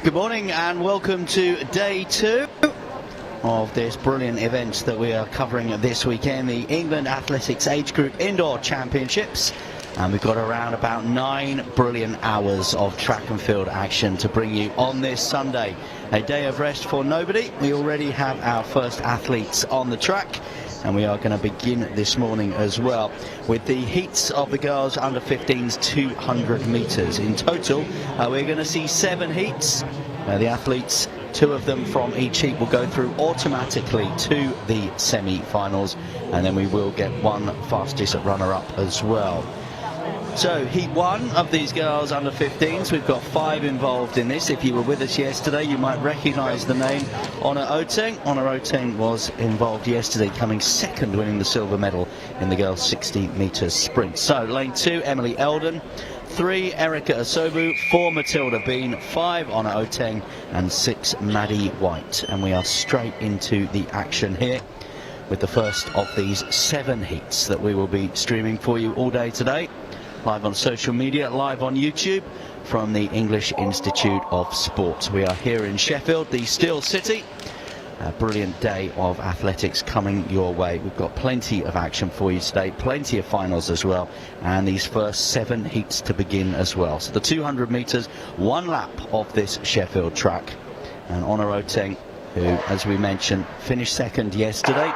Good morning and welcome to day 2 of this brilliant event that we are covering this weekend, the England Athletics Age Group Indoor Championships. And we've got around about 9 brilliant hours of track and field action to bring you on this Sunday. A day of rest for nobody. We already have our first athletes on the track, and we are going to begin this morning as well with the heats of the girls under 15's 200 metres. In total, we're going to see 7 heats. The athletes, 2 of them from each heat, will go through automatically to the semi-finals, and then we will get one fastest runner-up as well. So, heat 1 of these girls under 15s, we've got 5 involved in this. If you were with us yesterday, you might recognise the name Honor Oteng. Honor Oteng was involved yesterday, coming second, winning the silver medal in the girls 60 metres sprint. So, lane 2, Emily Eldon. 3, Erica Asobu. 4, Matilda Bean. 5, Honor Oteng. And 6, Maddie White. And we are straight into the action here with the first of these 7 heats that we will be streaming for you all day today. Live on social media, live on YouTube from the English Institute of Sport. We are here in Sheffield, the Steel City. A brilliant day of athletics coming your way. We've got plenty of action for you today, plenty of finals as well, and these first 7 heats to begin as well. So the 200 metres, 1 lap of this Sheffield track. And Honor Oteng, who, as we mentioned, finished second yesterday,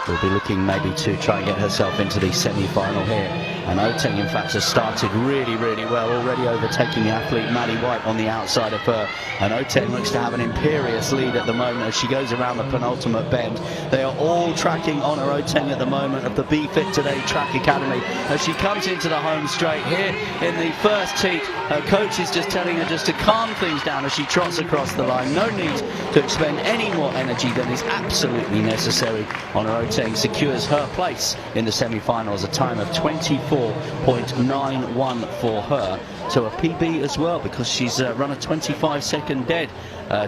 will be looking maybe to try and get herself into the semi-final here. And Oteng, in fact, has started really well, already overtaking the athlete Maddie White on the outside of her. And Oteng looks to have an imperious lead at the moment as she goes around the penultimate bend. They are all tracking Honor Oteng at the moment of the Be Fit Today Track Academy as she comes into the home straight here in the first heat. Her coach is just telling her just to calm things down as she trots across the line. No need to expend any more energy than is absolutely necessary. Honor Oteng secures her place in the semi-finals, a time of 24.91 for her. So a PB as well, because she's run a 25-second dead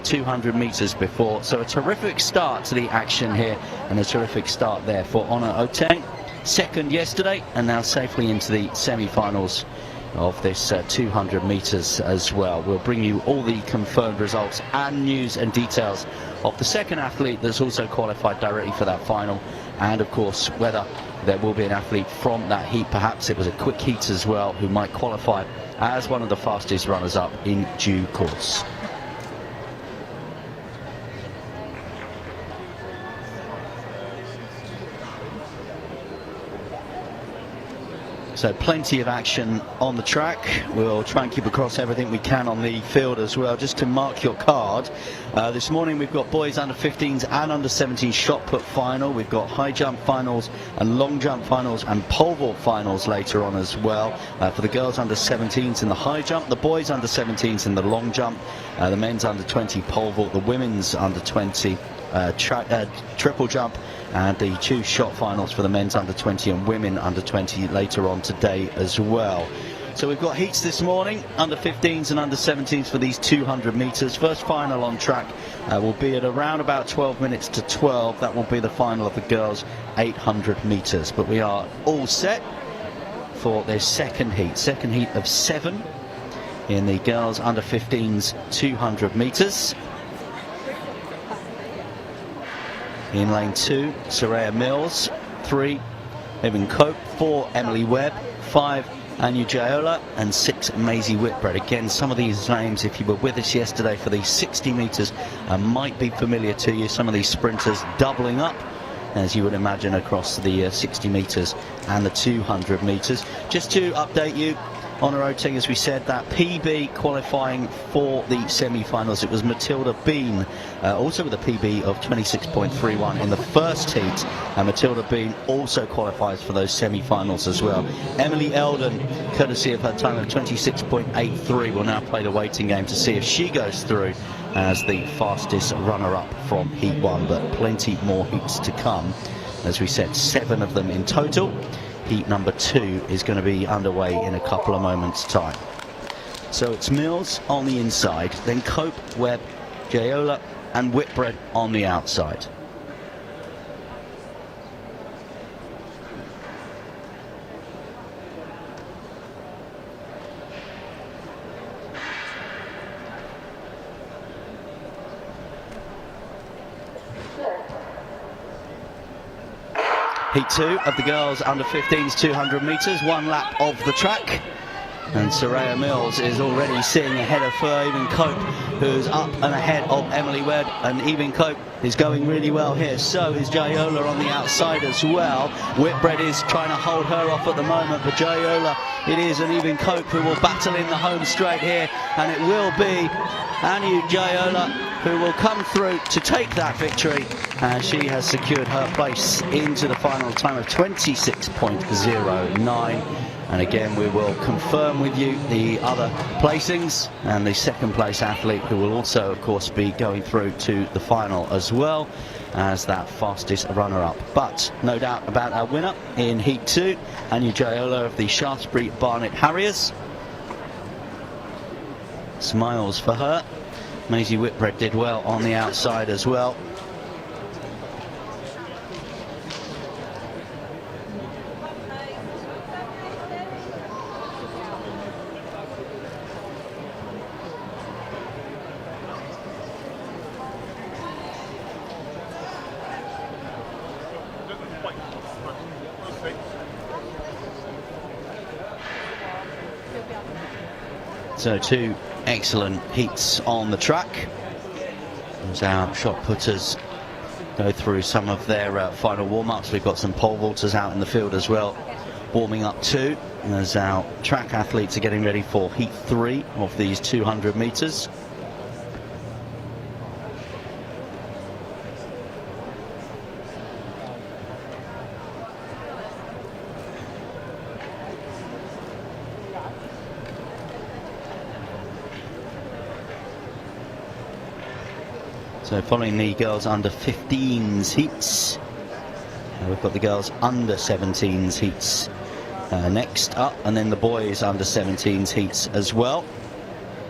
200 metres before. So a terrific start to the action here, and a terrific start there for Honor Oteng. Second yesterday, and now safely into the semi-finals of this 200 metres as well. We'll bring you all the confirmed results and news and details of the second athlete that's also qualified directly for that final, and of course whether there will be an athlete from that heat, perhaps it was a quick heat as well, who might qualify as one of the fastest runners-up in due course. So plenty of action on the track. We'll try and keep across everything we can on the field as well. Just to mark your card, this morning we've got boys under 15s and under 17 shot put final. We've got high jump finals and long jump finals and pole vault finals later on as well. For the girls under 17s in the high jump, the boys under 17s in the long jump, the men's under 20 pole vault, the women's under 20 triple jump, and the 2 shot finals for the men's under 20 and women under 20 later on today as well. So we've got heats this morning, under 15s and under 17s for these 200 metres. First final on track will be at around about 12 minutes to 12. That will be the final of the girls 800 metres. But we are all set for this second heat of 7 in the girls under 15s 200 metres. In lane 2, Soraya Mills. 3, Evan Cope. 4, Emily Webb. 5, Anu Jaiola. And 6, Maisie Whitbread. Again, some of these names, if you were with us yesterday for these 60 metres, might be familiar to you. Some of these sprinters doubling up, as you would imagine, across the 60 metres and the 200 metres. Just to update you, Honor Oteng, as we said, that PB qualifying for the semi-finals. It was Matilda Bean, also with a PB of 26.31 in the first heat, and Matilda Bean also qualifies for those semi-finals as well. Emily Eldon, courtesy of her time of 26.83, will now play the waiting game to see if she goes through as the fastest runner-up from heat 1, but plenty more heats to come. As we said, 7 of them in total. Heat number 2 is going to be underway in a couple of moments' time. So it's Mills on the inside, then Cope, Webb, Jaiola and Whitbread on the outside. Heat 2 of the girls under 15s 200 metres, 1 lap of the track. And Soraya Mills is already sitting ahead of her Even Cope, who's up and ahead of Emily Webb. And Even Cope is going really well here. So is Jayola on the outside as well. Whitbread is trying to hold her off at the moment, but Jayola, it is an Even Cope who will battle in the home straight here. And it will be Anu Jayola who will come through to take that victory. And she has secured her place into the final time of 26.09. And again, we will confirm with you the other placings and the second place athlete, who will also, of course, be going through to the final as well as that fastest runner-up. But no doubt about our winner in Heat 2, Anu Jayola of the Shaftesbury Barnet Harriers. Smiles for her. Maisie Whitbread did well on the outside as well. So 2 excellent heats on the track as our shot putters go through some of their final warm-ups. We've got some pole vaulters out in the field as well, warming up too, as our track athletes are getting ready for Heat 3 of these 200 metres. So following the girls under 15s heats, we've got the girls under 17s heats next up, and then the boys under 17s heats as well.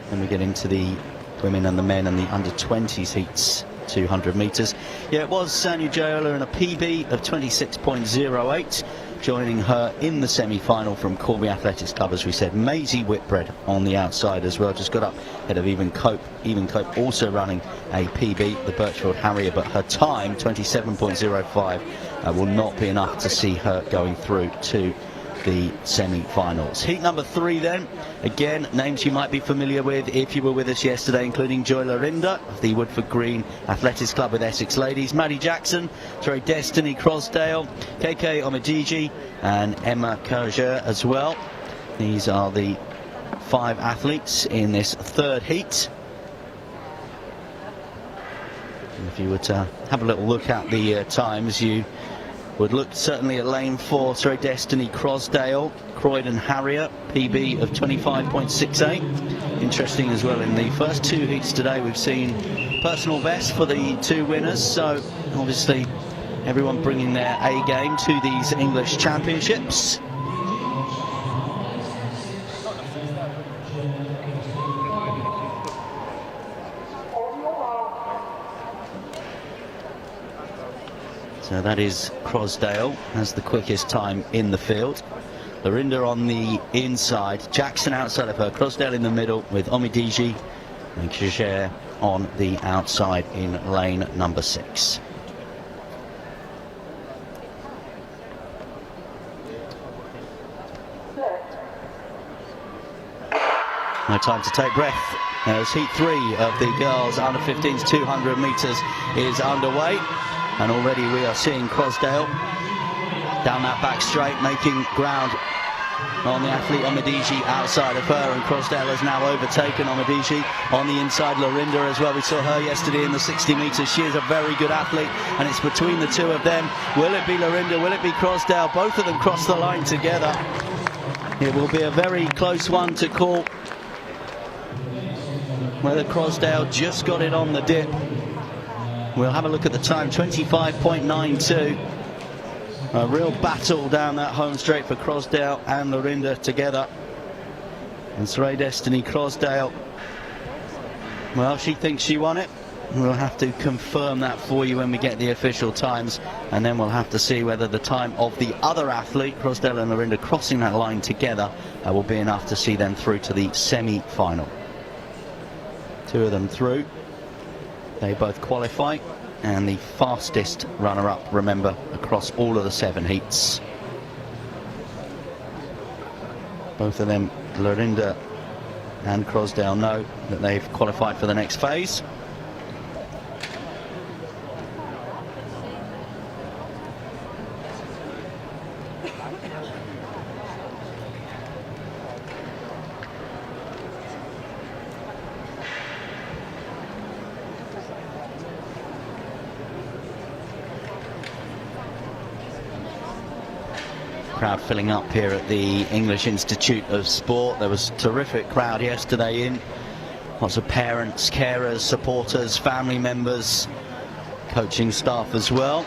Then we get into the women and the men and the under 20s heats, 200 metres. Yeah, it was Anu Jayola in a PB of 26.08. Joining her in the semi-final from Corby Athletics Club, as we said, Maisie Whitbread on the outside as well, just got up ahead of Even Cope. Even Cope also running a PB, the Birchfield Harrier, but her time, 27.05, will not be enough to see her going through to the semi-finals. Heat number 3 then, again, names you might be familiar with if you were with us yesterday, including Joy Lorinda of the Woodford Green Athletics Club with Essex Ladies, Maddie Jackson, Terry Destiny Crosdale, KK Omidiji and Emma Kerger as well. These are the 5 athletes in this 3rd heat. And if you were to have a little look at the times, you would look certainly at lane 4, Surrey Destiny Crosdale, Croydon Harrier, PB of 25.68. Interesting as well, in the first 2 heats today we've seen personal best for the 2 winners, so obviously everyone bringing their A game to these English Championships. So that is Crosdale as the quickest time in the field. Lorinda on the inside, Jackson outside of her, Crosdale in the middle with Omidiji and Kijer on the outside in lane number 6. No time to take breath as Heat 3 of the girls under 15s 200 metres is underway. And already we are seeing Crosdale down that back straight, making ground on the athlete Omidiji outside of her, and Crosdale has now overtaken Omidiji on the inside. Lorinda as well, we saw her yesterday in the 60 metres. She is a very good athlete, and it's between the 2 of them. Will it be Lorinda? Will it be Crosdale? Both of them cross the line together. It will be a very close one to call whether Crosdale just got it on the dip. We'll have a look at the time, 25.92. A real battle down that home straight for Crosdale and Lorinda together. And Surrey Destiny Crosdale, well, she thinks she won it. We'll have to confirm that for you when we get the official times, and then we'll have to see whether the time of the other athlete, Crosdale and Lorinda, crossing that line together will be enough to see them through to the semi-final. 2 of them through. They both qualify and the fastest runner-up, remember, across all of the 7 heats. Both of them, Lorinda and Crosdale, know that they've qualified for the next phase. Crowd filling up here at the English Institute of Sport. There was a terrific crowd yesterday in. Lots of parents, carers, supporters, family members, coaching staff as well.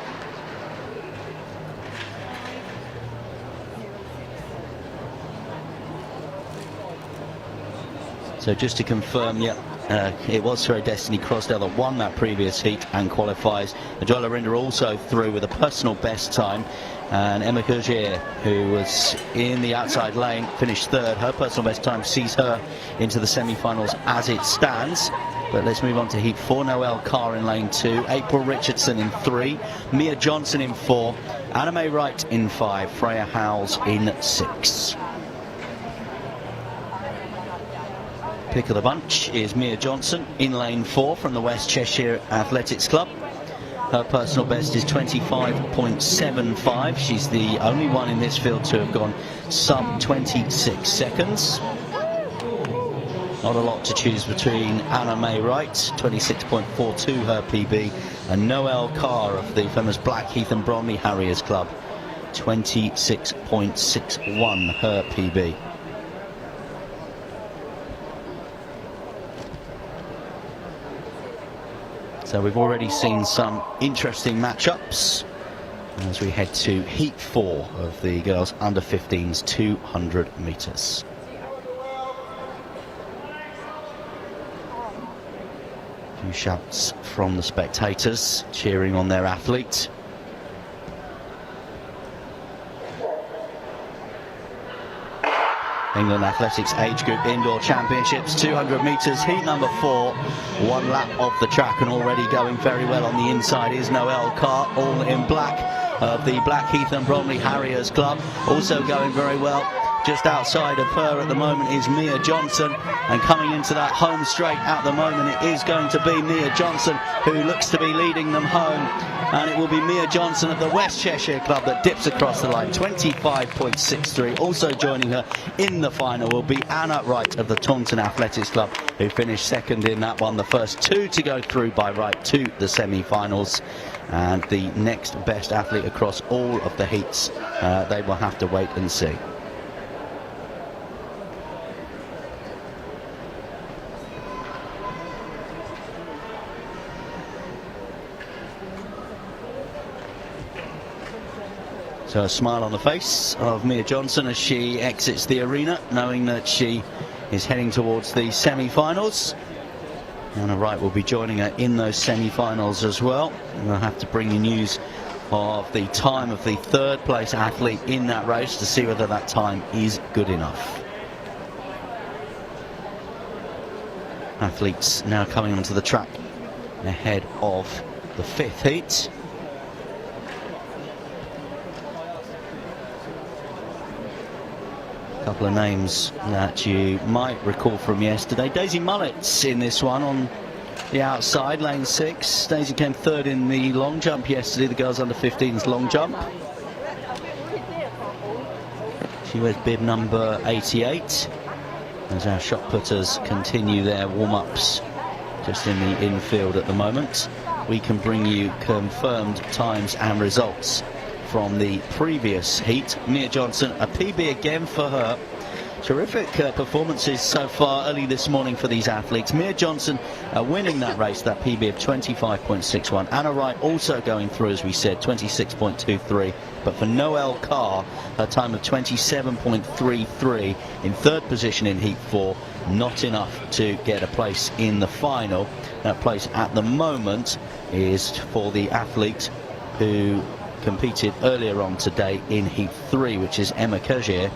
So just to confirm, it was Sir Destiny Crosdale that won that previous heat and qualifies. Joella Rinder also through with a personal best time, and Emma Courgier, who was in the outside lane, finished 3rd. Her personal best time sees her into the semi-finals as it stands. But let's move on to heat 4. Noelle Carr in lane 2, April Richardson in 3, Mia Johnson in 4, Anna May Wright in 5, Freya Howells in 6. Pick of the bunch is Mia Johnson in lane 4 from the West Cheshire Athletics Club. Her personal best is 25.75. She's the only one in this field to have gone sub 26 seconds. Not a lot to choose between Anna May Wright, 26.42 her PB, and Noelle Carr of the famous Blackheath and Bromley Harriers Club, 26.61 her PB. So we've already seen some interesting matchups as we head to heat 4 of the girls under 15s 200 metres. A few shouts from the spectators cheering on their athlete. England Athletics Age Group Indoor Championships 200 metres, heat number 4, 1 lap of the track, and already going very well on the inside is Noelle Carr, all in black, of the Blackheath and Bromley Harriers Club, also going very well. Just outside of her at the moment is Mia Johnson, and coming into that home straight at the moment it is going to be Mia Johnson who looks to be leading them home, and it will be Mia Johnson of the West Cheshire Club that dips across the line, 25.63. Also joining her in the final will be Anna Wright of the Taunton Athletics Club, who finished 2nd in that one, the first 2 to go through by Wright to the semi-finals, and the next best athlete across all of the heats, they will have to wait and see. So a smile on the face of Mia Johnson as she exits the arena, knowing that she is heading towards the semi-finals. Anna Wright will be joining her in those semi-finals as well. We'll have to bring you news of the time of the 3rd place athlete in that race to see whether that time is good enough. Athletes now coming onto the track ahead of the 5th heat. Couple of names that you might recall from yesterday. Daisy Mullet's in this one on the outside, lane 6. Daisy came 3rd in the long jump yesterday, the girls under 15's long jump. She wears bib number 88 as our shot putters continue their warm-ups just in the infield at the moment. We can bring you confirmed times and results from the previous heat. Mia Johnson, a PB again for her. Terrific performances so far early this morning for these athletes. Mia Johnson winning that race, that PB of 25.61. Anna Wright also going through, as we said, 26.23. But for Noelle Carr, her time of 27.33 in 3rd position in heat 4, not enough to get a place in the final. That place at the moment is for the athlete who competed earlier on today in heat 3, which is Emma Courgier.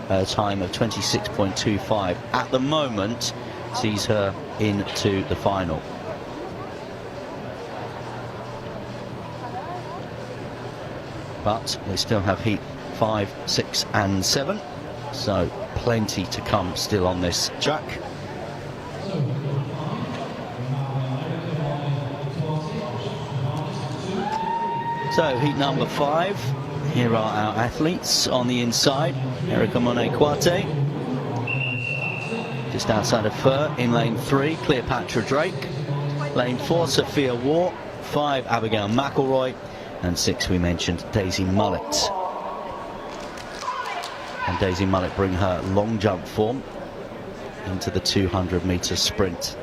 Her time of 26.25 at the moment sees her into the final. but we still have heat 5, 6 and 7, so plenty to come still on this track. So heat number 5, here are our athletes. On the inside, Erica Monet-Quarte, just outside of her. In lane 3, Cleopatra Drake. Lane 4, Sophia Waugh. 5, Abigail McElroy. And 6, we mentioned Daisy Mullet. And Daisy Mullet bring her long jump form into the 200-metre sprint.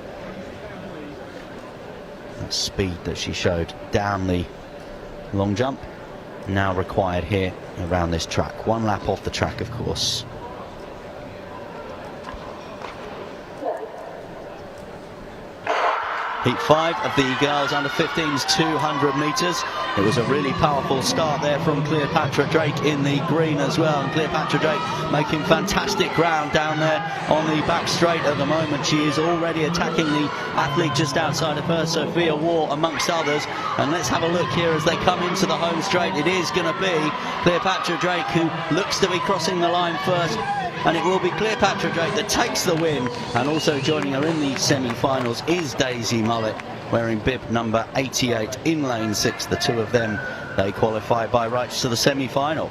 That speed that she showed down the long jump now required here around this track. One lap off the track, of course. Heat 5 of the girls under 15's 200 metres. It was a really powerful start there from Cleopatra Drake in the green as well. And Cleopatra Drake making fantastic ground down there on the back straight at the moment. She is already attacking the athlete just outside of her, Sophia Waugh, amongst others. And let's have a look here as they come into the home straight. It is going to be Cleopatra Drake who looks to be crossing the line first. And it will be Cleopatra Drake that takes the win. And also joining her in the semi-finals is Daisy Mullet, wearing bib number 88 in lane 6. The two of them, they qualify by rights to the semi-final.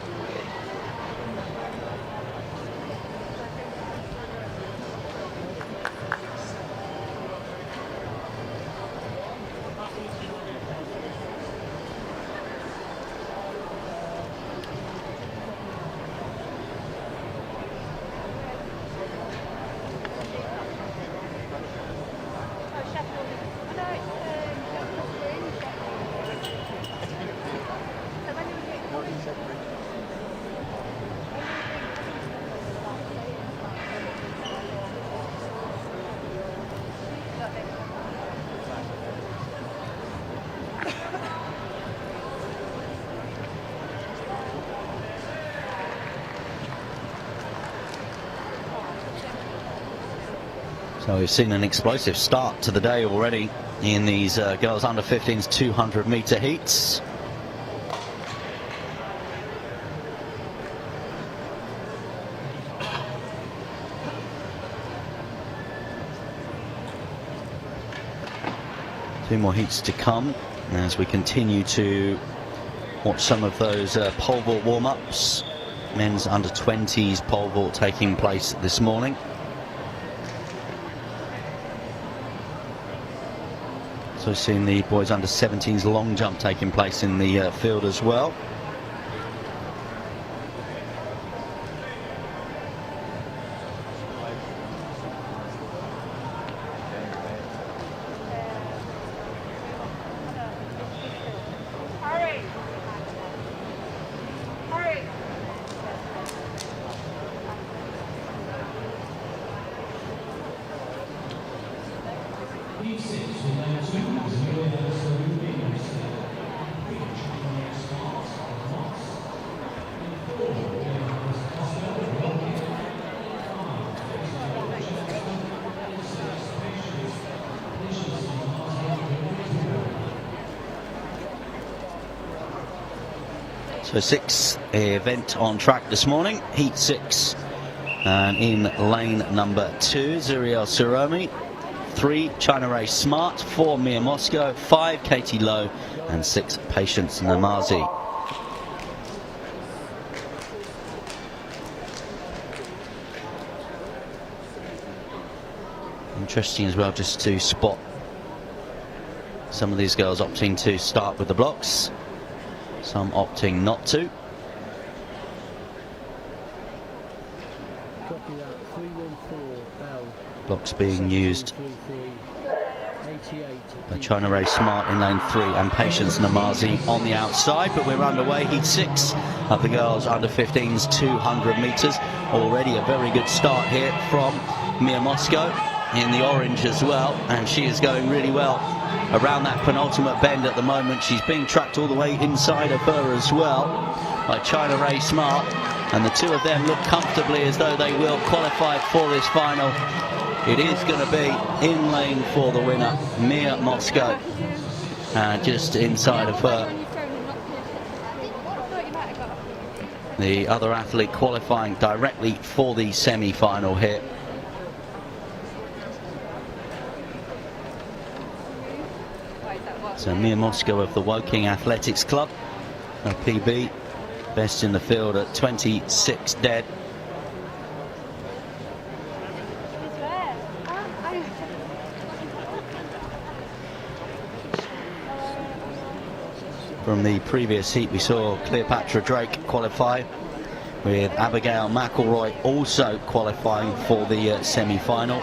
So we've seen an explosive start to the day already in these girls under 15's 200-metre heats. Two more heats to come as we continue to watch some of those pole vault warm-ups. Men's under 20s pole vault taking place this morning. Also seen the boys under 17s long jump taking place in the field as well. So 6th event on track this morning, heat 6, and in lane number 2, Zuriel Suromi, 3, China Ray Smart, 4, Mia Moscow, 5, Katie Lowe, and 6, Patience Namazi. Interesting as well just to spot some of these girls opting to start with the blocks. Some opting not to. Blocks being used by China Ray Smart in lane 3 and Patience Namazi on the outside. But we're underway, heat 6 of the girls under 15's 200 metres. Already a very good start here from Mia Moscow in the orange as well, and she is going really well around that penultimate bend at the moment. She's being tracked all the way inside of her as well by China Ray Smart, and the two of them look comfortably as though they will qualify for this final. It is going to be in lane for the winner, Mia Moscow, just inside of her the other athlete qualifying directly for the semi-final here. So Mia Moscow of the Woking Athletics Club, her PB, best in the field at 26 dead. From the previous heat we saw Cleopatra Drake qualify, with Abigail McElroy also qualifying for the semi-final.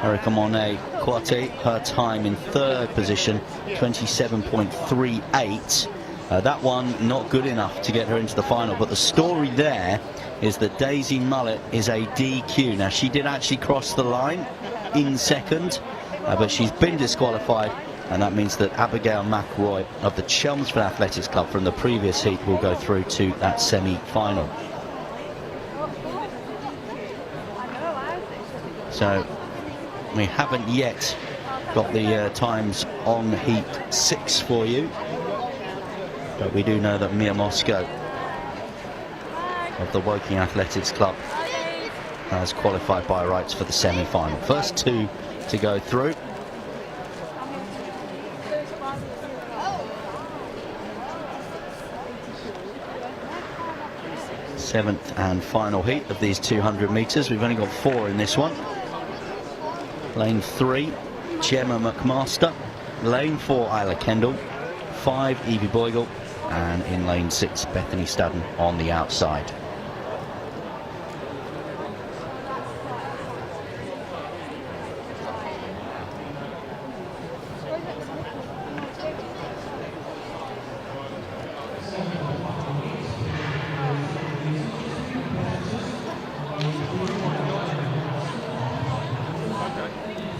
Erica Monet Coate, her time in third position, 27.38. That one not good enough to get her into the final, but the story there is that Daisy Mullet is a DQ. Now, she did actually cross the line in second, but she's been disqualified, and that means that Abigail McElroy of the Chelmsford Athletics Club from the previous heat will go through to that semi-final. So we haven't yet got the times on heat 6 for you, but we do know that Mia Moscow of the Woking Athletics Club has qualified by rights for the semi-final. First two to go through. Seventh and final heat of these 200 metres. We've only got 4 in this one. Lane 3, Gemma McMaster. Lane 4, Isla Kendall. 5, Evie Boigle. And in lane 6, Bethany Stadden on the outside.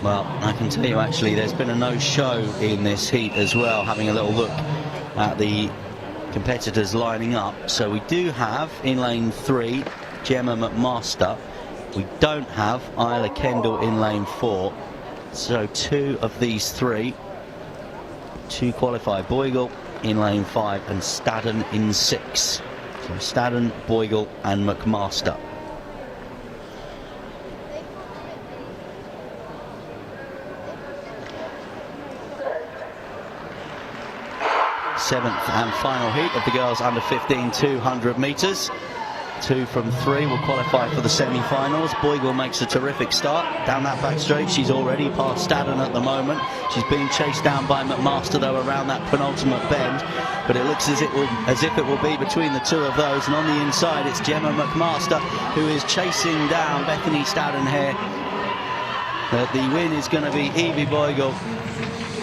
Well, I can tell you actually there's been a no-show in this heat as well, having a little look at the competitors lining up. So we do have in lane 3 Gemma McMaster. We don't have Isla Kendall in lane 4. So 2 of these 3 to qualify. Boigle in lane 5 and Stadden in 6. So Stadden, Boigle and McMaster. Seventh and final heat of the girls under 15 200 metres. 2 from 3 will qualify for the semi-finals. Boigle makes a terrific start down that back straight. She's already past Stadden at the moment. She's being chased down by McMaster though around that penultimate bend, but it looks as if it will be between the two of those, and on the inside it's Gemma McMaster who is chasing down Bethany Stadden here. But the win is going to be Evie Boigle.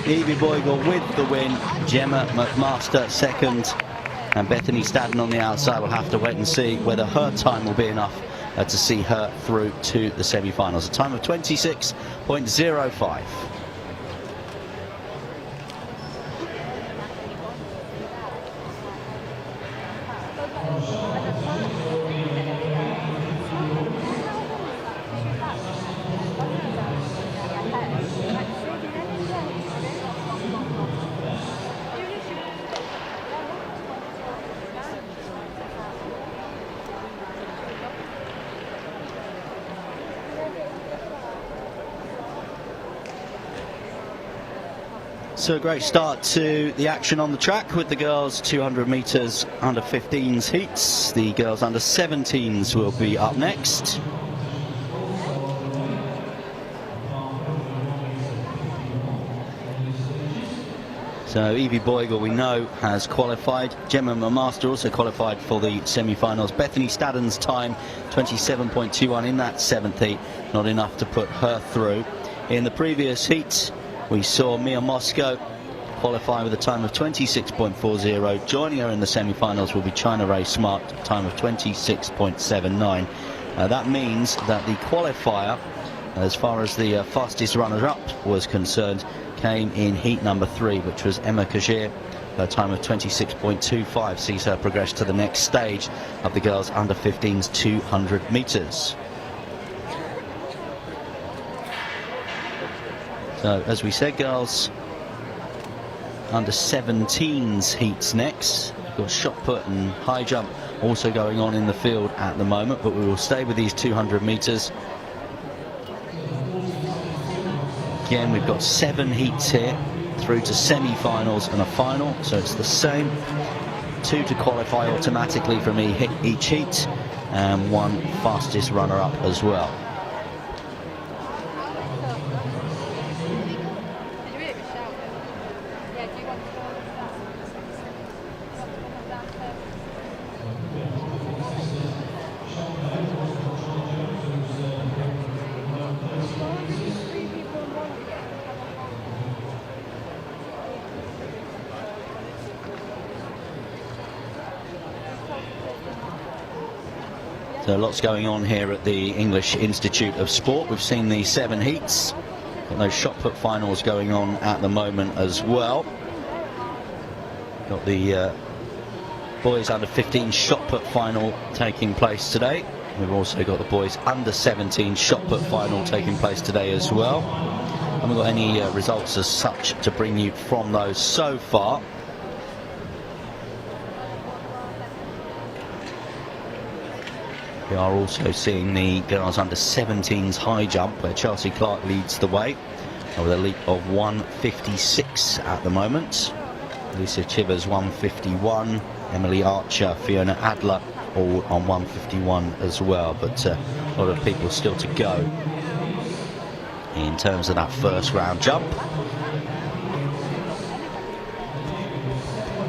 Evie Boigle with the win, Gemma McMaster second, and Bethany Stadden on the outside. We'll have to wait and see whether her time will be enough to see her through to the semi-finals. A time of 26.05. So a great start to the action on the track with the girls 200 metres under 15s heats. The girls under 17s will be up next. So Evie Boigle we know has qualified. Gemma McMaster also qualified for the semi-finals. Bethany Stadden's time 27.21 in that 7th heat, not enough to put her through. In the previous heat we saw Mia Moscow qualify with a time of 26.40. Joining her in the semi-finals will be China Ray Smart, time of 26.79. That means that the qualifier, as far as the fastest runners-up was concerned, came in heat number 3, which was Emma Kajier. Her time of 26.25 sees her progress to the next stage of the girls under 15s 200 metres. So, as we said, girls under 17s heats next. got shot put and high jump also going on in the field at the moment, but we will stay with these 200 metres. Again, we've got 7 heats here through to semi-finals and a final, so it's the same. 2 to qualify automatically from each heat, and 1 fastest runner-up as well. So lots going on here at the English Institute of Sport. We've seen the 7 heats. Got those shot put finals going on at the moment as well. Got the Boys U15 shot put final taking place today. We've also got the Boys U17 shot put final taking place today as well. Haven't got any results as such to bring you from those so far. We are also seeing the girls under-17s high jump, where Chelsea Clark leads the way with a leap of 1:56 at the moment. Lisa Chivers 1:51, Emily Archer, Fiona Adler all on 1:51 as well, but a lot of people still to go in terms of that first round jump.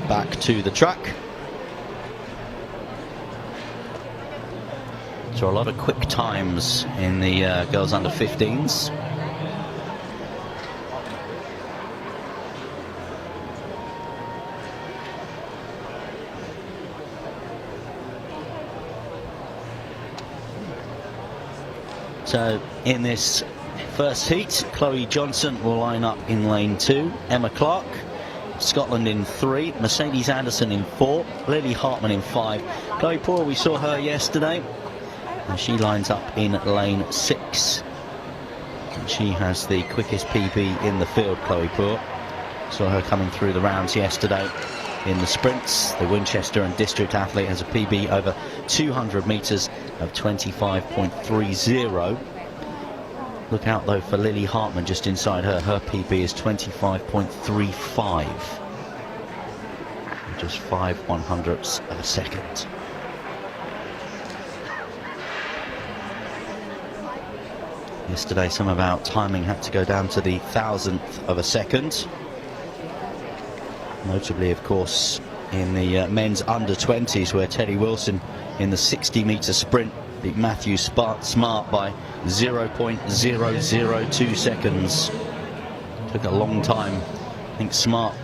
Back to the track. So a lot of quick times in the girls under-15s. So in this first heat, Chloe Johnson will line up in lane 2, Emma Clark, Scotland in 3, Mercedes Anderson in 4, Lily Hartman in 5. Chloe Poore, we saw her yesterday, and she lines up in lane 6. And she has the quickest PB in the field, Chloe Poore. Saw her coming through the rounds yesterday in the sprints. The Winchester and District athlete has a PB over 200 metres of 25.30. Look out though for Lily Hartman just inside her. Her PB is 25.35. Just 5/100ths of a second. Yesterday some of our timing had to go down to the 1,000th of a second. Notably, of course, in the men's under-20s, where Teddy Wilson in the 60-metre sprint beat Matthew Smart by 0.002 seconds. Took a long time. I think Smart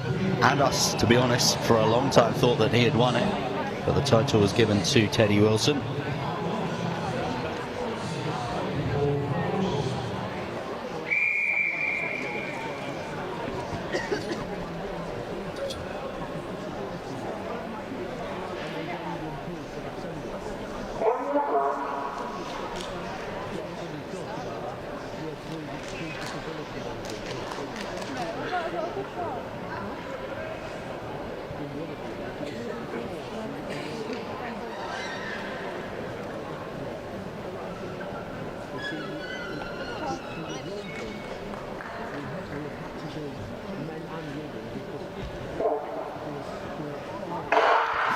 and us, to be honest, for a long time thought that he had won it, but the title was given to Teddy Wilson.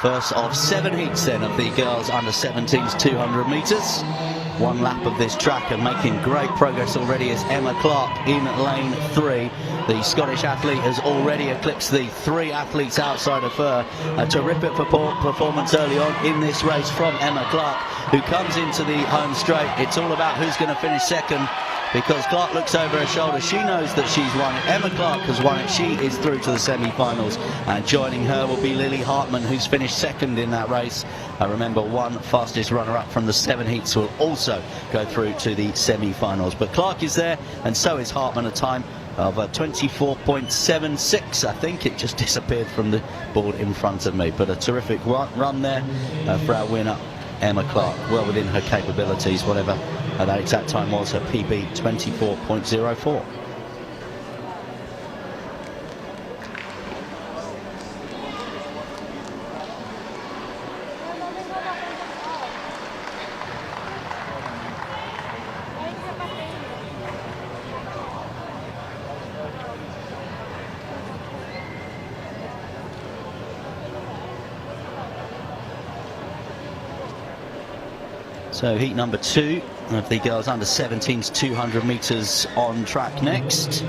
First of 7 heats then of the girls under-17s 200 metres. 1 lap of this track, and making great progress already is Emma Clark in lane 3. The Scottish athlete has already eclipsed the 3 athletes outside of her. A terrific performance early on in this race from Emma Clark, who comes into the home straight. It's all about who's going to finish second, because Clark looks over her shoulder. She knows that she's won it. Emma Clark has won it. She is through to the semi-finals, and joining her will be Lily Hartman, who's finished second in that race. Remember, 1 fastest runner-up from the 7 heats will also go through to the semi-finals. But Clark is there, and so is Hartman, a time of 24.76. I think it just disappeared from the board in front of me, but a terrific run there for our winner, Emma Clark. Well within her capabilities, whatever that exact time was. Her PB 24.04. So heat number 2 of the girls under 17s 200 metres on track next.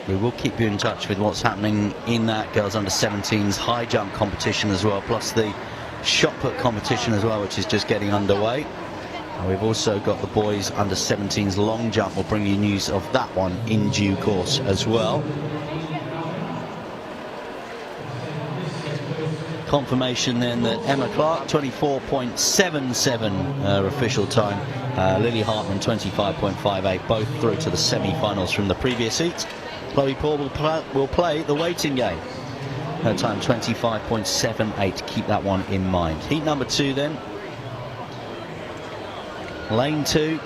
We will keep you in touch with what's happening in that girls under 17s high jump competition as well, plus the shot put competition as well, which is just getting underway. And we've also got the boys under 17s long jump. We'll bring you news of that one in due course as well. Confirmation then that Emma Clark 24.77 her official time, Lily Hartman 25.58, both through to the semi-finals from the previous heat. Chloe Paul will play the waiting game. Her time 25.78. Keep that one in mind. Heat number 2 then. Lane 2,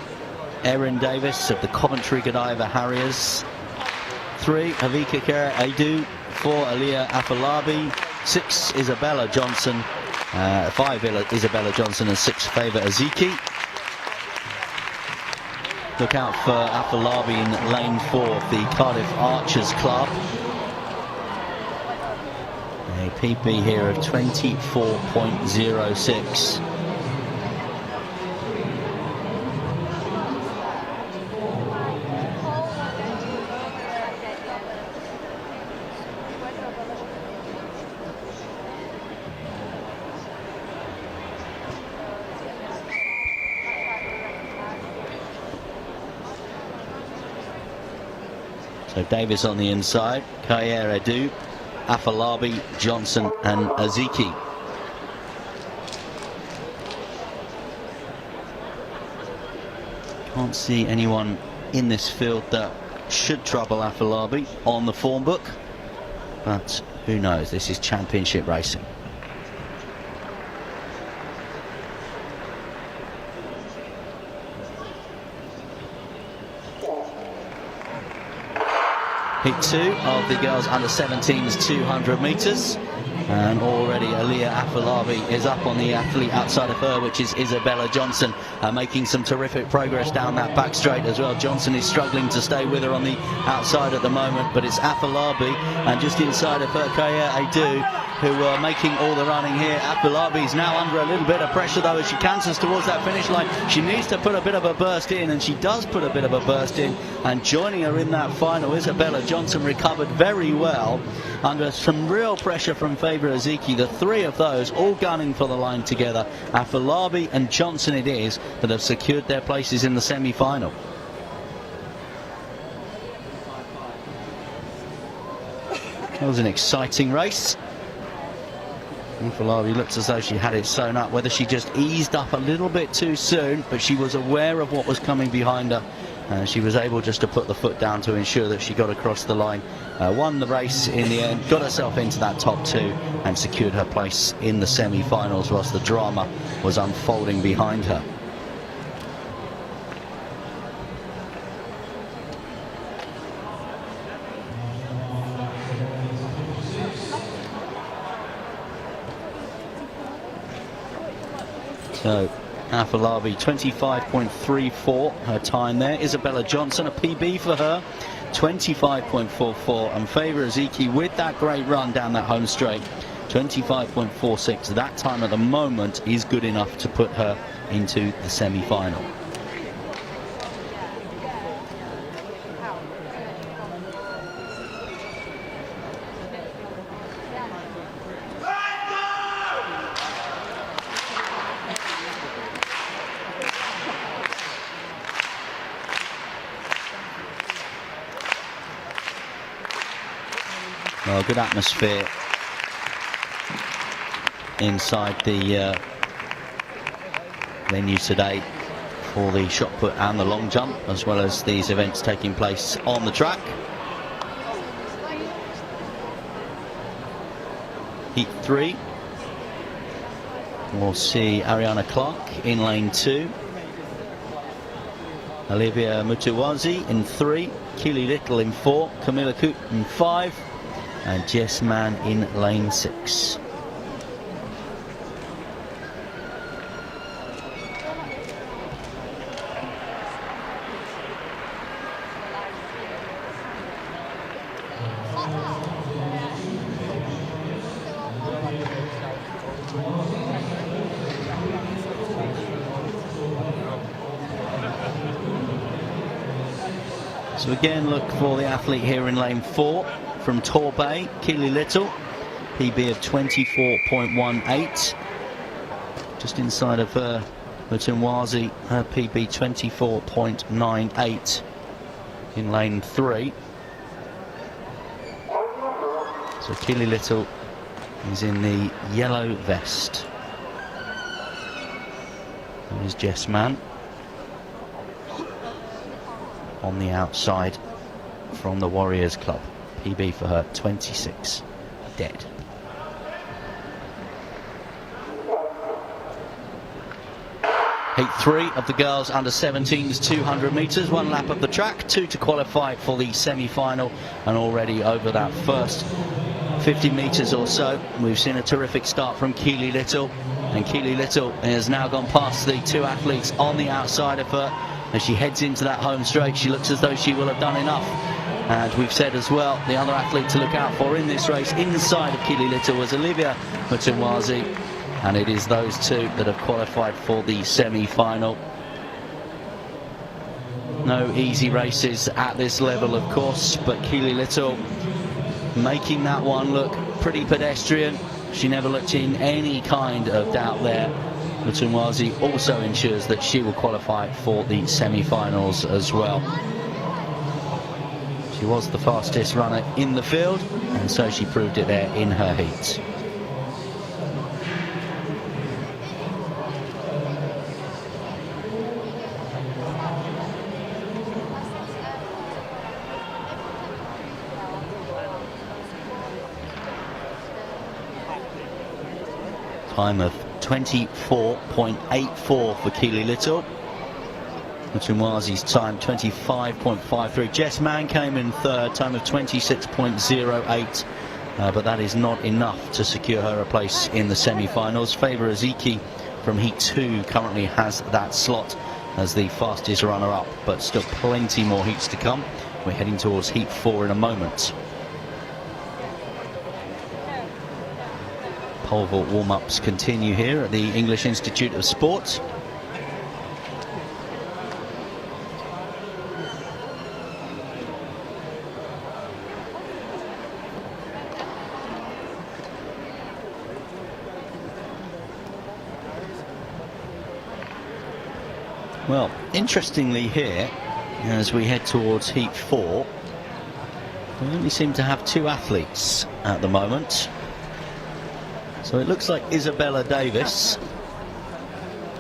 Erin Davis of the Coventry Godiva Harriers. 3, Havika Kera Adu. 4, Aliyah Afolabi. 6, Isabella Johnson. 5, Isabella Johnson, and 6, Favour Aziki. Look out for Afolabi in lane 4 of the Cardiff Archers Club. A PP here of 24.06. So Davis on the inside, Kayer Edu, Afolabi, Johnson and Aziki. Can't see anyone in this field that should trouble Afolabi on the form book, but who knows, this is championship racing. Heat 2 of the girls under 17s 200 metres, and already Aliyah Afolabi is up on the athlete outside of her, which is Isabella Johnson, making some terrific progress down that back straight as well. Johnson is struggling to stay with her on the outside at the moment, but it's Afolabi, and just inside of her Kaya Adu, who are making all the running here. Afolabi is now under a little bit of pressure though as she canters towards that finish line. She needs to put a bit of a burst in, and she does put a bit of a burst in, and joining her in that final, Isabella Johnson recovered very well under some real pressure from Favour Aziki. The 3 of those all gunning for the line together. Afolabi and Johnson it is that have secured their places in the semi-final. That was an exciting race. Afolabi looks as though she had it sewn up, whether she just eased up a little bit too soon, but she was aware of what was coming behind her. She was able just to put the foot down to ensure that she got across the line, won the race in the end, got herself into that top 2 and secured her place in the semi-finals whilst the drama was unfolding behind her. So Afolabi 25.34 her time there. Isabella Johnson a PB for her 25.44, and Favour Aziki with that great run down that home straight 25.46. That time at the moment is good enough to put her into the semi-final. Well, good atmosphere inside the venue today for the shot put and the long jump, as well as these events taking place on the track. Heat 3, we'll see Ariana Clark in lane 2, Olivia Mutuwazi in 3, Keely Little in 4, Camilla Coop in 5, and Jess Mann in lane 6. So again, look for the athlete here in lane 4 from Torbay, Keely Little, PB of 24.18. Just inside of her, Mutunwazi, her PB 24.98 in lane 3. So Keely Little is in the yellow vest. There's Jess Mann on the outside from the Warriors Club. PB for her 26 dead. Heat 3 of the girls under 17s 200 metres, 1 lap of the track, 2 to qualify for the semi-final, and already over that first 50 metres or so we've seen a terrific start from Keely Little, and Keely Little has now gone past the 2 athletes on the outside of her. As she heads into that home straight, she looks as though she will have done enough. And we've said as well, the other athlete to look out for in this race inside of Keely Little was Olivia Mutunwazi, and it is those 2 that have qualified for the semi-final. No easy races at this level, of course, but Keely Little making that one look pretty pedestrian. She never looked in any kind of doubt there. Mutunwazi also ensures that she will qualify for the semi-finals as well. She was the fastest runner in the field, and so she proved it there in her heat. Time of 24.84 for Keely Little. Mutunwazi's time 25.53. Jess Mann came in third, time of 26.08, but that is not enough to secure her a place in the semi-finals. Favour Aziki from Heat 2 currently has that slot as the fastest runner-up, but still plenty more heats to come. We're heading towards Heat 4 in a moment. Pole vault warm-ups continue here at the English Institute of Sport. Well, interestingly here, as we head towards Heat 4, we only seem to have 2 athletes at the moment. So it looks like Isabella Davis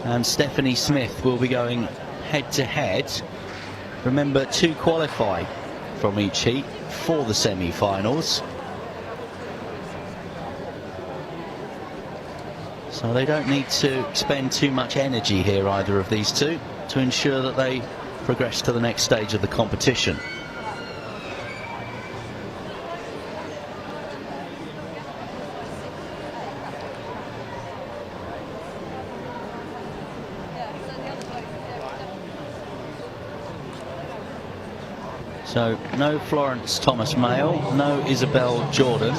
and Stephanie Smith will be going head-to-head. Remember, 2 qualify from each heat for the semi-finals. So they don't need to expend too much energy here, either of these 2, to ensure that they progress to the next stage of the competition. So no Florence Thomas Mayle, no Isabel Jordan.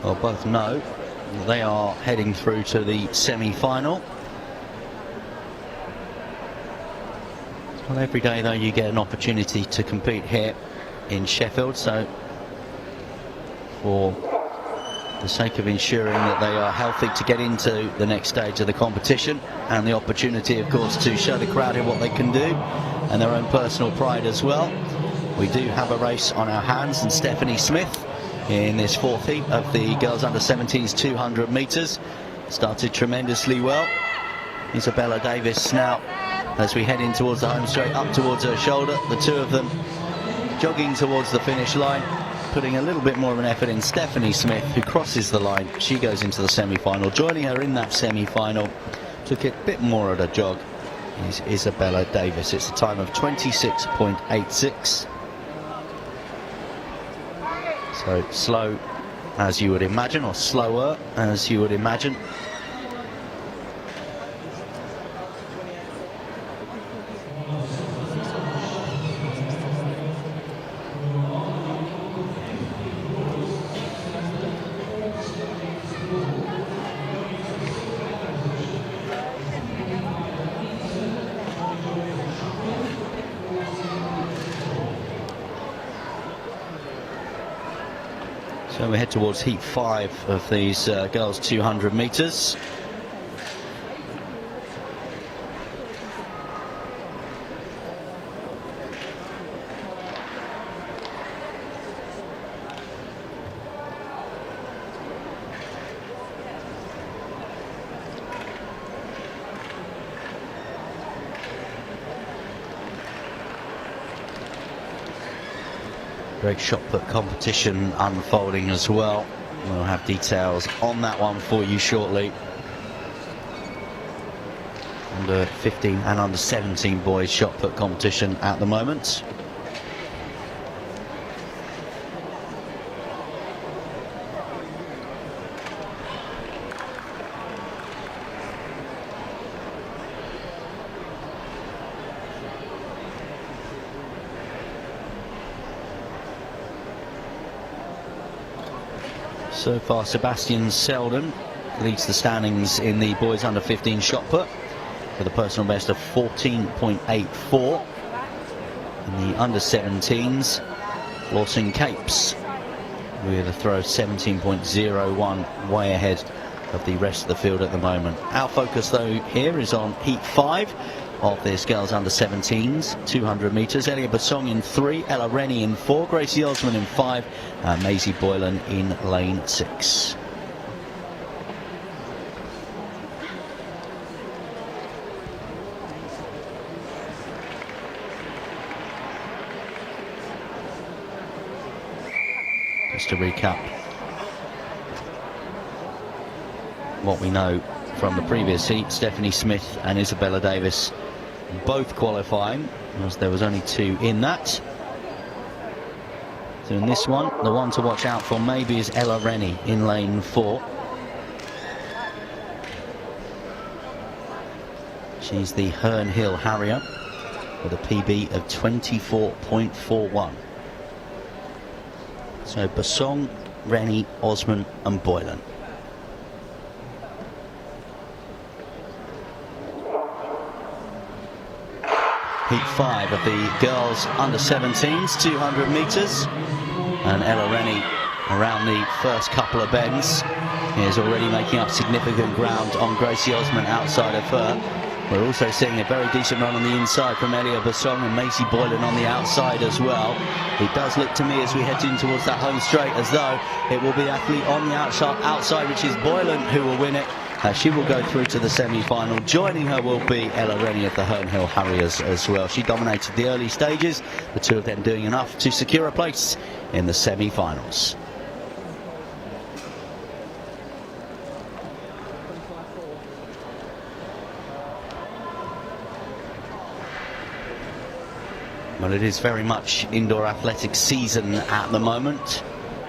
Well, both know they are heading through to the semi-final. Well, every day though you get an opportunity to compete here in Sheffield, so for the sake of ensuring that they are healthy to get into the next stage of the competition, and the opportunity of course to show the crowd here what they can do and their own personal pride as well, we do have a race on our hands, and Stephanie Smith in this 4th heat of the girls under 17s 200 metres started tremendously well. Isabella Davis now, as we head in towards the home straight, up towards her shoulder, the 2 of them jogging towards the finish line, putting a little bit more of an effort in. Stephanie Smith, who crosses the line, she goes into the semi-final. Joining her in that semi-final, took it a bit more at a jog, is Isabella Davis. It's a time of 26.86. So slow as you would imagine, or slower as you would imagine. So we head towards heat 5 of these girls 200 metres. Great shot put competition unfolding as well. We'll have details on that one for you shortly. Under 15 and under 17 boys shot put competition at the moment. So far, Sebastian Selden leads the standings in the boys under 15 shot put with a personal best of 14.84. In the under 17s, Lawson Capes with a throw of 17.01, way ahead of the rest of the field at the moment. Our focus though here is on heat 5 of this girls under 17s 200 metres. Elliot Basong in 3, Ella Rennie in 4, Gracie Osman in 5, Maisie Boylan in lane 6. Just to recap what we know from the previous heat, Stephanie Smith and Isabella Davis both qualifying, as there was only 2 in that. So in this one, the one to watch out for maybe is Ella Rennie in lane 4. She's the Herne Hill Harrier with a PB of 24.41. So Basong, Rennie, Osman and Boylan. Heat 5 of the girls under 17s 200 metres, and Ella Rennie around the first couple of bends is already making up significant ground on Gracie Osman outside of her. We're also seeing a very decent run on the inside from Elia Basong and Maisie Boylan on the outside as well. It does look to me as we head in towards that home straight as though it will be the athlete on the outside, which is Boylan, who will win it. She will go through to the semi-final. Joining her will be Ella Rennie of the Herne Hill Harriers as well. She dominated the early stages, the 2 of them doing enough to secure a place in the semi-finals. Well, it is very much indoor athletics season at the moment.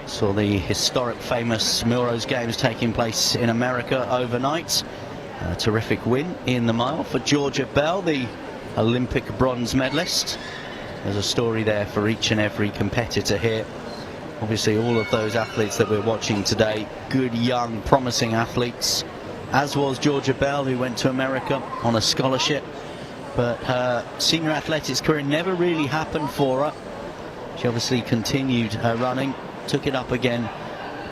Saw the historic, famous Milrose Games taking place in America overnight. A terrific win in the mile for Georgia Bell, the Olympic bronze medalist. There's a story there for each and every competitor here. Obviously, all of those athletes that we're watching today, good, young, promising athletes, as was Georgia Bell, who went to America on a scholarship. But her senior athletics career never really happened for her. She obviously continued her running, took it up again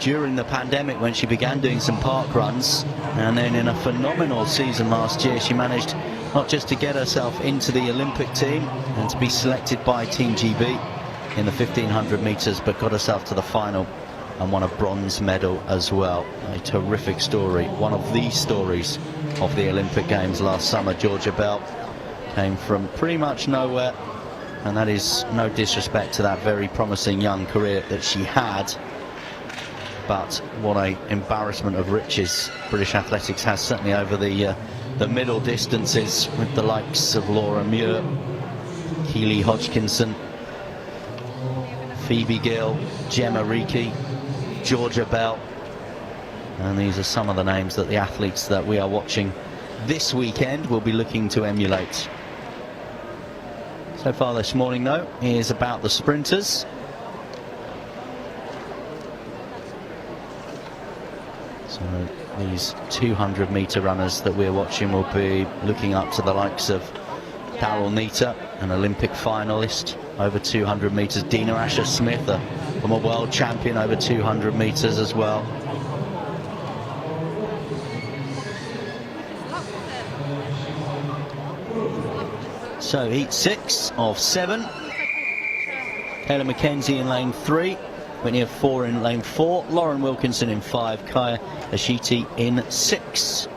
during the pandemic when she began doing some park runs, and then in a phenomenal season last year she managed not just to get herself into the Olympic team and to be selected by Team GB in the 1500 metres, but got herself to the final and won a bronze medal as well. A terrific story, one of the stories of the Olympic Games last summer. Georgia Bell came from pretty much nowhere, and that is no disrespect to that very promising young career that she had, but what an embarrassment of riches British athletics has, certainly over the middle distances, with the likes of Laura Muir, Keely Hodgkinson, Phoebe Gill, Gemma Reekie, Georgia Bell, and these are some of the names that the athletes that we are watching this weekend will be looking to emulate. So far this morning, though, is about the sprinters. So these 200 metre runners that we're watching will be looking up to the likes of Daryl Neater, an Olympic finalist over 200 metres, Dina Asher Smith, a former world champion over 200 metres as well. So heat 6 of 7. Kayla McKenzie in lane 3. Whitney of 4 in lane 4. Lauren Wilkinson in 5. Kaya Ashiti in 6.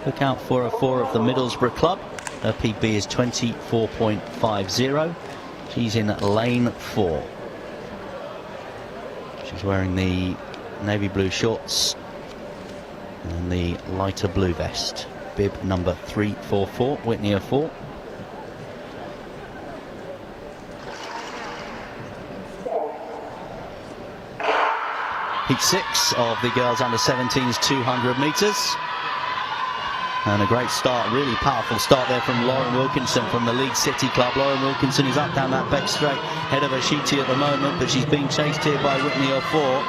Look out for a 4 of the Middlesbrough club. Her PB is 24.50. She's in lane 4. She's wearing the navy blue shorts and the lighter blue vest. Bib number 344, Whitney of 4. Heat 6 of the girls under 17s 200 metres. And a great start, really powerful start there from Lauren Wilkinson from the League City club. Lauren Wilkinson is up down that back straight, head of Ashiti at the moment, but she's being chased here by Whitney of 4.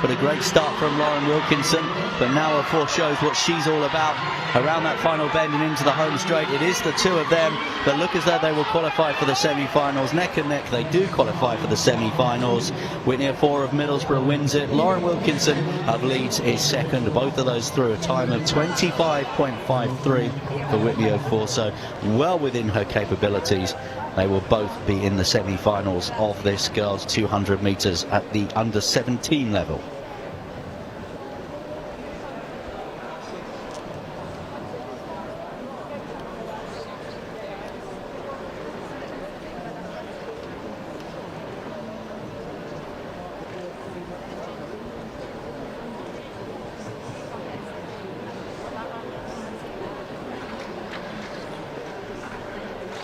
But a great start from Lauren Wilkinson, but now her 4 shows what she's all about around that final bend and into the home straight. It is the 2 of them that look as though they will qualify for the semi-finals. Neck and neck, they do qualify for the semi-finals. Whitney of 4 of Middlesbrough wins it. Lauren Wilkinson of Leeds is second. Both of those through a time of 25.53 for Whitney of 4, so well within her capabilities. They will both be in the semi-finals of this girls 200 metres at the under 17 level.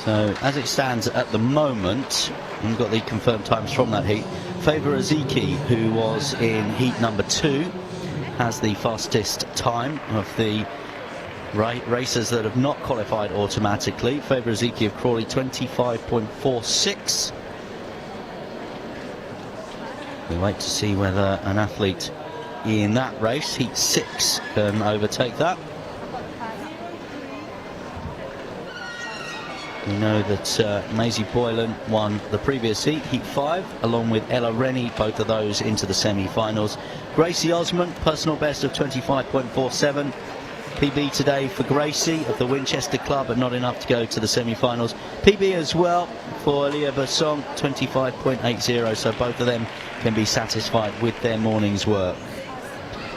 So as it stands at the moment, we've got the confirmed times from that heat. Favour Aziki, who was in heat number 2, has the fastest time of the racers that have not qualified automatically. Favour Aziki of Crawley, 25.46. We wait to see whether an athlete in that race, heat 6, can overtake that. We know that Maisie Boylan won the previous heat, heat 5, along with Ella Rennie, both of those into the semi-finals. Gracie Osmond, personal best of 25.47. PB today for Gracie of the Winchester Club, but not enough to go to the semi-finals. PB as well for Leah Besson, 25.80, so both of them can be satisfied with their morning's work.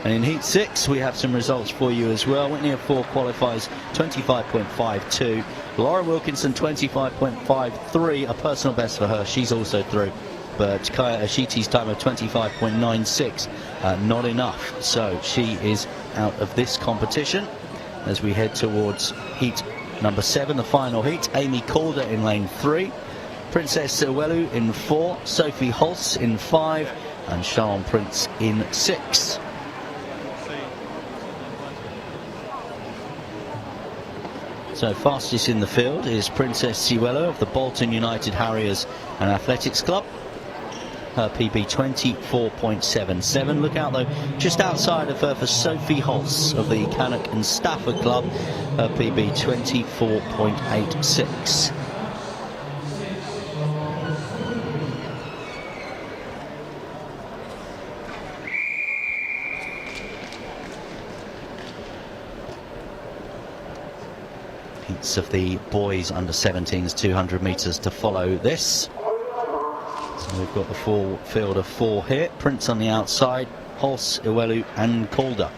And in heat 6, we have some results for you as well. Whitney of 4 qualifies 25.52. Laura Wilkinson 25.53, a personal best for her. She's also through. But Kaya Ashiti's time of 25.96, not enough. So she is out of this competition as we head towards heat number 7, the final heat. Amy Calder in lane 3. Princess Uwelu in 4. Sophie Holst in 5. And Sharon Prince in 6. So fastest in the field is Princess Siwello of the Bolton United Harriers and Athletics Club. Her PB 24.77. Look out though, just outside of her for Sophie Holst of the Cannock and Stafford Club. Her PB 24.86. Heats of the boys under 17s 200 metres to follow this. So we've got the full field of 4 here. Prince on the outside, Holst, Uwelu and Calder.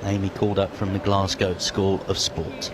Amy Calder from the Glasgow School of Sport.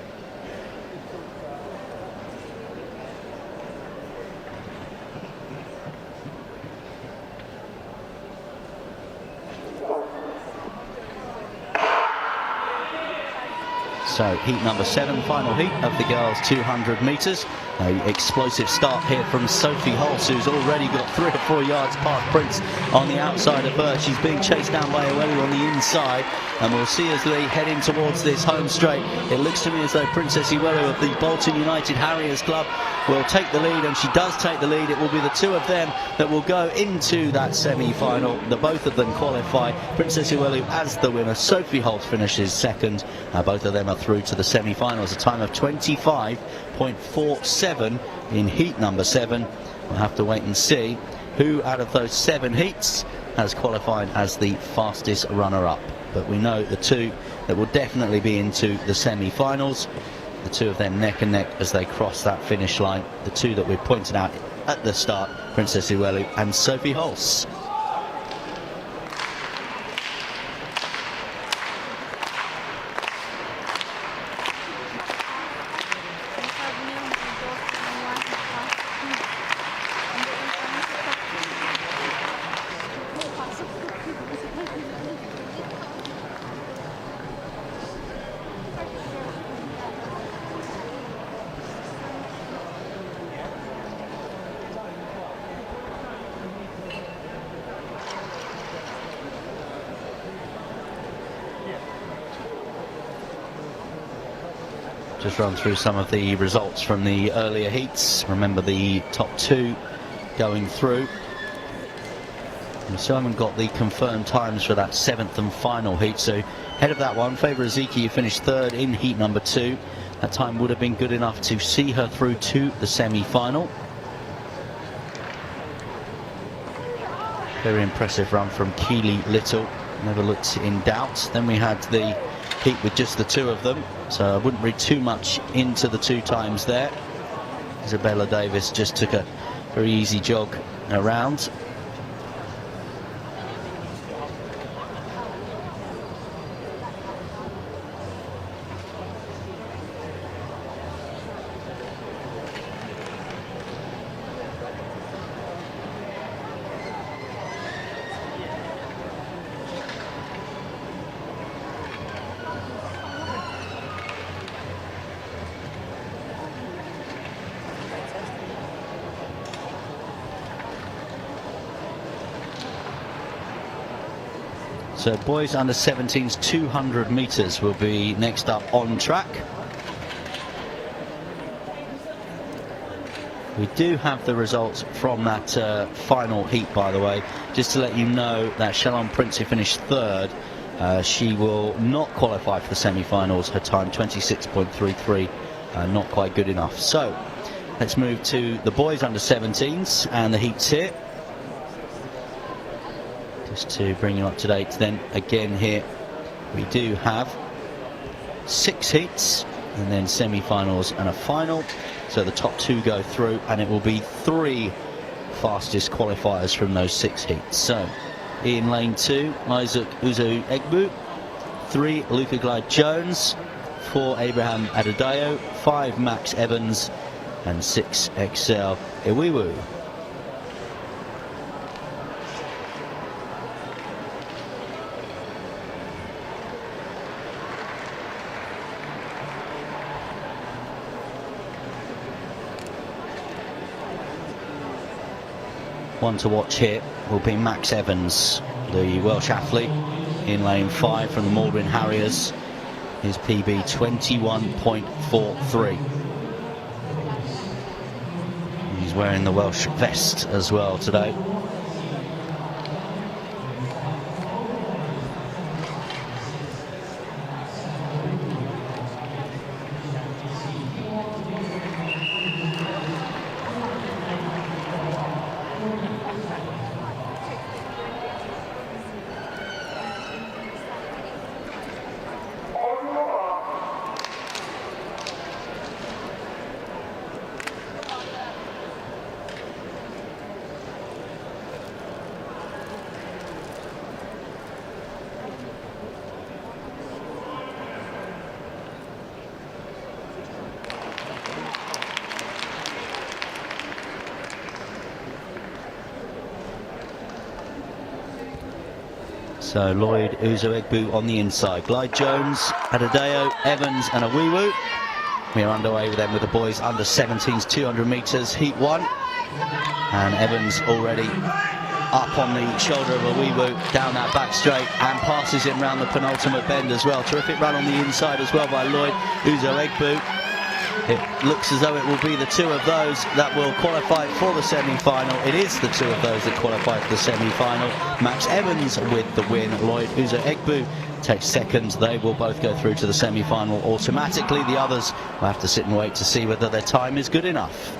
So heat number 7, final heat of the girls 200 metres. An explosive start here from Sophie Holst, who's already got 3 or 4 yards past Prince on the outside of her. She's being chased down by Uwelu on the inside, and we'll see as they head in towards this home straight. It looks to me as though Princess Uwelu of the Bolton United Harriers Club will take the lead, and she does take the lead. It will be the 2 of them that will go into that semi-final. Both of them qualify. Princess Uwelu as the winner. Sophie Holst finishes second. Both of them are through to the semi-finals. A time of 25.47 in heat number 7. We'll have to wait and see who out of those 7 heats has qualified as the fastest runner-up. But we know the 2 that will definitely be into the semi-finals, the 2 of them neck and neck as they cross that finish line, the 2 that we pointed out at the start, Princess Iwelu and Sophie Holst. Just run through some of the results from the earlier heats. Remember the top 2 going through. We still haven't got the confirmed times for that 7th and final heat. So head of that one, Favour Aziki, who finished 3rd in heat number 2. That time would have been good enough to see her through to the semi-final. Very impressive run from Keely Little. Never looked in doubt. Then we had the heat with just the 2 of them, so I wouldn't read too much into the 2 times there. Isabella Davis just took a very easy jog around. So boys under 17's 200 metres will be next up on track. We do have the results from that final heat, by the way. Just to let you know that Shalon Prince, who finished 3rd, she will not qualify for the semi-finals. Her time 26.33, not quite good enough. So let's move to the boys under 17s and the heats here. Just to bring you up to date then, again here we do have 6 heats and then semi-finals and a final. So the top 2 go through, and it will be 3 fastest qualifiers from those 6 heats. So in lane 2, Isaac Uzo Egbu, 3 Luca Glyde Jones, 4 Abraham Adedayo, 5 Max Evans and 6 Excel Iwiwu. One to watch here will be Max Evans, the Welsh athlete, in lane 5 from the Malvern Harriers. His PB 21.43. He's wearing the Welsh vest as well today. So Lloyd Uzo-Egbu on the inside. Glyde Jones, Adedayo, Evans and Iwiwu. We are underway with them with the boys under 17's 200 metres, heat 1. And Evans already up on the shoulder of Iwiwu, down that back straight, and passes him round the penultimate bend as well. Terrific run on the inside as well by Lloyd Uzo-Egbu. It looks as though it will be the 2 of those that will qualify for the semi-final. It is the 2 of those that qualify for the semi-final. Max Evans with the win. Lloyd Uzo-Egbu takes 2nd. They will both go through to the semi-final automatically. The others will have to sit and wait to see whether their time is good enough.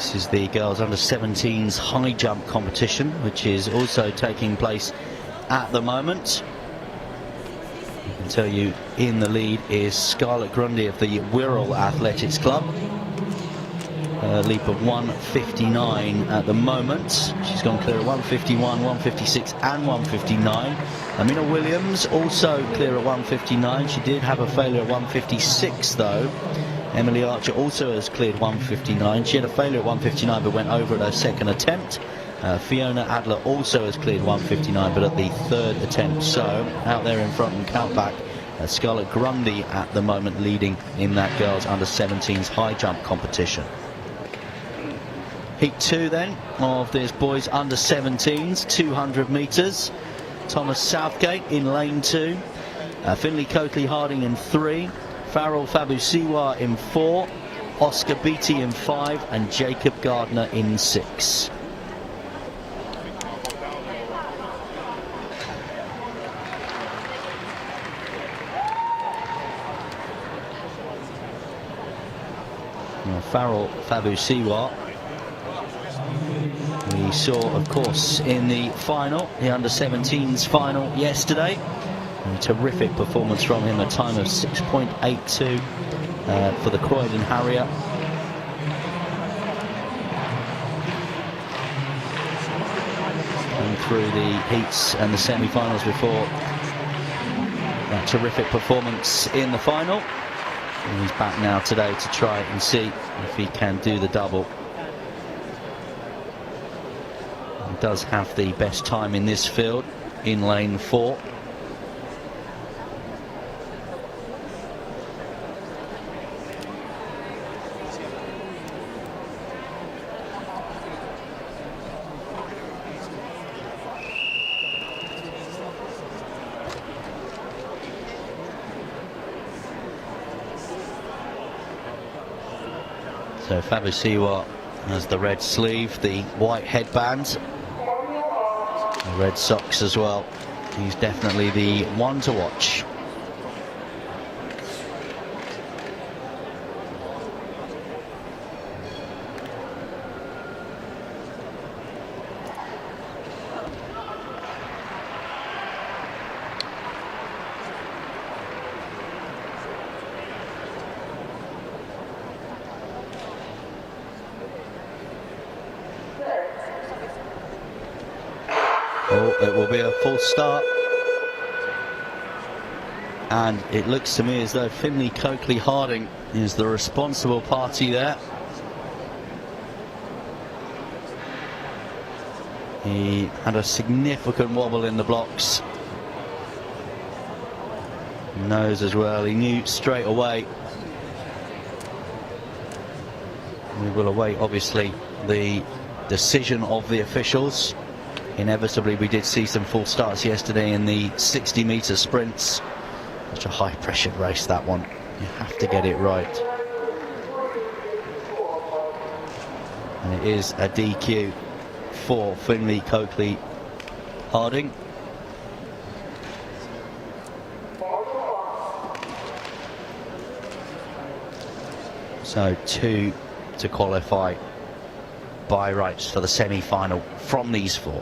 This is the Girls Under-17s high jump competition, which is also taking place at the moment. I can tell you in the lead is Scarlett Grundy of the Wirral Athletics Club. A leap of 1:59 at the moment. She's gone clear at 1:51, 1:56 and 1:59. Amina Williams also clear at 1:59. She did have a failure at 1:56 though. Emily Archer also has cleared 1:59. She had a failure at 1:59 but went over at her second attempt. Fiona Adler also has cleared 1:59 but at the third attempt. So out there in front and count back, Scarlett Grundy at the moment leading in that Girls Under-17s high jump competition. Heat 2 then of this Boys Under-17s 200 metres. Thomas Southgate in lane 2, Finley Coakley Harding in 3, Farrell Fabusiwa in 4, Oscar Beattie in 5 and Jacob Gardner in 6. Farrell Fabusiwa we saw, of course, in the final, the Under-17s final yesterday. A terrific performance from him, a time of 6.82 for the Croydon Harrier. And through the heats and the semi-finals before that terrific performance in the final. And he's back now today to try and see if he can do the double. Does have the best time in this field in lane 4. So Fabusiwa has the red sleeve, the white headband, the red socks as well. He's definitely the one to watch. Oh, it will be a full start. And it looks to me as though Finley Coakley Harding is the responsible party there. He had a significant wobble in the blocks. Knows as well, he knew straight away. We will await, obviously, the decision of the officials. Inevitably, we did see some full starts yesterday in the 60-metre sprints. Such a high-pressured race, that one. You have to get it right. And it is a DQ for Finley Coakley Harding. So 2 to qualify by rights for the semi-final from these 4.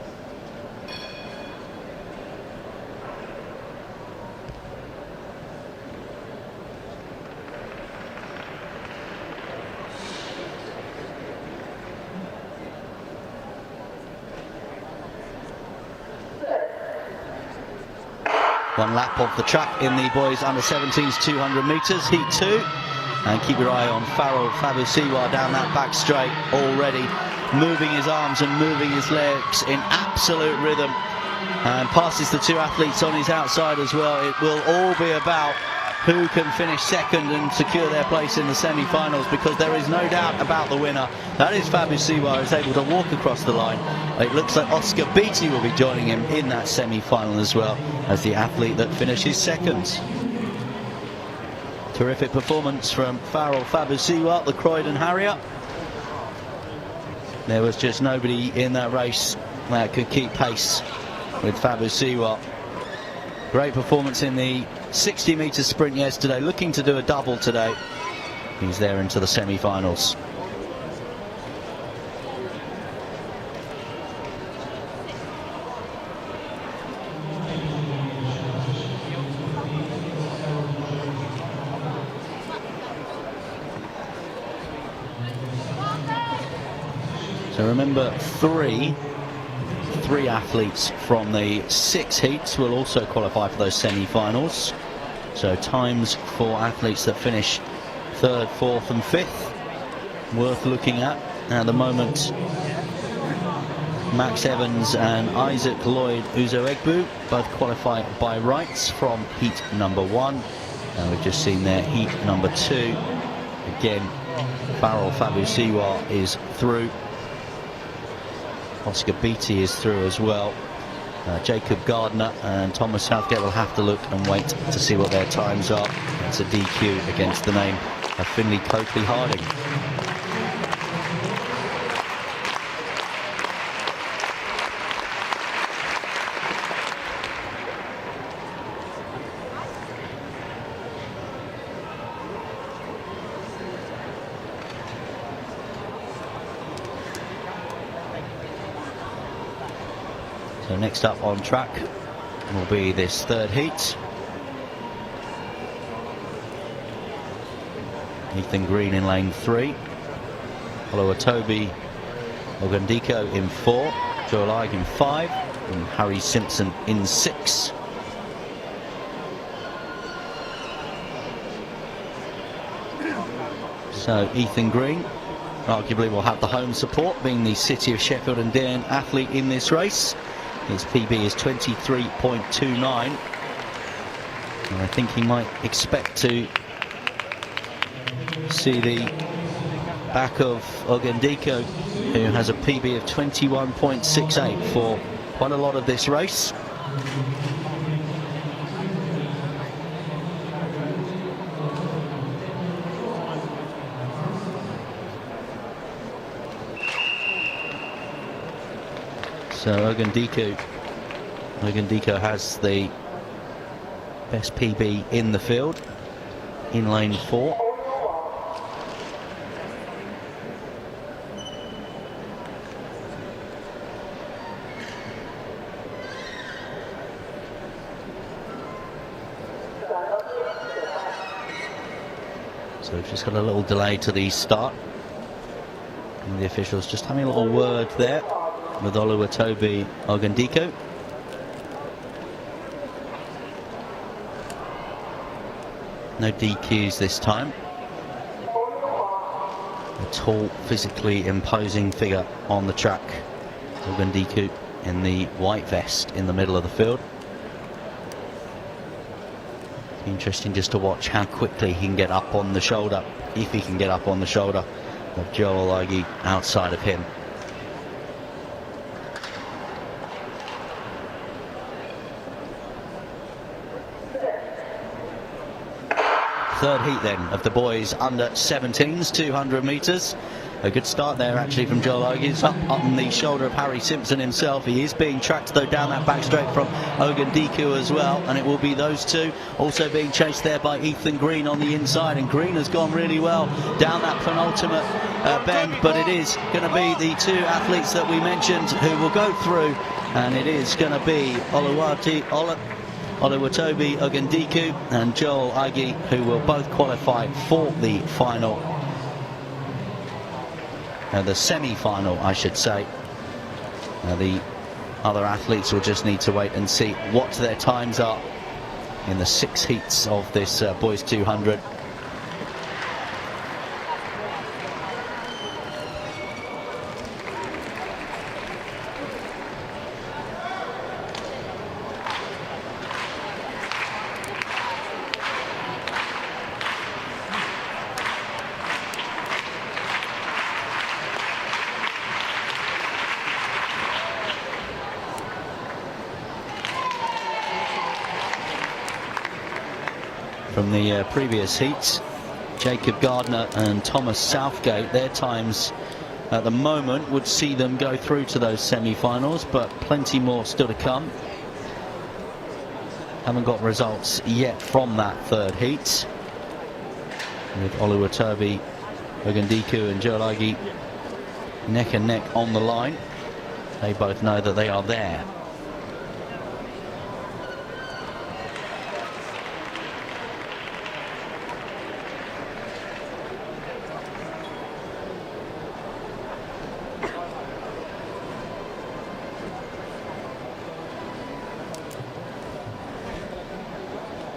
One lap of the track in the Boys Under-17s 200 metres, Heat 2. And keep your eye on Farrell Fabusiwa down that back straight already, moving his arms and moving his legs in absolute rhythm. And passes the 2 athletes on his outside as well. It will all be about who can finish second and secure their place in the semi-finals, because there is no doubt about the winner. That is Fabusiwa, who's able to walk across the line. It looks like Oscar Beattie will be joining him in that semi-final as well, as the athlete that finishes second. Terrific performance from Farrell Fabusiwa, the Croydon Harrier. There was just nobody in that race that could keep pace with Fabusiwa. Great performance in the 60-metre sprint yesterday, looking to do a double today. He's there into the semi-finals. So remember, three athletes from the 6 heats will also qualify for those semi-finals. So times for athletes that finish 3rd, 4th and 5th worth looking at the moment. Max Evans and Isaac Lloyd Uzoegbu both qualify by rights from heat number 1. And we've just seen there heat number 2. Again, Farrell Fabusiwa is through. Oscar Beattie is through as well. Jacob Gardner and Thomas Southgate will have to look and wait to see what their times are. It's a DQ against the name of Finley Coakley Harding. So next up on track will be this 3rd heat. Ethan Green in lane 3. Oluwatobi Ogundiko in 4. Joel Ige in 5. And Harry Simpson in 6. So Ethan Green arguably will have the home support, being the City of Sheffield and Dean athlete in this race. His PB is 23.29, and I think he might expect to see the back of Ogundiko, who has a PB of 21.68 for quite a lot of this race. So Ogundiko has the best PB in the field, in lane 4. So we've just got a little delay to the start, and the officials just having a little word there with Oluwatobi Ogundiko. No DQs this time. A tall, physically imposing figure on the track. Ogundiko in the white vest in the middle of the field. Interesting just to watch how quickly he can get up on the shoulder, if he can get up on the shoulder of Joel Ige outside of him. 3rd heat then of the boys under 17s, 200 metres. A good start there actually from Joel Ige. It's up on the shoulder of Harry Simpson himself. He is being tracked though down that back straight from Ogundiko as well, and it will be those two also being chased there by Ethan Green on the inside, and Green has gone really well down that penultimate bend, but it is going to be the 2 athletes that we mentioned who will go through, and it is going to be Oluwatobi Ogundiko and Joel Ige, who will both qualify for the final. The semi-final, I should say. The other athletes will just need to wait and see what their times are in the 6 heats of this Boys 200. From the previous heats, Jacob Gardner and Thomas Southgate, their times at the moment would see them go through to those semi-finals, but plenty more still to come. Haven't got results yet from that 3rd heat, with Oluwatobi Ogundiko and Joel Ige neck and neck on the line. They both know that they are there.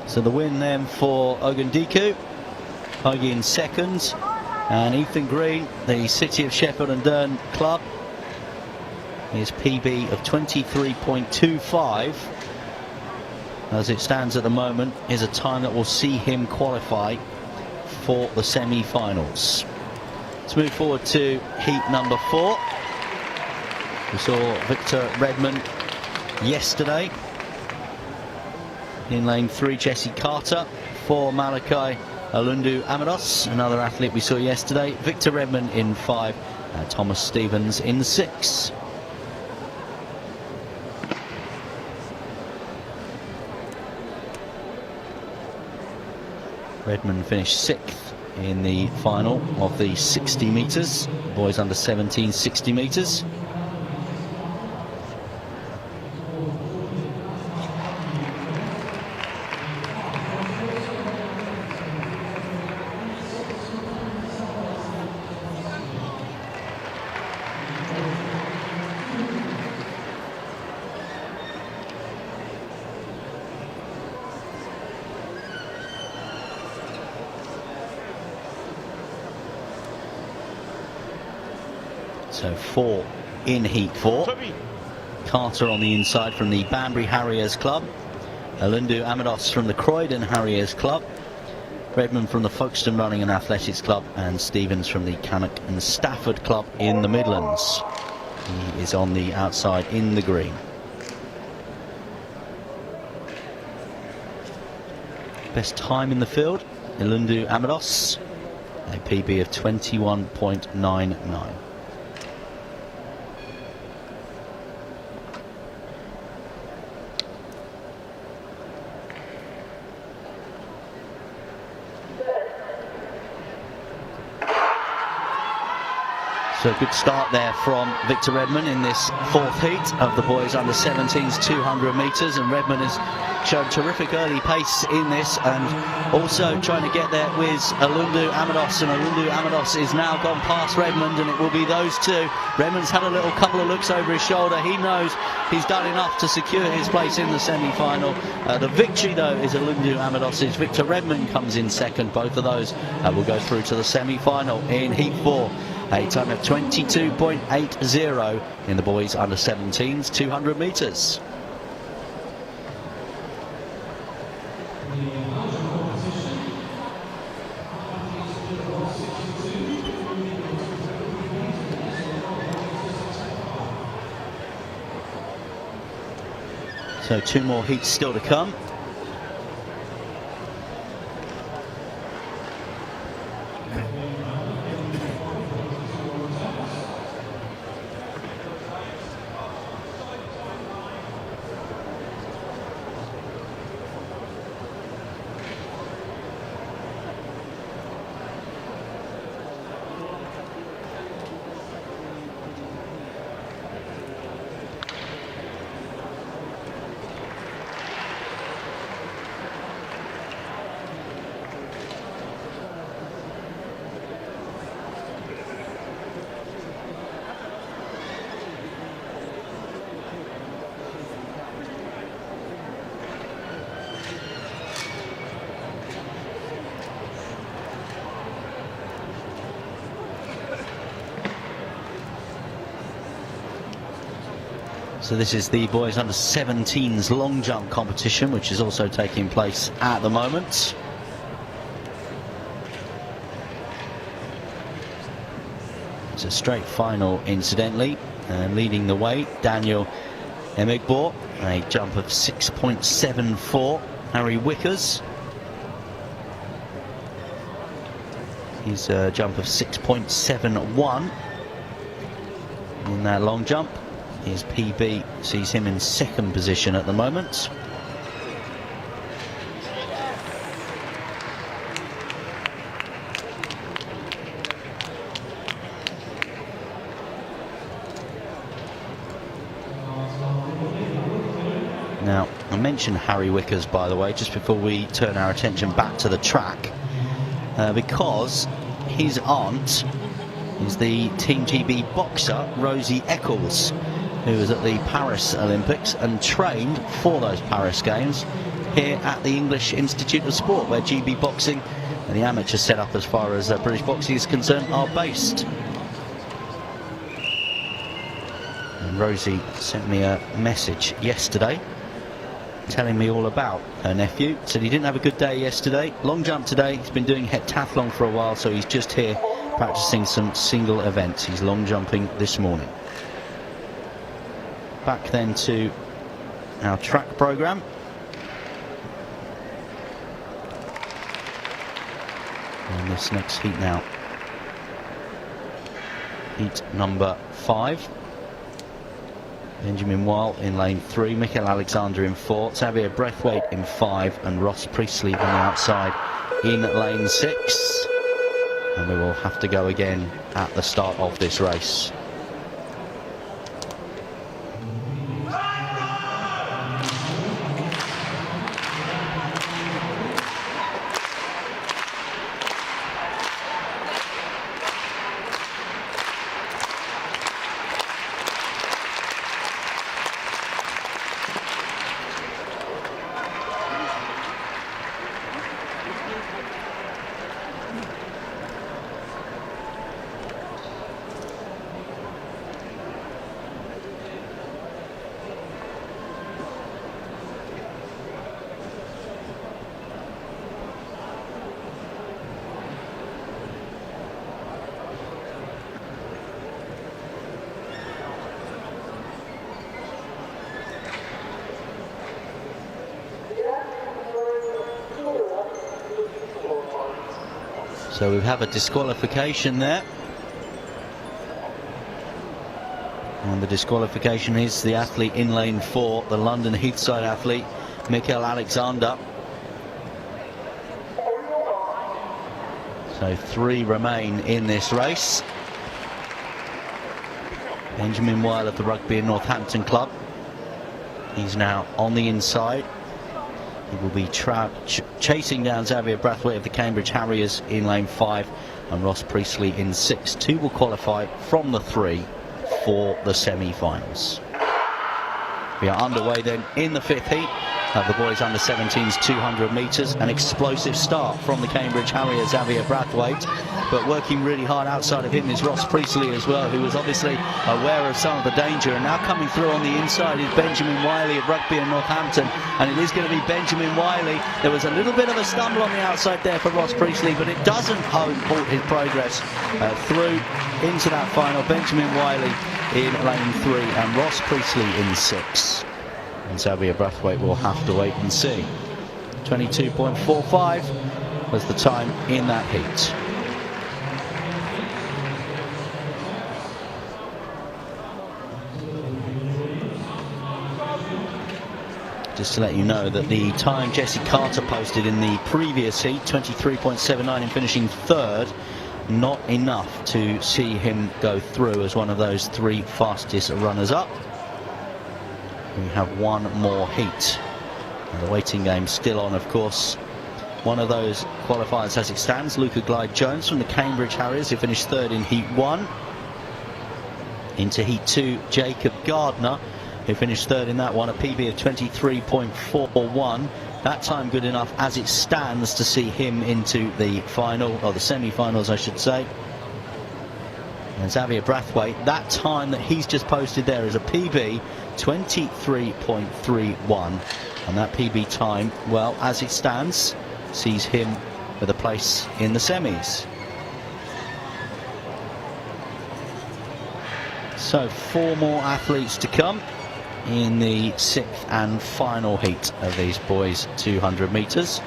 So the win then for Ogundiku, Ogie in second, and Ethan Green, the City of Sheffield and Durn club, his PB of 23.25 as it stands at the moment is a time that will see him qualify for the semi-finals. Let's move forward to heat number 4. We saw Victor Redmond yesterday. In lane 3, Jesse Carter. 4, Malachi Alundu Amados, another athlete we saw yesterday. Victor Redmond in 5, Thomas Stevens in 6. Redmond finished 6th in the final of the 60 metres, boys under 17 60 metres. So 4 in heat 4. Carter on the inside from the Banbury Harriers Club. Alundu Amados from the Croydon Harriers Club. Redmond from the Folkestone Running and Athletics Club. And Stevens from the Cannock and Stafford Club in the Midlands. He is on the outside in the green. Best time in the field, Alundu Amados. A PB of 21.99. So a good start there from Victor Redmond in this 4th heat of the boys under 17s 200 metres, and Redmond has shown terrific early pace in this, and also trying to get there with Alundu Amados, and Alundu Amados is now gone past Redmond, and it will be those two. Redmond's had a couple of looks over his shoulder. He knows he's done enough to secure his place in the semi-final. The victory though is Alundu Amados's. Victor Redmond comes in second. Both of those will go through to the semi-final in heat 4. A time of 22.80 in the boys under 17s 200 metres. So 2 more heats still to come. So this is the boys under 17s long jump competition, which is also taking place at the moment. It's a straight final, incidentally. Leading the way, Daniel Emigbo, a jump of 6.74. Harry Wickers, his jump of 6.71 in that long jump. His PB sees him in 2nd position at the moment. Now, I mentioned Harry Wickers, by the way, just before we turn our attention back to the track, because his aunt is the Team GB boxer Rosie Eccles, who was at the Paris Olympics and trained for those Paris Games here at the English Institute of Sport, where GB Boxing and the amateur setup as far as British boxing is concerned are based. And Rosie sent me a message yesterday telling me all about her nephew. Said he didn't have a good day yesterday. Long jump today. He's been doing heptathlon for a while, so he's just here practicing some single events. He's long jumping this morning. Back then to our track programme. And this next heat now. Heat number 5. Benjamin Weil in lane 3, Michael Alexander in 4, Xavier Breathwaite in 5, and Ross Priestley on the outside in lane 6. And we will have to go again at the start of this race. So we have a disqualification there. And the disqualification is the athlete in lane 4, the London Heathside athlete, Michael Alexander. So 3 remain in this race. Benjamin Weil of the Rugby and Northampton Club. He's now on the inside. He will be chasing down Xavier Brathwaite of the Cambridge Harriers in lane 5 and Ross Priestley in 6. 2 will qualify from the 3 for the semi-finals. We are underway then in the 5th heat of the Boys Under-17's 200 metres. An explosive start from the Cambridge Harrier, Xavier Brathwaite, but working really hard outside of him is Ross Priestley as well, who was obviously aware of some of the danger. And now coming through on the inside is Benjamin Wiley of Rugby and Northampton, and it is going to be Benjamin Wiley. There was a little bit of a stumble on the outside there for Ross Priestley, but it doesn't halt his progress through into that final. Benjamin Wiley in lane 3 and Ross Priestley in 6. And Xavier Brathwaite will have to wait and see. 22.45 was the time in that heat. Just to let you know that the time Jesse Carter posted in the previous heat, 23.79 in finishing 3rd, not enough to see him go through as one of those 3 fastest runners-up. We have one more heat. And the waiting game still on, of course. One of those qualifiers as it stands, Luca Glyde-Jones from the Cambridge Harriers, who finished 3rd in heat 1. Into heat 2, Jacob Gardner, who finished 3rd in that one, a PB of 23.41. That time good enough as it stands to see him into the final, or the semi-finals I should say. And Xavier Brathwaite, that time that he's just posted there is a PB 23.31, and that PB time, well, as it stands, sees him with a place in the semis. So 4 more athletes to come in the 6th and final heat of these boys 200 metres.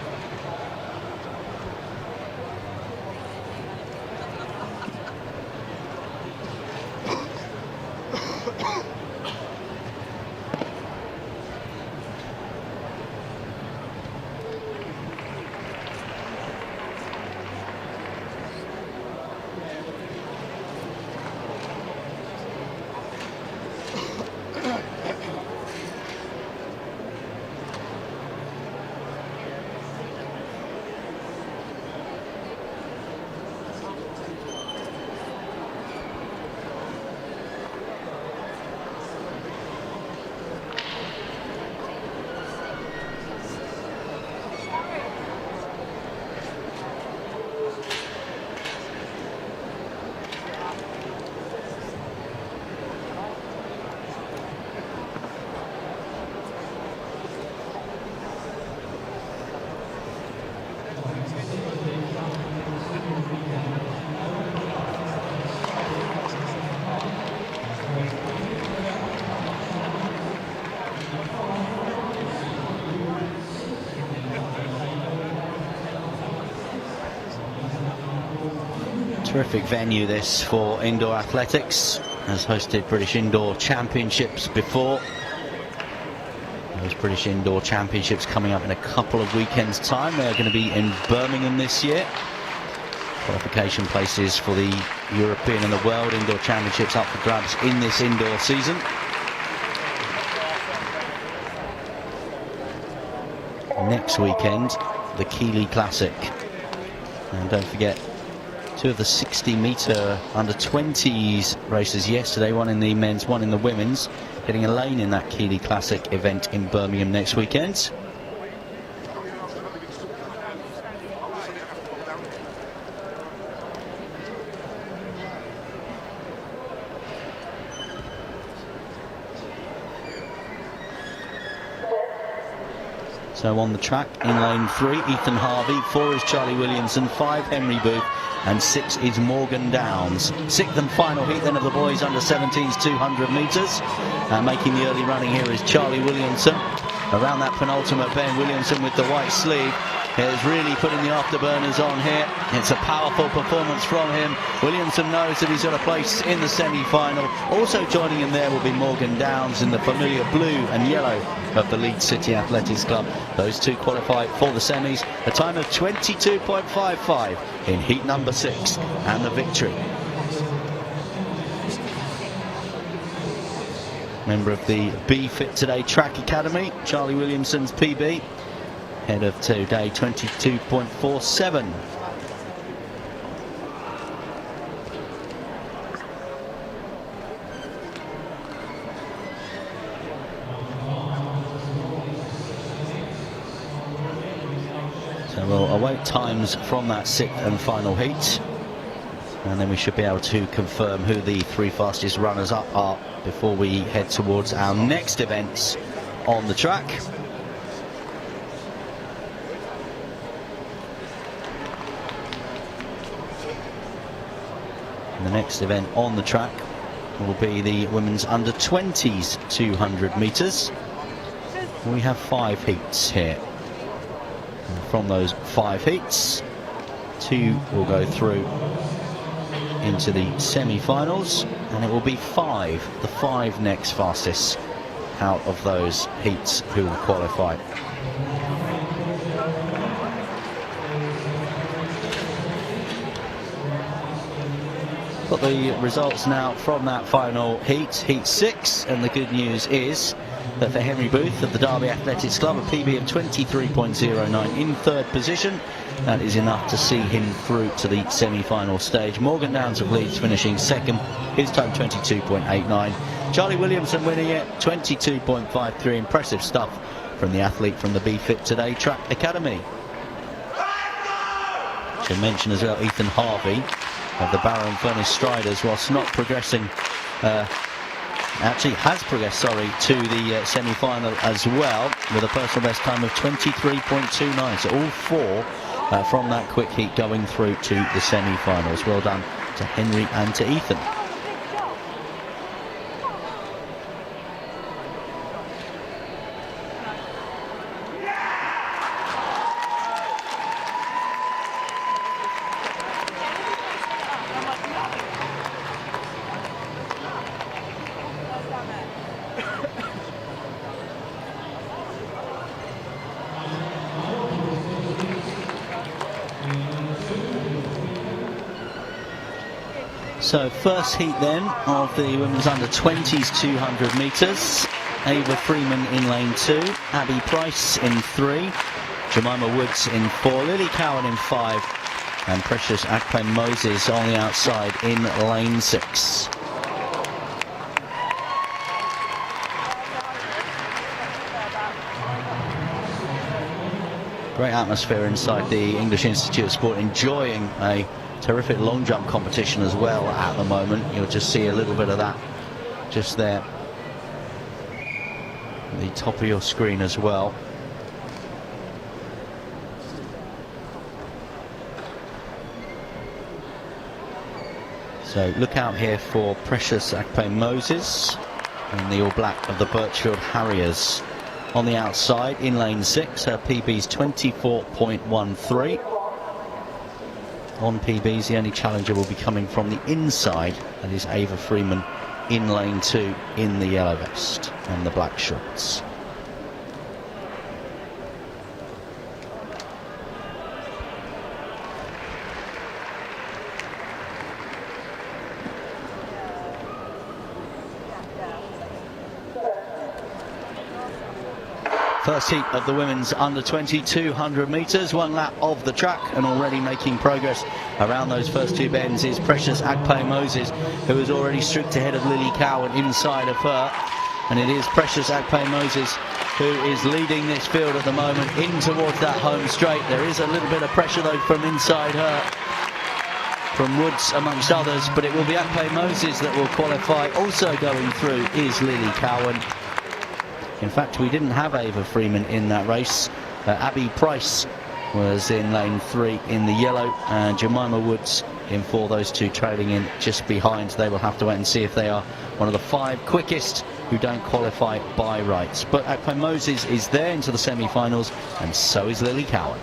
Terrific venue this for indoor athletics. Has hosted British Indoor Championships before. Those British Indoor Championships coming up in a couple of weekends' time. They're going to be in Birmingham this year. Qualification places for the European and the World Indoor Championships up for grabs in this indoor season. Next weekend, the Keighley Classic. And don't forget, two of the 60-metre under-20s races yesterday, one in the men's, one in the women's, getting a lane in that Keighley Classic event in Birmingham next weekend. So on the track, in lane 3, Ethan Harvey, 4 is Charlie Williamson, 5 Henry Booth, and 6 is Morgan Downs. 6th and final heat then of the boys under 17s 200 metres. Making the early running here is Charlie Williamson. Around that penultimate bend, Williamson with the white sleeve is really putting the afterburners on here. It's a powerful performance from him. Williamson knows that he's got a place in the semi-final. Also joining him there will be Morgan Downs in the familiar blue and yellow of the Leeds City Athletics Club. Those two qualify for the semis. A time of 22.55 in heat number 6 and the victory. Member of the Be Fit Today Track Academy, Charlie Williamson's PB. Head of today, 22.47. So we'll await times from that 6th and final heat, and then we should be able to confirm who the 3 fastest runners up are before we head towards our next events on the track. The next event on the track will be the women's under-20s 200 metres. We have 5 heats here. And from those 5 heats, 2 will go through into the semi-finals, and it will be 5, the 5 next fastest out of those heats who will qualify. Got the results now from that final heat, heat 6, and the good news is that for Henry Booth of the Derby Athletics Club, a PB of 23.09 in 3rd position. That is enough to see him through to the semi-final stage. Morgan Downs of Leeds finishing 2nd, his time 22.89. Charlie Williamson winning it, 22.53. Impressive stuff from the athlete from the Be Fit Today Track Academy. Should mention as well Ethan Harvey of the Barrow and Furness Striders, whilst not progressing, actually has progressed, sorry, to the semi-final as well, with a personal best time of 23.29. So all 4 from that quick heat going through to the semi-finals. Well done to Henry and to Ethan. So first heat then of the women's under-20s 200 metres. Ava Freeman in lane 2, Abby Price in 3, Jemima Woods in 4, Lily Cowan in 5, and Precious Akpen Moses on the outside in lane 6. Great atmosphere inside the English Institute of Sport, enjoying a terrific long jump competition as well at the moment. You'll just see a little bit of that just there at the top of your screen as well. So look out here for Precious Akpen Moses in the all black of the Birchfield Harriers. On the outside in lane 6, her PB's 24.13. on PBs. The only challenger will be coming from the inside. That is Ava Freeman in lane 2 in the yellow vest and the black shorts. First heat of the women's under-20 200 metres, 1 lap of the track, and already making progress around those first 2 bends is Precious Agpe-Moses, who is already streaked ahead of Lily Cowan inside of her. And it is Precious Agpe-Moses who is leading this field at the moment in towards that home straight. There is a little bit of pressure though from inside her, from Woods amongst others, but it will be Agpe-Moses that will qualify. Also going through is Lily Cowan. In fact, we didn't have Ava Freeman in that race. Abby Price was in lane 3 in the yellow, and Jemima Woods in 4, those 2 trailing in just behind. They will have to wait and see if they are one of the 5 quickest who don't qualify by rights. But Agpe-Moses is there into the semi-finals, and so is Lily Cowan.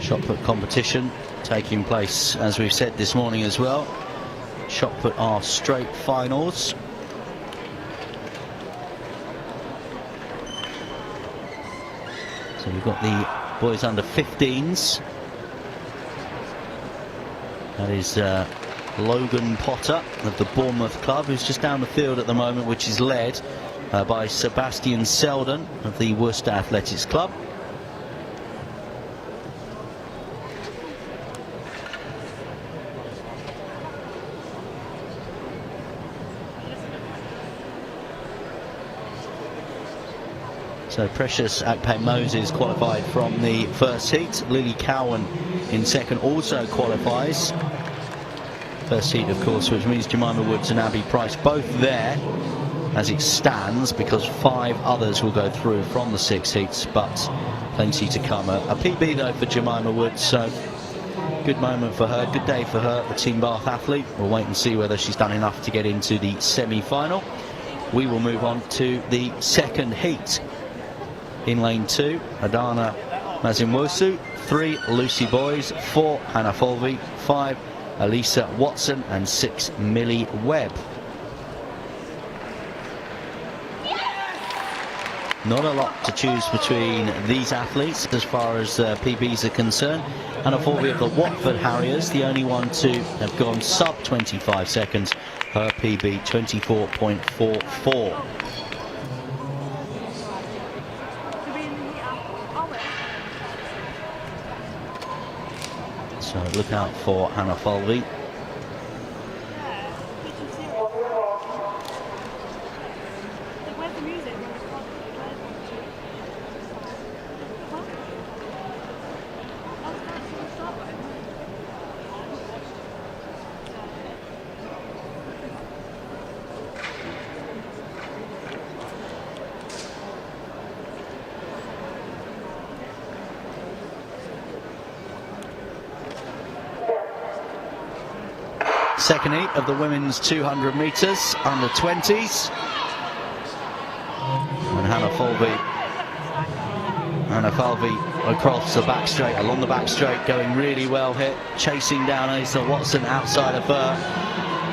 Shot put competition taking place, as we've said this morning as well. Shot put are straight finals. So we've got the boys under 15s. That is Logan Potter of the Bournemouth club, who's just down the field at the moment, which is led by Sebastian Selden of the Worcester Athletics Club. So Precious Agpe-Moses qualified from the first heat. Lily Cowan in second also qualifies. First heat, of course, which means Jemima Woods and Abby Price both there as it stands, because 5 others will go through from the 6 heats, but plenty to come. A PB though for Jemima Woods, so good moment for her, good day for her, the Team Bath athlete. We'll wait and see whether she's done enough to get into the semi-final. We will move on to the second heat. In lane 2, Adana Mazimwosu, 3 Lucy Boys, 4 Hannah Folvey, 5 Elisa Watson, and 6 Millie Webb. Not a lot to choose between these athletes as far as PBs are concerned. Hannah Folvey of the Watford Harriers, the only one to have gone sub 25 seconds. Her PB 24.44. So look out for Hannah Folvey. Second heat of the women's 200 metres, under 20s. And Hannah Folvey across the back straight, along the back straight, going really well here, chasing down Asa Watson outside of her.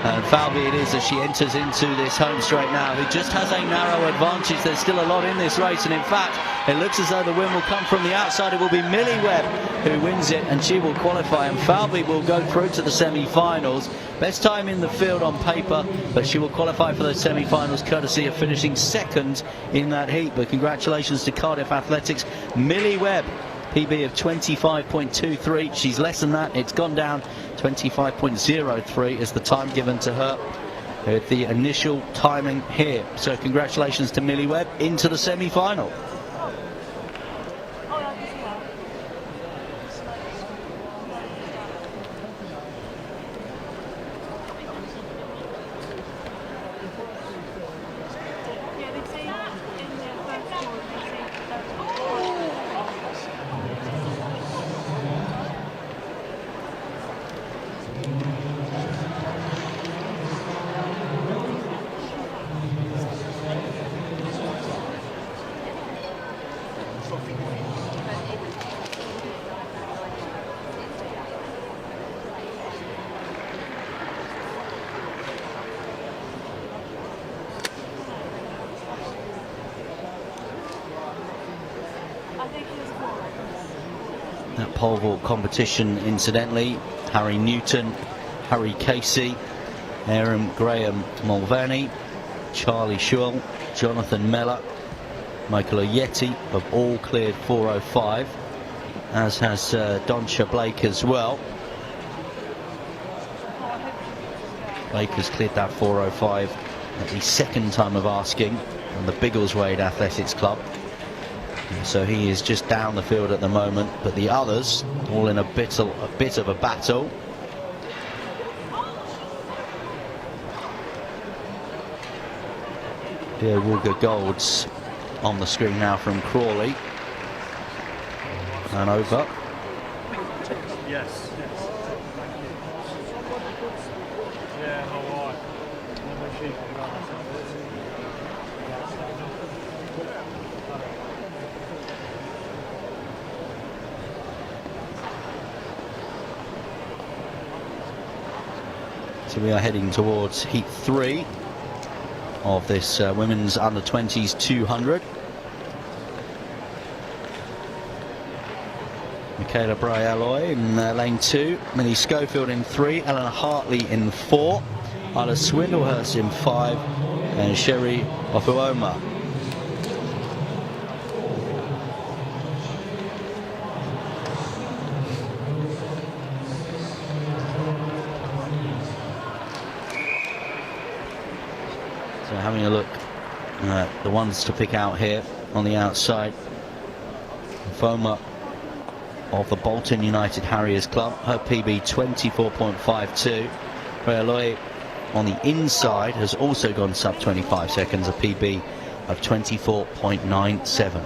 And Falvey it is as she enters into this home straight now, who just has a narrow advantage. There's still a lot in this race, and in fact it looks as though the win will come from the outside. It will be Millie Webb who wins it, and she will qualify, and Falvey will go through to the semi-finals. Best time in the field on paper, but she will qualify for those semi-finals courtesy of finishing second in that heat. But congratulations to Cardiff Athletics. Millie Webb, PB of 25.23. She's less than that. It's gone down. 25.03 is the time given to her with the initial timing here. So congratulations to Millie Webb into the semi-final. That pole vault competition, incidentally, Harry Newton, Harry Casey, Aaron Graham Mulvaney, Charlie Schull, Jonathan Mellor, Michael Oyeti have all cleared 405, as has Donsha Blake as well. Blake has cleared that 405 at the second time of asking from the Biggleswade Athletics Club. So he is just down the field at the moment, but the others all in a bit of a battle. Theo Walker Golds on the screen now from Crawley. And over. Yes. Yeah, all right. So we are heading towards Heat 3 of this women's under-20s 200. Michaela Bray-Alloy in lane 2, Millie Schofield in 3, Eleanor Hartley in 4, Isla Swindlehurst in 5, and Sherry Ofuoma. So having a look at the ones to pick out here on the outside. Ofuoma of the Bolton United Harriers Club, her PB 24.52. Bray-Alloy on the inside has also gone sub 25 seconds, a PB of 24.97.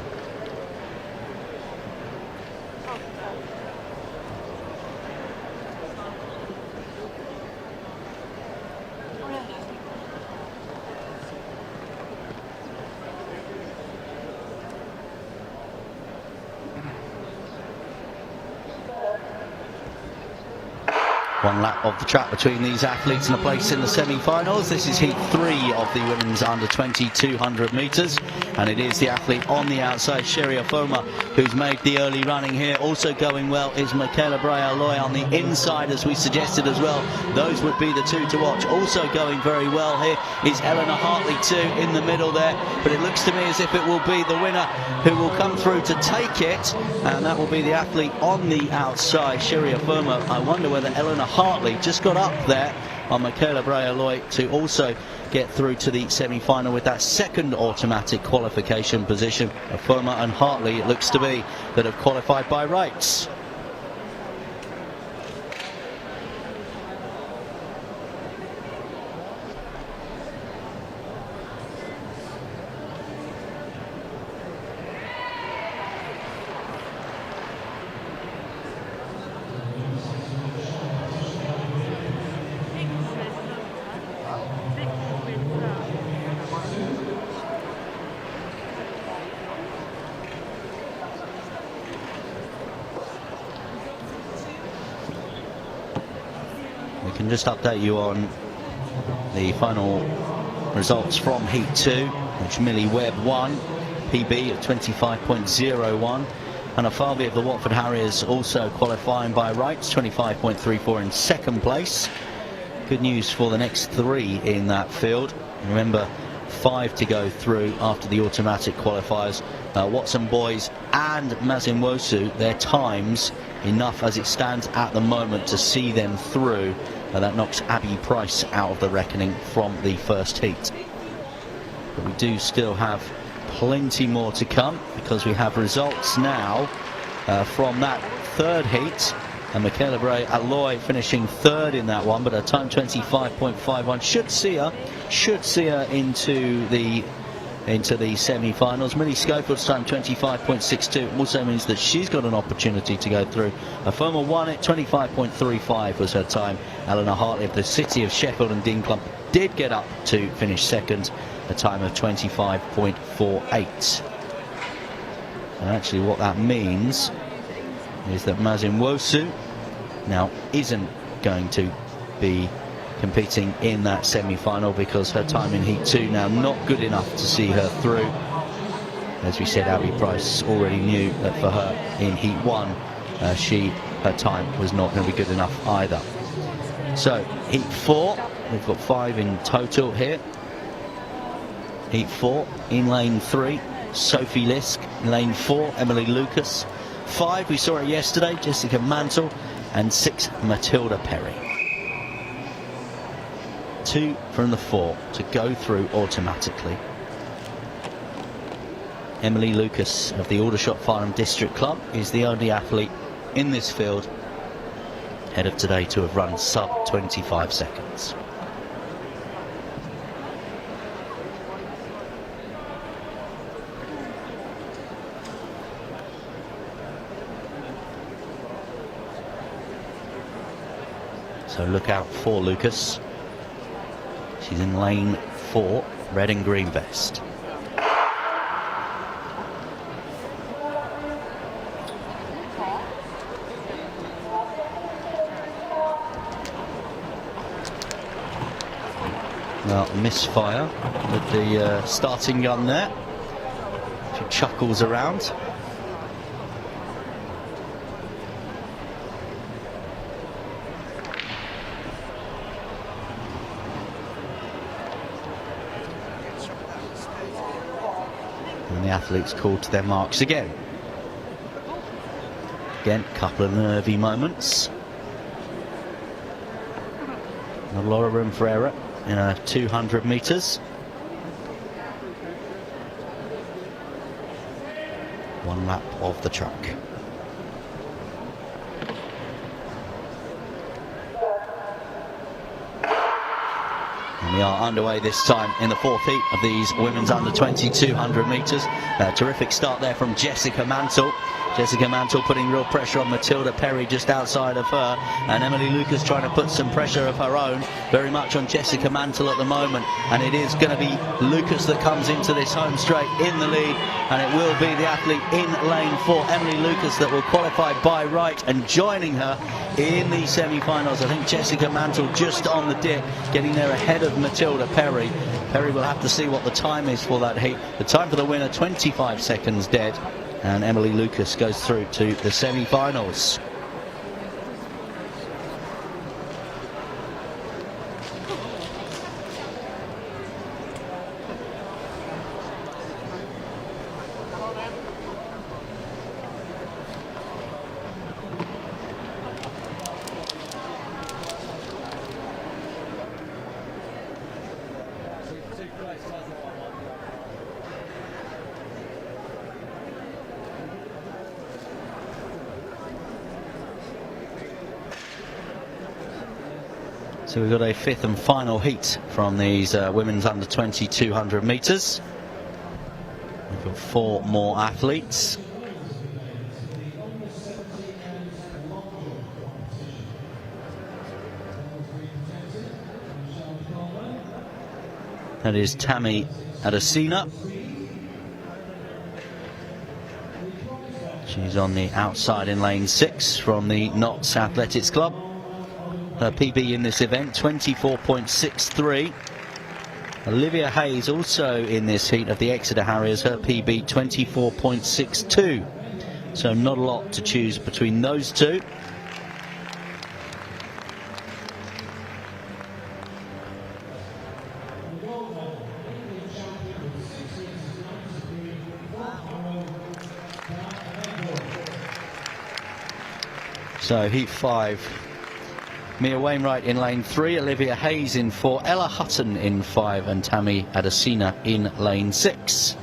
One lap of the track between these athletes and a place in the semi-finals. This is Heat 3 of the women's under-20 200 metres, and it is the athlete on the outside, Sherry Ofuoma, who's made the early running here. Also going well is Michaela Bray-Alloy on the inside, as we suggested as well. Those would be the two to watch. Also going very well here is Eleanor Hartley too in the middle there, but it looks to me as if it will be the winner who will come through to take it, and that will be the athlete on the outside, Sherry Ofuoma. I wonder whether Eleanor Hartley just got up there on Michaela Bray-Alloy to also get through to the semi-final with that second automatic qualification position. Ofuoma and Hartley, it looks to be, that have qualified by rights. We can just update you on the final results from Heat 2, which Millie Webb won, PB of 25.01, and Afabi of the Watford Harriers also qualifying by rights, 25.34 in second place. Good news for the next three in that field. Remember, 5 to go through after the automatic qualifiers. Watson Boys and Mazin Wosu, their times enough as it stands at the moment to see them through that knocks Abby Price out of the reckoning from the first heat. But we do still have plenty more to come, because we have results now from that third heat, and Michaela Bray Alloy finishing third in that one, but her time 25.51 should see her into the semi-finals. Millie Schofield's time 25.62 also means that she's got an opportunity to go through. A former won it, 25.35 was her time. Eleanor Hartley of the City of Sheffield and Dean Clump did get up to finish second, a time of 25.48. And actually what that means is that Mazin Wosu now isn't going to be competing in that semi-final, because her time in Heat 2 now not good enough to see her through. As we said, Abby Price already knew that for her in Heat 1, her time was not going to be good enough either. So Heat 4, we've got 5 in total here. Heat 4, in lane 3, Sophie Lisk. In lane 4, Emily Lucas. 5, we saw her yesterday, Jessica Mantle. And 6, Matilda Perry. 2 from the 4 to go through automatically. Emily Lucas of the Aldershot Farnham District Club is the only athlete in this field ahead of today to have run sub 25 seconds. So look out for Lucas. She's in lane 4, red and green vest. Well, misfire with the starting gun there. A few chuckles around. And the athletes called to their marks again. Again, a couple of nervy moments. Not a lot of room for error in 200 metres. One lap of the track. And we are underway this time in the 4th heat of these women's under 20 200 metres. A terrific start there from Jessica Mantle. Jessica Mantle putting real pressure on Matilda Perry just outside of her, and Emily Lucas trying to put some pressure of her own very much on Jessica Mantle at the moment. And it is going to be Lucas that comes into this home straight in the lead, and it will be the athlete in lane 4, Emily Lucas, that will qualify by right, and joining her in the semi-finals. I think Jessica Mantle just on the dip, getting there ahead of Matilda Perry. Perry will have to see what the time is for that heat. The time for the winner, 25 seconds dead. And Emily Lucas goes through to the semi-finals. So we've got a 5th and final heat from these women's under 20 200 metres. We've got 4 more athletes. That is Tammy Adesina. She's on the outside in lane 6 from the Notts Athletics Club. Her PB in this event, 24.63. Olivia Hayes also in this heat of the Exeter Harriers, her PB 24.62. So not a lot to choose between those two. So heat 5 Mia Wainwright in lane 3, Olivia Hayes in 4, Ella Hutton in 5, and Tammy Adesina in lane 6.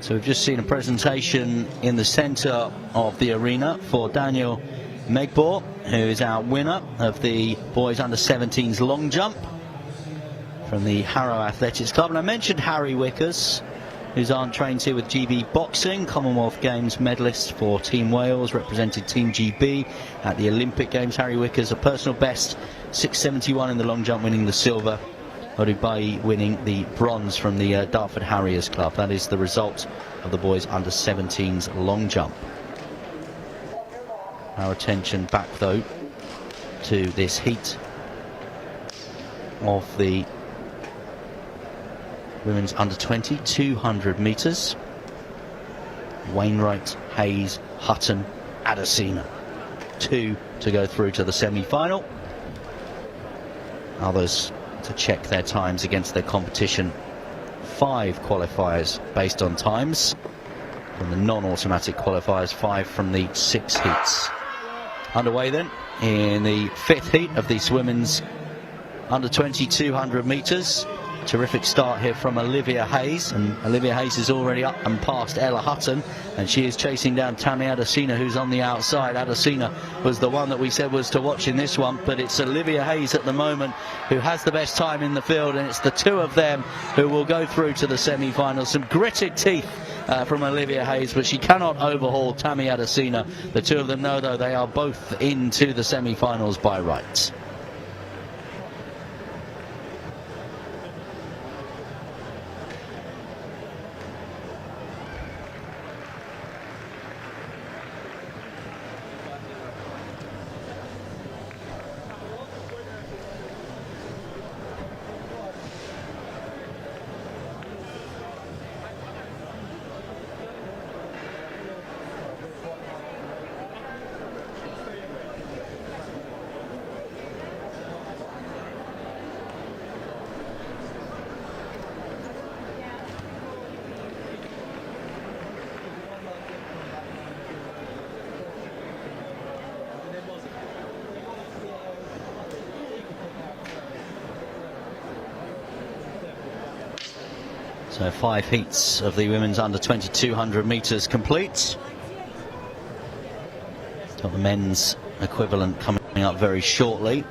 So we've just seen a presentation in the centre of the arena for Daniel Megbor, who is our winner of the Boys Under-17s long jump from the Harrow Athletics Club. And I mentioned Harry Wickers, who's on trains here with GB Boxing, Commonwealth Games medalist for Team Wales, represented Team GB at the Olympic Games. Harry Wickers, a personal best, 6.71 in the long jump, winning the silver. Odubayi winning the bronze from the Dartford Harriers Club. That is the result of the Boys Under-17s long jump. Our attention back though to this heat of the women's Under-20 200 metres. Wainwright, Hayes, Hutton, Adesina, 2 to go through to the semi-final. Others to check their times against their competition. 5 qualifiers based on times from the non-automatic qualifiers, 5 from the 6 heats. Underway then in the 5th heat of this women's Under-20 200 metres. Terrific start here from Olivia Hayes, and Olivia Hayes is already up and past Ella Hutton, and she is chasing down Tammy Adesina, who's on the outside. Adesina was the one that we said was to watch in this one, but it's Olivia Hayes at the moment who has the best time in the field, and it's the 2 of them who will go through to the semi-finals. Some gritted teeth from Olivia Hayes, but she cannot overhaul Tammy Adesina. The 2 of them know, though, they are both into the semi-finals by right. So 5 heats of the women's Under-20 200 metres complete. Got the men's equivalent coming up very shortly.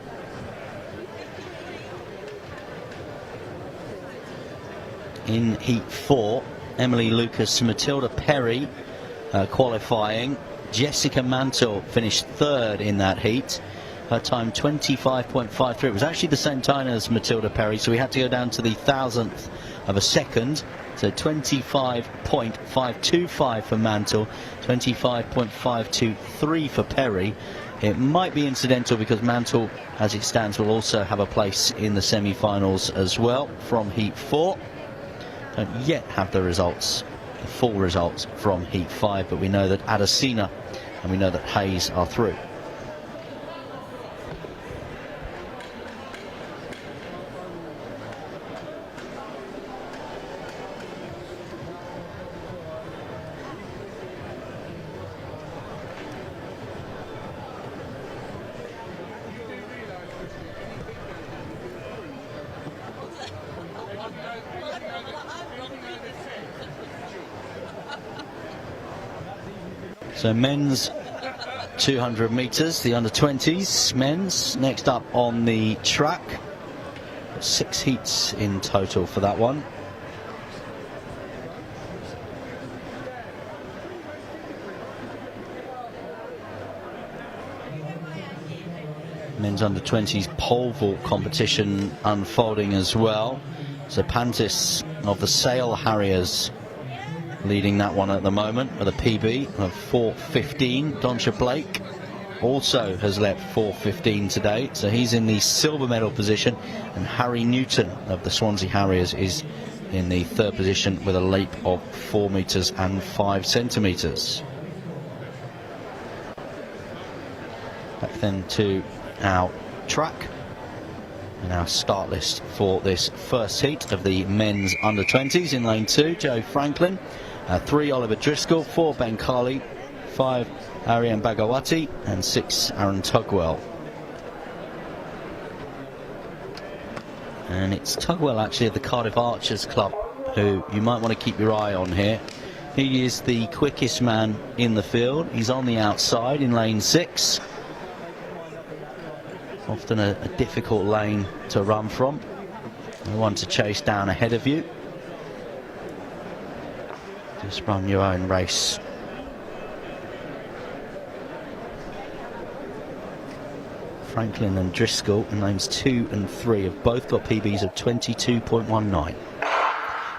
In heat 4, Emily Lucas, Matilda Perry qualifying. Jessica Mantle finished 3rd in that heat. Her time 25.53. It was actually the same time as Matilda Perry, so we had to go down to the 1,000th of a second. So 25.525 for Mantle, 25.523 for Perry. It might be incidental because Mantle, as it stands, will also have a place in the semi-finals as well from heat 4. Don't yet have the results, the full results from heat 5, but we know that Adesina and we know that Hayes are through. So men's 200 metres, the under-20s men's next up on the track. 6 heats in total for that one. Men's under-20s pole vault competition unfolding as well. So Pantis of the Sale Harriers, leading that one at the moment with a PB of 4:15. Donsha Blake also has leapt 4:15 today, so he's in the silver medal position, and Harry Newton of the Swansea Harriers is in the third position with a leap of 4 metres and 5 centimetres. Back then to our track and our start list for this first heat of the men's under-20s. In lane 2, Joe Franklin, 3 Oliver Driscoll, 4 Ben Carley, 5 Ariane Bagawati, and 6 Aaron Tugwell. And it's Tugwell actually of the Cardiff Archers Club who you might want to keep your eye on here. He is the quickest man in the field. He's on the outside in lane 6. Often a difficult lane to run from. The one to chase down ahead of you. Just run your own race. Franklin and Driscoll in lanes 2 and 3 have both got PBs of 22.19.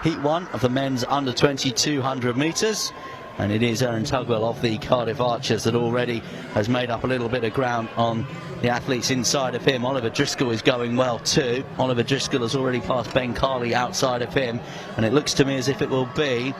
Heat 1 of the men's under 2200 metres, and it is Aaron Tugwell of the Cardiff Archers that already has made up a little bit of ground on the athletes inside of him. Oliver Driscoll is going well too. Oliver Driscoll has already passed Ben Carley outside of him, and it looks to me as if it will be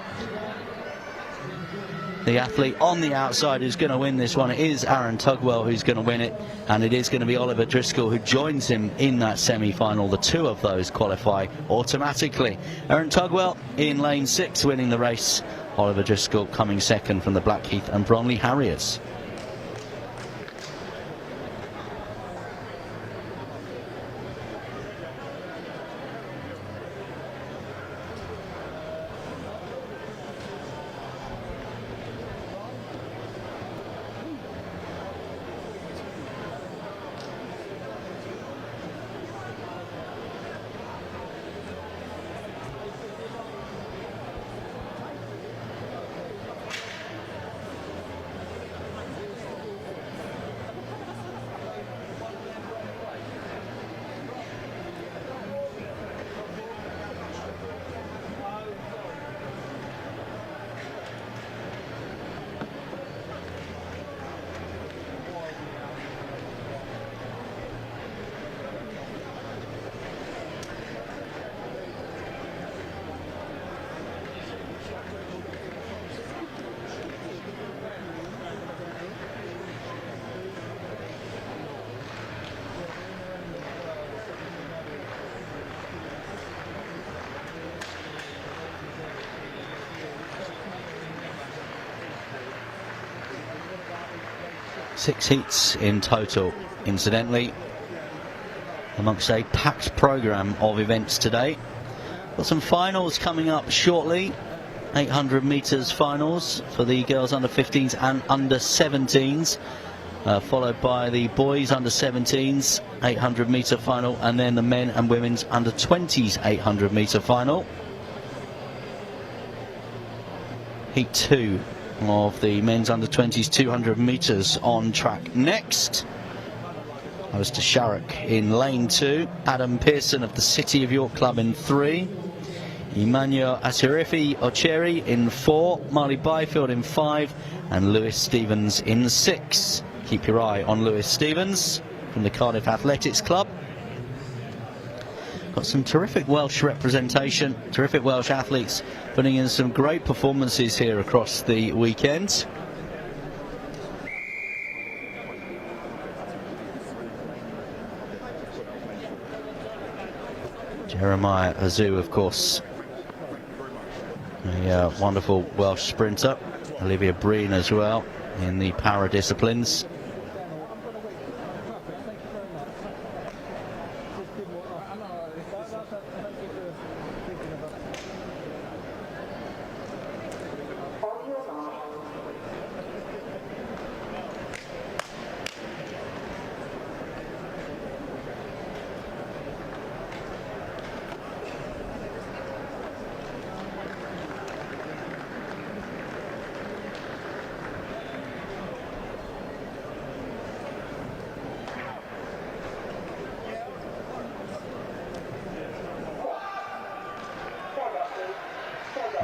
the athlete on the outside who's going to win this one. It is Aaron Tugwell who's going to win it, and it is going to be Oliver Driscoll who joins him in that semi-final. The two of those qualify automatically. Aaron Tugwell in lane 6 winning the race. Oliver Driscoll coming second from the Blackheath and Bromley Harriers. Six heats in total, incidentally, amongst a packed programme of events today. Got some finals coming up shortly. 800 metres finals for the girls under 15s and under 17s, followed by the boys under 17s 800 metre final, and then the men and women's under 20s 800 metre final. Heat 2 of the men's under 20s 200 metres on track next. Alistair Sharrock in lane 2, Adam Pearson of the City of York Club in 3, Emmanuel Asirifi Ocheri in 4, Marley Byfield in 5, and Lewis Stevens in 6. Keep your eye on Lewis Stevens from the Cardiff Athletics Club. Got some terrific Welsh representation, terrific Welsh athletes putting in some great performances here across the weekend. Jeremiah Azu, of course, a wonderful Welsh sprinter. Olivia Breen as well in the para disciplines.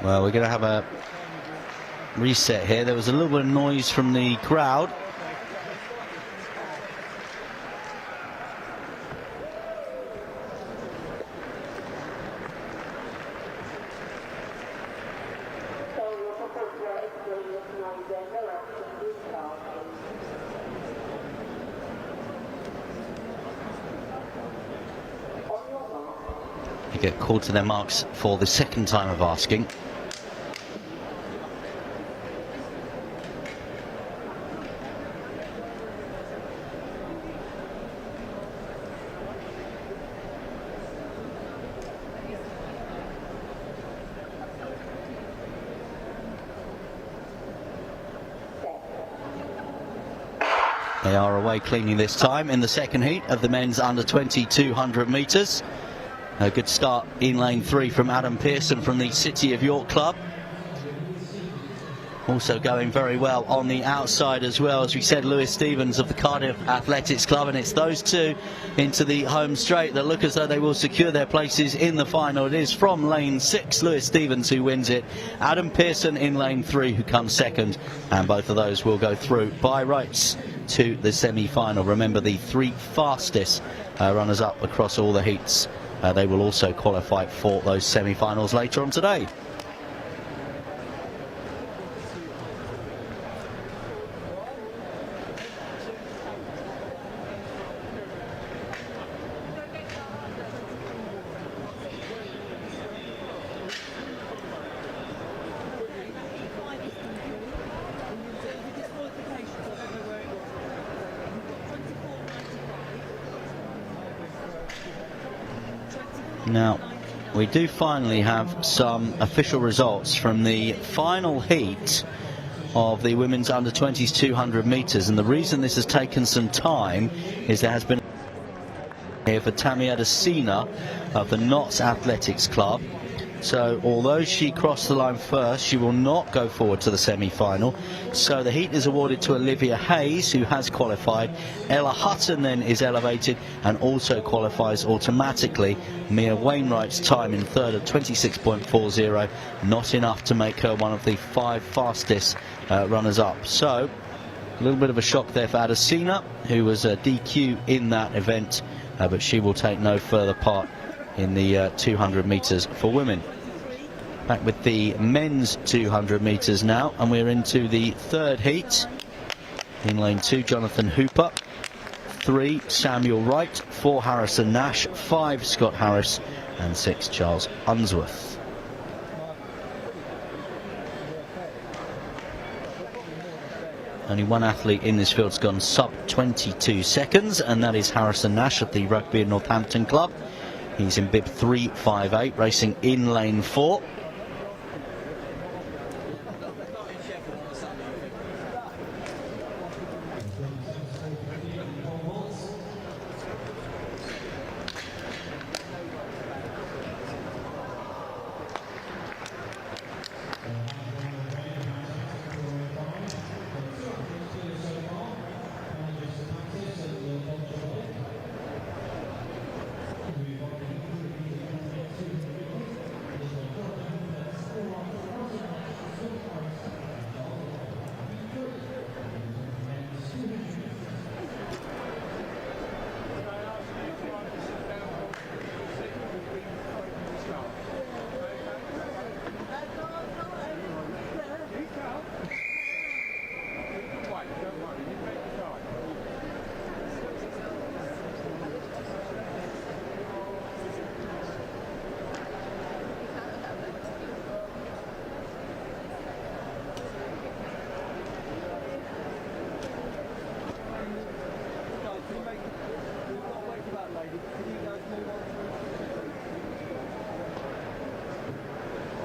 Well, we're going to have a reset here. There was a little bit of noise from the crowd. They get called to their marks for the second time of asking. They are away cleaning this time in the second heat of the men's under 20 200 metres. A good start in lane 3 from Adam Pearson from the City of York club. Also going very well on the outside as well, as we said, Lewis Stevens of the Cardiff Athletics Club, and it's those two into the home straight that look as though they will secure their places in the final. It is from lane 6 Lewis Stevens who wins it, Adam Pearson in lane 3 who comes second, and both of those will go through by rights to the semi-final. Remember, the 3 fastest runners-up across all the heats, they will also qualify for those semi-finals later on today. Now, we do finally have some official results from the final heat of the women's under 20s 200 metres, and the reason this has taken some time is there has been here for Tammy Adesina of the Notts Athletics Club. So although she crossed the line first, she will not go forward to the semi-final. So the heat is awarded to Olivia Hayes, who has qualified. Ella Hutton then is elevated and also qualifies automatically. Mia Wainwright's time in third at 26.40, not enough to make her one of the 5 fastest runners-up. So a little bit of a shock there for Adesina, who was a DQ in that event, but she will take no further part in the 200 metres for women. Back with the men's 200 metres now, and we're into the third heat. In lane 2, Jonathan Hooper. 3, Samuel Wright. 4, Harrison Nash. 5, Scott Harris. And 6, Charles Unsworth. Only one athlete in this field's gone sub 22 seconds, and that is Harrison Nash at the Rugby and Northampton Club. He's in bib 358, racing in lane 4.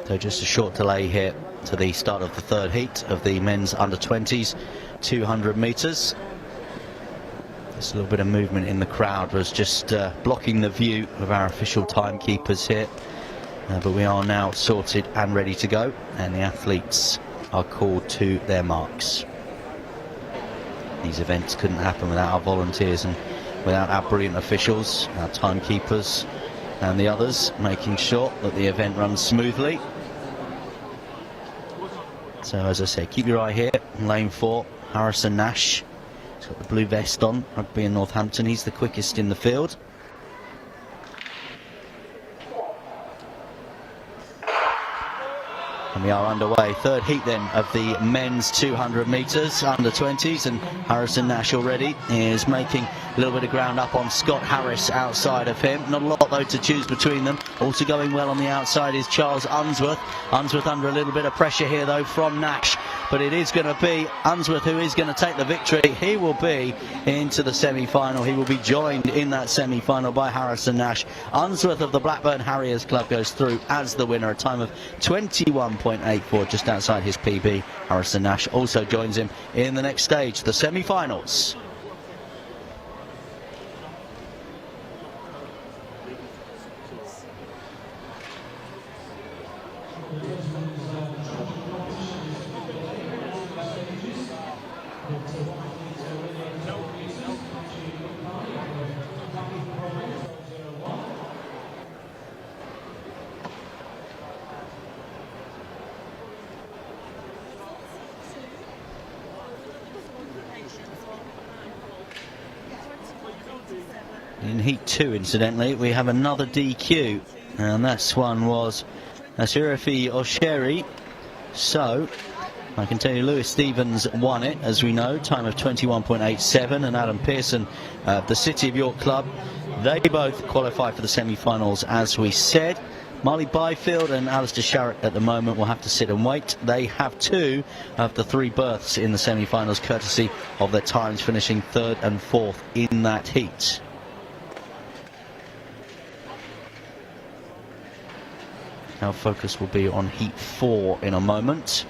So just a short delay here to the start of the third heat of the men's under 20s 200 metres. Just a little bit of movement in the crowd was just blocking the view of our official timekeepers here, but we are now sorted and ready to go, and the athletes are called to their marks. These events couldn't happen without our volunteers and without our brilliant officials, our timekeepers and the others, making sure that the event runs smoothly. So as I say, keep your eye here. Lane 4, Harrison Nash. He's got the blue vest on, rugby in Northampton. He's the quickest in the field. And we are underway. Third heat then of the men's 200 metres, under 20s, and Harrison Nash already is making a little bit of ground up on Scott Harris outside of him. Not a lot though to choose between them. Also going well on the outside is Charles Unsworth. Unsworth under a little bit of pressure here though from Nash, but it is going to be Unsworth who is going to take the victory. He will be into the semi-final. He will be joined in that semi-final by Harrison Nash. Unsworth of the Blackburn Harriers Club goes through as the winner, a time of 21.84, just outside his PB. Harrison Nash also joins him in the next stage, the semi-finals. In Heat 2, incidentally, we have another DQ, and this one was Asirafi Osheri. So, I can tell you Lewis Stevens won it, as we know, time of 21.87, and Adam Pearson, the City of York club, they both qualify for the semi-finals, as we said. Marley Byfield and Alistair Sharrett at the moment will have to sit and wait. They have 2 of the 3 berths in the semi-finals, courtesy of their times finishing 3rd and 4th in that heat. Our focus will be on Heat 4 in a moment.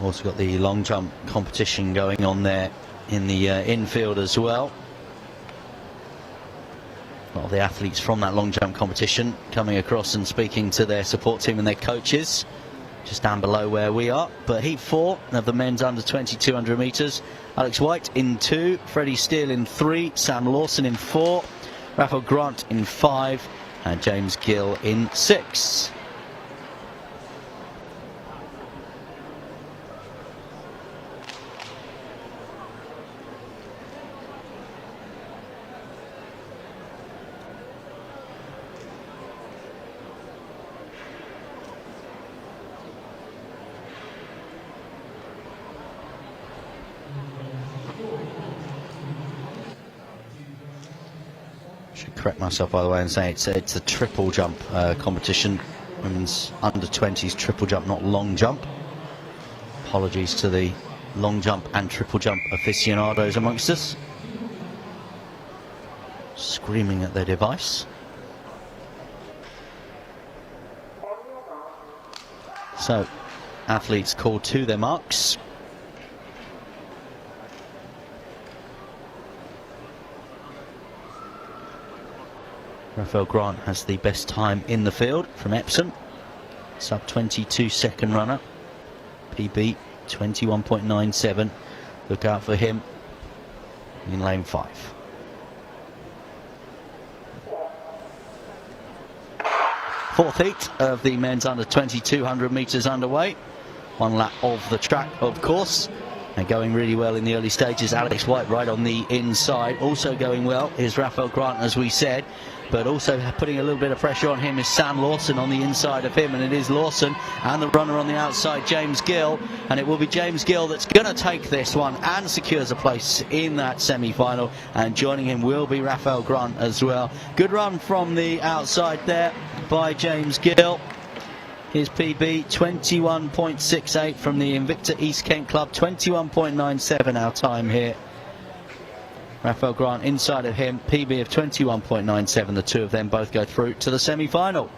Also got the long jump competition going on there in the infield as well. A lot of the athletes from that long jump competition coming across and speaking to their support team and their coaches, just down below where we are. But Heat 4 of the men's under 20 200 metres, Alex White in 2, Freddie Steele in 3, Sam Lawson in 4, Raphael Grant in 5, and James Gill in 6. Correct myself by the way and say it's a triple jump competition, women's under 20s triple jump, not long jump. Apologies to the long jump and triple jump aficionados amongst us, screaming at their device. So athletes called to their marks. Raphael Grant has the best time in the field from Epsom. Sub 22 second runner. PB 21.97. Look out for him in lane 5. Fourth heat of the men's under 20 200 metres underway. 1 lap of the track, of course. And going really well in the early stages, Alex White right on the inside. Also going well is Raphael Grant, as we said. But also putting a little bit of pressure on him is Sam Lawson on the inside of him. And it is Lawson and the runner on the outside, James Gill. And it will be James Gill that's going to take this one and secures a place in that semi-final. And joining him will be Raphael Grant as well. Good run from the outside there by James Gill. His PB 21.68 from the Invicta East Kent Club, 21.97 our time here. Raphael Grant inside of him, PB of 21.97. The two of them both go through to the semi-final.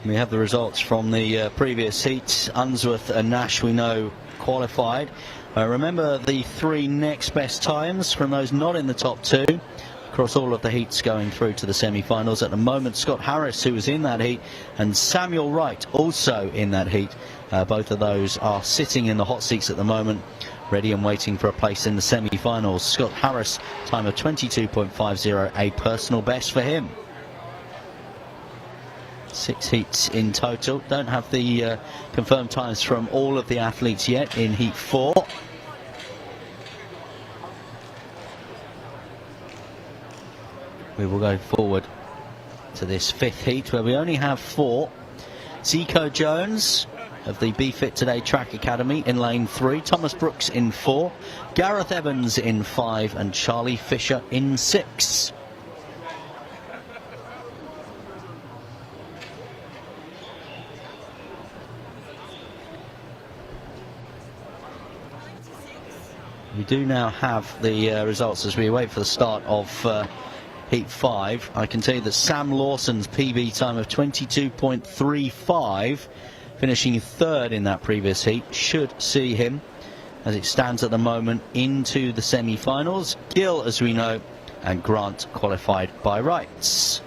We have the results from the previous heats. Unsworth and Nash, we know, qualified. Remember the three next best times from those not in the top two across all of the heats going through to the semi-finals. At the moment, Scott Harris, who was in that heat, and Samuel Wright, also in that heat. Both of those are sitting in the hot seats at the moment, ready and waiting for a place in the semi-finals. Scott Harris, time of 22.50, a personal best for him. 6 heats in total. Don't have the confirmed times from all of the athletes yet in heat 4. We will go forward to this 5th heat where we only have 4. Zico Jones of the Be Fit Today Track Academy in lane 3, Thomas Brooks in 4, Gareth Evans in 5 and Charlie Fisher in 6. We do now have the results as we wait for the start of Heat 5. I can tell you that Sam Lawson's PB time of 22.35, finishing 3rd in that previous heat, should see him, as it stands at the moment, into the semi-finals. Gill, as we know, and Grant qualified by rights.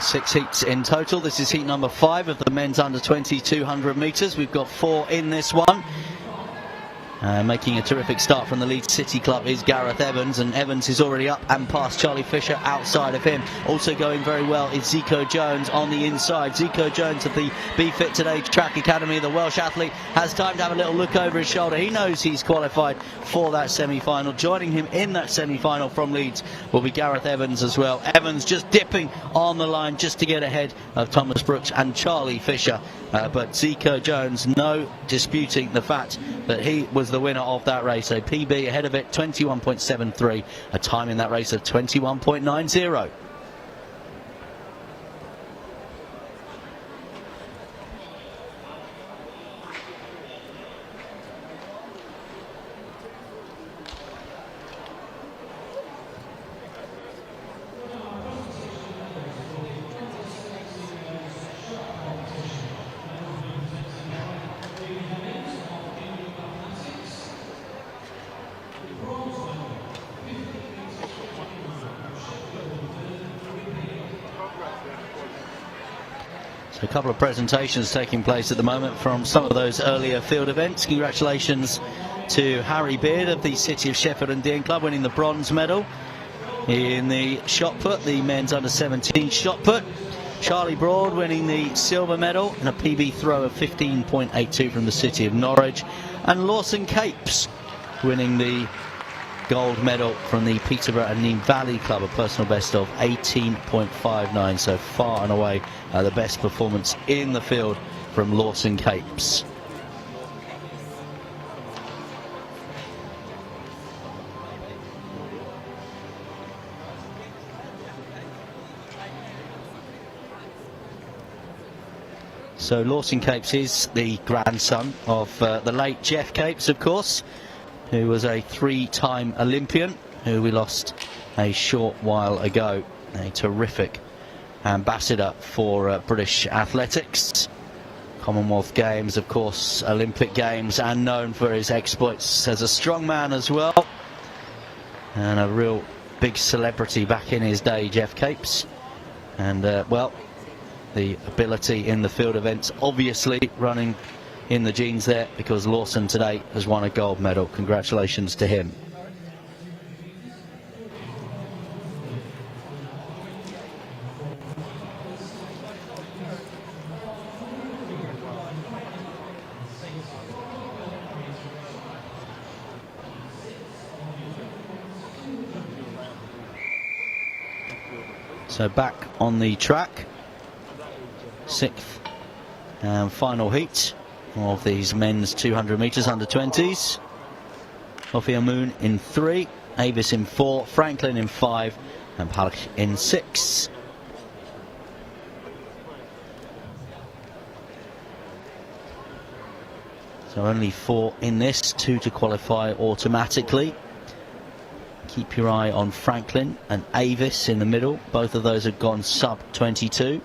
Six heats in total. This is heat number 5 of the men's under 20 200 metres. We've got 4 in this one. Making a terrific start from the Leeds City Club is Gareth Evans, and Evans is already up and past Charlie Fisher outside of him. Also going very well is Zico Jones on the inside. Zico Jones of the Be Fit Today Track Academy, the Welsh athlete, has time to have a little look over his shoulder. He knows he's qualified for that semi-final. Joining him in that semi-final from Leeds will be Gareth Evans as well. Evans just dipping on the line just to get ahead of Thomas Brooks and Charlie Fisher. But Zico Jones, no disputing the fact that he was the winner of that race. A PB ahead of it, 21.73, a time in that race of 21.90. A couple of presentations taking place at the moment from some of those earlier field events. Congratulations to Harry Beard of the City of Sheffield and Dean Club, winning the bronze medal in the shot put, the men's under 17 shot put. Charlie Broad winning the silver medal and a PB throw of 15.82 from the City of Norwich. And Lawson Capes winning the gold medal from the Peterborough and Neem Valley Club, a personal best of 18.59, so far and away the best performance in the field from Lawson Capes. So Lawson Capes is the grandson of the late Jeff Capes, of course, who was a 3-time Olympian, who we lost a short while ago. A terrific ambassador for British athletics. Commonwealth Games, of course, Olympic Games, and known for his exploits as a strongman as well. And a real big celebrity back in his day, Jeff Capes. And, well, the ability in the field events obviously running in the genes there, because Lawson today has won a gold medal. Congratulations to him. So back on the track, 6th and final heat of these men's 200 metres under 20s. Kofi Moon in 3, Avis in 4, Franklin in 5, and Palak in 6. So only 4 in this, 2 to qualify automatically. Keep your eye on Franklin and Avis in the middle. Both of those have gone sub 22.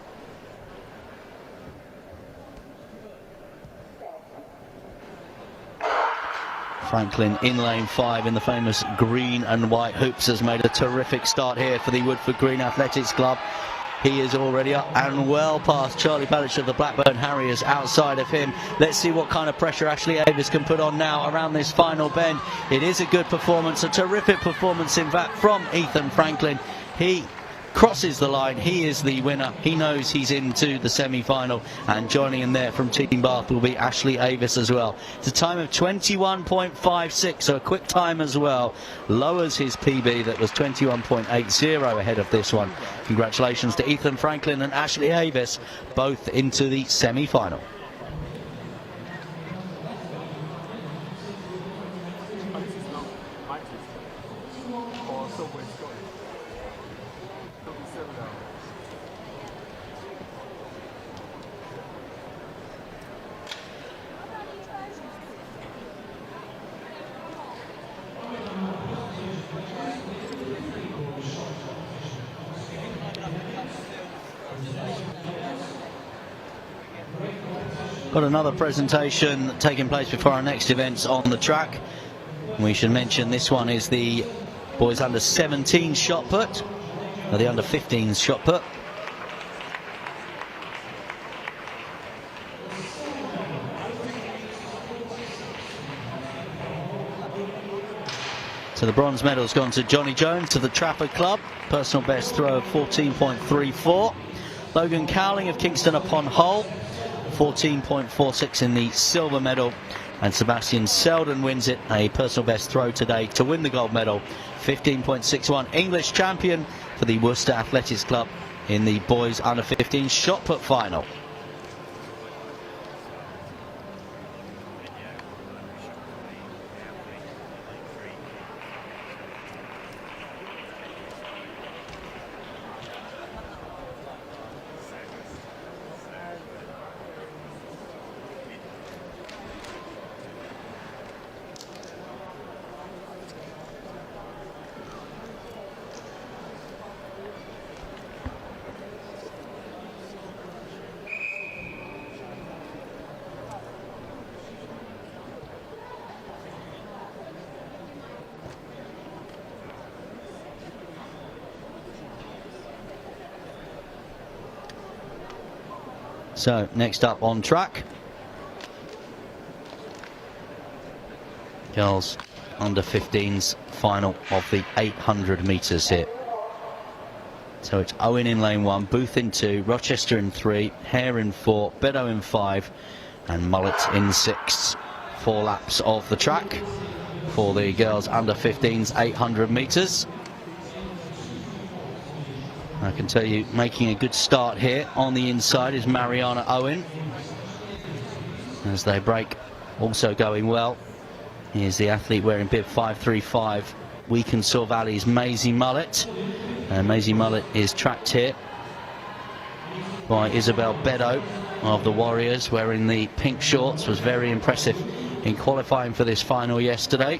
Franklin in lane 5 in the famous green and white hoops has made a terrific start here for the Woodford Green Athletics Club. He is already up and well past Charlie Palich of the Blackburn Harriers outside of him. Let's see what kind of pressure Ashley Avis can put on now around this final bend. It is a good performance, a terrific performance in fact from Ethan Franklin. He crosses the line, he is the winner, he knows he's into the semi-final, and joining in there from Team Bath will be Ashley Avis as well. It's a time of 21.56, so a quick time as well, lowers his PB that was 21.80 ahead of this one. Congratulations to Ethan Franklin and Ashley Avis, both into the semi-final. Got another presentation taking place before our next events on the track. We should mention this one is the Boys Under 17 shot put, or the Under 15s shot put. So the bronze medal's gone to Johnny Jones of the Trafford Club, personal best throw of 14.34. Logan Cowling of Kingston upon Hull, 14.46 in the silver medal, and Sebastian Selden wins it, a personal best throw today to win the gold medal, 15.61. English champion for the Worcester Athletics Club in the boys under 15 shot put final. So next up on track, girls under 15s final of the 800 metres here. So it's Owen in lane 1, Booth in 2, Rochester in 3, Hare in 4, Beddoe in 5, and Mullet in 6. 4 laps of the track for the girls under 15s 800 metres. I can tell you, making a good start here on the inside is Mariana Owen. As they break, also going well is the athlete wearing bib 535, Weakensaw Valley's Maisie Mullet. And Maisie Mullet is tracked here by Isabel Beddoe of the Warriors, wearing the pink shorts. Was very impressive in qualifying for this final yesterday.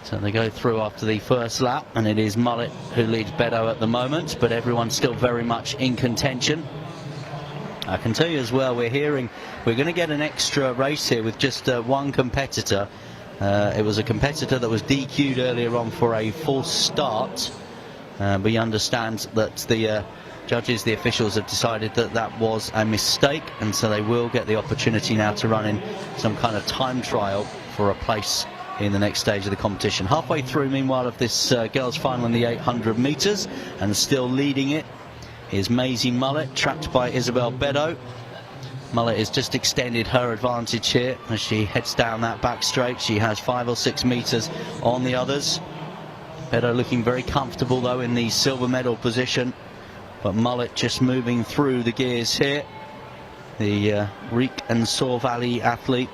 So they go through after the first lap, and it is Mullet who leads Beddoe at the moment, but everyone's still very much in contention. I can tell you as well, we're going to get an extra race here with just one competitor. It was a competitor that was DQ'd earlier on for a false start. We understand that the judges, the officials, have decided that that was a mistake, and so they will get the opportunity now to run in some kind of time trial for a place in the next stage of the competition. Halfway through, meanwhile, of this girls' final in the 800 metres, and still leading it is Maisie Mullet, trapped by Isabel Beddoe. Mullet has just extended her advantage here as she heads down that back straight. She has 5 or 6 metres on the others. Beddoe looking very comfortable though in the silver medal position, but Mullet just moving through the gears here. The Reek and Saw Valley athlete,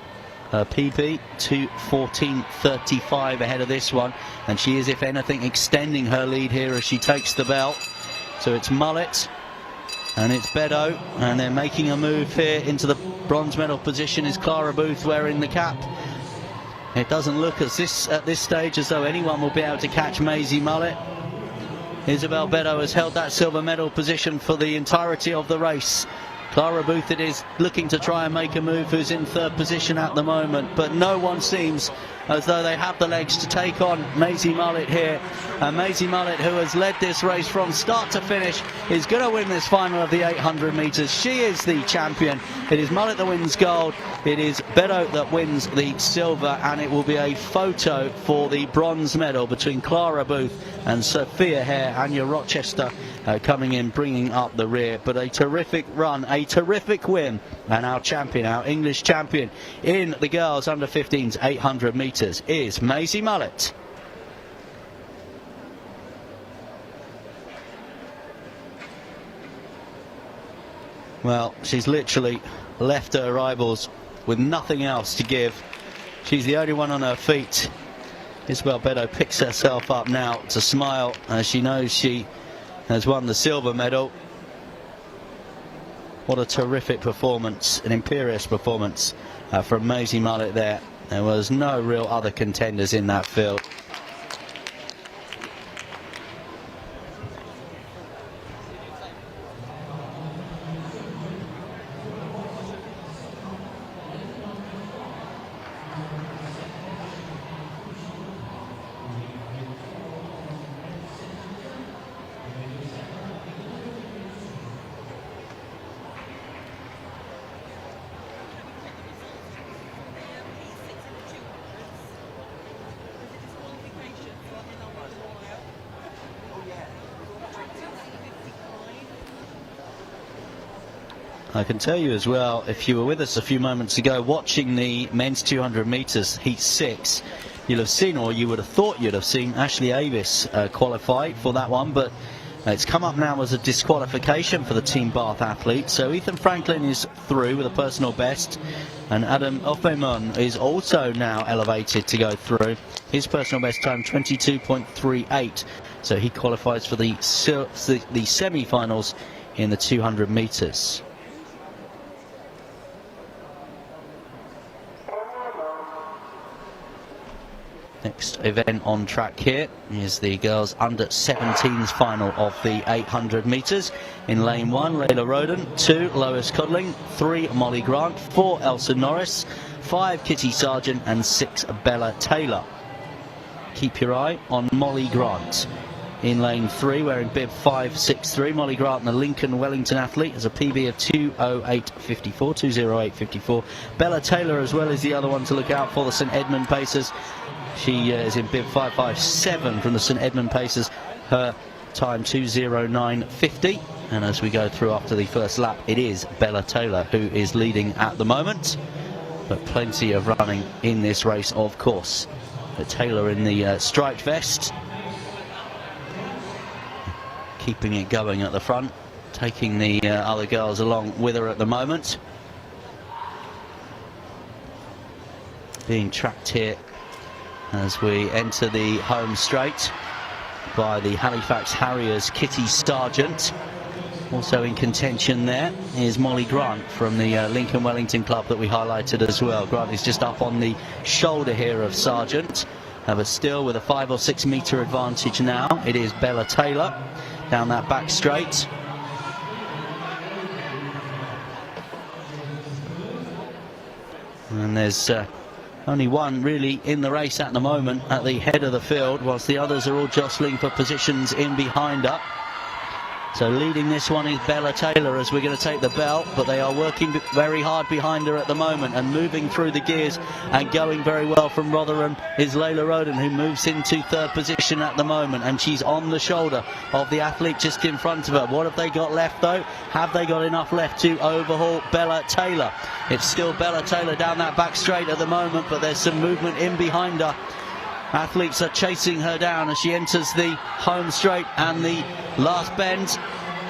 PB 2:14.35 ahead of this one, and she is, if anything, extending her lead here as she takes the belt. So it's Mullet and it's Beddoe, and they're making a move here into the bronze medal position. Is Clara Booth wearing the cap? It doesn't look at this stage as though anyone will be able to catch Maisie Mullet. Isabel Beddoe has held that silver medal position for the entirety of the race. Clara Booth it is, looking to try and make a move, who's in 3rd position at the moment, but no one seems as though they have the legs to take on Maisie Mullet here. And Maisie Mullet, who has led this race from start to finish, is going to win this final of the 800 metres. She is the champion. It is Mullet that wins gold, it is Beddoe that wins the silver, and it will be a photo for the bronze medal between Clara Booth and Sophia Hare. Anya Rochester coming in, bringing up the rear. But a terrific run, a terrific win, and our champion, our English champion in the girls under 15s 800 metres is Maisie Mullet. Well, she's literally left her rivals with nothing else to give. She's the only one on her feet. Isabel Beddoe picks herself up now to smile as she knows she has won the silver medal. What a terrific performance, an imperious performance from Maisie Mullet there. There was no real other contenders in that field. I can tell you as well, if you were with us a few moments ago watching the men's 200 metres heat 6, you'll have seen, or you would have thought you'd have seen, Ashley Avis qualify for that one, but it's come up now as a disqualification for the Team Bath athlete. So Ethan Franklin is through with a personal best, and Adam Ofemon is also now elevated to go through. His personal best time 22.38, so he qualifies for the semi-finals in the 200 metres. Next event on track here is the girls under 17s final of the 800 metres. In lane 1, Layla Roden, 2, Lois Codling, 3, Molly Grant, 4, Elsa Norris, 5, Kitty Sargent, and 6, Bella Taylor. Keep your eye on Molly Grant. In lane 3, wearing bib 563, Molly Grant, the Lincoln Wellington athlete, has a PB of 2:08.54, 2:08.54. Bella Taylor as well is the other one to look out for, the St Edmund Pacers. She is in bib 557 from the St Edmund Pacers. Her time 2:09.50. And as we go through after the first lap, it is Bella Taylor who is leading at the moment. But plenty of running in this race, of course. But Taylor in the striped vest, keeping it going at the front, taking the other girls along with her at the moment. Being tracked here as we enter the home straight by the Halifax Harriers' Kitty Sargent. Also in contention there is Molly Grant from the Lincoln Wellington club that we highlighted as well. Grant is just up on the shoulder here of Sargent, but still with a 5 or 6 metre advantage now. It is Bella Taylor down that back straight. And there's only one really in the race at the moment at the head of the field, whilst the others are all jostling for positions in behind her. So leading this one is Bella Taylor as we're going to take the bell, but they are working very hard behind her at the moment and moving through the gears and going very well from Rotherham is Layla Roden, who moves into third position at the moment, and she's on the shoulder of the athlete just in front of her. What have they got left though? Have they got enough left to overhaul Bella Taylor? It's still Bella Taylor down that back straight at the moment, but there's some movement in behind her. Athletes are chasing her down as she enters the home straight and the last bend.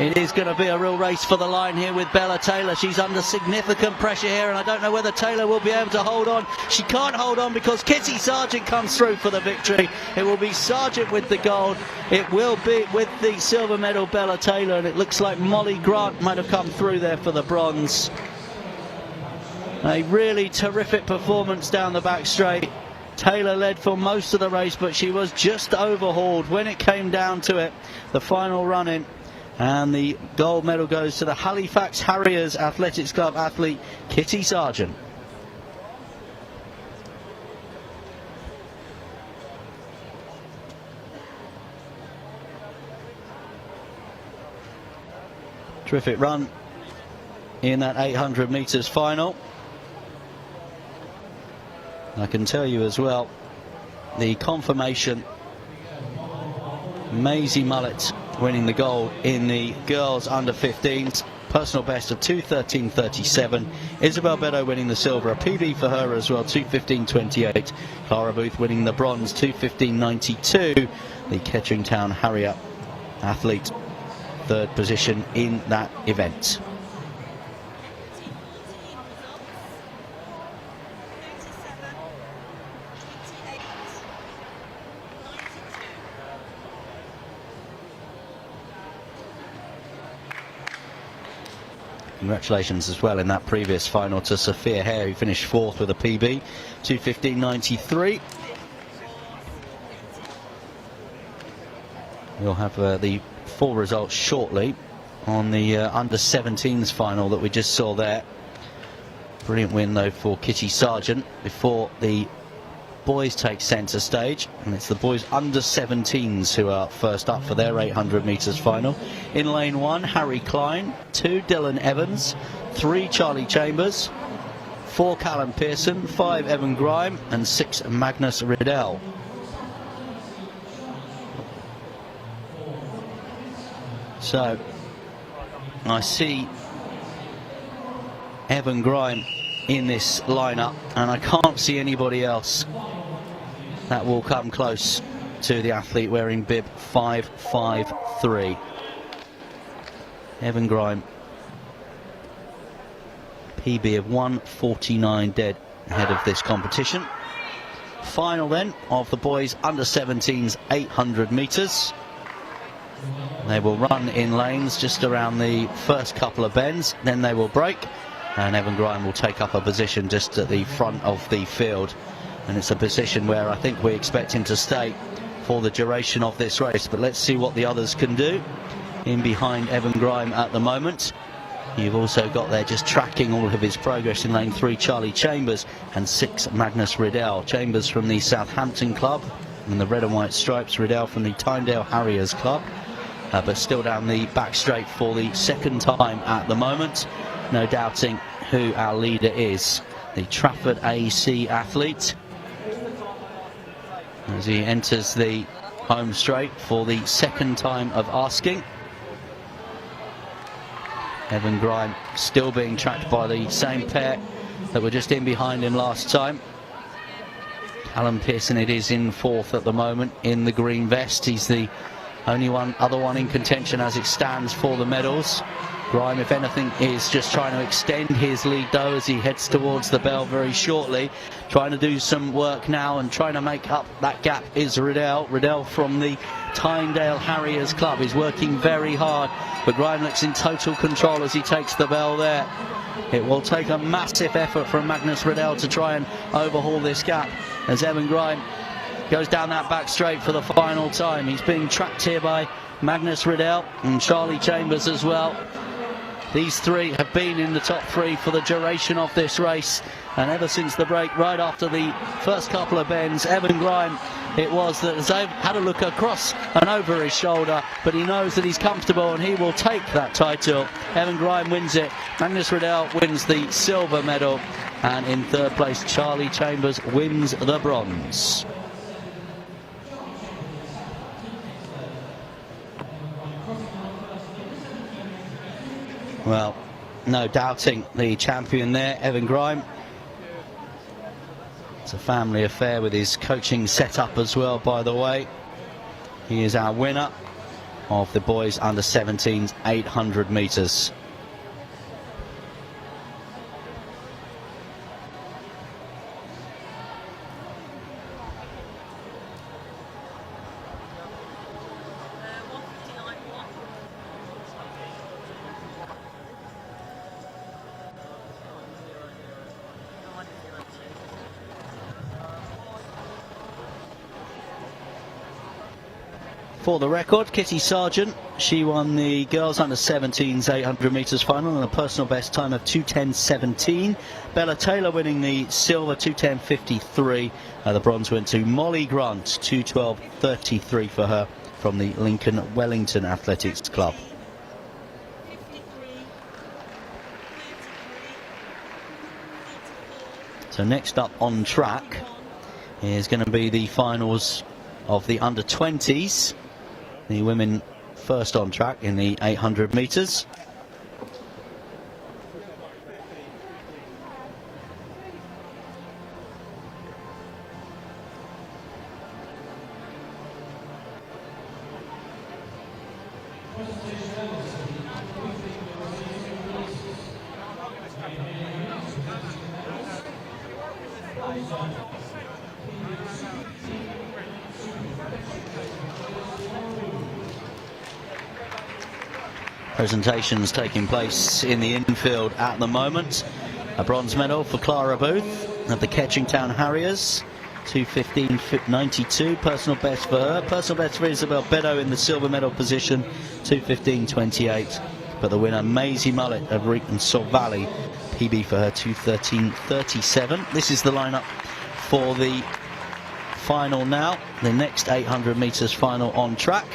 It is going to be a real race for the line here with Bella Taylor. She's under significant pressure here, and I don't know whether Taylor will be able to hold on. She can't hold on because Kitty Sargent comes through for the victory. It will be Sargent with the gold. It will be with the silver medal Bella Taylor, and it looks like Molly Grant might have come through there for the bronze. A really terrific performance down the back straight. Taylor led for most of the race, but she was just overhauled when it came down to it. The final run in, and the gold medal goes to the Halifax Harriers Athletics Club athlete Kitty Sargent. Terrific run in that 800 metres final. I can tell you as well, the confirmation, Maisie Mullett winning the gold in the girls under 15s, personal best of 2:13.37. Isabel Beddoe winning the silver, a PB for her as well, 2:15.28. Clara Booth winning the bronze, 2:15.92. The Kettering Town Harrier athlete, third position in that event. Congratulations as well in that previous final to Sophia Hare, who finished fourth with a PB, 2:15.93. We'll have the full results shortly on the under 17s final that we just saw there. Brilliant win though for Kitty Sargent before the boys take centre stage, and it's the boys under 17s who are first up for their 800 metres final. In lane 1, Harry Klein, 2 Dylan Evans, 3 Charlie Chambers, 4 Callum Pearson, 5 Evan Grime and 6 Magnus Riddell. So I see Evan Grime in this lineup, and I can't see anybody else that will come close to the athlete wearing bib 553. Evan Grime, PB of 1:49 dead ahead of this competition. Final then of the boys under 17s 800 metres. They will run in lanes just around the first couple of bends, then they will break, and Evan Grime will take up a position just at the front of the field, and it's a position where I think we expect him to stay for the duration of this race. But let's see what the others can do in behind Evan Grime at the moment. You've also got there, just tracking all of his progress, in lane 3 Charlie Chambers and 6 Magnus Riddell. Chambers from the Southampton club and the red and white stripes, Riddell from the Tyndale Harriers club, but still down the back straight for the second time at the moment. No doubting who our leader is, the Trafford AC athlete, as he enters the home straight for the second time of asking. Evan Grime still being tracked by the same pair that were just in behind him last time. Callum Pearson, it is, in fourth at the moment in the green vest. He's the only other one in contention as it stands for the medals. Grime, if anything, is just trying to extend his lead though as he heads towards the bell very shortly. Trying to do some work now and trying to make up that gap is Riddell. Riddell from the Tyndale Harriers club is working very hard, but Grime looks in total control as he takes the bell there. It will take a massive effort from Magnus Riddell to try and overhaul this gap as Evan Grime goes down that back straight for the final time. He's being tracked here by Magnus Riddell and Charlie Chambers as well. These three have been in the top three for the duration of this race, and ever since the break, right after the first couple of bends, Evan Grime, it was that Zayd had a look across and over his shoulder, but he knows that he's comfortable and he will take that title. Evan Grime wins it. Magnus Riddell wins the silver medal, and in third place, Charlie Chambers wins the bronze. Well, no doubting the champion there, Evan Grime. It's a family affair with his coaching setup as well, by the way. He is our winner of the boys under 17s 800 metres. For the record, Kitty Sargent, she won the girls under 17s 800 metres final and a personal best time of 2:10.17. Bella Taylor winning the silver 2:10.53. The bronze went to Molly Grant, 2:12.33 for her from the Lincoln Wellington Athletics Club. So next up on track is going to be the finals of the under 20s. The women first on track in the 800 metres. Presentations taking place in the infield at the moment. A bronze medal for Clara Booth of the Ketchingtown Harriers, 2:15.92. Personal best for her. Personal best for Isabel Beddoe in the silver medal position, 2:15.28. But the winner, Maisie Mullet of Reekenshaw Valley, PB for her, 2:13.37. This is the lineup for the final now. The next 800 metres final on track.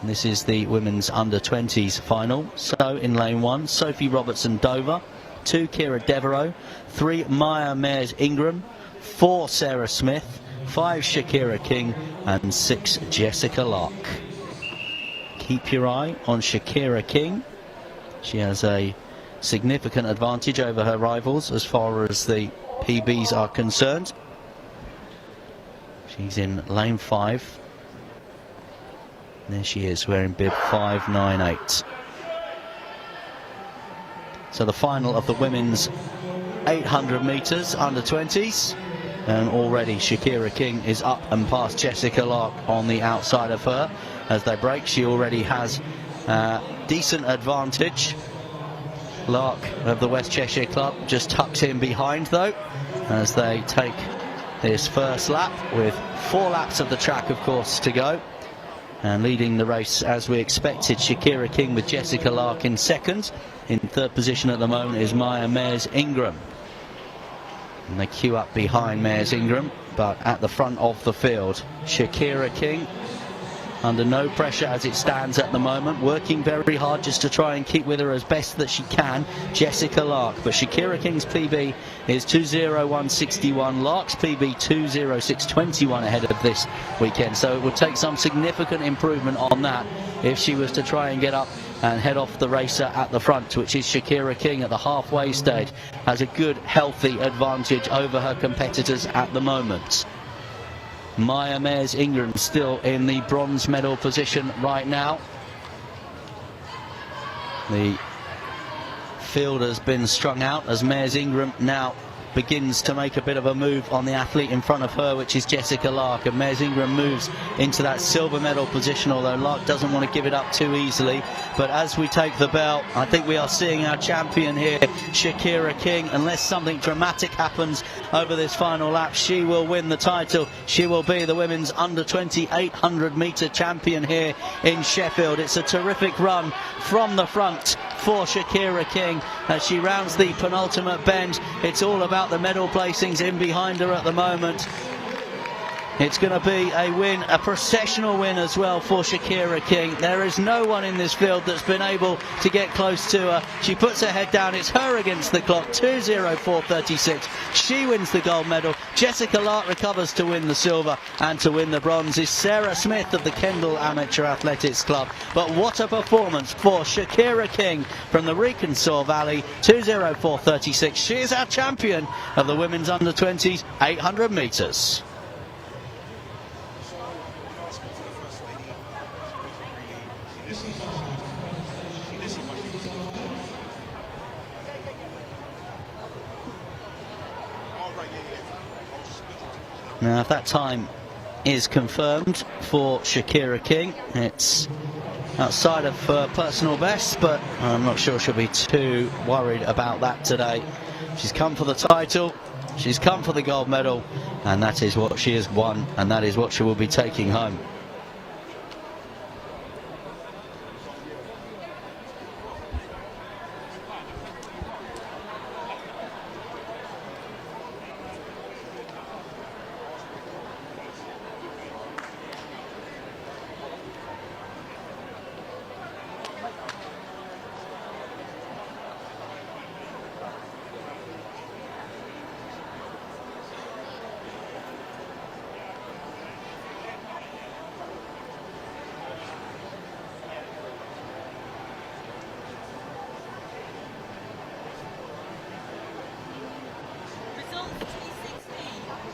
This is the women's under 20s final. So in lane 1, Sophie Robertson Dover, 2 Kira Devereaux, 3 Maya Mayers Ingram, 4 Sarah Smith, 5 Shakira King and 6 Jessica Locke. Keep your eye on Shakira King. She has a significant advantage over her rivals as far as the PBs are concerned. She's in lane 5. There she is, wearing bib 598. So the final of the women's 800 metres under 20s, and already Shakira King is up and past Jessica Lark on the outside of her. As they break, she already has decent advantage. Lark of the West Cheshire Club just tucks in behind though, as they take this first lap, with 4 laps of the track of course to go. And leading the race as we expected, Shakira King with Jessica Lark in second. In third position at the moment is Maya Mayers Ingram. And they queue up behind Mayers Ingram, but at the front of the field, Shakira King, under no pressure as it stands at the moment, working very hard just to try and keep with her as best that she can, Jessica Lark. But Shakira King's PB is 2:01.61, Lark's PB 2:06.21 ahead of this weekend, so it would take some significant improvement on that if she was to try and get up and head off the racer at the front, which is Shakira King at the halfway stage. Has a good healthy advantage over her competitors at the moment. Maya Mayers Ingram still in the bronze medal position right now. The field has been strung out as Mayers Ingram now begins to make a bit of a move on the athlete in front of her, which is Jessica Lark, and Mayers Ingram moves into that silver medal position, although Lark doesn't want to give it up too easily. But as we take the belt, I think we are seeing our champion here, Shakira King. Unless something dramatic happens over this final lap, she will win the title. She will be the women's under 20 800 metre champion here in Sheffield. It's a terrific run from the front for Shakira King as she rounds the penultimate bend. It's all about the medal placings in behind her at the moment. It's going to be a win, a processional win as well for Shakira King. There is no one in this field that's been able to get close to her. She puts her head down. It's her against the clock. 2:04.36. She wins the gold medal. Jessica Lark recovers to win the silver, and to win the bronze is Sarah Smith of the Kendall Amateur Athletics Club. But what a performance for Shakira King from the Reconsaw Valley. 2:04.36. She is our champion of the women's under-20s 800 metres. Now, if that time is confirmed for Shakira King, it's outside of personal best, but I'm not sure she'll be too worried about that today. She's come for the title, she's come for the gold medal, and that is what she has won, and that is what she will be taking home.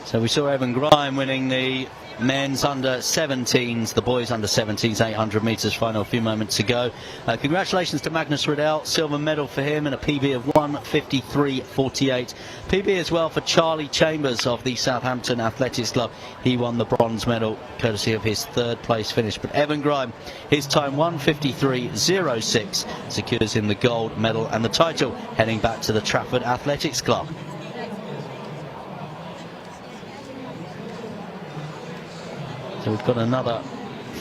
So we saw Evan Grime winning the men's under-17s, the boys under-17s 800 metres final a few moments ago. Congratulations to Magnus Riddell, silver medal for him and a PB of 1:53.48. PB as well for Charlie Chambers of the Southampton Athletics Club. He won the bronze medal courtesy of his third place finish. But Evan Grime, his time 1:53.06, secures him the gold medal and the title, heading back to the Trafford Athletics Club. So we've got another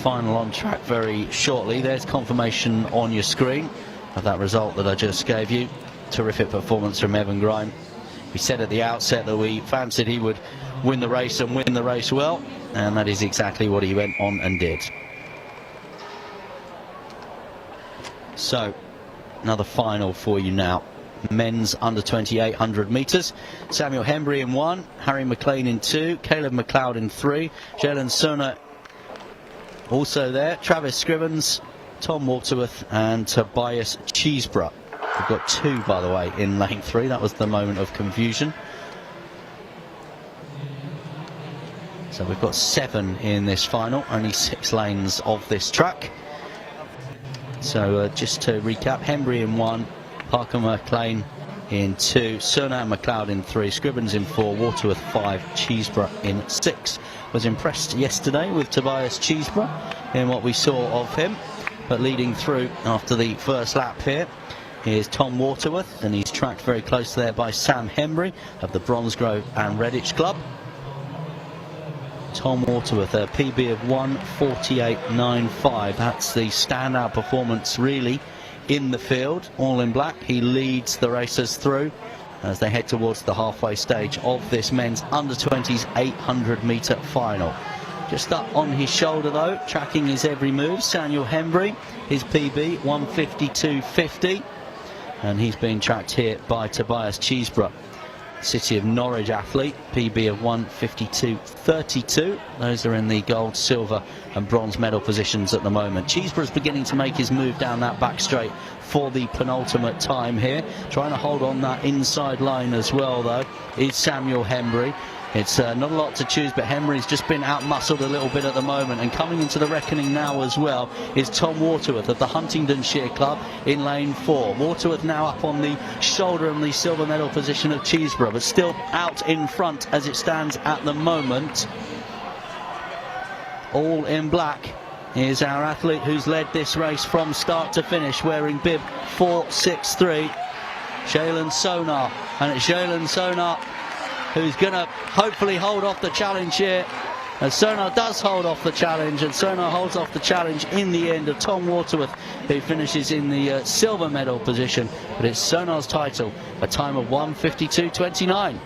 final on track very shortly. There's confirmation on your screen of that result that I just gave you. Terrific performance from Evan Grime. We said at the outset that we fancied he would win the race and win the race well, and that is exactly what he went on and did. So another final for you now. Men's under-20 800 metres. Samuel Hembry in 1, Harry McLean in 2, Caleb McLeod in 3, Jalen Sona also there, Travis Scrivens, Tom Waterworth and Tobias Cheeseborough. We've got 2, by the way, in lane 3. That was the moment of confusion. So we've got 7 in this final, only 6 lanes of this track. So just to recap, Hembry in 1, Parker McLean in 2, Sona and McLeod in 3, Scribbens in 4, Waterworth 5, Cheeseborough in 6. Was impressed yesterday with Tobias Cheeseborough in what we saw of him, but leading through after the first lap here is Tom Waterworth, and he's tracked very close there by Sam Hembry of the Bromsgrove and Redditch Club. Tom Waterworth, a PB of 1:48.95. That's the standout performance really in the field, all in black. He leads the racers through as they head towards the halfway stage of this men's under-20s 800 metre final. Just up on his shoulder though, tracking his every move, Samuel Hembry, his PB 1:52.50, and he's being tracked here by Tobias Cheeseborough, City of Norwich athlete, PB of 1:52.32. Those are in the gold, silver and bronze medal positions at the moment. Cheeseborough's beginning to make his move down that back straight for the penultimate time here. Trying to hold on that inside line as well though is Samuel Hembry. It's not a lot to choose, but Hembry's just been out-muscled a little bit at the moment, and coming into the reckoning now as well is Tom Waterworth of the Huntingdonshire Club in lane 4. Waterworth now up on the shoulder in the silver medal position of Cheeseborough, but still out in front as it stands at the moment. All in black is our athlete who's led this race from start to finish, wearing bib 463, Jalen Sonar, and it's Jalen Sonar who's going to hopefully hold off the challenge here as Sonar does hold off the challenge, and Sonar holds off the challenge in the end of Tom Waterworth, who finishes in the silver medal position. But it's Sonar's title, a time of 1:52.29.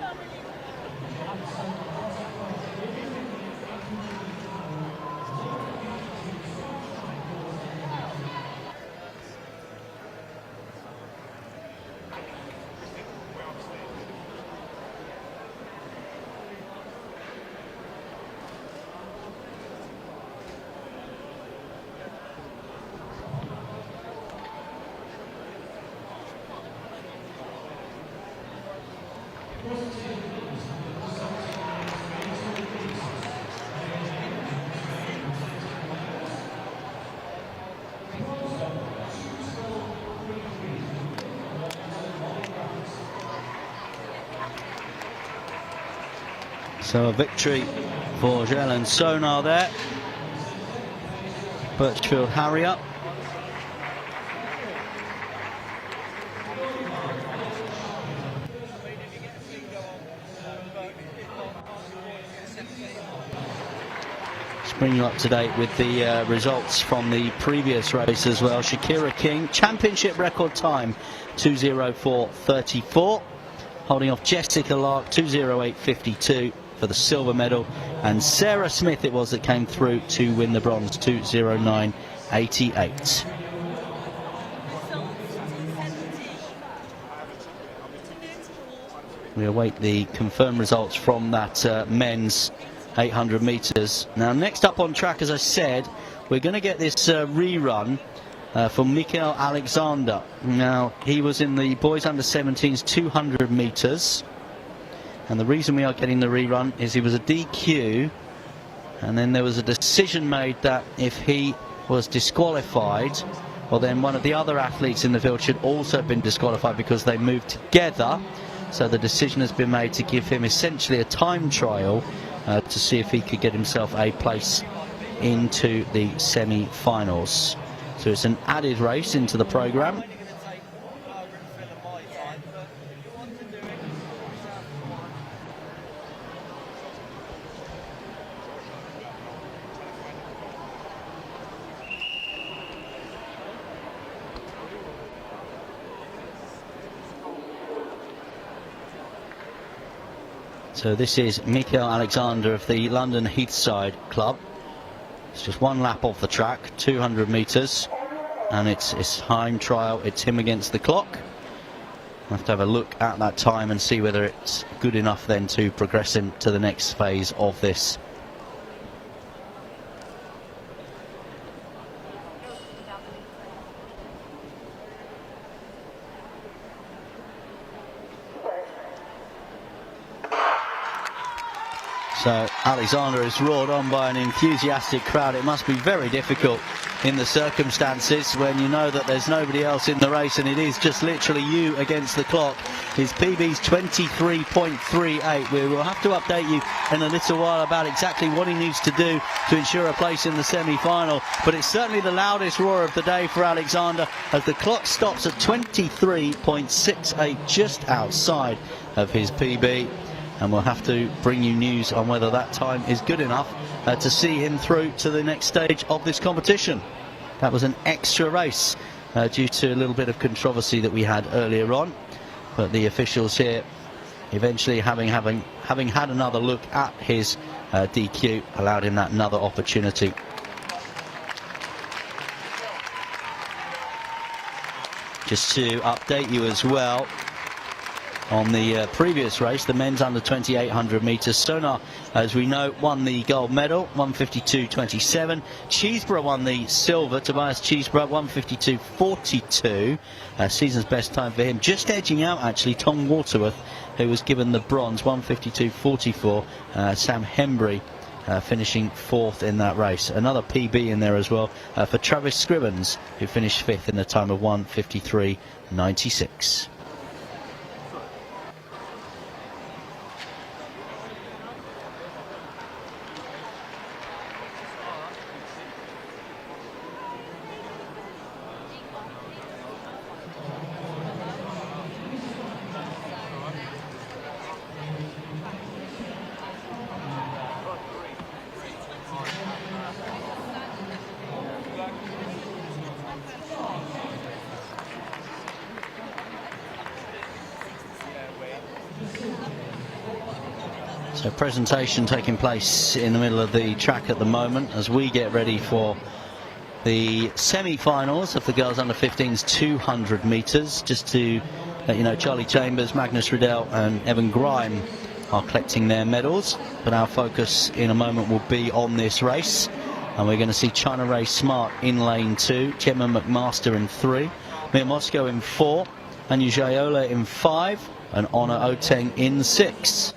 So a victory for Gel and Sonar there. Birchfield Harrier. Just bring you up to date with the results from the previous race as well. Shakira King, championship record time 2:04.34, holding off Jessica Lark 2:08.52 for the silver medal, and Sarah Smith it was that came through to win the bronze, 2:09.88. We await the confirmed results from that men's 800 metres. Now next up on track, as I said, we're going to get this rerun for Mikael Alexander. Now he was in the Boys Under-17's 200 metres, and the reason we are getting the rerun is he was a DQ, and then there was a decision made that if he was disqualified, well then one of the other athletes in the field should also have been disqualified because they moved together. So the decision has been made to give him essentially a time trial to see if he could get himself a place into the semi-finals. So it's an added race into the programme. So this is Mikael Alexander of the London Heathside Club. It's just one lap off the track, 200 metres, and it's time trial. It's him against the clock. I'll have to have a look at that time and see whether it's good enough then to progress him to the next phase of this. So Alexander is roared on by an enthusiastic crowd. It must be very difficult in the circumstances when you know that there's nobody else in the race and it is just literally you against the clock. His PB's 23.38. We will have to update you in a little while about exactly what he needs to do to ensure a place in the semi-final. But it's certainly the loudest roar of the day for Alexander as the clock stops at 23.68, just outside of his PB. And we'll have to bring you news on whether that time is good enough to see him through to the next stage of this competition. That was an extra race due to a little bit of controversy that we had earlier on, but the officials here eventually having had another look at his DQ allowed him that another opportunity. Just to update you as well on the previous race, the men's under 2800 metres, Sonar, as we know, won the gold medal, 1:52.27. Cheeseborough won the silver, Tobias Cheeseborough, 1:52.42. Season's best time for him, just edging out actually Tom Waterworth, who was given the bronze, 1:52.44. Sam Hembry finishing fourth in that race. Another PB in there as well for Travis Scribbens, who finished fifth in the time of 1:53.96. So presentation taking place in the middle of the track at the moment as we get ready for the semi-finals of the girls under 15's 200 metres. Just to let you know, Charlie Chambers, Magnus Riddell and Evan Grime are collecting their medals, but our focus in a moment will be on this race, and we're going to see China Ray Smart in lane 2, Gemma McMaster in 3, Mia Moscow in 4, Anya Jayola in 5 and Honor Oteng in 6.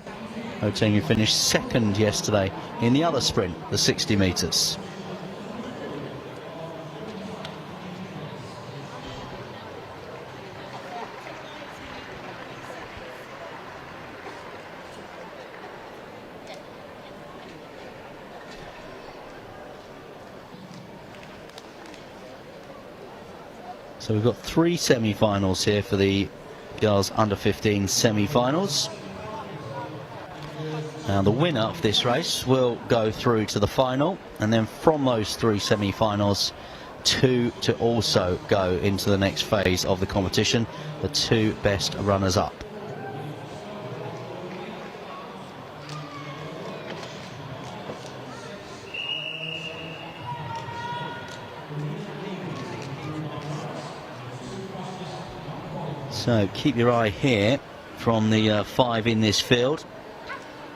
Oteng, who finished second yesterday in the other sprint, the 60 metres. So we've got 3 semi-finals here for the girls under 15 semi-finals. Now the winner of this race will go through to the final, and then from those 3 semi-finals, 2 to also go into the next phase of the competition, the 2 best runners-up. So keep your eye here from the 5 in this field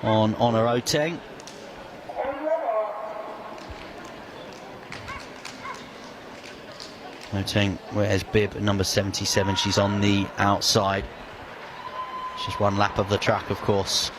on Honor Oteng. Oteng wears bib number 77. She's on the outside. It's just one lap of the track, of course.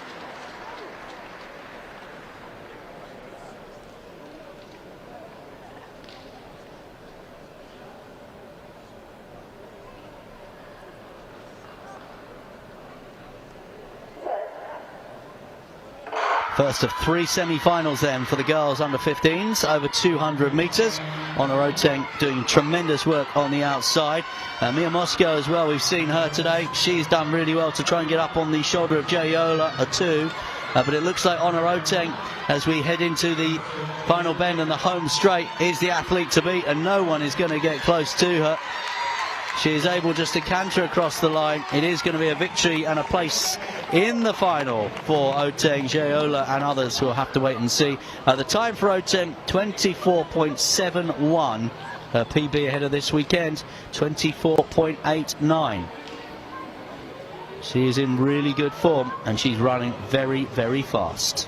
First of 3 semi-finals then for the girls under 15s, over 200 metres. Honor Oteng doing tremendous work on the outside. Mia Moscow as well, we've seen her today. She's done really well to try and get up on the shoulder of Jayola, a 2. But it looks like Honor Oteng, as we head into the final bend and the home straight, is the athlete to beat, and no one is going to get close to her. She is able just to canter across the line. It is going to be a victory and a place in the final for Oteng, Jayola and others who will have to wait and see. The time for Oteng, 24.71. Her PB ahead of this weekend, 24.89. She is in really good form and she's running very, very fast.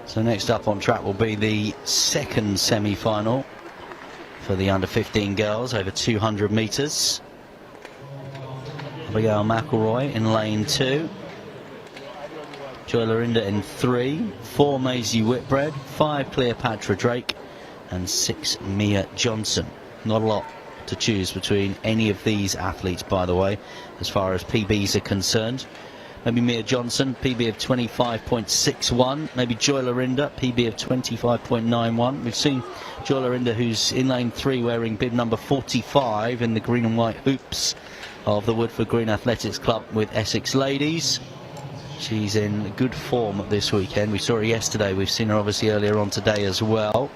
So next up on track will be the second semi-final for the under 15 girls over 200 metres. Abigail McElroy in lane 2, Joy Lorinda in 3, 4 Maisie Whitbread, 5 Cleopatra Drake and 6 Mia Johnson. Not a lot to choose between any of these athletes, by the way, as far as PBs are concerned. Maybe Mia Johnson, PB of 25.61. Maybe Joy Lorinda, PB of 25.91. We've seen Joy Lorinda, who's in lane 3 wearing bib number 45 in the green and white hoops of the Woodford Green Athletics Club with Essex Ladies. She's in good form this weekend. We saw her yesterday. We've seen her obviously earlier on today as well.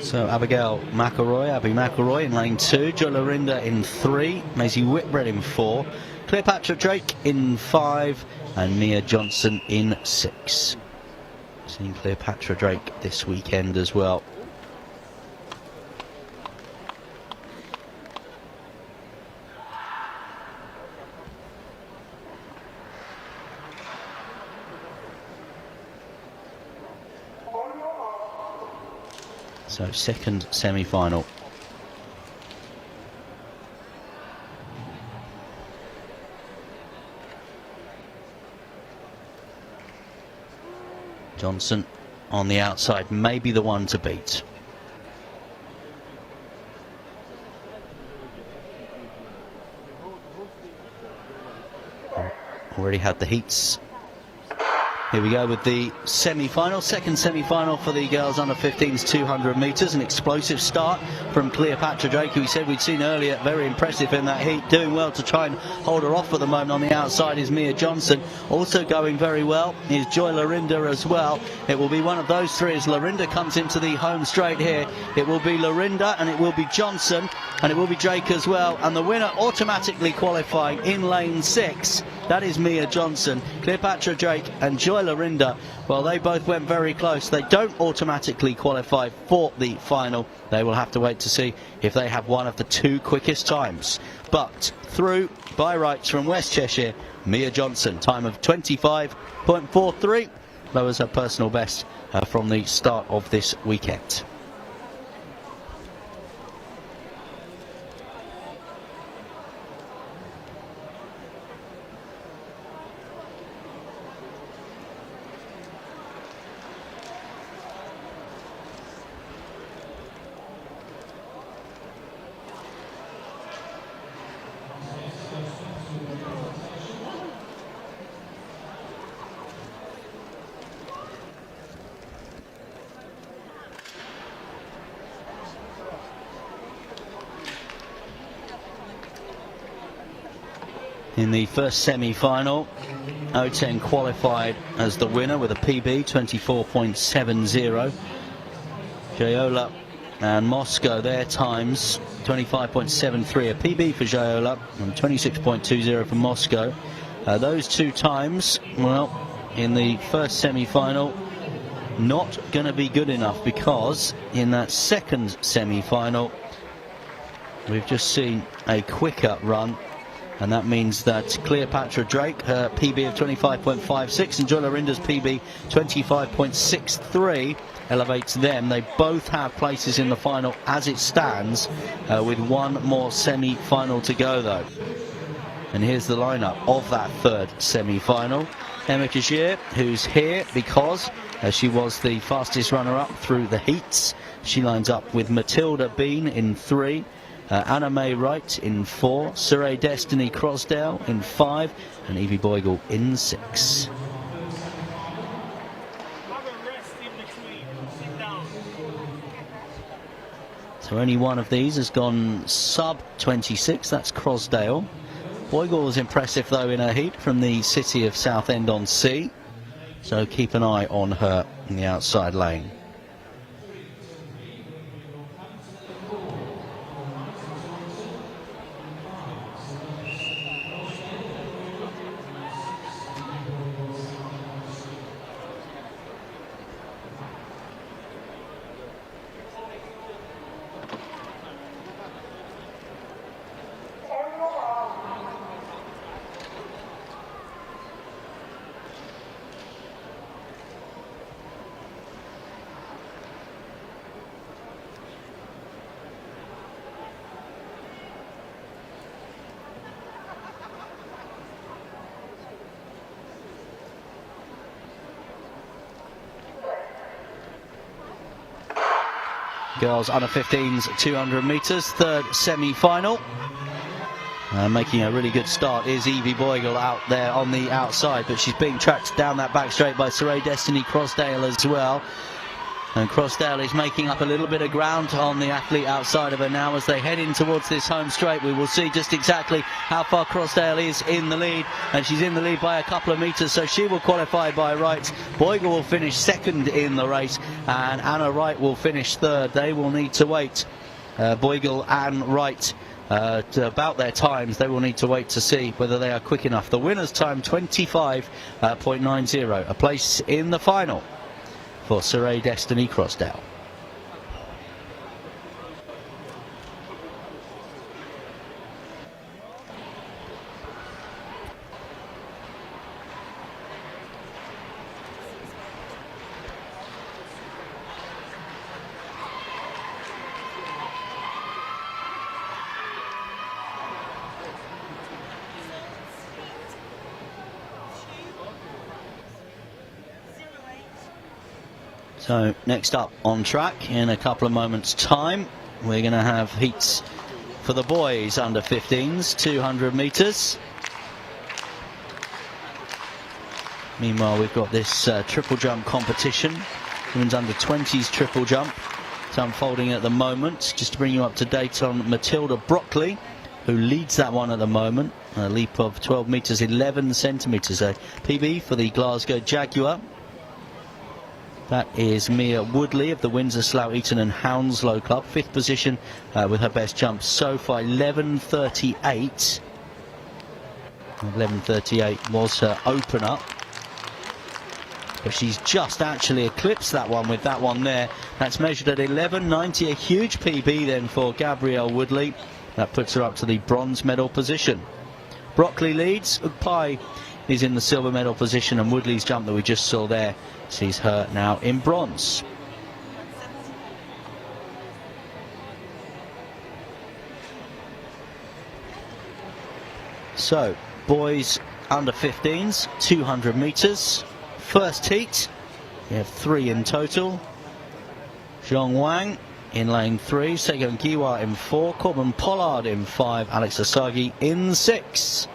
So Abigail McElroy, Abby McElroy in lane 2, Jo Lorinda in 3, Maisie Whitbread in 4, Cleopatra Drake in 5, and Mia Johnson in 6. Seeing Cleopatra Drake this weekend as well. So second semi-final. Johnson on the outside, maybe the one to beat. Already had the heats. Here we go with the semi-final, second semi-final for the girls under 15s 200 metres. An explosive start from Cleopatra Drake, who we said we'd seen earlier, very impressive in that heat, doing well to try and hold her off at the moment. On the outside is Mia Johnson, also going very well is Jo Lorinda as well. It will be one of those three as Lorinda comes into the home straight here. It will be Lorinda and it will be Johnson and it will be Drake as well, and the winner automatically qualifying in lane 6. That is Mia Johnson. Cleopatra Drake and Jo Lorinda, well, they both went very close. They don't automatically qualify for the final. They will have to wait to see if they have one of the 2 quickest times. But through by rights from West Cheshire, Mia Johnson, time of 25.43, lowers her personal best from the start of this weekend. In the first semi-final, U10 qualified as the winner with a PB 24.70. Jayola and Moscow, their times 25.73, a PB for Jayola and 26.20 for Moscow. Those 2 times, well, in the first semi-final, not going to be good enough, because in that second semi-final we've just seen a quicker run. And that means that Cleopatra Drake, her PB of 25.56 and Jo Lorinda's PB 25.63 elevates them. They both have places in the final as it stands, with one more semi-final to go though. And here's the lineup of that third semi-final. Emma Kajir, who's here because she was the fastest runner-up through the heats. She lines up with Matilda Bean in 3. Anna May Wright in 4, Saray Destiny Crosdale in 5, and Evie Boigle in 6. So only one of these has gone sub 26, that's Crosdale. Boigle was impressive though in her heat from the city of Southend-on-Sea, so keep an eye on her in the outside lane. Girls under 15s 200 metres, third semi-final. Making a really good start is Evie Boigle out there on the outside, but she's being tracked down that back straight by Saray Destiny Crosdale as well. And Crossdale is making up a little bit of ground on the athlete outside of her now as they head in towards this home straight. We will see just exactly how far Crossdale is in the lead, and she's in the lead by a couple of metres, so she will qualify by Wright. Boygall will finish second in the race, and Anna Wright will finish third. They will need to wait, Boygall and Wright, about their times. They will need to wait to see whether they are quick enough. The winner's time 25.90, a place in the final for Surrey Destiny Crossdale. So next up on track in a couple of moments' time, we're going to have heats for the boys under 15s, 200 metres. Meanwhile, we've got this triple jump competition, women's under 20s triple jump. It's unfolding at the moment. Just to bring you up to date on Matilda Brockley, who leads that one at the moment. A leap of 12 metres 11 centimetres, a PB for the Glasgow Jaguar. That is Mia Woodley of the Windsor, Slough, Eton and Hounslow Club. 5th position with her best jump so far, 11.38. 11.38 was her opener. But she's just actually eclipsed that one with that one there. That's measured at 11.90, a huge PB then for Gabrielle Woodley. That puts her up to the bronze medal position. Brockley leads. Ugpai is in the silver medal position, and Woodley's jump that we just saw there sees her now in bronze. So, boys under 15s, 200 metres. First heat, we have 3 in total. Zhong Wang in lane 3, Segun Giwa in 4, Corbin Pollard in 5, Alex Asagi in 6.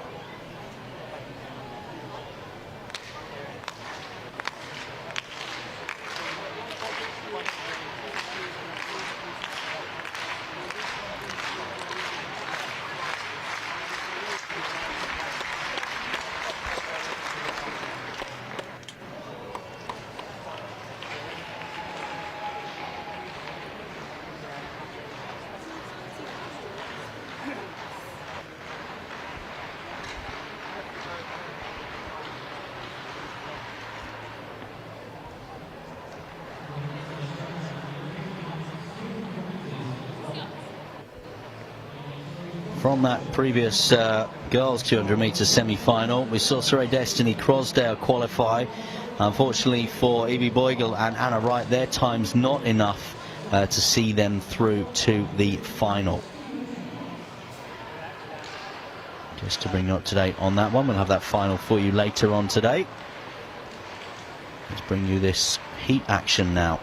From that previous girls 200 metres semi-final, we saw Surrey Destiny Crossdale qualify. Unfortunately for Evie Boygall and Anna Wright, their time's not enough to see them through to the final. Just to bring you up to date on that one, we'll have that final for you later on today. Let's bring you this heat action now.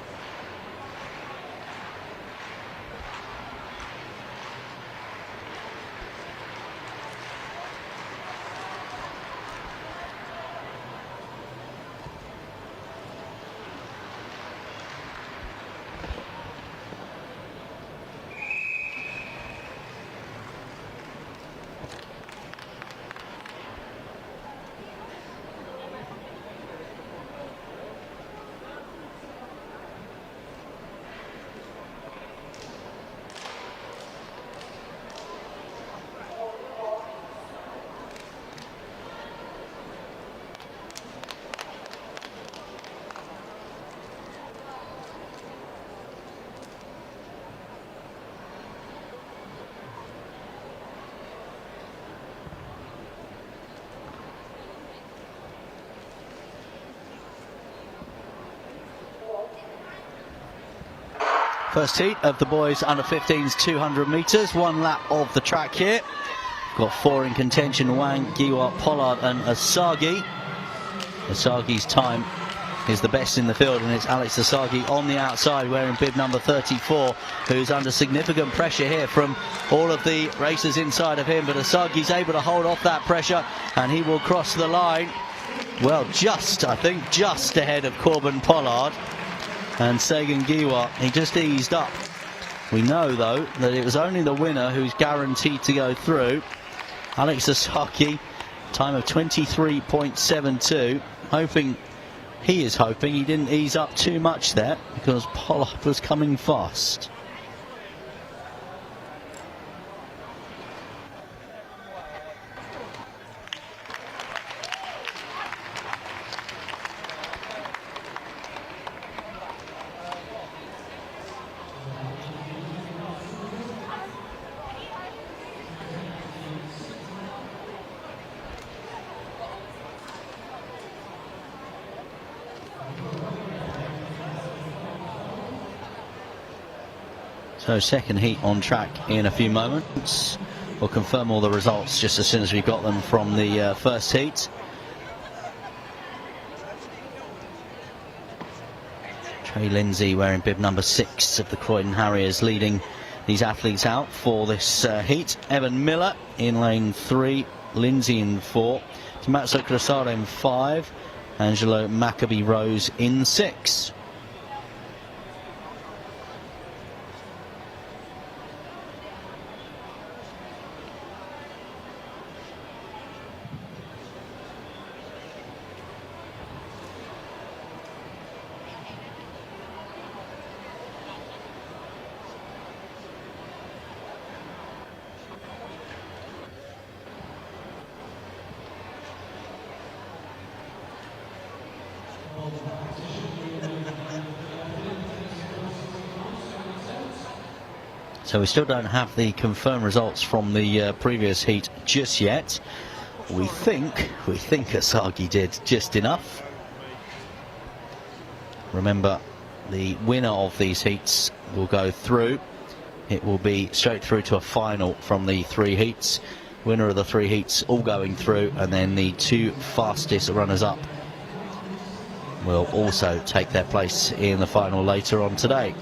First heat of the boys under 15s 200 metres, 1 lap of the track here. Got 4 in contention: Wang, Giwa, Pollard and Asagi. Asagi's time is the best in the field, and it's Alex Asagi on the outside wearing bib number 34, who's under significant pressure here from all of the racers inside of him, but Asagi's able to hold off that pressure and he will cross the line. Well, I think just ahead of Corbin Pollard. And Sagan Giwa, he just eased up. We know, though, that it was only the winner who's guaranteed to go through. Alex Asaki, time of 23.72. He is hoping he didn't ease up too much there, because Pollard was coming fast. So second heat on track in a few moments. We'll confirm all the results just as soon as we got them from the first heat. Trey Lindsay wearing bib number 6 of the Croydon Harriers leading these athletes out for this heat. Evan Miller in lane 3, Lindsay in 4, Tomatsu Crosaro in 5, Angelo Maccabee Rose in 6. So we still don't have the confirmed results from the previous heat just yet. We think Asagi did just enough. Remember, the winner of these heats will go through. It will be straight through to a final from the 3 heats. Winner of the 3 heats all going through, and then the 2 fastest runners-up will also take their place in the final later on today.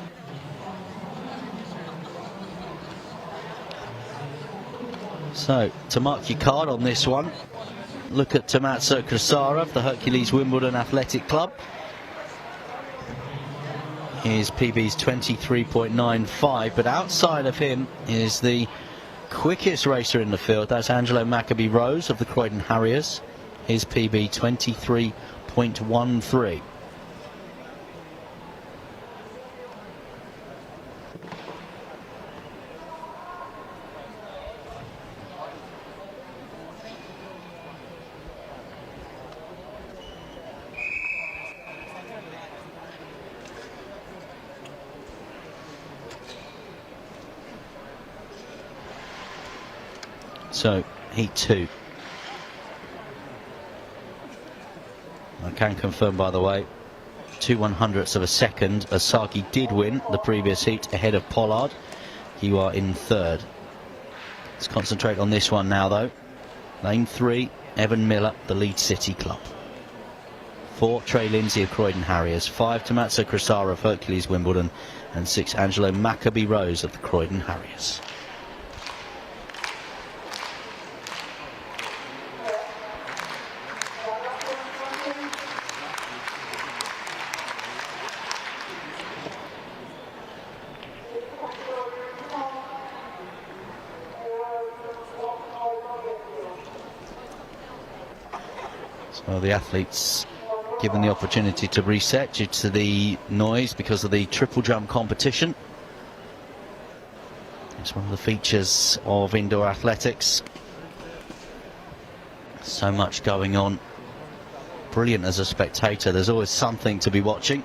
So, to mark your card on this one, look at Tomatsu Crosaro of the Hercules Wimbledon Athletic Club. His PB's 23.95, but outside of him is the quickest racer in the field. That's Angelo Maccabee Rose of the Croydon Harriers. His PB 23.13. So, heat 2. I can confirm, by the way, 2/100ths of a second. Asagi did win the previous heat ahead of Pollard. You are in 3rd. Let's concentrate on this one now, though. Lane 3, Evan Miller, the Leeds City Club. 4, Trey Lindsay of Croydon Harriers. 5, Tomatsu Crosaro of Hercules Wimbledon. And 6, Angelo Maccabee Rose of the Croydon Harriers. So the athletes given the opportunity to reset due to the noise because of the triple jump competition. It's one of the features of indoor athletics. So much going on. Brilliant as a spectator. There's always something to be watching.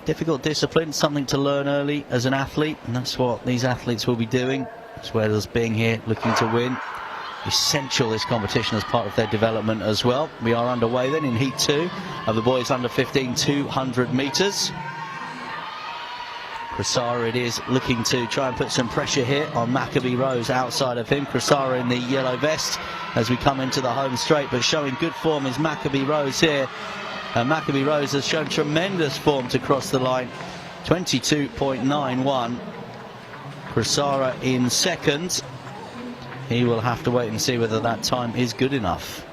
Difficult discipline, something to learn early as an athlete, and that's what these athletes will be doing, as well as being here looking to win. Essential, this competition, as part of their development as well. We are underway then in heat 2 of the boys under 15 200 metres. Crosaro it is, looking to try and put some pressure here on Maccabee Rose outside of him. Crosaro in the yellow vest as we come into the home straight, but showing good form is Maccabee Rose here. Maccabee Rose has shown tremendous form to cross the line. 22.91. Crosaro in 2nd. He will have to wait and see whether that time is good enough.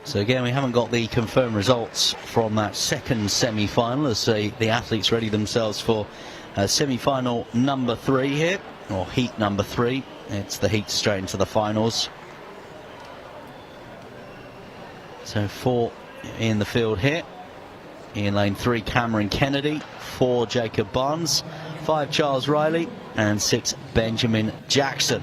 So again, we haven't got the confirmed results from that second semi-final as the athletes ready themselves for semi-final number 3 here, or heat number 3. It's the heat straight into the finals. So 4 in the field here. In lane 3, Cameron Kennedy. 4, Jacob Barnes. 5, Charles Riley. And 6, Benjamin Jackson.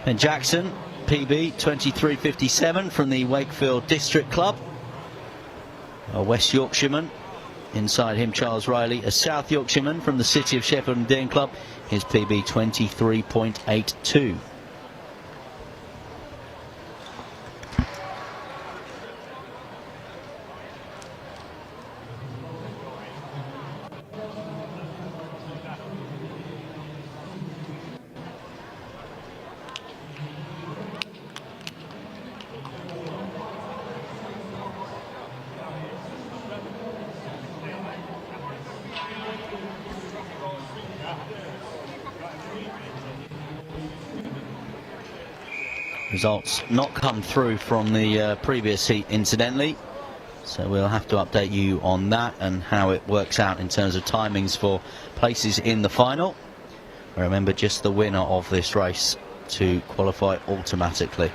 And Jackson, PB 23.57 from the Wakefield District Club. A West Yorkshireman. Inside him, Charles Riley, a South Yorkshireman from the City of Sheffield and Dean Club. His PB 23.82. Results not come through from the previous heat, incidentally, so we'll have to update you on that and how it works out in terms of timings for places in the final. Remember, just the winner of this race to qualify automatically.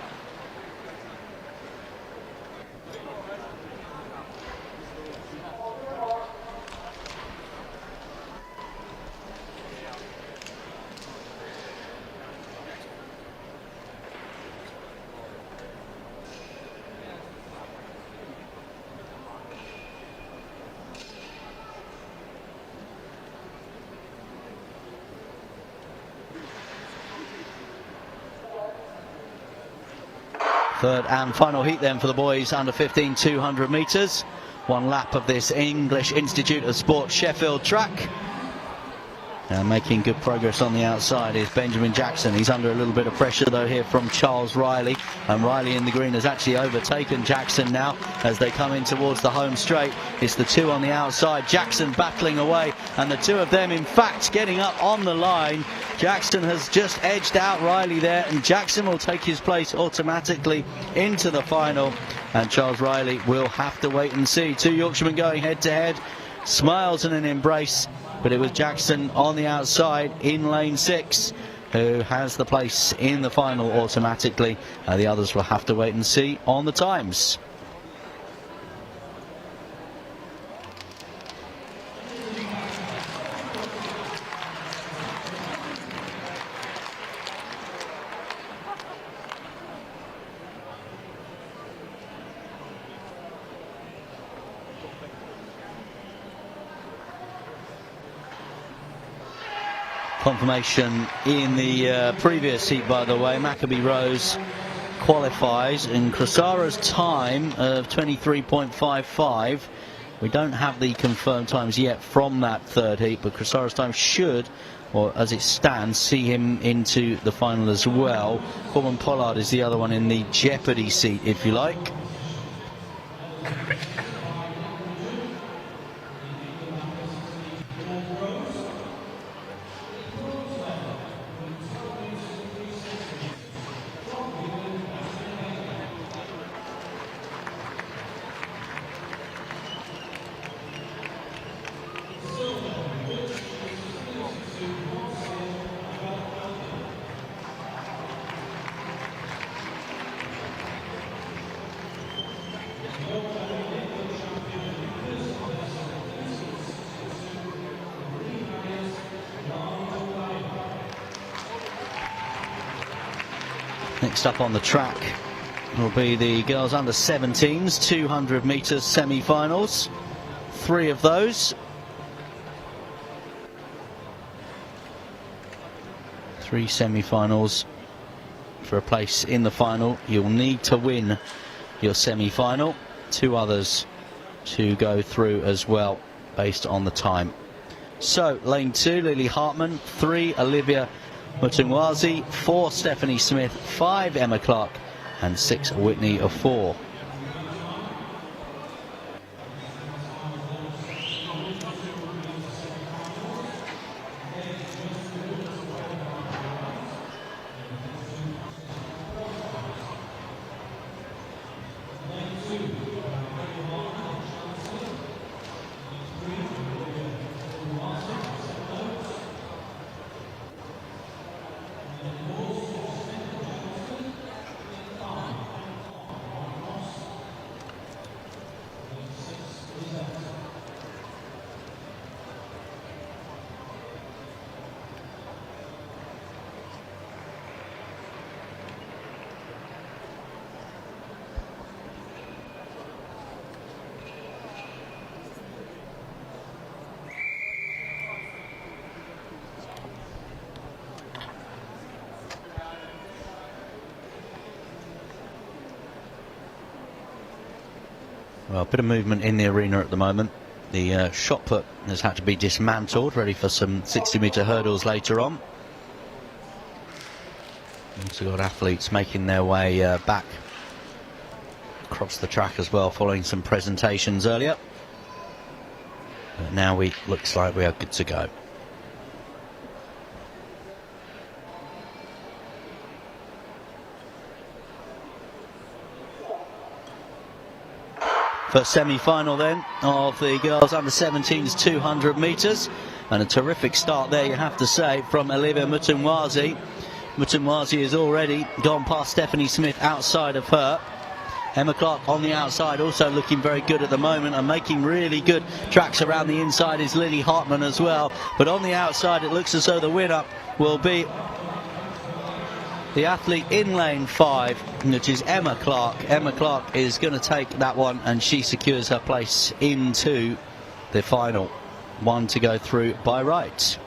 Third and final heat then for the boys under 15 200 metres. 1 lap of this English Institute of Sport Sheffield track. Making good progress on the outside is Benjamin Jackson. He's under a little bit of pressure though here from Charles Riley, and Riley in the green has actually overtaken Jackson now as they come in towards the home straight. It's the 2 on the outside, Jackson battling away, and the 2 of them in fact getting up on the line. Jackson has just edged out Riley there, and Jackson will take his place automatically into the final, and Charles Riley will have to wait and see. 2 Yorkshiremen going head to head, smiles and an embrace. But it was Jackson on the outside in lane 6 who has the place in the final automatically. The others will have to wait and see on the times. Confirmation in the previous heat, by the way. Maccabee Rose qualifies in Cressara's time of 23.55. We don't have the confirmed times yet from that third heat, but Cressara's time should, or as it stands, see him into the final as well. Corbin Pollard is the other one in the jeopardy seat, if you like. Next up on the track will be the girls under 17s 200 metres semi-finals. 3 of those. 3 semi-finals. For a place in the final, you'll need to win your semi-final. 2 others to go through as well based on the time. So lane 2, Lily Hartman. 3, Olivia Mutungwazi. 4, Stephanie Smith. 5, Emma Clark, and 6, Whitney of 4. Well, a bit of movement in the arena at the moment. The shot put has had to be dismantled, ready for some 60-metre hurdles later on. Also got athletes making their way back across the track as well, following some presentations earlier. But now looks like we are good to go. First semi-final then of the girls under 17s 200 metres, and a terrific start there, you have to say, from Olivia Mutumwazi. Mutumwazi has already gone past Stephanie Smith outside of her. Emma Clark on the outside, also looking very good at the moment, and making really good tracks around the inside is Lily Hartman as well. But on the outside, it looks as though the winner will be the athlete in lane 5, which is Emma Clark. Emma Clark is going to take that one, and she secures her place into the final. One to go through by right.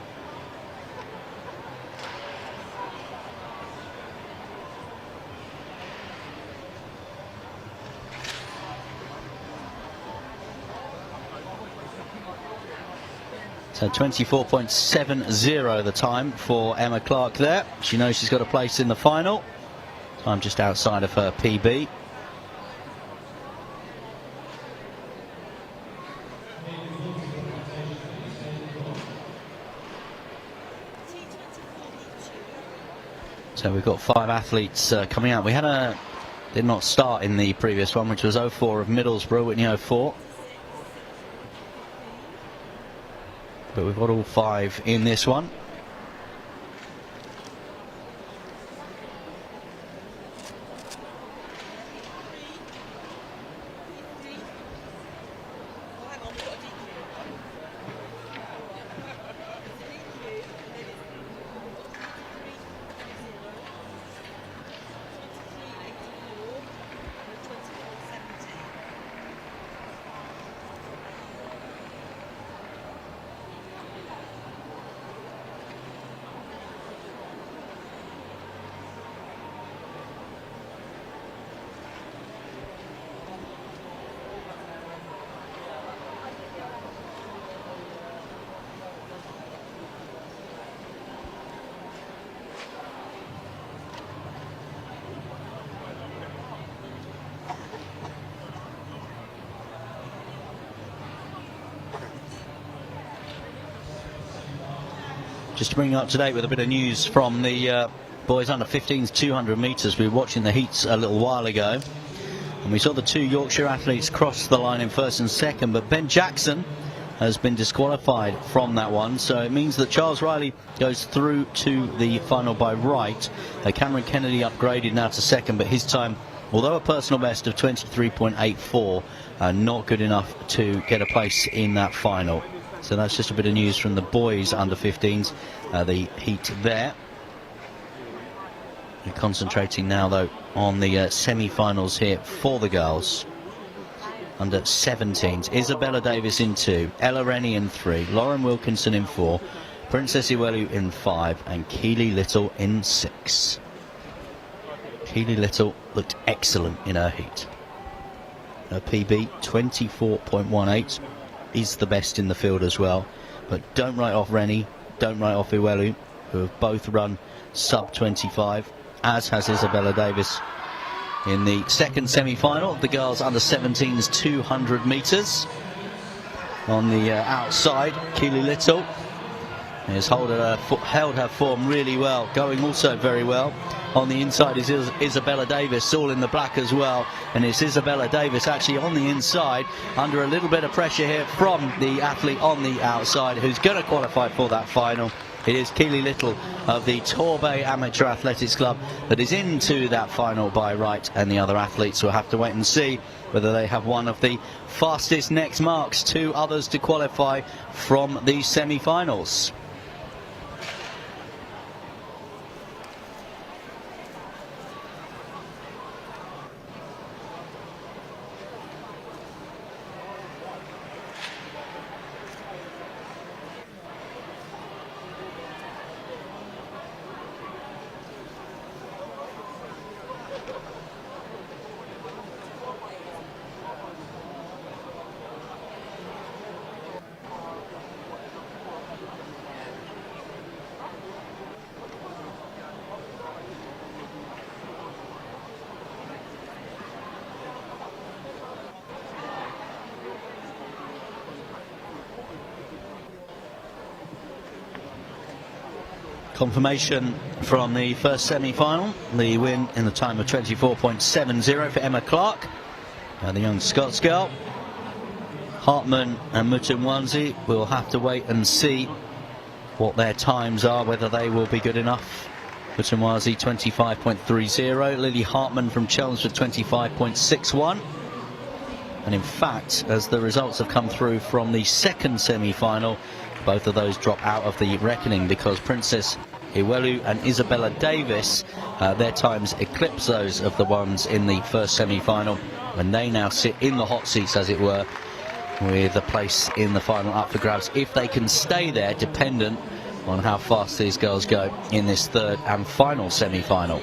So 24.70 the time for Emma Clark there. She knows she's got a place in the final. Time just outside of her PB. So we've got 5 athletes coming out. We had did not start in the previous one, which was 04 of Middlesbrough, Whitney 04. But we've got all 5 in this one. Just to bring you up to date with a bit of news from the boys under 15s 200 metres. We were watching the heats a little while ago, and we saw the 2 Yorkshire athletes cross the line in first and second, but Ben Jackson has been disqualified from that one, so it means that Charles Riley goes through to the final by right. Cameron Kennedy upgraded now to second, but his time, although a personal best of 23.84, not good enough to get a place in that final. So that's just a bit of news from the boys under 15s, the heat there. We're concentrating now though on the semi-finals here for the girls under 17s. Isabella Davis in 2, Ella Rennie in 3, Lauren Wilkinson in 4, Princess Iwelu in 5, and Keely Little in 6. Keely Little looked excellent in her heat. Her PB 24.18 is the best in the field as well, but don't write off Rennie, don't write off Iwelu, who have both run sub 25, as has Isabella Davis in the second semi-final of the girls under 17s 200 metres. On the outside, Keely Little has held her form really well, going also very well. On the inside is Isabella Davis, all in the black as well, and it's Isabella Davis actually on the inside under a little bit of pressure here from the athlete on the outside who's going to qualify for that final. It is Keely Little of the Torbay Amateur Athletics Club that is into that final by right, and the other athletes will have to wait and see whether they have one of the fastest next marks, 2 others to qualify from the semi-finals. Confirmation from the first semi-final, the win in the time of 24.70 for Emma Clark, the young Scots girl. Hartman and Mutunwanzi will have to wait and see what their times are, whether they will be good enough. Mutunwanzi 25.30, Lily Hartman from Chelmsford 25.61. And in fact, as the results have come through from the second semi-final, both of those drop out of the reckoning because Princess Iwelu and Isabella Davis, their times eclipse those of the ones in the first semi-final, and they now sit in the hot seats, as it were, with a place in the final up for grabs if they can stay there, dependent on how fast these girls go in this third and final semi-final.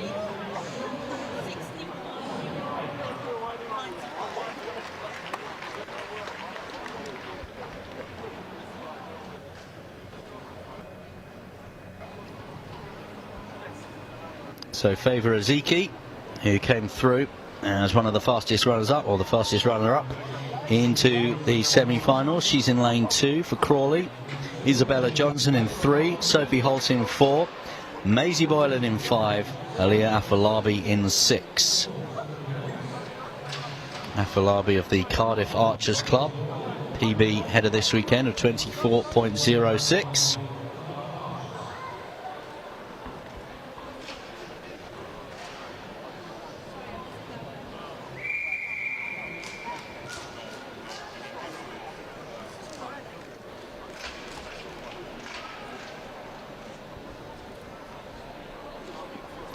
So Favour Aziki, who came through as one of the fastest runners-up, or the fastest runner-up, into the semi-finals. She's in lane 2 for Crawley. Isabella Johnson in 3, Sophie Holt in 4, Maisie Boylan in 5, Aliyah Afolabi in 6. Afolabi of the Cardiff Archers Club, PB header this weekend of 24.06.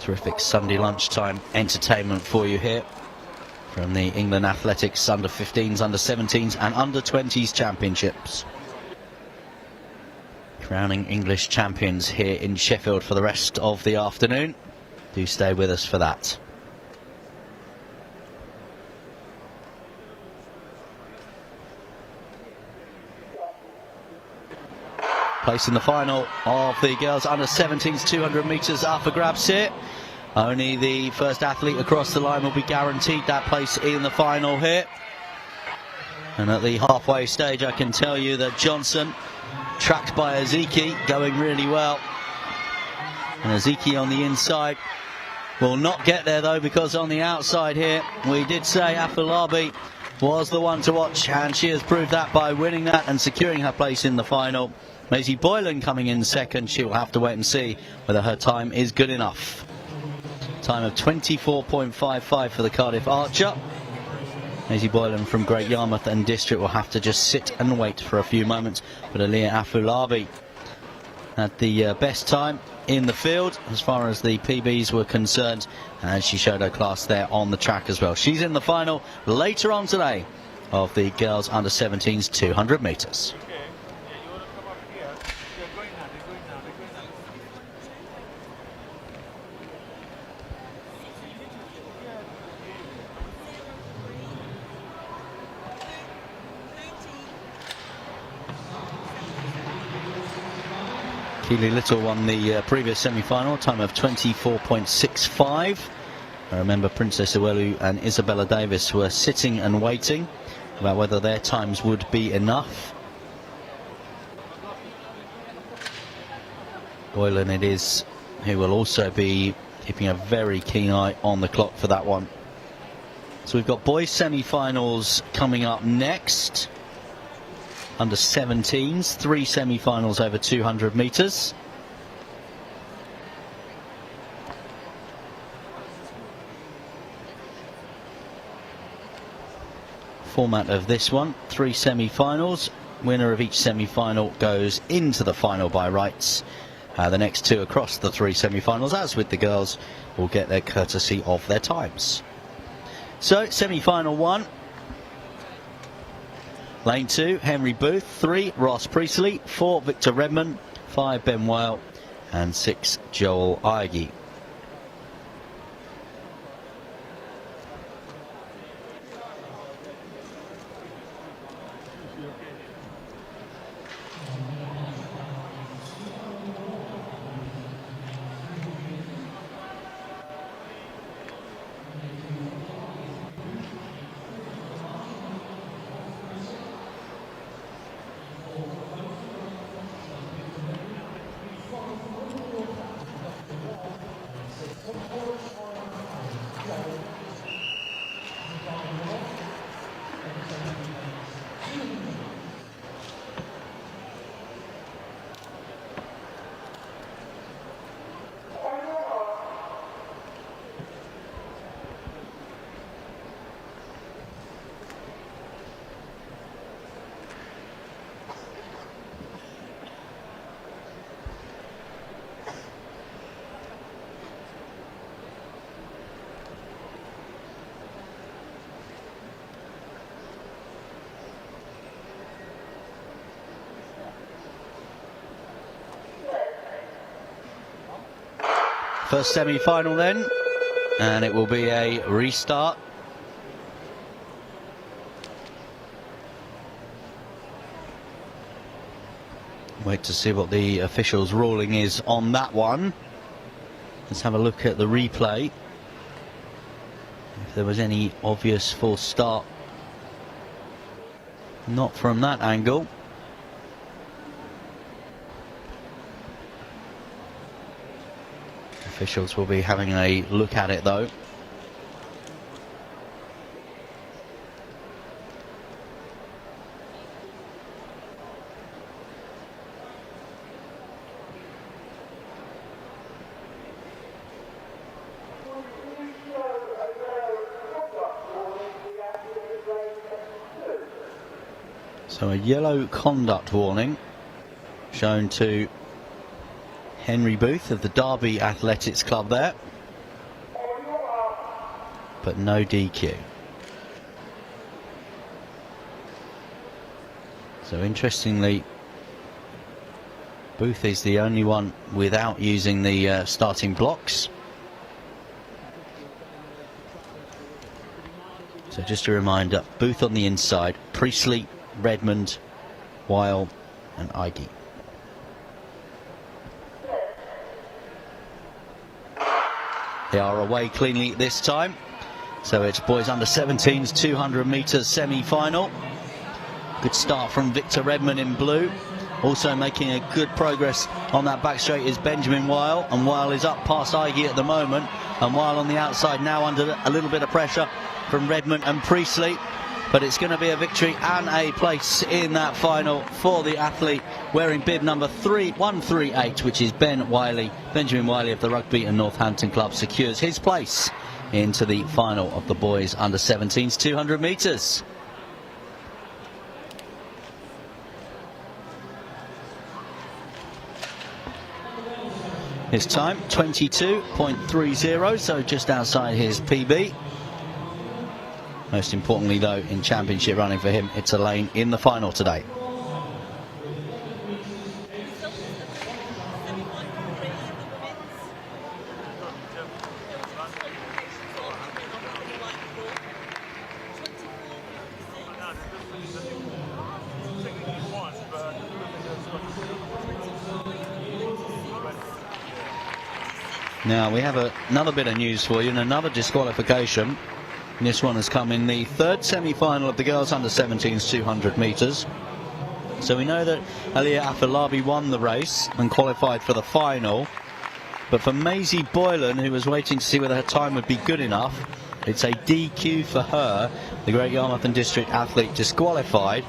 Terrific Sunday lunchtime entertainment for you here from the England Athletics under 15s, under 17s and under 20s championships. Crowning English champions here in Sheffield for the rest of the afternoon. Do stay with us for that. Place in the final of the girls under 17s 200 metres up for grabs here. Only the first athlete across the line will be guaranteed that place in the final here. And at the halfway stage, I can tell you that Johnson, tracked by Aziki, going really well. And Aziki on the inside will not get there though, because on the outside here, we did say Afolabi was the one to watch, and she has proved that by winning that and securing her place in the final. Maisie Boylan coming in second. She will have to wait and see whether her time is good enough. Time of 24.55 for the Cardiff Archer. Maisie Boylan from Great Yarmouth and District will have to just sit and wait for a few moments. But Aliyah Afolabi had the best time in the field as far as the PBs were concerned, and she showed her class there on the track as well. She's in the final later on today of the girls under 17s 200 metres. Keely Little won the previous semi-final, time of 24.65. I remember Princess Iwelu and Isabella Davis were sitting and waiting about whether their times would be enough. Boylan it is who will also be keeping a very keen eye on the clock for that one. So we've got boys semi-finals coming up next. Under 17s, 3 semi-finals over 200 metres. Format of this one, 3 semi-finals. Winner of each semi-final goes into the final by rights. The next 2 across the 3 semi-finals, as with the girls, will get their courtesy of their times. So, semi-final 1. Lane 2, Henry Booth. 3, Ross Priestley. 4, Victor Redmond. 5, Ben Whale. And 6, Joel Ige. first semi-final then, and it will be a restart. Wait to see what the officials' ruling is on that one. Let's have a look at the replay. If there was any obvious false start. Not from that angle. Officials will be having a look at it though. So a yellow conduct warning shown to Henry Booth of the Derby Athletics Club there, but no DQ. So interestingly, Booth is the only one without using the starting blocks. So just a reminder, Booth on the inside, Priestley, Redmond, Weil and Iggy. They are away cleanly this time. So it's boys under 17s 200 metres semi-final. Good start from Victor Redmond in blue. Also making a good progress on that back straight is Benjamin Weil, and Weil is up past Iggy at the moment, and Weil on the outside now under a little bit of pressure from Redmond and Priestley. But it's going to be a victory and a place in that final for the athlete wearing bib number 138, which is Ben Wiley. Benjamin Wiley of the Rugby and Northampton Club secures his place into the final of the boys under 17s 200 metres. His time 22.30, so just outside his PB. Most importantly though, in championship running for him, it's a lane in the final today. Now we have another bit of news for you and another disqualification. And this one has come in the third semi-final of the girls under 17s 200 metres. So we know that Aliyah Afolabi won the race and qualified for the final. But for Maisie Boylan, who was waiting to see whether her time would be good enough, it's a DQ for her. The Great Yarmouth and District athlete disqualified.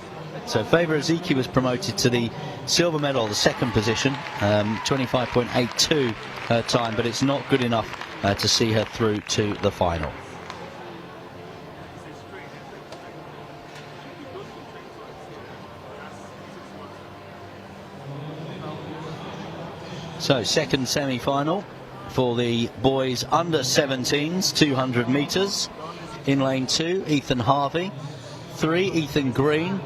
So Favour Ezeki was promoted to the silver medal, the second position, 25.82 her time, but it's not good enough to see her through to the final. So second semi-final for the boys under 17s 200 metres. In lane 2, Ethan Harvey. 3, Ethan Green.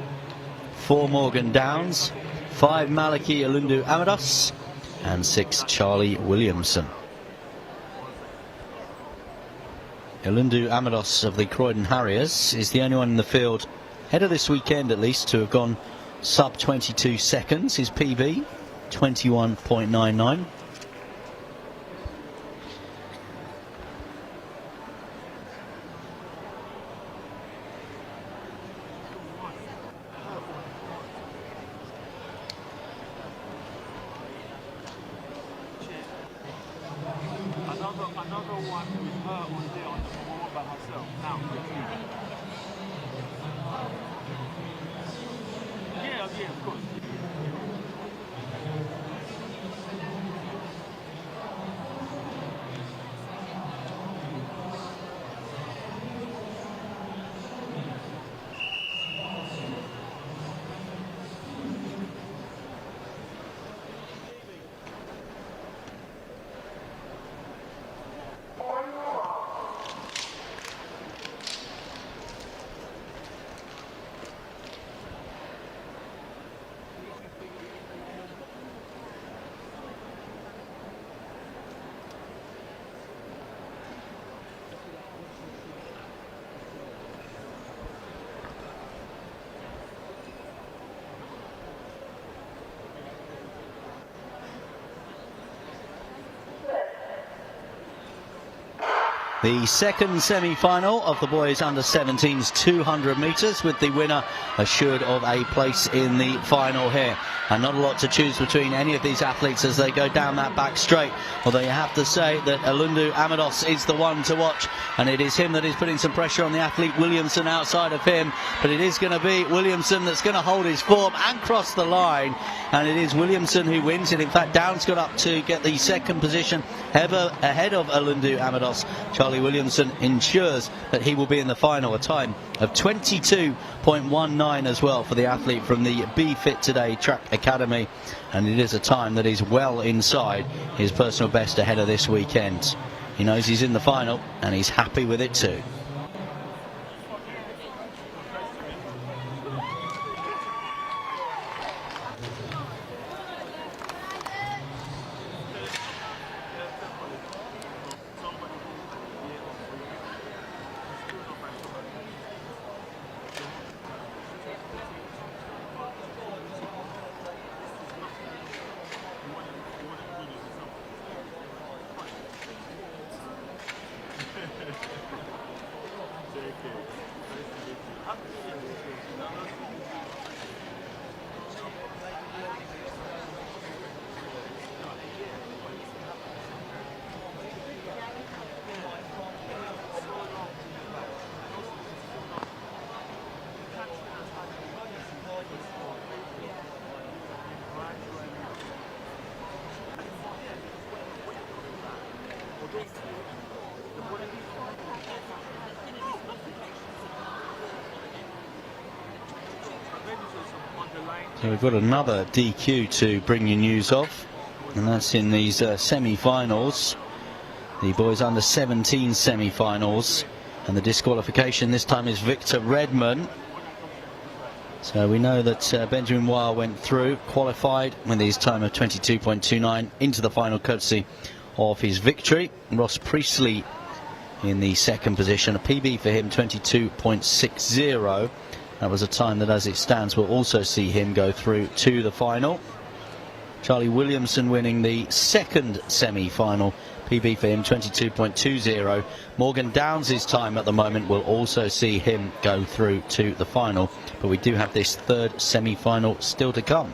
4, Morgan Downs. 5, Maliki Alundu Amados. And 6, Charlie Williamson. Alundu Amados of the Croydon Harriers is the only one in the field, ahead of this weekend at least, to have gone sub 22 seconds. His PB 21.99. Another one with her on there on the wall by herself. Now, yeah, of course. The second semi-final of the boys under 17's 200 metres, with the winner assured of a place in the final here. And not a lot to choose between any of these athletes as they go down that back straight. Although you have to say that Alundu Amados is the one to watch, and it is him that is putting some pressure on the athlete Williamson outside of him. But it is going to be Williamson that's going to hold his form and cross the line. And it is Williamson who wins it. In fact, Downs got up to get the second position ahead of Alundu Amados. Charlie Williamson ensures that he will be in the final, a time of 22.19 as well for the athlete from the Be Fit Today Track Academy, and it is a time that is well inside his personal best ahead of this weekend. He knows he's in the final and he's happy with it too. So we've got another DQ to bring you news of, and that's in these semi-finals, the boys under 17 semi-finals, and the disqualification this time is Victor Redman. So we know that Benjamin Weil went through, qualified with his time of 22.29 into the final courtesy of his victory. Ross Priestley in the second position, a PB for him 22.60. That was a time that, as it stands, will also see him go through to the final. Charlie Williamson winning the second semi-final, PB for him 22.20. Morgan Downs' time at the moment will also see him go through to the final, but we do have this third semi-final still to come.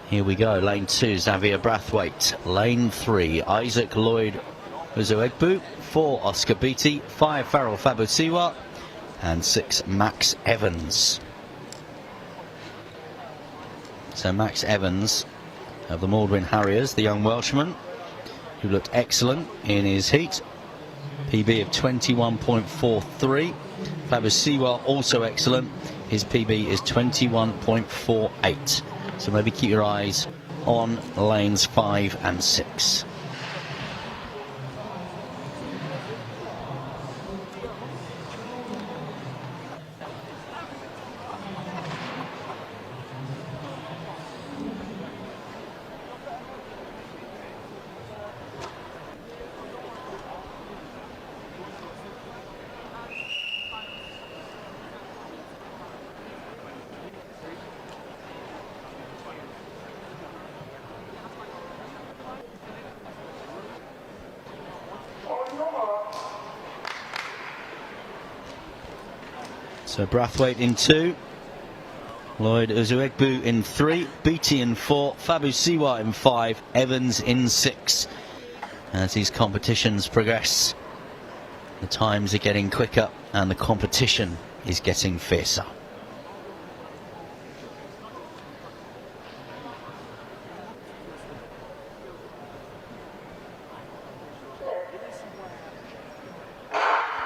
Here we go, lane 2, Xavier Brathwaite. Lane 3, Isaac Lloyd Uzoegbu. 4, Oscar Beattie. 5, Farrell Fabusiwa. And 6, Max Evans. So Max Evans of the Maldwyn Harriers, the young Welshman, who looked excellent in his heat. PB of 21.43. Fabusiwa also excellent. His PB is 21.48. So maybe keep your eyes on lanes 5 and 6. So Brathwaite in 2, Lloyd Uzoegbu in 3, Beattie in 4, Fabusiwa in 5, Evans in 6. As these competitions progress, the times are getting quicker and the competition is getting fiercer.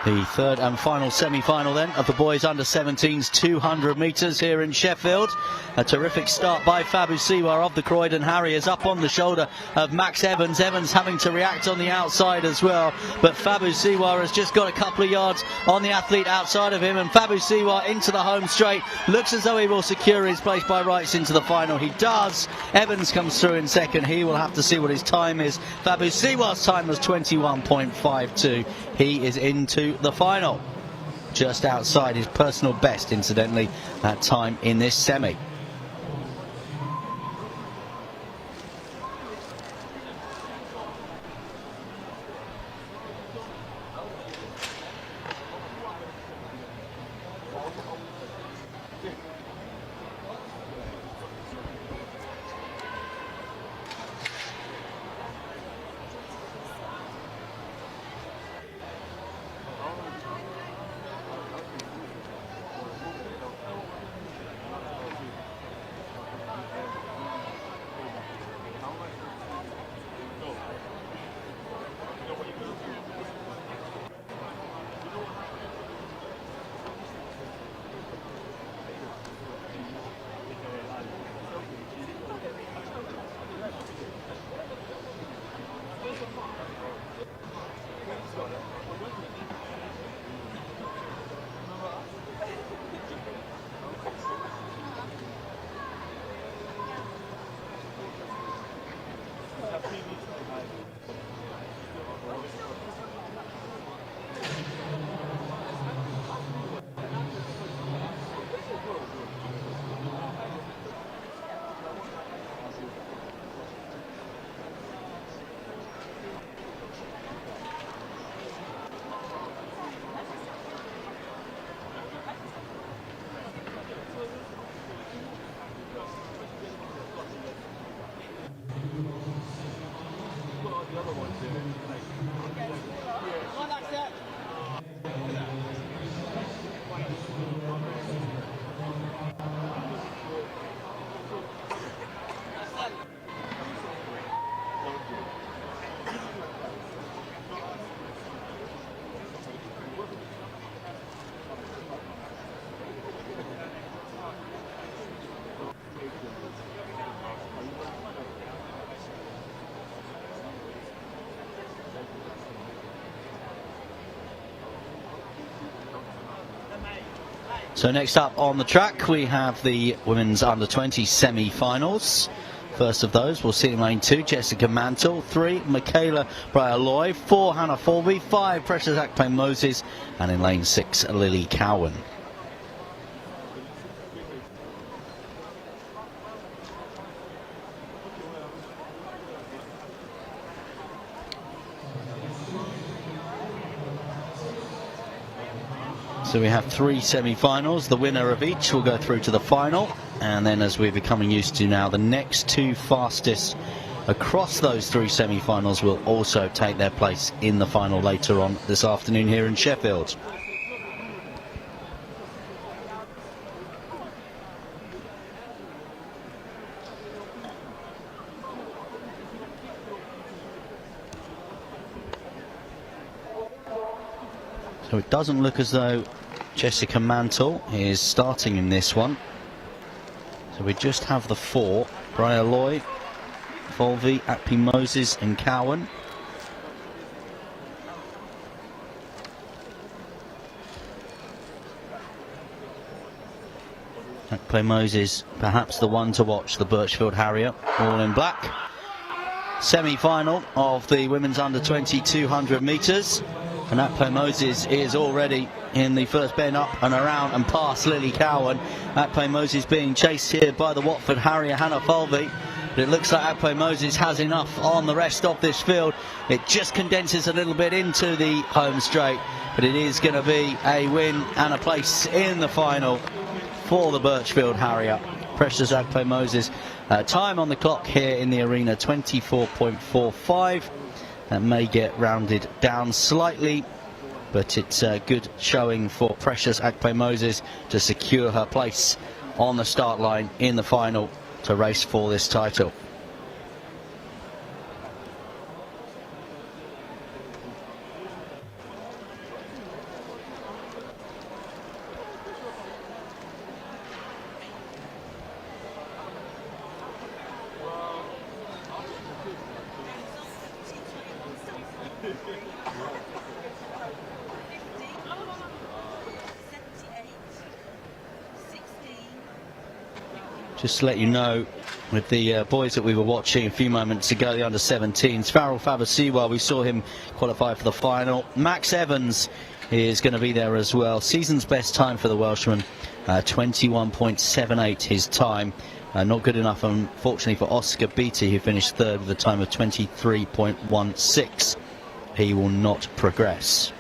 The third and final semi-final then of the boys under 17's 200 metres here in Sheffield. A terrific start by Fabusiwa of the Croydon Harriers, up on the shoulder of Max Evans. Evans having to react on the outside as well, but Fabusiwa has just got a couple of yards on the athlete outside of him, and Fabusiwa into the home straight. Looks as though he will secure his place by rights into the final. He does. Evans comes through in second. He will have to see what his time is. Fabusiwa's time was 21.52. He is into the final, just outside his personal best, incidentally, that time in this semi. So next up on the track we have the women's under-20 semi-finals. First of those we'll see in lane 2 Jessica Mantle, 3 Michaela Breyer-Loy, 4 Hannah Folby, 5 Precious Akpe Moses, and in lane 6 Lily Cowan. So we have 3 semi-finals. The winner of each will go through to the final, and then, as we're becoming used to now, the next 2 fastest across those 3 semi-finals will also take their place in the final later on this afternoon here in Sheffield. So it doesn't look as though Jessica Mantle is starting in this one. So we just have the 4, Breyer-Loy, Folby, Akpe Moses and Cowan. Akpe Moses, perhaps the one to watch, the Birchfield Harrier, all in black. Semi-final of the women's under-20 200 metres. And Akpe Moses is already in the first bend up and around and past Lily Cowan. Akpe Moses being chased here by the Watford Harrier Hannah Folby. But it looks like Akpe Moses has enough on the rest of this field. It just condenses a little bit into the home straight. But it is going to be a win and a place in the final for the Birchfield Harrier. Precious Akpe Moses. Time on the clock here in the arena, 24.45. That may get rounded down slightly, but it's a good showing for Precious Akpe Moses to secure her place on the start line in the final to race for this title. Just to let you know, with the boys that we were watching a few moments ago, the under-17s, Farrell Fabasiwa, we saw him qualify for the final. Max Evans is going to be there as well. Season's best time for the Welshman, 21.78 his time. Not good enough, unfortunately, for Oscar Beattie, who finished 3rd with a time of 23.16. He will not progress.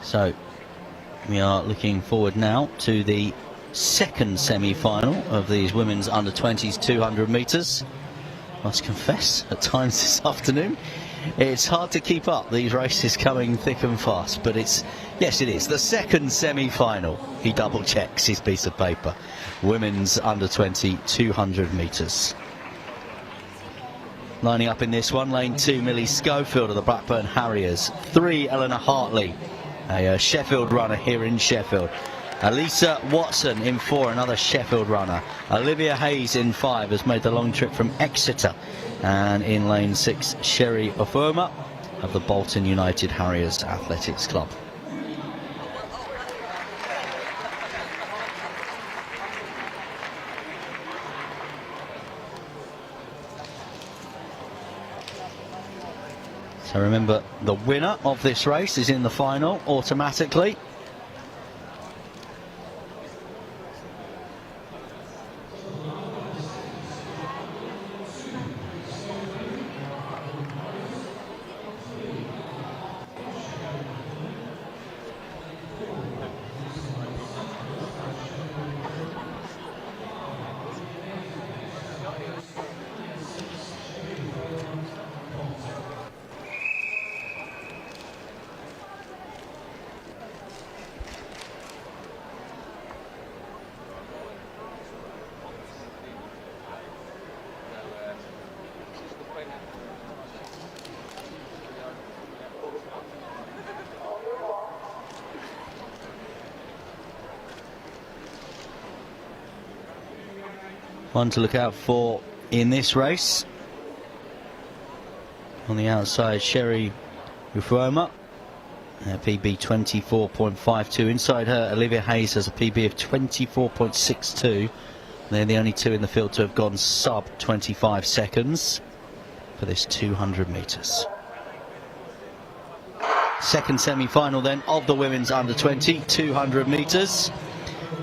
So we are looking forward now to the second semi-final of these women's under-20s 200 metres. Must confess, at times this afternoon it's hard to keep up, these races coming thick and fast, but it's, yes it is, the second semi-final. He double checks his piece of paper. Women's under-20 200 metres. Lining up in this one, lane 2 Millie Schofield of the Blackburn Harriers, 3 Eleanor Hartley, a Sheffield runner here in Sheffield. Elisa Watson in 4, another Sheffield runner. Olivia Hayes in 5 has made the long trip from Exeter. And in lane 6, Sherry Ofoma of the Bolton United Harriers Athletics Club. So remember, the winner of this race is in the final automatically. One to look out for in this race. On the outside, Sherry Ufuoma, PB 24.52. Inside her, Olivia Hayes has a PB of 24.62. They're the only two in the field to have gone sub 25 seconds for this 200 metres. Second semi-final then of the women's under 20 200 metres.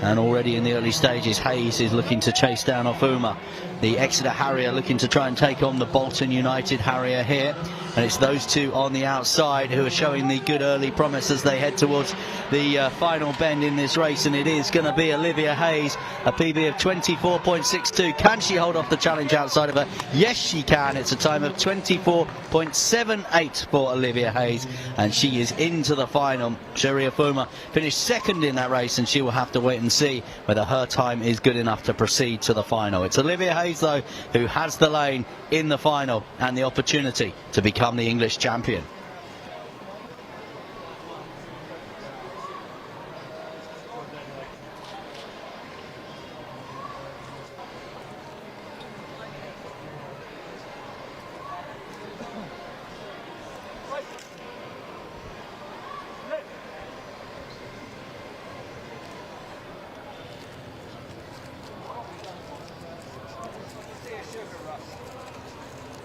And already in the early stages, Hayes is looking to chase down Ofuma. The Exeter Harrier looking to try and take on the Bolton United Harrier here. And it's those two on the outside who are showing the good early promise as they head towards the final bend in this race. And it is going to be Olivia Hayes, a PB of 24.62. Can she hold off the challenge outside of her? Yes, she can. It's a time of 24.78 for Olivia Hayes. And she is into the final. Sherry Ofuma finished second in that race, and she will have to wait and see whether her time is good enough to proceed to the final. It's Olivia Hayes, though, who has the lane in the final and the opportunity to become the English champion.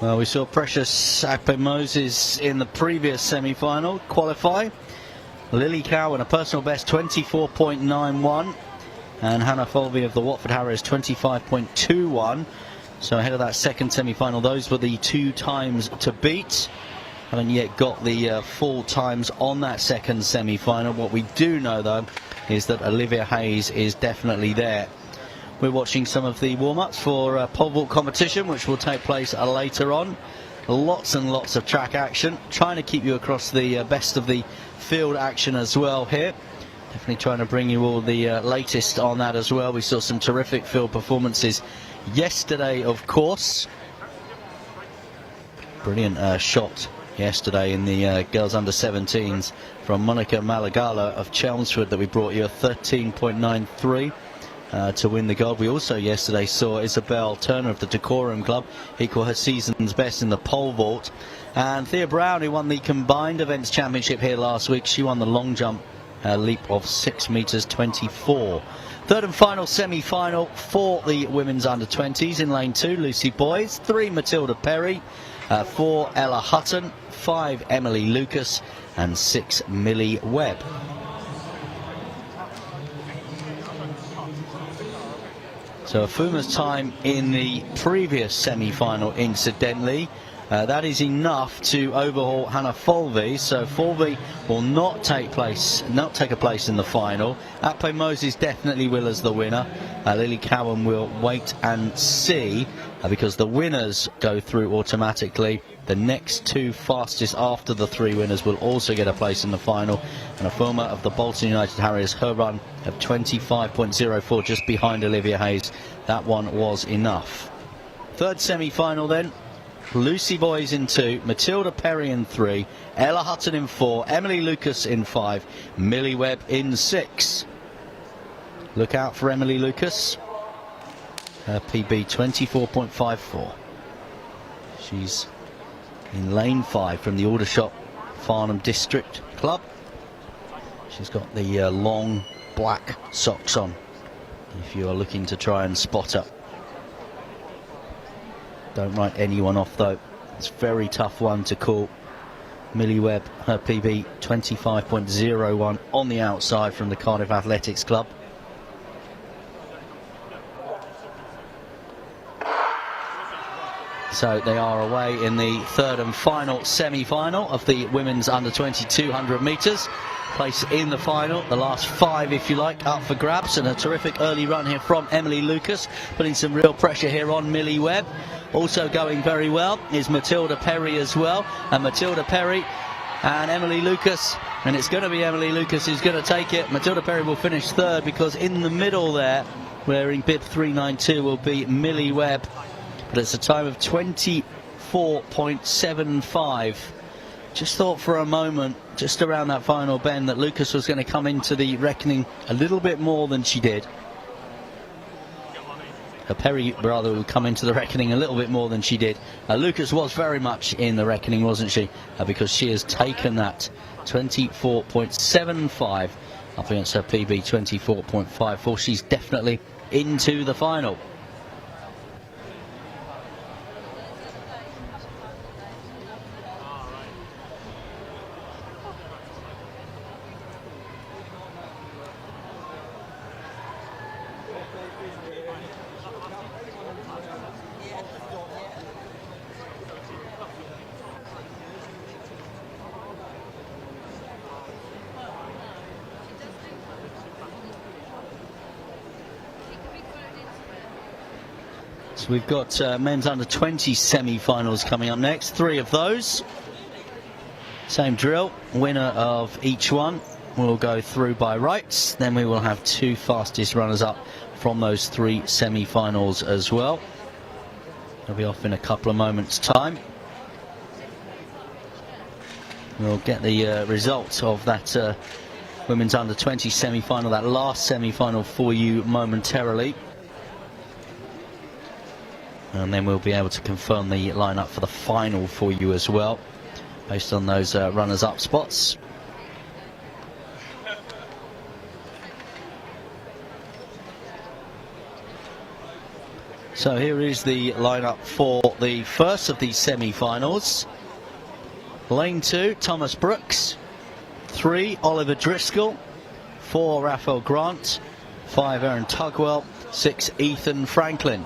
Well, we saw Precious Akpe-Moses in the previous semi-final qualify. Lily Cowan, a personal best 24.91, and Hannah Folby of the Watford Harriers 25.21. So ahead of that second semi-final, those were the two times to beat. Haven't yet got the full times on that second semi-final. What we do know, though, is that Olivia Hayes is definitely there. We're watching some of the warm-ups for pole vault competition, which will take place later on. Lots and lots of track action. Trying to keep you across the best of the field action as well here. Definitely trying to bring you all the latest on that as well. We saw some terrific field performances yesterday, of course. Brilliant shot yesterday in the Girls Under 17s from Monica Malagala of Chelmsford that we brought you, a 13.93. To win the gold. We also yesterday saw Isabel Turner of the Decorum Club equal her season's best in the pole vault. And Thea Brown, who won the combined events championship here last week, she won the long jump leap of 6 metres 24. Third and final semi-final for the women's under 20s. In lane 2, Lucy Boys, 3 Matilda Perry, 4 Ella Hutton, 5 Emily Lucas, and 6 Millie Webb. So Afuma's time in the previous semi-final, incidentally, that is enough to overhaul Hannah Folby. So Folby will not take a place in the final. Akpe-Moses definitely will as the winner. Lily Cowan will wait and see because the winners go through automatically. The next two fastest after the 3 winners will also get a place in the final. And Ofuma of the Bolton United Harriers, her run of 25.04, just behind Olivia Hayes. That one was enough. Third semi-final then. Lucy Boys in 2, Matilda Perry in 3, Ella Hutton in 4, Emily Lucas in 5, Millie Webb in 6. Look out for Emily Lucas. Her PB 24.54. She's in lane 5 from the Aldershot Farnham District Club. She's got the long black socks on, if you are looking to try and spot her. Don't write anyone off, though. It's a very tough one to call. Millie Webb, her PB 25.01 on the outside from the Cardiff Athletics Club. So they are away in the third and final semi-final of the women's under-20 200 metres. Place in the final, the last 5 if you like, up for grabs, and a terrific early run here from Emily Lucas, putting some real pressure here on Millie Webb. Also going very well is Matilda Perry as well, and Matilda Perry and Emily Lucas, and it's going to be Emily Lucas who's going to take it. Matilda Perry will finish third, because in the middle there, wearing bib 392, will be Millie Webb, but it's a time of 24.75. Just thought for a moment, just around that final bend, that Lucas was going to come into the reckoning a little bit more than she did. Perry, rather, will come into the reckoning a little bit more than she did. Lucas was very much in the reckoning, wasn't she? Because she has taken that 24.75 up against her PB 24.54. She's definitely into the final. So we've got men's under-20 semi-finals coming up next. 3 of those. Same drill. Winner of each one will go through by rights. Then we will have 2 fastest runners-up from those 3 semi-finals as well. They'll be off in a couple of moments' time. We'll get the results of that women's under-20 semi-final, that last semi-final, for you momentarily. And then we'll be able to confirm the lineup for the final for you as well, based on those runners-up spots. So here is the lineup for the first of these semi-finals. Lane 2, Thomas Brooks. 3, Oliver Driscoll. 4, Raphael Grant. 5, Aaron Tugwell. 6, Ethan Franklin.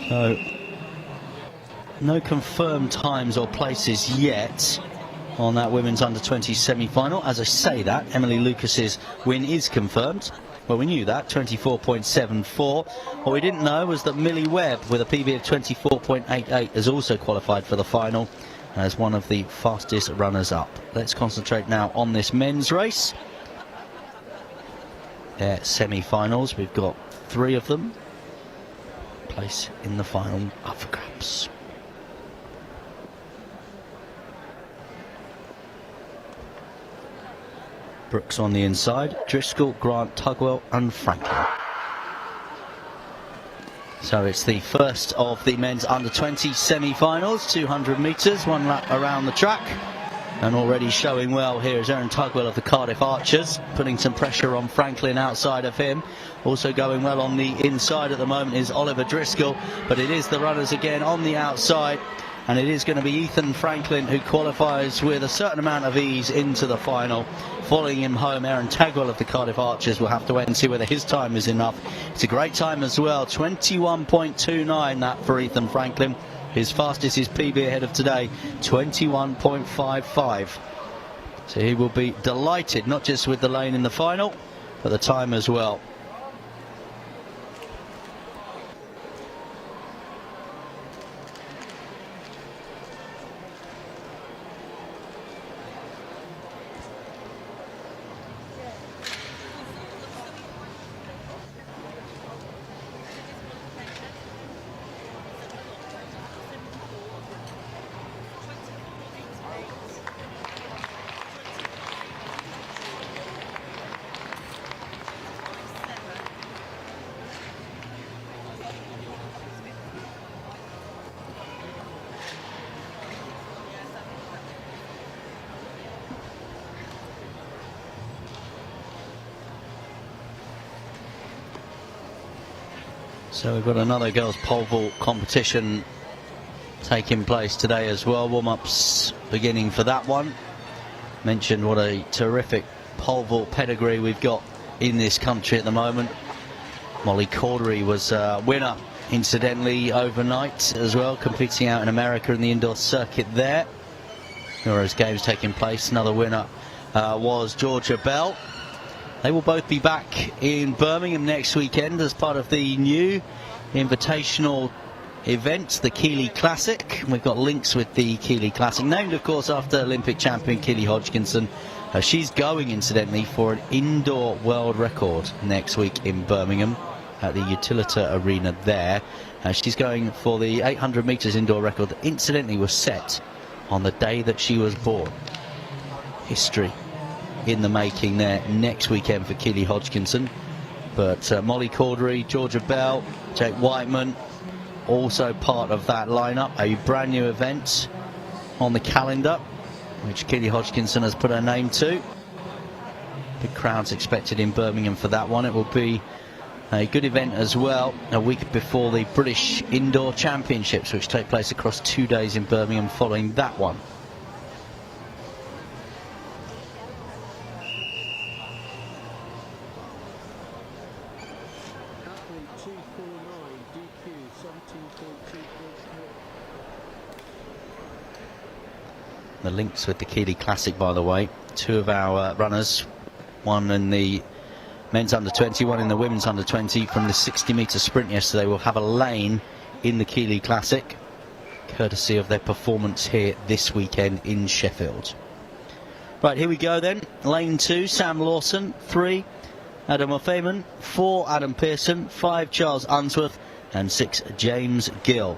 So, no confirmed times or places yet on that women's under-20 semi-final. As I say that, Emily Lucas's win is confirmed. Well, we knew that, 24.74. What we didn't know was that Millie Webb, with a PB of 24.88, has also qualified for the final as one of the fastest runners-up. Let's concentrate now on this men's race. Their semi-finals, we've got 3 of them. Place in the final up for grabs. Brooks on the inside, Driscoll, Grant, Tugwell and Franklin. So it's the first of the men's under-20 semi-finals, 200 metres, 1 lap around the track. And already showing well here is Aaron Tugwell of the Cardiff Archers, putting some pressure on Franklin outside of him. Also going well on the inside at the moment is Oliver Driscoll, but it is the runners again on the outside, and it is going to be Ethan Franklin who qualifies with a certain amount of ease into the final. Following him home, Aaron Tugwell of the Cardiff Archers. Will have to wait and see whether his time is enough. It's a great time as well, 21.29 that for Ethan Franklin. His fastest is PB ahead of today, 21.55. So he will be delighted, not just with the lane in the final, but the time as well. So we've got another girls pole vault competition taking place today as well. Warm-ups beginning for that one. Mentioned what a terrific pole vault pedigree we've got in this country at the moment. Molly Cordery was winner incidentally overnight as well, competing out in America in the indoor circuit there. Euros games taking place. Another winner was Georgia Bell. They will both be back in Birmingham next weekend as part of the new invitational event, the Keeley Classic. We've got links with the Keeley Classic, named of course after Olympic champion Keeley Hodgkinson. She's going incidentally for an indoor world record next week in Birmingham at the Utilita Arena there. She's going for the 800 metres indoor record that incidentally was set on the day that she was born. History in the making there next weekend for Keeley Hodgkinson. But Molly Cordery, Georgia Bell, Jake Whiteman, also part of that lineup. A brand new event on the calendar, which Keeley Hodgkinson has put her name to. Big crowds expected in Birmingham for that one. It will be a good event as well, a week before the British Indoor Championships, which take place across 2 days in Birmingham following that one. The links with the Keeley Classic, by the way. Two of our runners, one in the men's under 20, one in the women's under 20, from the 60-metre sprint yesterday, will have a lane in the Keeley Classic, courtesy of their performance here this weekend in Sheffield. Right, here we go then. Lane 2, Sam Lawson. 3, Adam O'Feynman. 4, Adam Pearson. 5, Charles Unsworth. And 6, James Gill.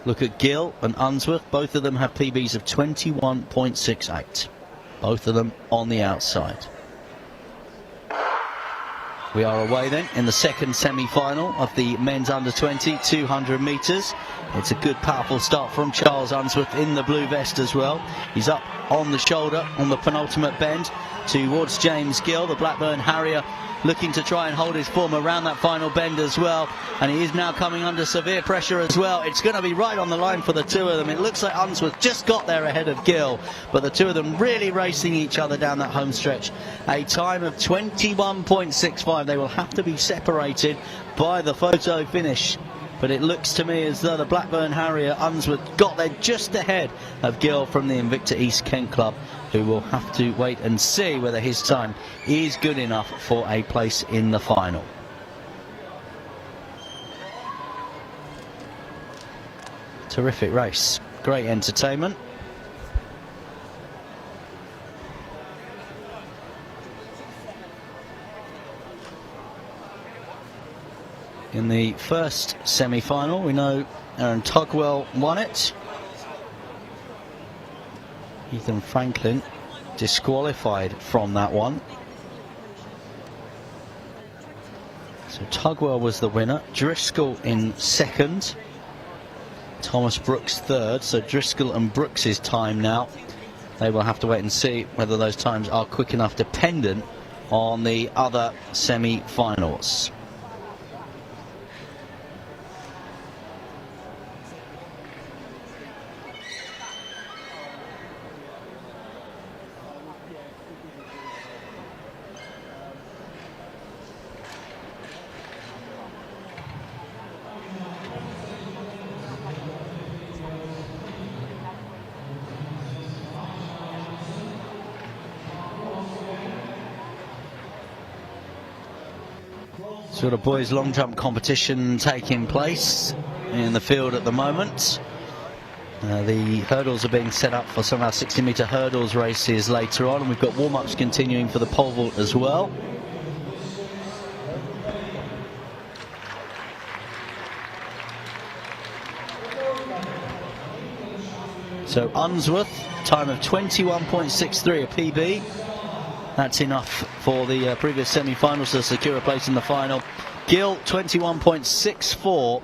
Look at Gill and Unsworth. Both of them have PBs of 21.68. Both of them on the outside. We are away then in the second semi-final of the men's under 20 200 metres. It's a good powerful start from Charles Unsworth in the blue vest as well. He's up on the shoulder on the penultimate bend towards James Gill, the Blackburn Harrier, looking to try and hold his form around that final bend as well, and he is now coming under severe pressure as well. It's going to be right on the line for the two of them. It looks like Unsworth just got there ahead of Gill, but the two of them really racing each other down that home stretch. A time of 21.65. They will have to be separated by the photo finish, but it looks to me as though the Blackburn Harrier, Unsworth, got there just ahead of Gill from the Invicta East Kent Club, who will have to wait and see whether his time is good enough for a place in the final. Terrific race, great entertainment. In the first semi-final, we know Aaron Tugwell won it. Ethan Franklin disqualified from that one. So Tugwell was the winner. Driscoll in second. Thomas Brooks third. So Driscoll and Brooks' time now. They will have to wait and see whether those times are quick enough, dependent on the other semi-finals. Sort of boys long jump competition taking place in the field at the moment. The hurdles are being set up for some of our 60-metre hurdles races later on, and we've got warm-ups continuing for the pole vault as well. So Unsworth, time of 21.63, a PB. That's enough for the previous semi-finals to secure a place in the final. Gill, 21.64,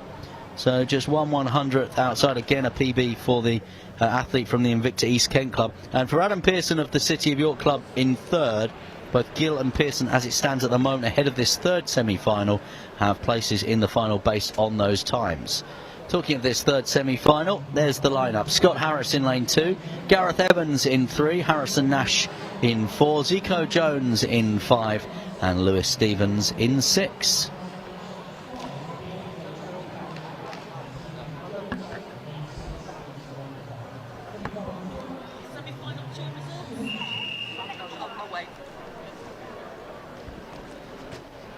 so just 1/100th outside, again a PB for the athlete from the Invicta East Kent Club. And for Adam Pearson of the City of York Club in third, Both Gill and Pearson, as it stands at the moment ahead of this third semi-final, have places in the final based on those times. Talking of this third semi-final, there's the lineup. Scott Harris in lane 2, Gareth Evans in 3, Harrison Nash in 4, Zico Jones in 5 and Lewis Stevens in 6.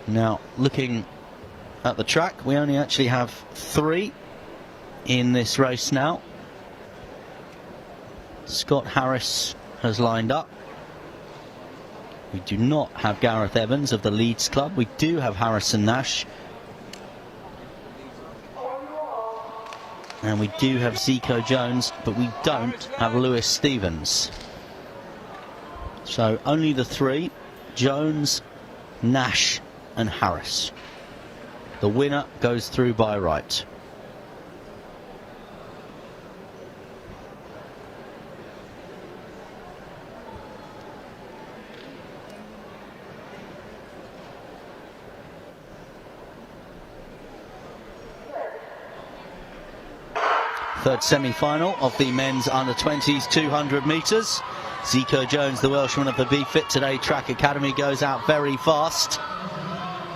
Now, looking at the track, we only actually have 3 in this race now. Scott Harris has lined up. We do not have Gareth Evans of the Leeds club. We do have Harrison Nash. And we do have Zico Jones, but we don't have Lewis Stevens. So only the 3, Jones, Nash and Harris. The winner goes through by right. Third semi-final of the men's under-20s 200 metres. Zico Jones, the Welshman of the Be Fit Today Track Academy, goes out very fast.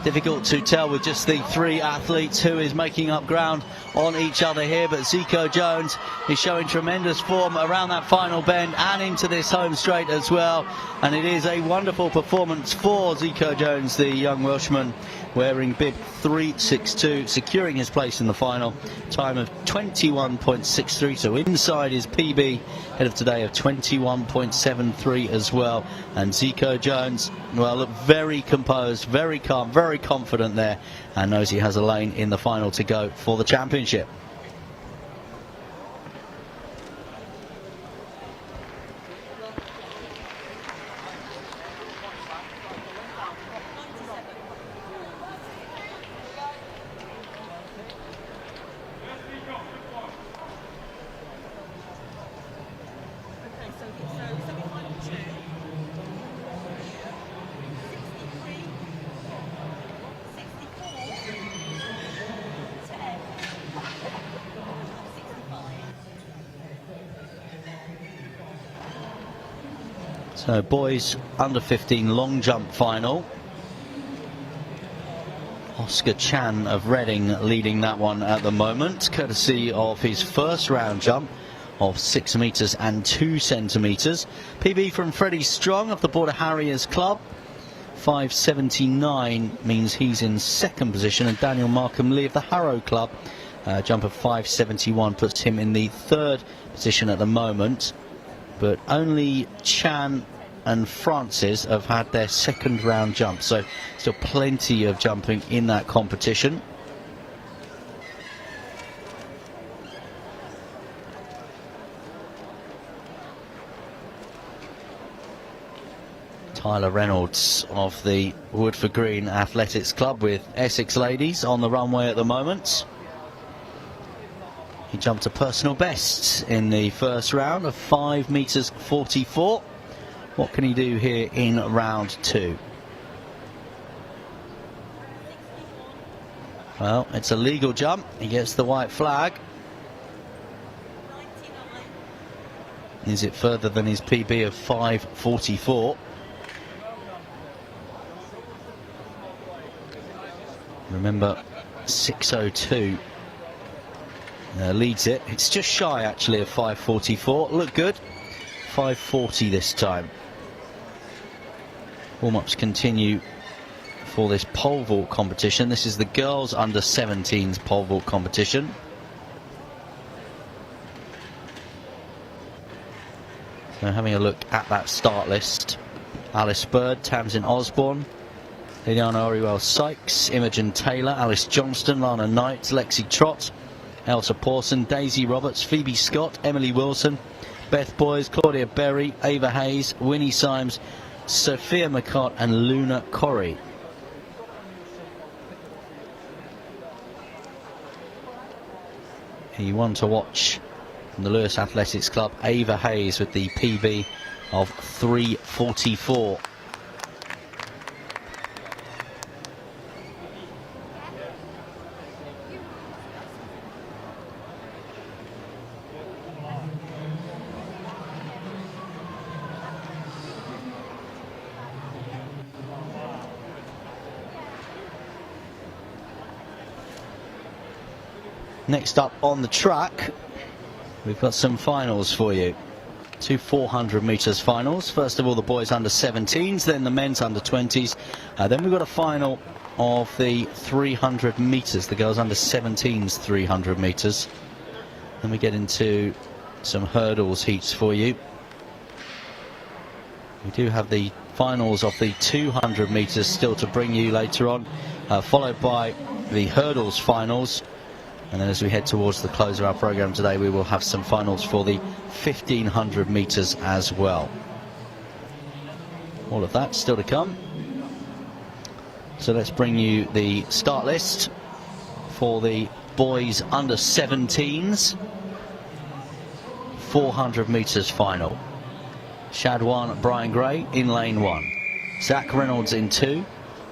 Difficult to tell with just the 3 athletes who is making up ground on each other here, but Zico Jones is showing tremendous form around that final bend and into this home straight as well, and it is a wonderful performance for Zico Jones, the young Welshman, wearing bib 362, securing his place in the final. Time of 21.63, so inside his PB ahead of today of 21.73 as well. And Zico Jones, well, look very composed, very calm, very confident there, and knows he has a lane in the final to go for the championship. So boys under 15 long jump final. Oscar Chan of Reading leading that one at the moment, courtesy of his first round jump of 6 metres and 2 centimetres. PB from Freddie Strong of the Border Harriers Club. 5.79 means he's in second position, and Daniel Markham Lee of the Harrow Club, jump of 5.71 puts him in the third position at the moment. But only Chan and Francis have had their second round jump, so still plenty of jumping in that competition. Tyler Reynolds of the Woodford Green Athletics Club with Essex Ladies on the runway at the moment. He jumped a personal best in the first round of 5 metres 44. What can he do here in round 2? Well, it's a legal jump. He gets the white flag. Is it further than his PB of 5.44? Remember, 6.02. Leads it. It's just shy actually of 5.44. Look good. 5.40 this time. Warm-ups continue for this pole vault competition. This is the girls under 17s pole vault competition. So having a look at that start list: Alice Bird, Tamsin Osborne, Liliana Oriwell Sykes, Imogen Taylor, Alice Johnston, Lana Knight, Lexi Trott, Elsa Pawson, Daisy Roberts, Phoebe Scott, Emily Wilson, Beth Boys, Claudia Berry, Ava Hayes, Winnie Symes, Sophia McCart and Luna Corrie. You want to watch from the Lewis Athletics Club, Ava Hayes with the PB of 3.44. Next up on the track, we've got some finals for you. 2 400 metres finals. First of all, the boys under 17s, then the men's under 20s. Then we've got a final of the 300 metres, the girls under 17s 300 metres. Then we get into some hurdles heats for you. We do have the finals of the 200 metres still to bring you later on, followed by the hurdles finals. And then as we head towards the close of our programme today, we will have some finals for the 1500 metres as well. All of that still to come. So let's bring you the start list for the boys under 17s 400 metres final. Shadwan Brian Gray in lane 1. Zach Reynolds in 2.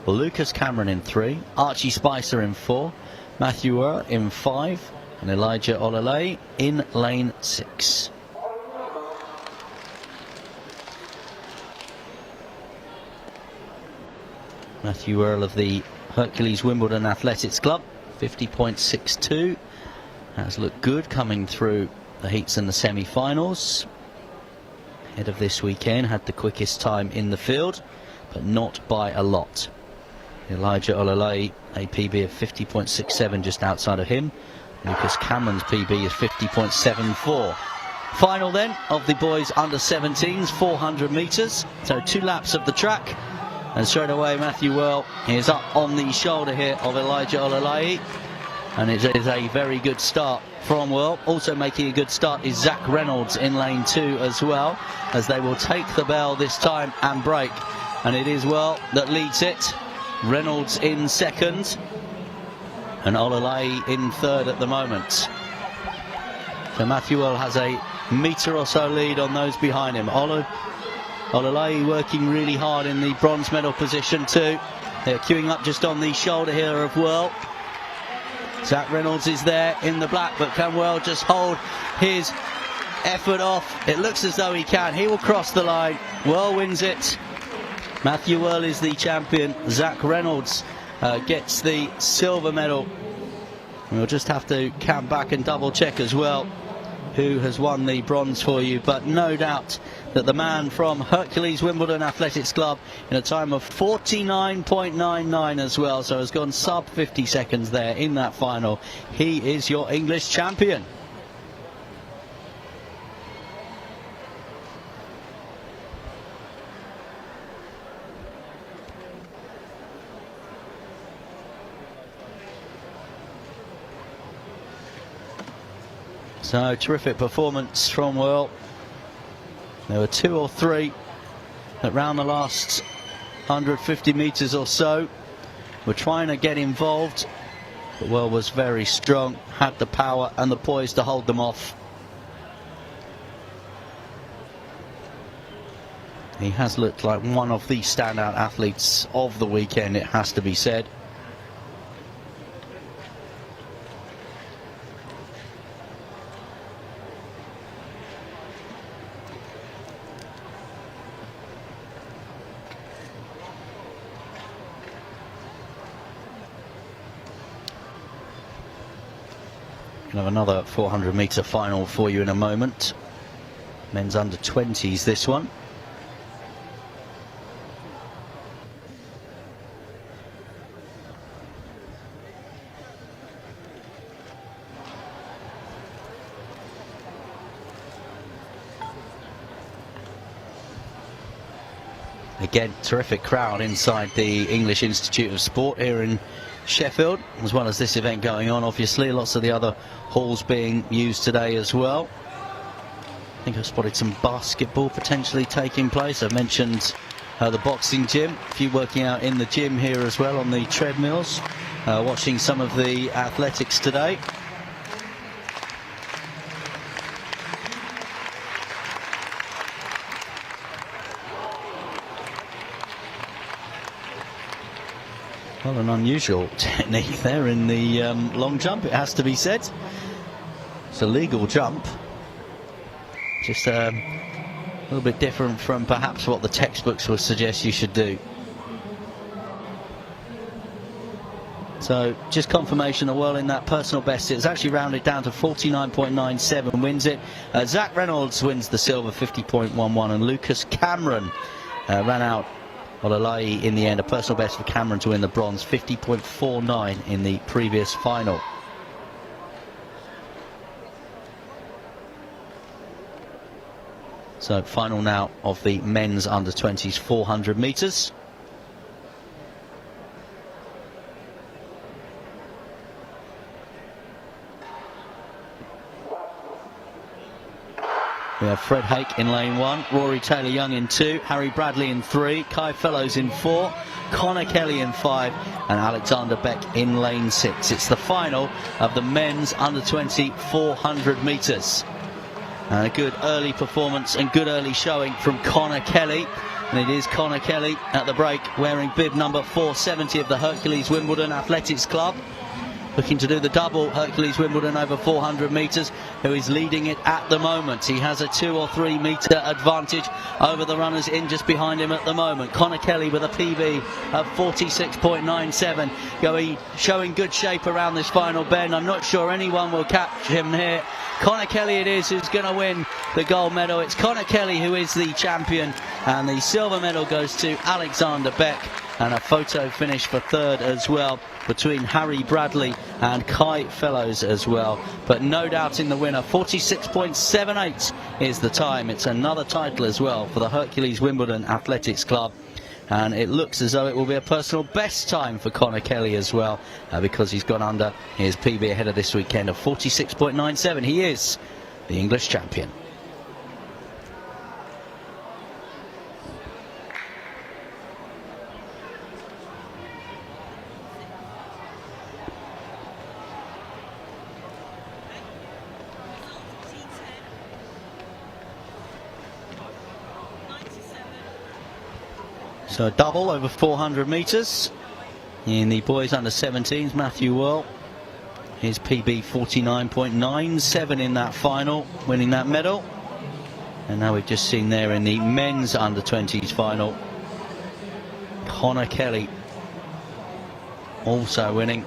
Lucas Cameron in 3. Archie Spicer in 4. Matthew Earl in 5, and Elijah Olale in lane 6. Matthew Earl of the Hercules Wimbledon Athletics Club, 50.62. Has looked good coming through the heats and the semi-finals. Ahead of this weekend, had the quickest time in the field, but not by a lot. Elijah Olale, a PB of 50.67 just outside of him. Lucas Cameron's PB is 50.74. Final then of the boys under 17s 400 metres. So 2 laps of the track, and straight away Matthew Earl is up on the shoulder here of Elijah Olale, and it is a very good start from Earl. Also making a good start is Zach Reynolds in lane 2 as well, as they will take the bell this time and break, and it is Earl that leads it. Reynolds in second, and Olale in third at the moment. So Matthew Earl has a metre or so lead on those behind him. Olale working really hard in the bronze medal position too. They're queuing up just on the shoulder here of Earl. Zach Reynolds is there in the black, but can Earl just hold his effort off? It looks as though he can. He will cross the line. Earl wins it. Matthew Earl is the champion. Zach Reynolds gets the silver medal. We'll just have to count back and double check as well who has won the bronze for you, but no doubt that the man from Hercules Wimbledon Athletics Club in a time of 49.99 as well, so has gone sub 50 seconds there in that final. He is your English champion. So terrific performance from Earl. There were 2 or 3 that round the last 150 metres or so were trying to get involved, but Earl was very strong, had the power and the poise to hold them off. He has looked like one of the standout athletes of the weekend, it has to be said. We'll have another 400 metre final for you in a moment. Men's under 20s this one. Again, terrific crowd inside the English Institute of Sport here in Sheffield, as well as this event going on. Obviously lots of the other halls being used today as well. I think I've spotted some basketball potentially taking place. I mentioned the boxing gym, a few working out in the gym here as well on the treadmills, watching some of the athletics today. Well, an unusual technique there in the long jump, it has to be said. It's a legal jump, just a little bit different from perhaps what the textbooks would suggest you should do. So just confirmation of well in that personal best. It's actually rounded down to 49.97, wins it. Zach Reynolds wins the silver, 50.11, and Lucas Cameron ran out Olalai in the end. A personal best for Cameron to win the bronze, 50.49 in the previous final. So final now of the men's under-20s 400 metres. We have Fred Hake in lane 1, Rory Taylor-Young in 2, Harry Bradley in 3, Kai Fellows in 4, Connor Kelly in 5, and Alexander Beck in lane 6. It's the final of the men's under-20 400 metres. And a good early performance and good early showing from Connor Kelly. And it is Connor Kelly at the break, wearing bib number 470 of the Hercules Wimbledon Athletics Club. Looking to do the double Hercules Wimbledon over 400 metres, who is leading it at the moment. He has a 2 or 3 metre advantage over the runners in just behind him at the moment. Connor Kelly with a PB of 46.97, showing good shape around this final bend. I'm not sure anyone will catch him here. Connor Kelly it is who's going to win the gold medal. It's Connor Kelly who is the champion, and the silver medal goes to Alexander Beck. And a photo finish for third as well between Harry Bradley and Kai Fellows as well. But no doubt in the winner, 46.78 is the time. It's another title as well for the Hercules Wimbledon Athletics Club. And it looks as though it will be a personal best time for Connor Kelly as well, because he's gone under his PB ahead of this weekend of 46.97. He is the English champion. So a double over 400 metres in the boys under 17s. Matthew Whirl, his PB 49.97 in that final, winning that medal. And now we've just seen there in the men's under 20s final, Connor Kelly also winning.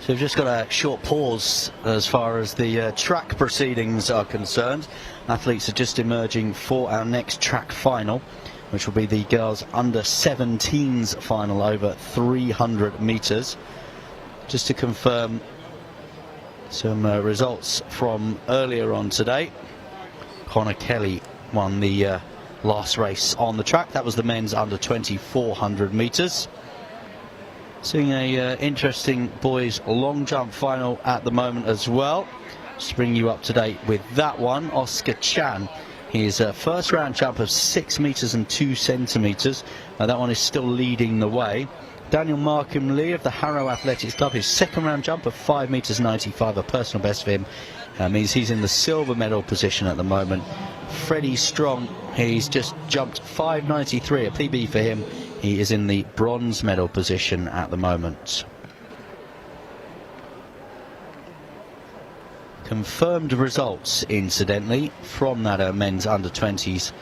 So we've just got a short pause as far as the track proceedings are concerned. Athletes are just emerging for our next track final, which will be the Girls Under-17s final over 300 metres. Just to confirm some results from earlier on today. Connor Kelly won the last race on the track. That was the men's under-20 400 metres. Seeing a interesting boys long jump final at the moment as well. Just to bring you up to date with that one, Oscar Chan. His first round jump of 6 metres and 2 centimetres. That one is still leading the way. Daniel Markham Lee of the Harrow Athletics Club, his second round jump of 5 metres 95, a personal best for him. Means he's in the silver medal position at the moment. Freddie Strong, he's just jumped 5.93, a PB for him. He is in the bronze medal position at the moment. Confirmed results, incidentally, from that men's under-20s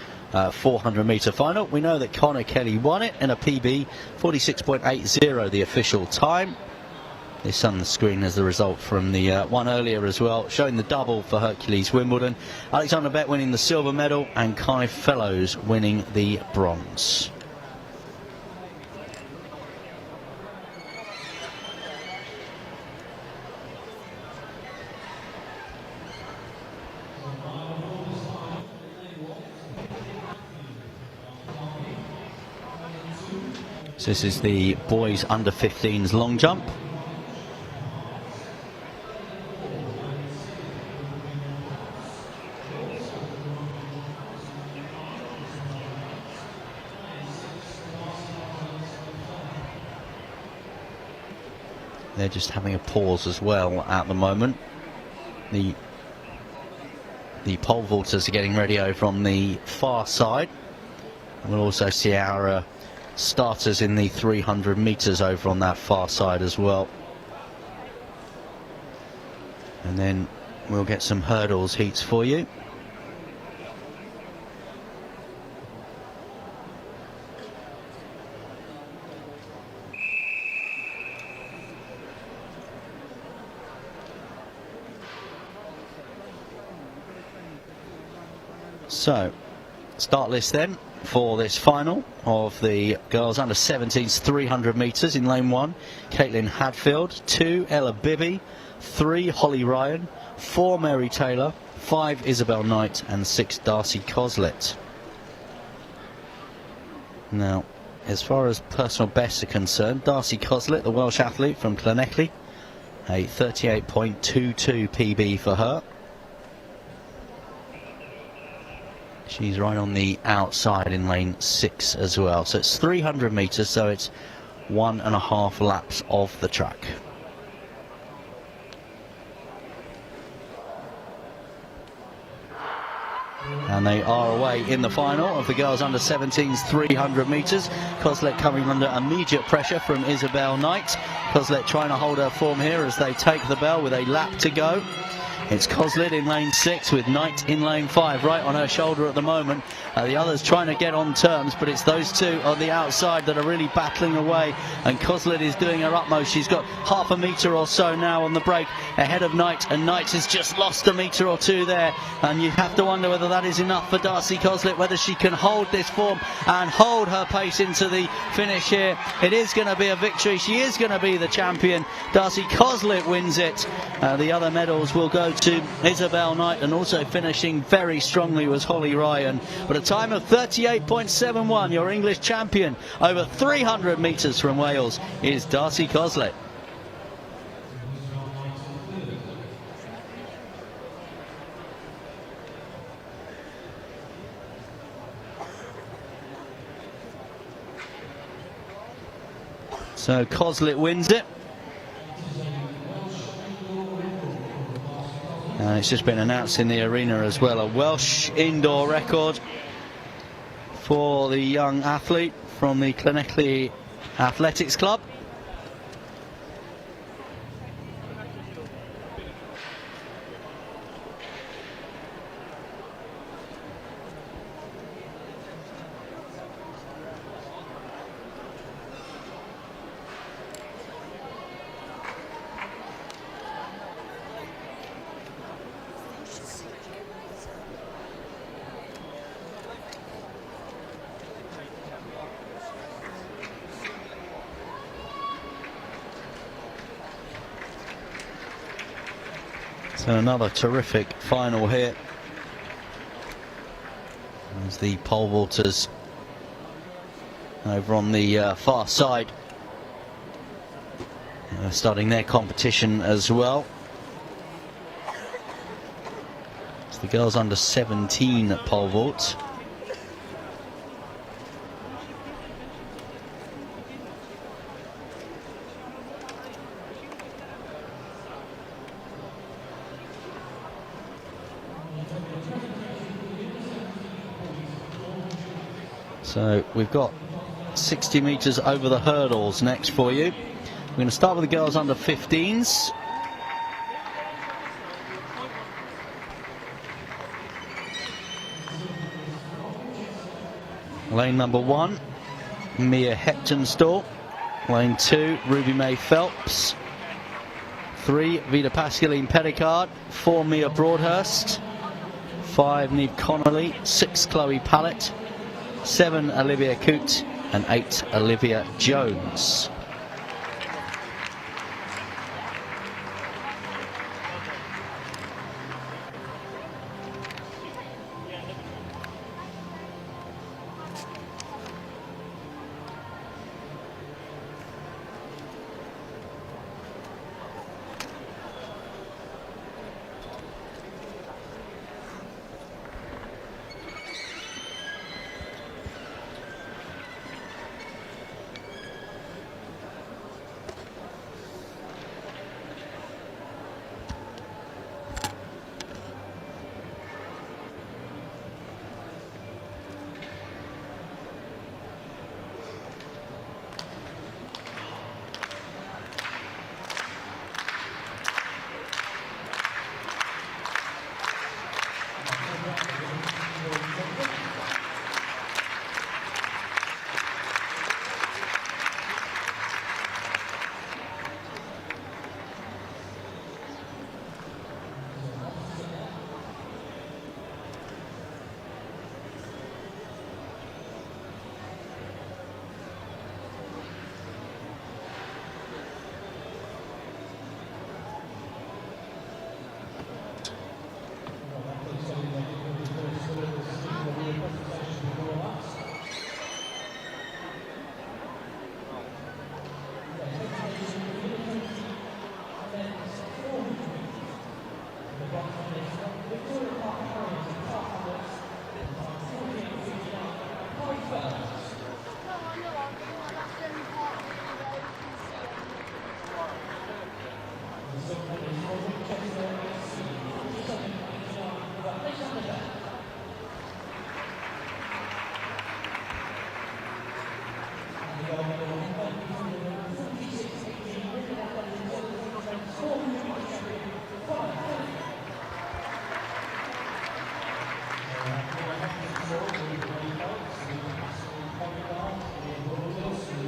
400 metre final. We know that Connor Kelly won it in a PB, 46.80 the official time. This on the screen as the result from the one earlier as well, showing the double for Hercules Wimbledon. Alexander Bett winning the silver medal and Kai Fellows winning the bronze. So this is the boys under-15s long jump. They're just having a pause as well at the moment. The pole vaulters are getting ready over on the far side. We'll also see our starters in the 300 metres over on that far side as well. And then we'll get some hurdles heats for you. So, start list then for this final of the girls under 17s 300 metres. In lane 1, Caitlin Hadfield. 2, Ella Bibby. 3, Holly Ryan. 4, Mary Taylor. 5, Isabel Knight. And 6, Darcy Coslet. Now, as far as personal bests are concerned, Darcy Coslet, the Welsh athlete from Llanelli, a 38.22 PB for her. She's right on the outside in lane 6 as well. So it's 300 metres, so it's 1.5 laps of the track. And they are away in the final of the girls under 17s 300 metres. Coslet coming under immediate pressure from Isabel Knight. Coslet trying to hold her form here as they take the bell with a lap to go. It's Coslet in lane 6 with Knight in lane 5, right on her shoulder at the moment. The others trying to get on terms, but it's those two on the outside that are really battling away. And Coslet is doing her utmost. She's got half a metre or so now on the break ahead of Knight, and Knight has just lost a metre or two there. And you have to wonder whether that is enough for Darcy Coslet, whether she can hold this form and hold her pace into the finish here. It is going to be a victory. She is going to be the champion. Darcy Coslet wins it. The other medals will go to Isabel Knight, and also finishing very strongly was Holly Ryan. But a time of 38.71, your English champion over 300 metres from Wales is Darcy Coslet. So Coslet wins it. And it's just been announced in the arena as well, a Welsh indoor record for the young athlete from the Llanelli Athletics Club. So another terrific final here as the pole vaulters over on the far side starting their competition as well. It's the girls under 17 pole vault. So we've got 60 metres over the hurdles next for you. We're going to start with the girls under 15s. Lane number 1, Mia Heptonstall. Lane 2, Ruby May Phelps. 3, Vida Pascaline Pericard. 4, Mia Broadhurst. 5, Neve Connolly. 6, Chloe Pallett. 7, Olivia Coote. And 8, Olivia Jones.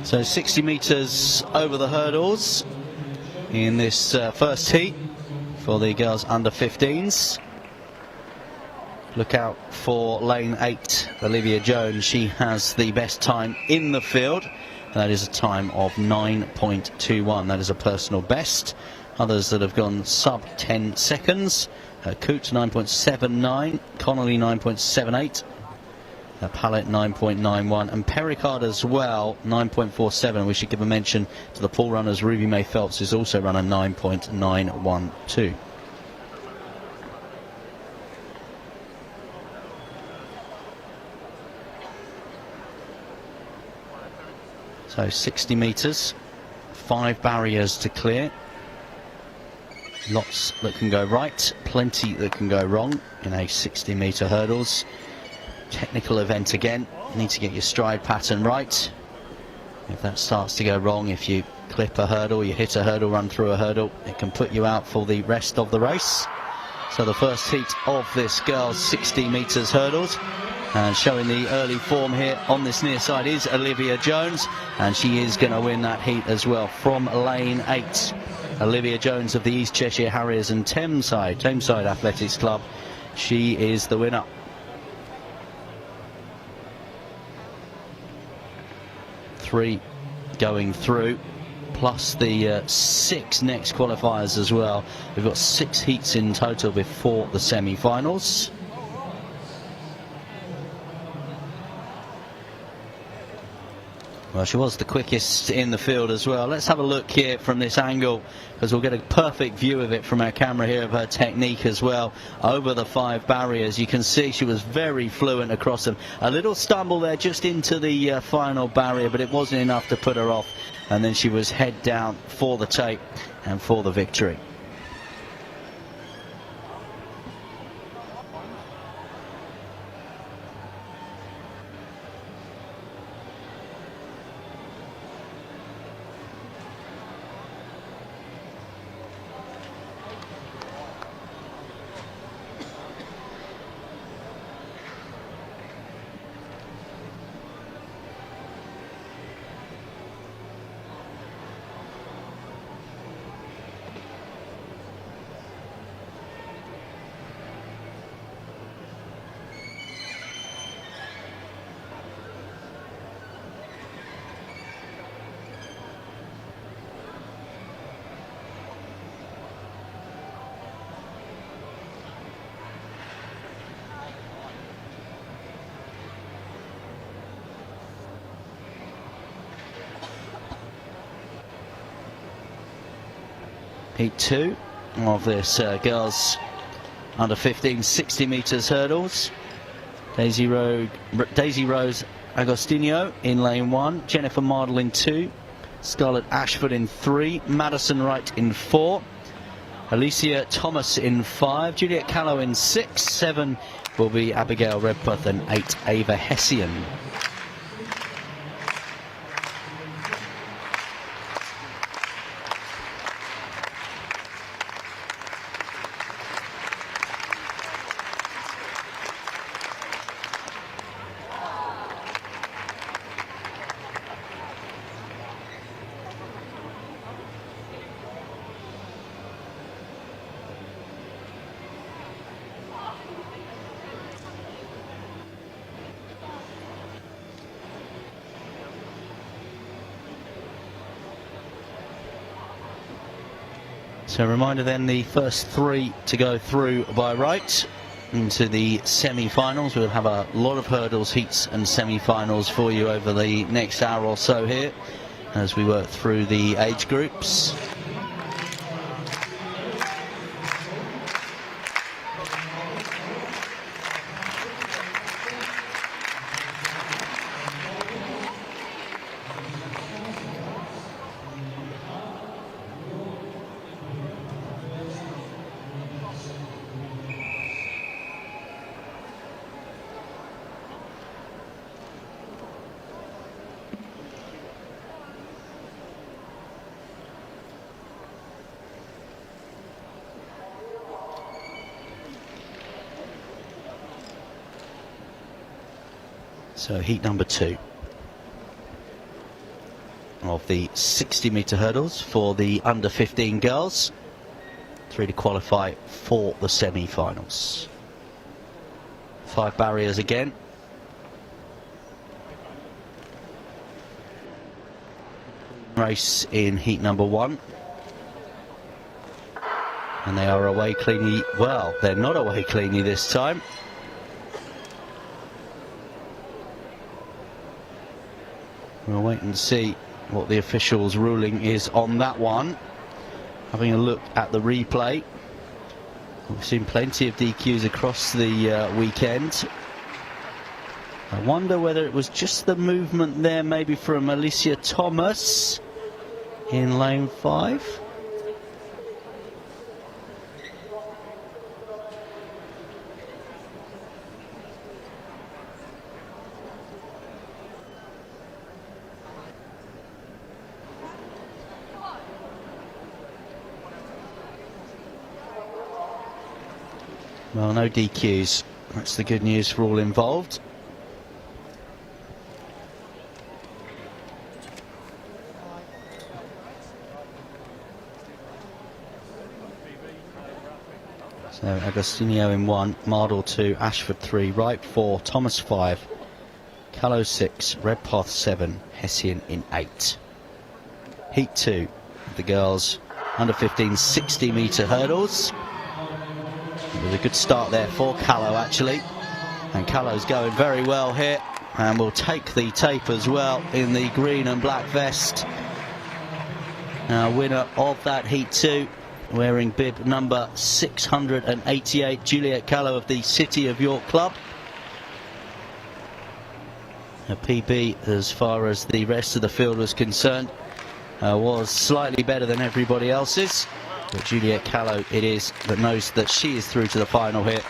So 60 metres over the hurdles in this first heat for the girls under 15s. Look out for lane 8, Olivia Jones. She has the best time in the field. And that is a time of 9.21. That is a personal best. Others that have gone sub 10 seconds. Coote 9.79, Connolly 9.78. Pallett 9.91 and Pericard as well 9.47. We should give a mention to the pool runners. Ruby May Phelps is also run a 9.912. So 60 metres, 5 barriers to clear. Lots that can go right, plenty that can go wrong in a 60 metre hurdles. Technical event again. You need to get your stride pattern right. If that starts to go wrong, if you clip a hurdle, you hit a hurdle, run through a hurdle, it can put you out for the rest of the race. So the first heat of this girls 60 metres hurdles, and showing the early form here on this near side is Olivia Jones, and she is going to win that heat as well from lane 8. Olivia Jones of the East Cheshire Harriers and Thameside Athletics Club. She is the winner. Three going through plus the 6 next qualifiers as well. We've got 6 heats in total before the semi-finals. Well, she was the quickest in the field as well. Let's have a look here from this angle, because we'll get a perfect view of it from our camera here of her technique as well over the 5 barriers. You can see she was very fluent across them. A little stumble there just into the final barrier, but it wasn't enough to put her off. And then she was head down for the tape and for the victory. Heat 2 of this girls under 15 60 metres hurdles. Daisy Rose Agostinho in lane 1, Jennifer Mardle in 2, Scarlett Ashford in 3, Madison Wright in 4, Alicia Thomas in 5, Juliet Callow in 6, 7 will be Abigail Redpath, and 8 Ava Hessian. So a reminder then, the first 3 to go through by right into the semi-finals. We'll have a lot of hurdles, heats and semi-finals for you over the next hour or so here as we work through the age groups. So heat number 2 of the 60 metre hurdles for the under 15 girls. 3 to qualify for the semi-finals. 5 barriers again. Race in heat number 1. And they are away cleanly. Well, they're not away cleanly this time. We'll wait and see what the officials' ruling is on that one. Having a look at the replay, we've seen plenty of DQs across the weekend. I wonder whether it was just the movement there, maybe from Alicia Thomas in lane 5. Well, no DQs. That's the good news for all involved. So Agostinho in 1, Mardle 2, Ashford 3, Wright 4, Thomas 5, Callow 6, Redpath 7, Hessian in 8. Heat 2 of the girls under 15 60-metre hurdles. It was a good start there for Callow, actually, and Callow's going very well here and will take the tape as well in the green and black vest. Now, winner of that Heat 2, wearing bib number 688, Juliet Callow of the City of York Club. Her PB, as far as the rest of the field was concerned, was slightly better than everybody else's, but Juliet Callow it is that knows that she is through to the final here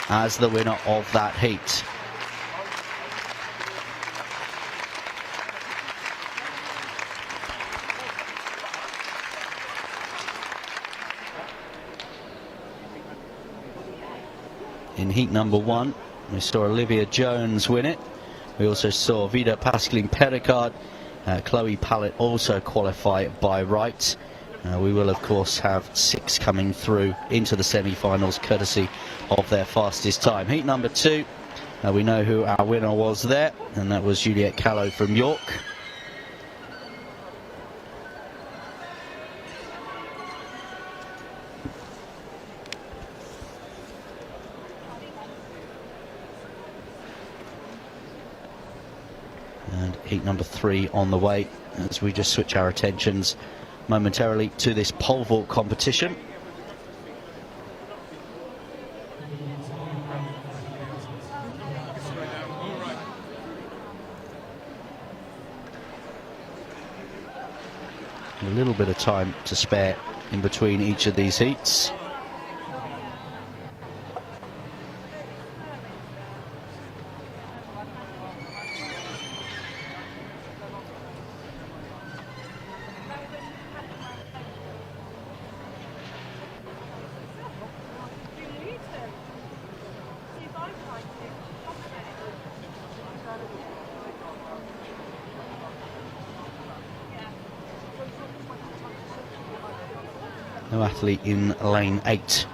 as the winner of that heat. In heat number 1, we saw Olivia Jones win it. We also saw Vida Pascaline Pericard, Chloe Pallett also qualify by right. We will of course have 6 coming through into the semi-finals courtesy of their fastest time. Heat number 2, we know who our winner was there, and that was Juliet Callow from York. And heat number 3 on the way as we just switch our attentions momentarily to this pole vault competition. A little bit of time to spare in between each of these heats. No athlete in lane 8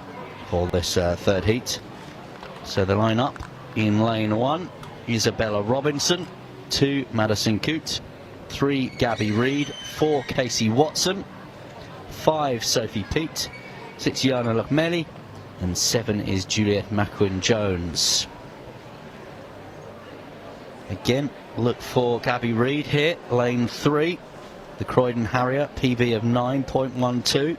for this third heat. So the line-up in lane 1, Isabella Robinson, 2 Madison Coote, 3 Gabby Reid, 4 Casey Watson, 5 Sophie Peat, 6 Yana Lochmelly, and 7 is Juliet Macquin-Jones. Again, look for Gabby Reid here, lane 3, the Croydon Harrier, PB of 9.12.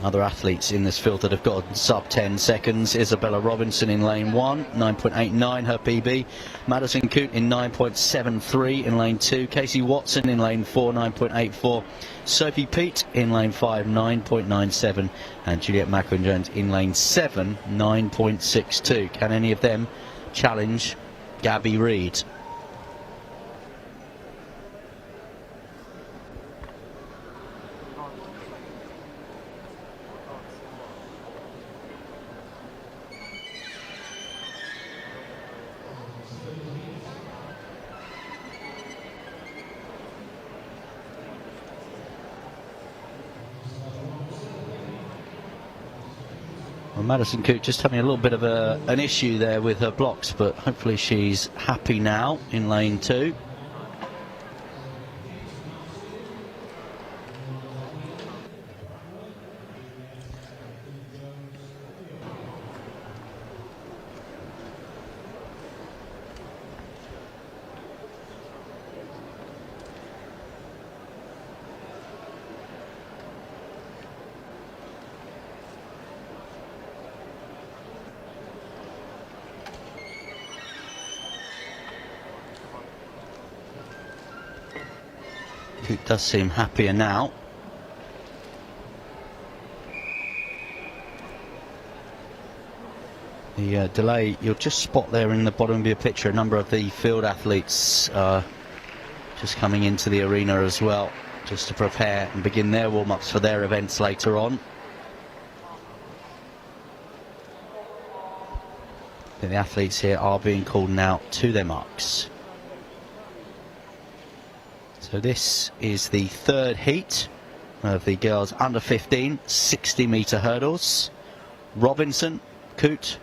Other athletes in this field that have got sub 10 seconds. Isabella Robinson in lane 1, 9.89 her PB. Madison Coote in 9.73 in lane 2. Casey Watson in lane 4, 9.84. Sophie Peat in lane 5, 9.97. And Juliet Macquin-Jones in lane 7, 9.62. Can any of them challenge Gabby Reid? Well, Madison Coote just having a little bit of an issue there with her blocks, but hopefully she's happy now in lane 2. Coote does seem happier now. The delay, you'll just spot there in the bottom of your picture a number of the field athletes just coming into the arena as well, just to prepare and begin their warm-ups for their events later on. The athletes here are being called now to their marks. So this is the third heat of the girls under 15 60-metre hurdles. Robinson, Coote,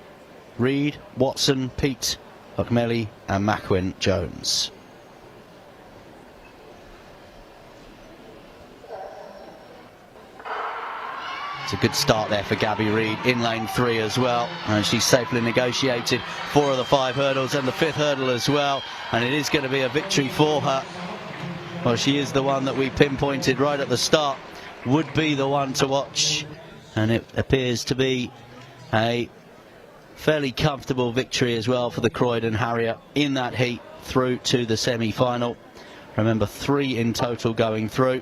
Reed, Watson, Pete, O'Malley and Mackwin Jones. It's a good start there for Gabby Reed in lane 3 as well, and she's safely negotiated 4 of the 5 hurdles and the 5th hurdle as well, and it is going to be a victory for her. Well, she is the one that we pinpointed right at the start would be the one to watch, and it appears to be a fairly comfortable victory as well for the Croydon Harrier in that heat through to the semi-final. Remember, 3 in total going through.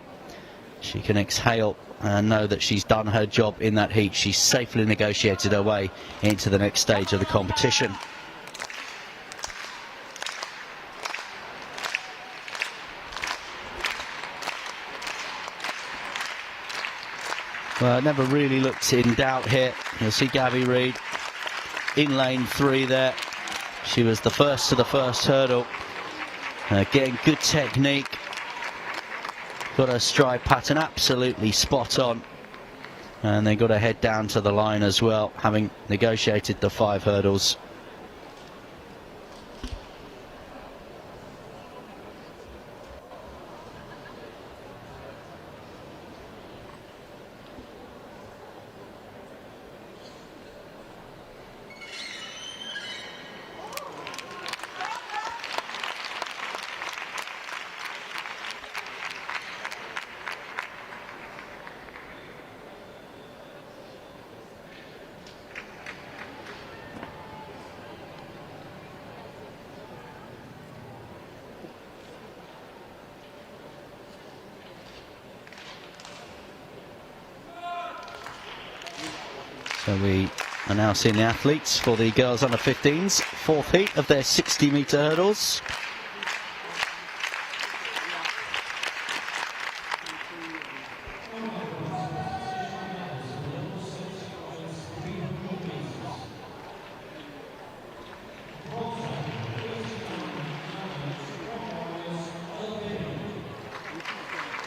She can exhale and know that she's done her job in that heat. She's safely negotiated her way into the next stage of the competition. Well, it never really looked in doubt here. You'll see Gabby Reed in lane 3 there. She was the first to the first hurdle, getting good technique, got her stride pattern absolutely spot on, and they got her head down to the line as well, having negotiated the 5 hurdles. So we are now seeing the athletes for the girls under 15s, 4th heat of their 60-metre hurdles.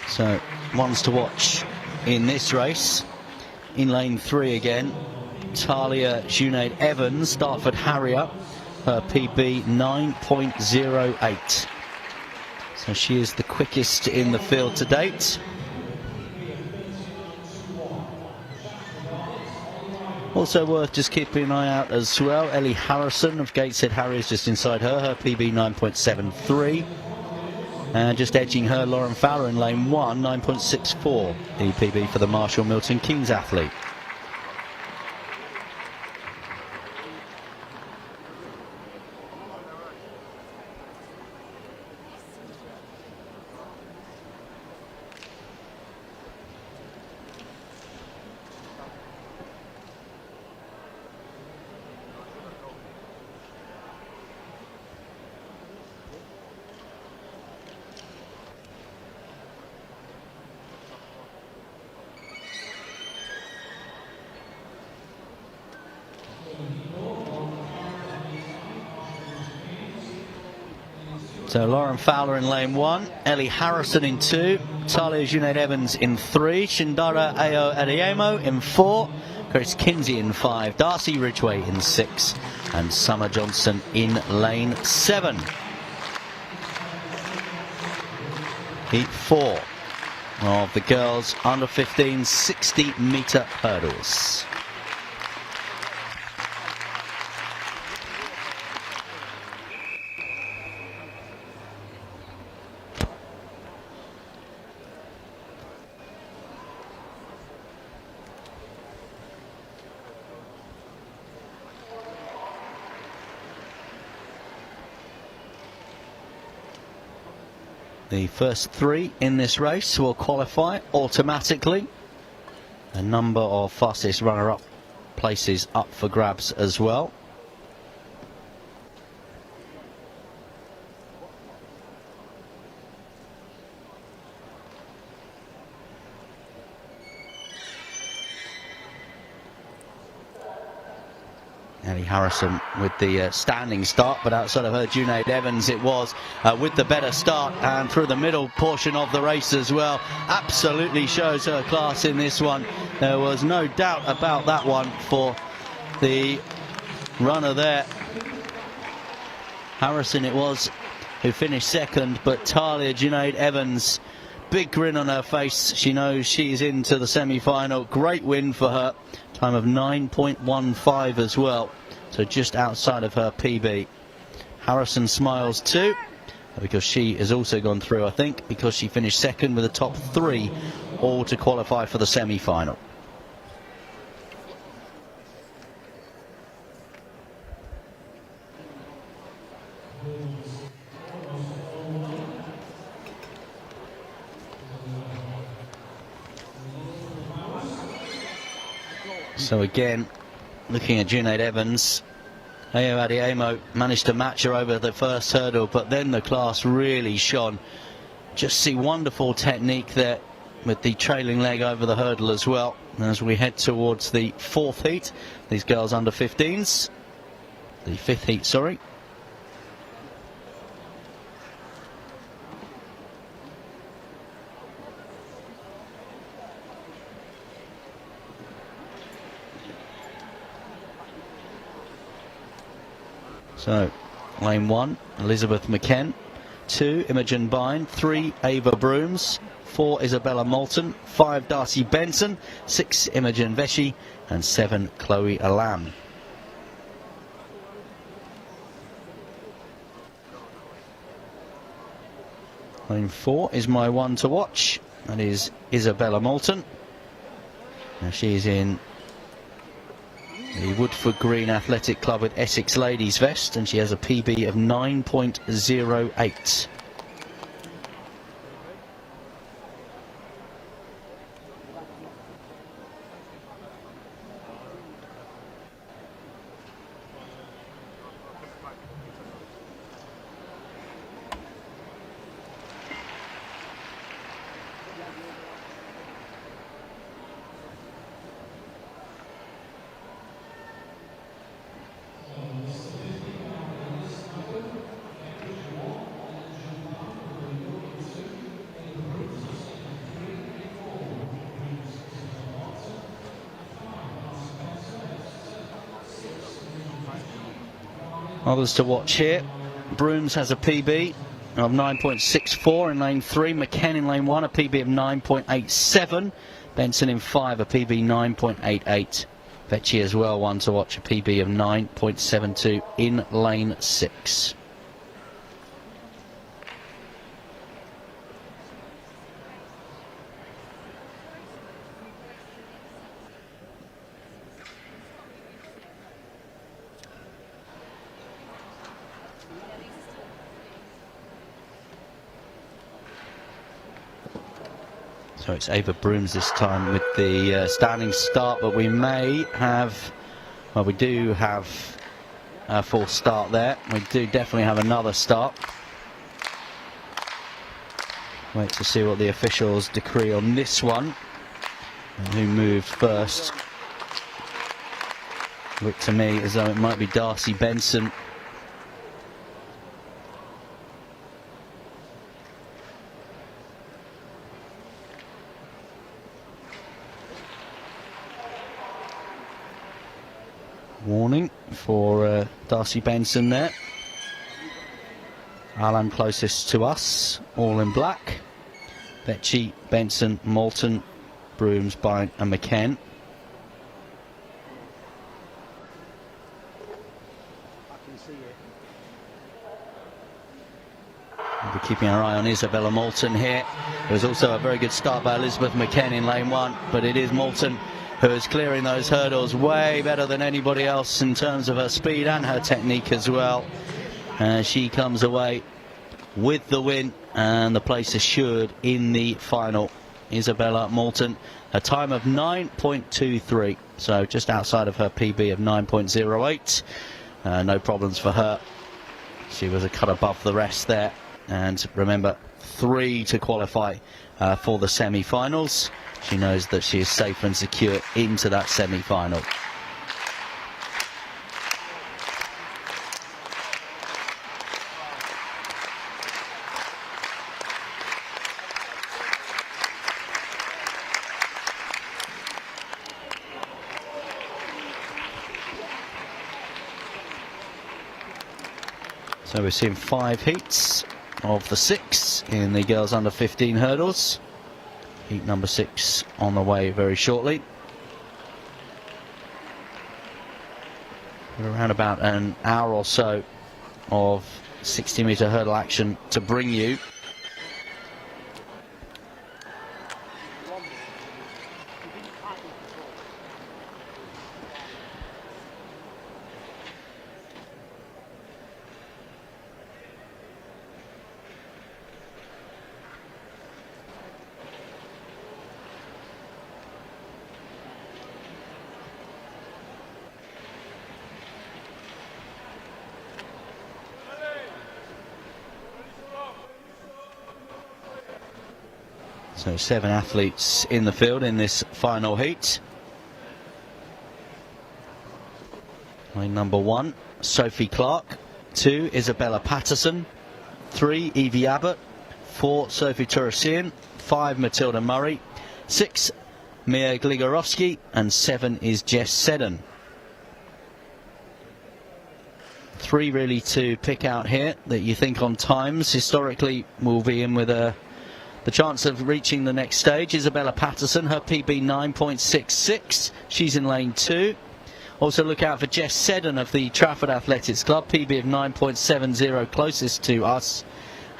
So ones to watch in this race. In lane 3 again, Talia Junaid Evans, Dartford Harrier, her PB 9.08. So she is the quickest in the field to date. Also worth just keeping an eye out as well, Ellie Harrison of Gateshead Harriers just inside her PB 9.73. And just edging her, Lauren Fowler in lane 1, 9.64, the PB for the Marshall Milton Keynes athlete. So Lauren Fowler in lane 1, Ellie Harrison in 2, Talia Junaid Evans in 3, Shindara Ayo Adeyemo in 4, Chris Kinsey in 5, Darcy Ridgway in 6, and Summer Johnson in lane 7. Heat 4 of the girls under 15 60-metre hurdles. The first 3 in this race will qualify automatically. A number of fastest runner-up places up for grabs as well. Ellie Harrison with the standing start, but outside of her, Junaid Evans it was with the better start and through the middle portion of the race as well. Absolutely shows her class in this one. There was no doubt about that one for the runner there. Harrison it was who finished second, but Talia Junaid Evans, big grin on her face. She knows she's into the semi-final. Great win for her. Time of 9.15 as well, so just outside of her PB. Harrison smiles too, because she has also gone through, I think, because she finished second with the top 3 all to qualify for the semi-final. So again, looking at Junaid Evans, Ayo Adiemo managed to match her over the first hurdle, but then the class really shone. Just see wonderful technique there with the trailing leg over the hurdle as well. As we head towards the 4th heat, these girls under 15s, the 5th heat, sorry. So, lane 1, Elizabeth McKenn. 2, Imogen Bine. 3, Ava Brooms. 4, Isabella Moulton. 5, Darcy Benson. 6, Imogen Veshy. And 7, Chloe Alam. Lane 4 is my one to watch. That is Isabella Moulton. Now she's in the Woodford Green Athletic Club with Essex Ladies vest, and she has a PB of 9.08. Others to watch here. Brooms has a PB of 9.64 in lane 3. McKenn in lane 1, a PB of 9.87. Benson in 5, a PB 9.88. Vecchi as well, one to watch, a PB of 9.72 in lane 6. So it's Ava Brooms this time with the standing start, but we may have, well, we do have a full start there. We do definitely have another start. Wait to see what the officials decree on this one and who moved first. Look to me as though it might be Darcy Benson. Warning for Darcy Benson there. Alan closest to us, all in black. Vecchi, Benson, Moulton, Brooms, Bine and McKenn. We'll be keeping our eye on Isabella Moulton here. There was also a very good start by Elizabeth McKenn in lane 1, but it is Moulton who is clearing those hurdles way better than anybody else in terms of her speed and her technique as well. She comes away with the win and the place assured in the final. Isabella Moulton, a time of 9.23, so just outside of her PB of 9.08. No problems for her. She was a cut above the rest there. And remember, 3 to qualify for the semi-finals. She knows that she is safe and secure into that semi-final. So we're seeing 5 heats of the 6 in the girls under 15 hurdles. Heat number 6 on the way very shortly. We're around about an hour or so of 60-metre hurdle action to bring you. So 7 athletes in the field in this final heat. Line number 1, Sophie Clark. 2, Isabella Patterson. 3, Evie Abbott. 4, Sophie Turasian. 5, Matilda Murray. 6, Mia Gligorowski. And 7 is Jess Seddon. 3 really to pick out here that you think on times historically will be in with the chance of reaching the next stage. Isabella Patterson, her PB 9.66. She's in lane 2. Also look out for Jess Seddon of the Trafford Athletics Club, PB of 9.70, closest to us.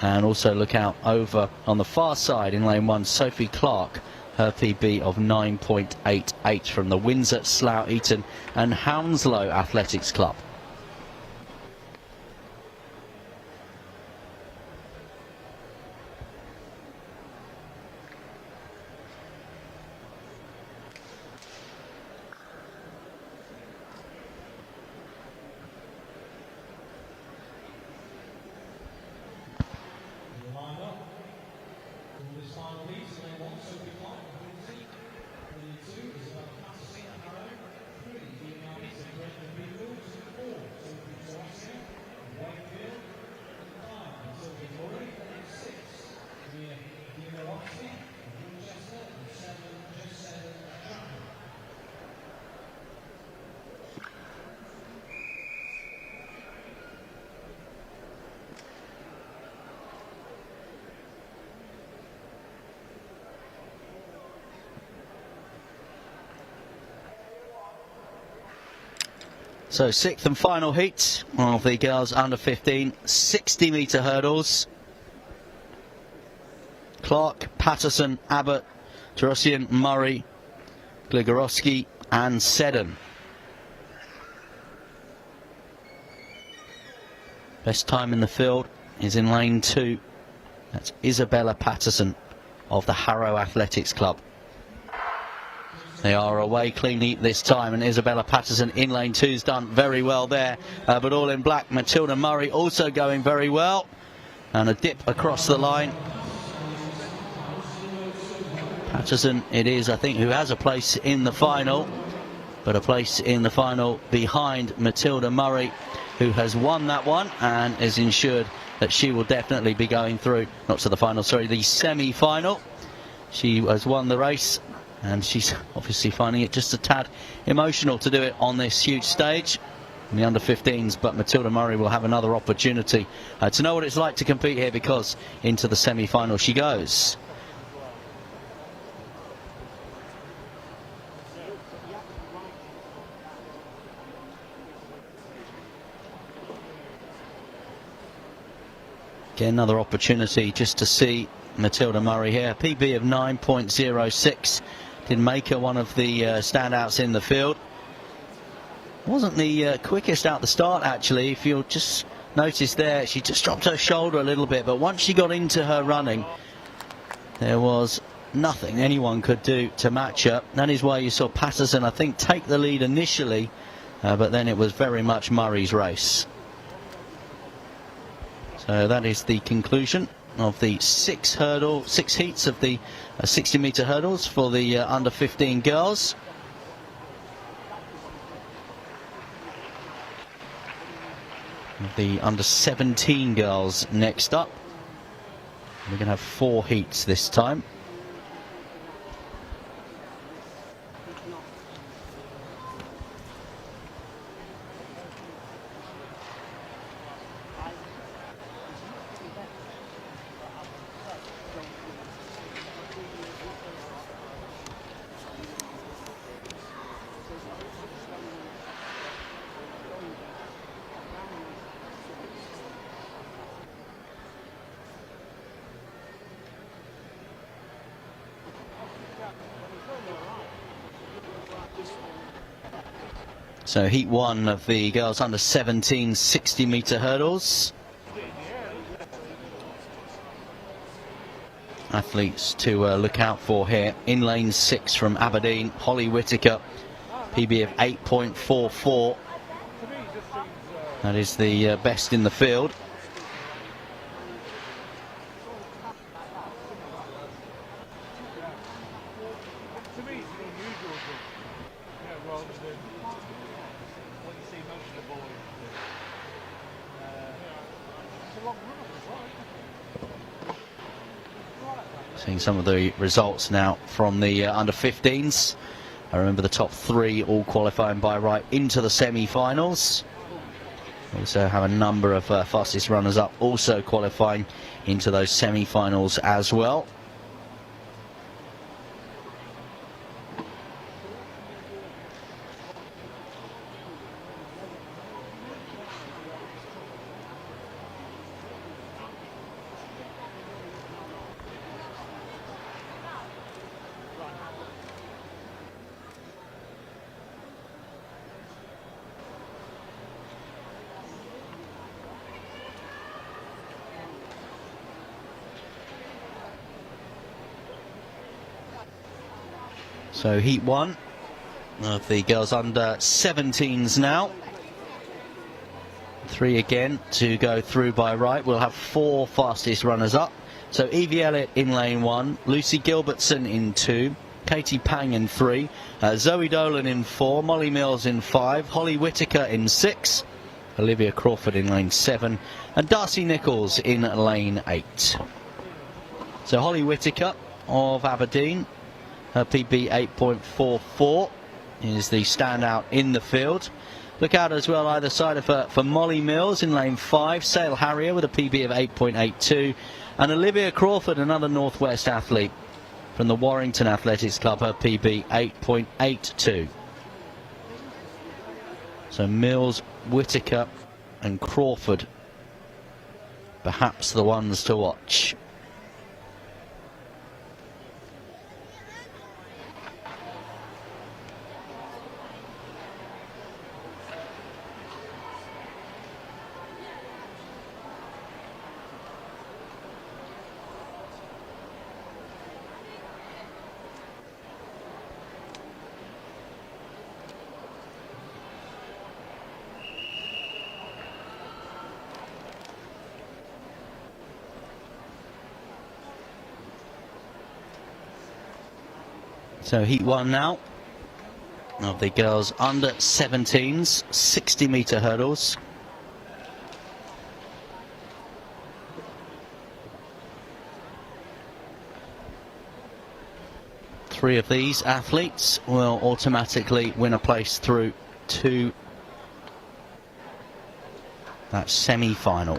And also look out over on the far side in lane 1, Sophie Clark, her PB of 9.88 from the Windsor, Slough, Eton and Hounslow Athletics Club. So 6th and final heat of the girls under 15 60-metre hurdles. Clark, Patterson, Abbott, Turasian, Murray, Gligorowski and Seddon. Best time in the field is in lane 2. That's Isabella Patterson of the Harrow Athletics Club. They are away cleanly this time, and Isabella Patterson in lane 2's done very well there, but all in black. Matilda Murray also going very well, and a dip across the line. Patterson it is, I think, who has a place in the final, but a place in the final behind Matilda Murray, who has won that one and is ensured that she will definitely be going through, not to the final, sorry, the semi-final. She has won the race, and she's obviously finding it just a tad emotional to do it on this huge stage in the under 15s, but Matilda Murray will have another opportunity to know what it's like to compete here, because into the semi-final she goes. Again, another opportunity just to see Matilda Murray here. PB of 9.06 did make her one of the standouts in the field. Wasn't the quickest out the start, actually. If you'll just notice there, she just dropped her shoulder a little bit, but once she got into her running, there was nothing anyone could do to match her. That is why you saw Patterson, I think, take the lead initially, but then it was very much Murray's race. So that is the conclusion of the 6 heats of the 60-metre hurdles for the under 15 girls. The under 17 girls next up. We're going to have 4 heats this time. So heat one of the girls under 17 60-metre hurdles. Athletes to look out for here. In lane 6 from Aberdeen, Holly Whittaker, PB of 8.44. That is the best in the field. To me, it's an unusual jump. Yeah, rather than what you see most of the boys do. It's a long run as well. Seeing some of the results now from the under 15s. I remember the top 3 all qualifying by right into the semi-finals. Also have a number of fastest runners up also qualifying into those semi-finals as well. So heat one of the girls under 17s now. 3 again to go through by right. We'll have 4 fastest runners up. So Evie Elliott in lane 1, Lucy Gilbertson in 2, Katie Pang in 3, Zoe Dolan in 4, Molly Mills in 5, Holly Whittaker in 6, Olivia Crawford in lane 7, and Darcy Nichols in lane 8. So Holly Whittaker of Aberdeen, her PB 8.44 is the standout in the field. Look out as well either side of her for Molly Mills in lane 5, Sale Harrier with a PB of 8.82, and Olivia Crawford, another Northwest athlete from the Warrington Athletics Club, her PB 8.82. So Mills, Whittaker and Crawford, perhaps the ones to watch. So heat one now of the girls under 17s 60-metre hurdles. Three of these athletes will automatically win a place through to that semi-final.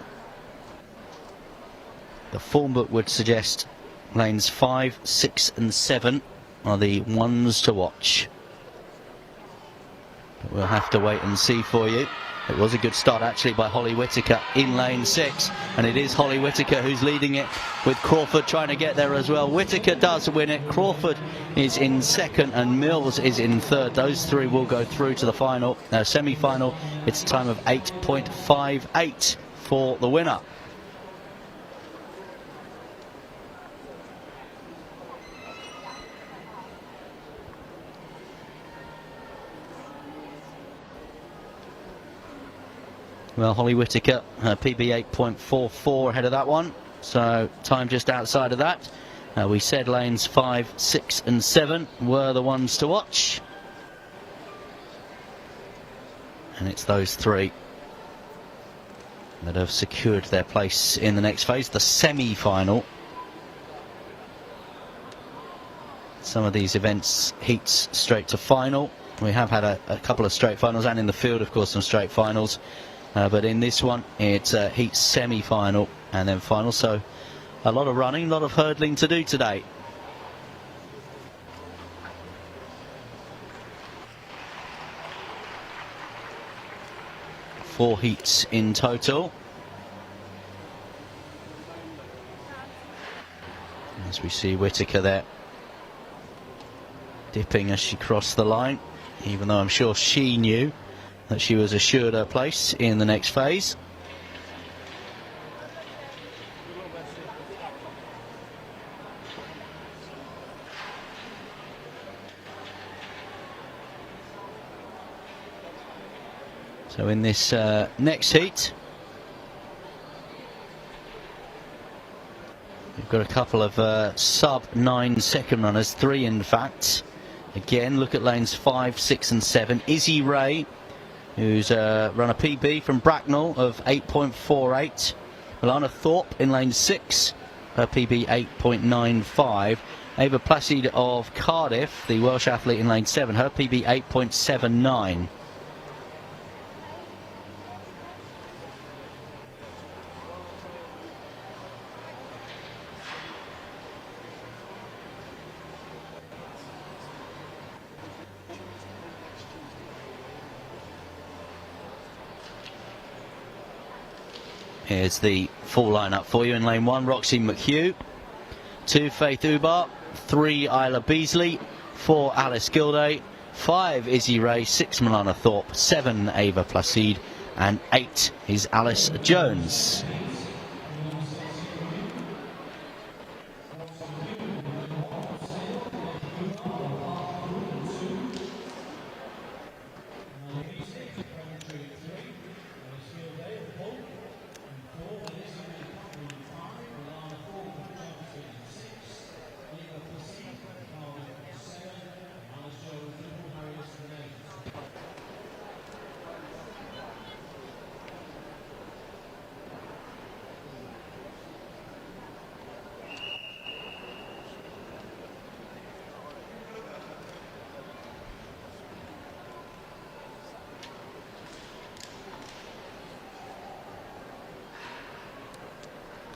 The form book would suggest lanes 5, 6 and 7 are the ones to watch. But we'll have to wait and see for you. It was a good start actually by Holly Whittaker in lane 6, and it is Holly Whittaker who's leading it, with Crawford trying to get there as well. Whittaker does win it, Crawford is in second and Mills is in third. Those 3 will go through to the final, semi-final. It's a time of 8.58 for the winner. Well, Holly Whittaker, her PB 8.44 ahead of that one, so time just outside of that. We said lanes 5, 6 and 7 were the ones to watch, and it's those 3 that have secured their place in the next phase, the semi-final. Some of these events heats straight to final. We have had a couple of straight finals, and in the field of course some straight finals. But in this one, it's a heat semi-final and then final. So a lot of running, a lot of hurdling to do today. Four heats in total. As we see Whittaker there, dipping as she crossed the line. even though I'm sure she knew that she was assured her place in the next phase. So in this next heat, we've got a couple of sub-9 second runners, 3 in fact. Again, look at lanes 5, 6 and 7. Izzy Ray, who's run a PB from Bracknell of 8.48. Milana Thorpe in lane 6, her PB 8.95. Ava Placide of Cardiff, the Welsh athlete, in lane 7, her PB 8.79. Here's the full lineup for you. In lane 1, Roxy McHugh. 2, Faith Ubar. 3, Isla Beasley. 4, Alice Gilday. 5, Izzy Ray. 6, Milana Thorpe. 7, Ava Placide. And 8 is Alice Jones.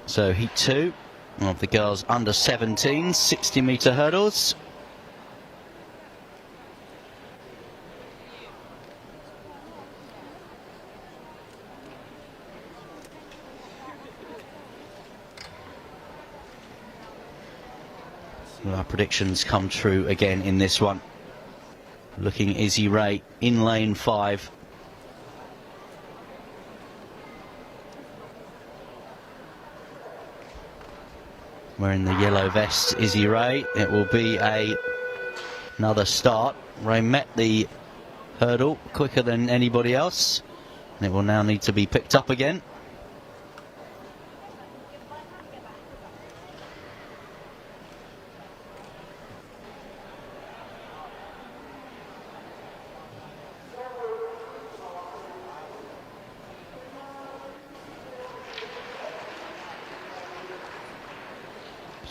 So heat 2 of the girls under 17 60-metre hurdles. Well, our predictions come true again in this one. Looking Izzy Ray in lane 5. Wearing the yellow vest, Izzy Ray. It will be another start. Ray met the hurdle quicker than anybody else, and it will now need to be picked up again.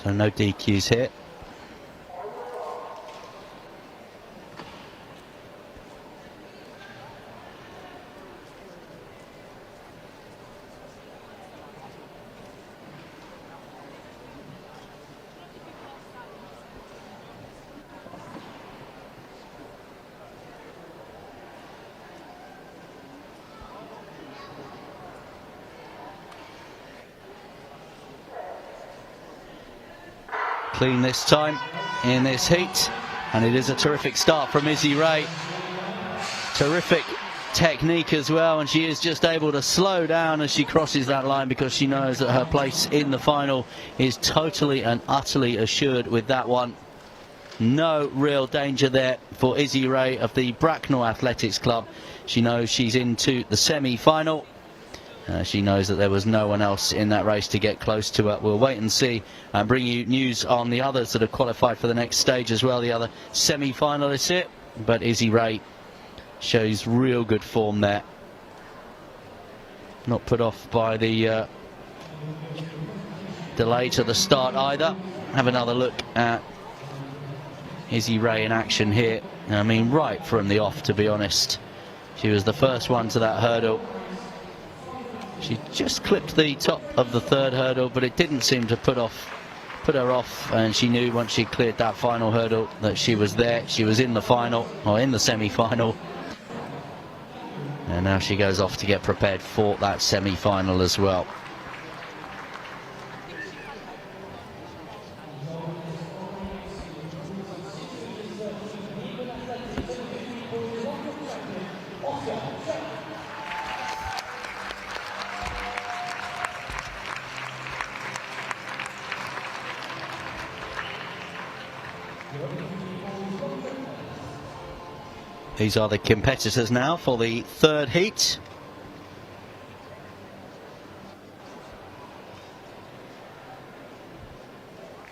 So no DQs here. Clean this time in this heat, and it is a terrific start from Izzy Ray. Terrific technique as well, and she is just able to slow down as she crosses that line, because she knows that her place in the final is totally and utterly assured with that one. No real danger there for Izzy Ray of the Bracknell Athletics Club. She knows she's into the semi-final. She knows that there was no one else in that race to get close to her. We'll wait and see and bring you news on the others that have qualified for the next stage as well, the other semi-finalists here. But Izzy Ray shows real good form there. Not put off by the delay to the start either. Have another look at Izzy Ray in action here. I mean, right from the off, to be honest. She was the first one to that hurdle. She just clipped the top of the third hurdle, but it didn't seem to put her off, and she knew once she cleared that final hurdle that she was there. She was in the final, or in the semi-final, and now she goes off to get prepared for that semi-final as well. These are the competitors now for the third heat.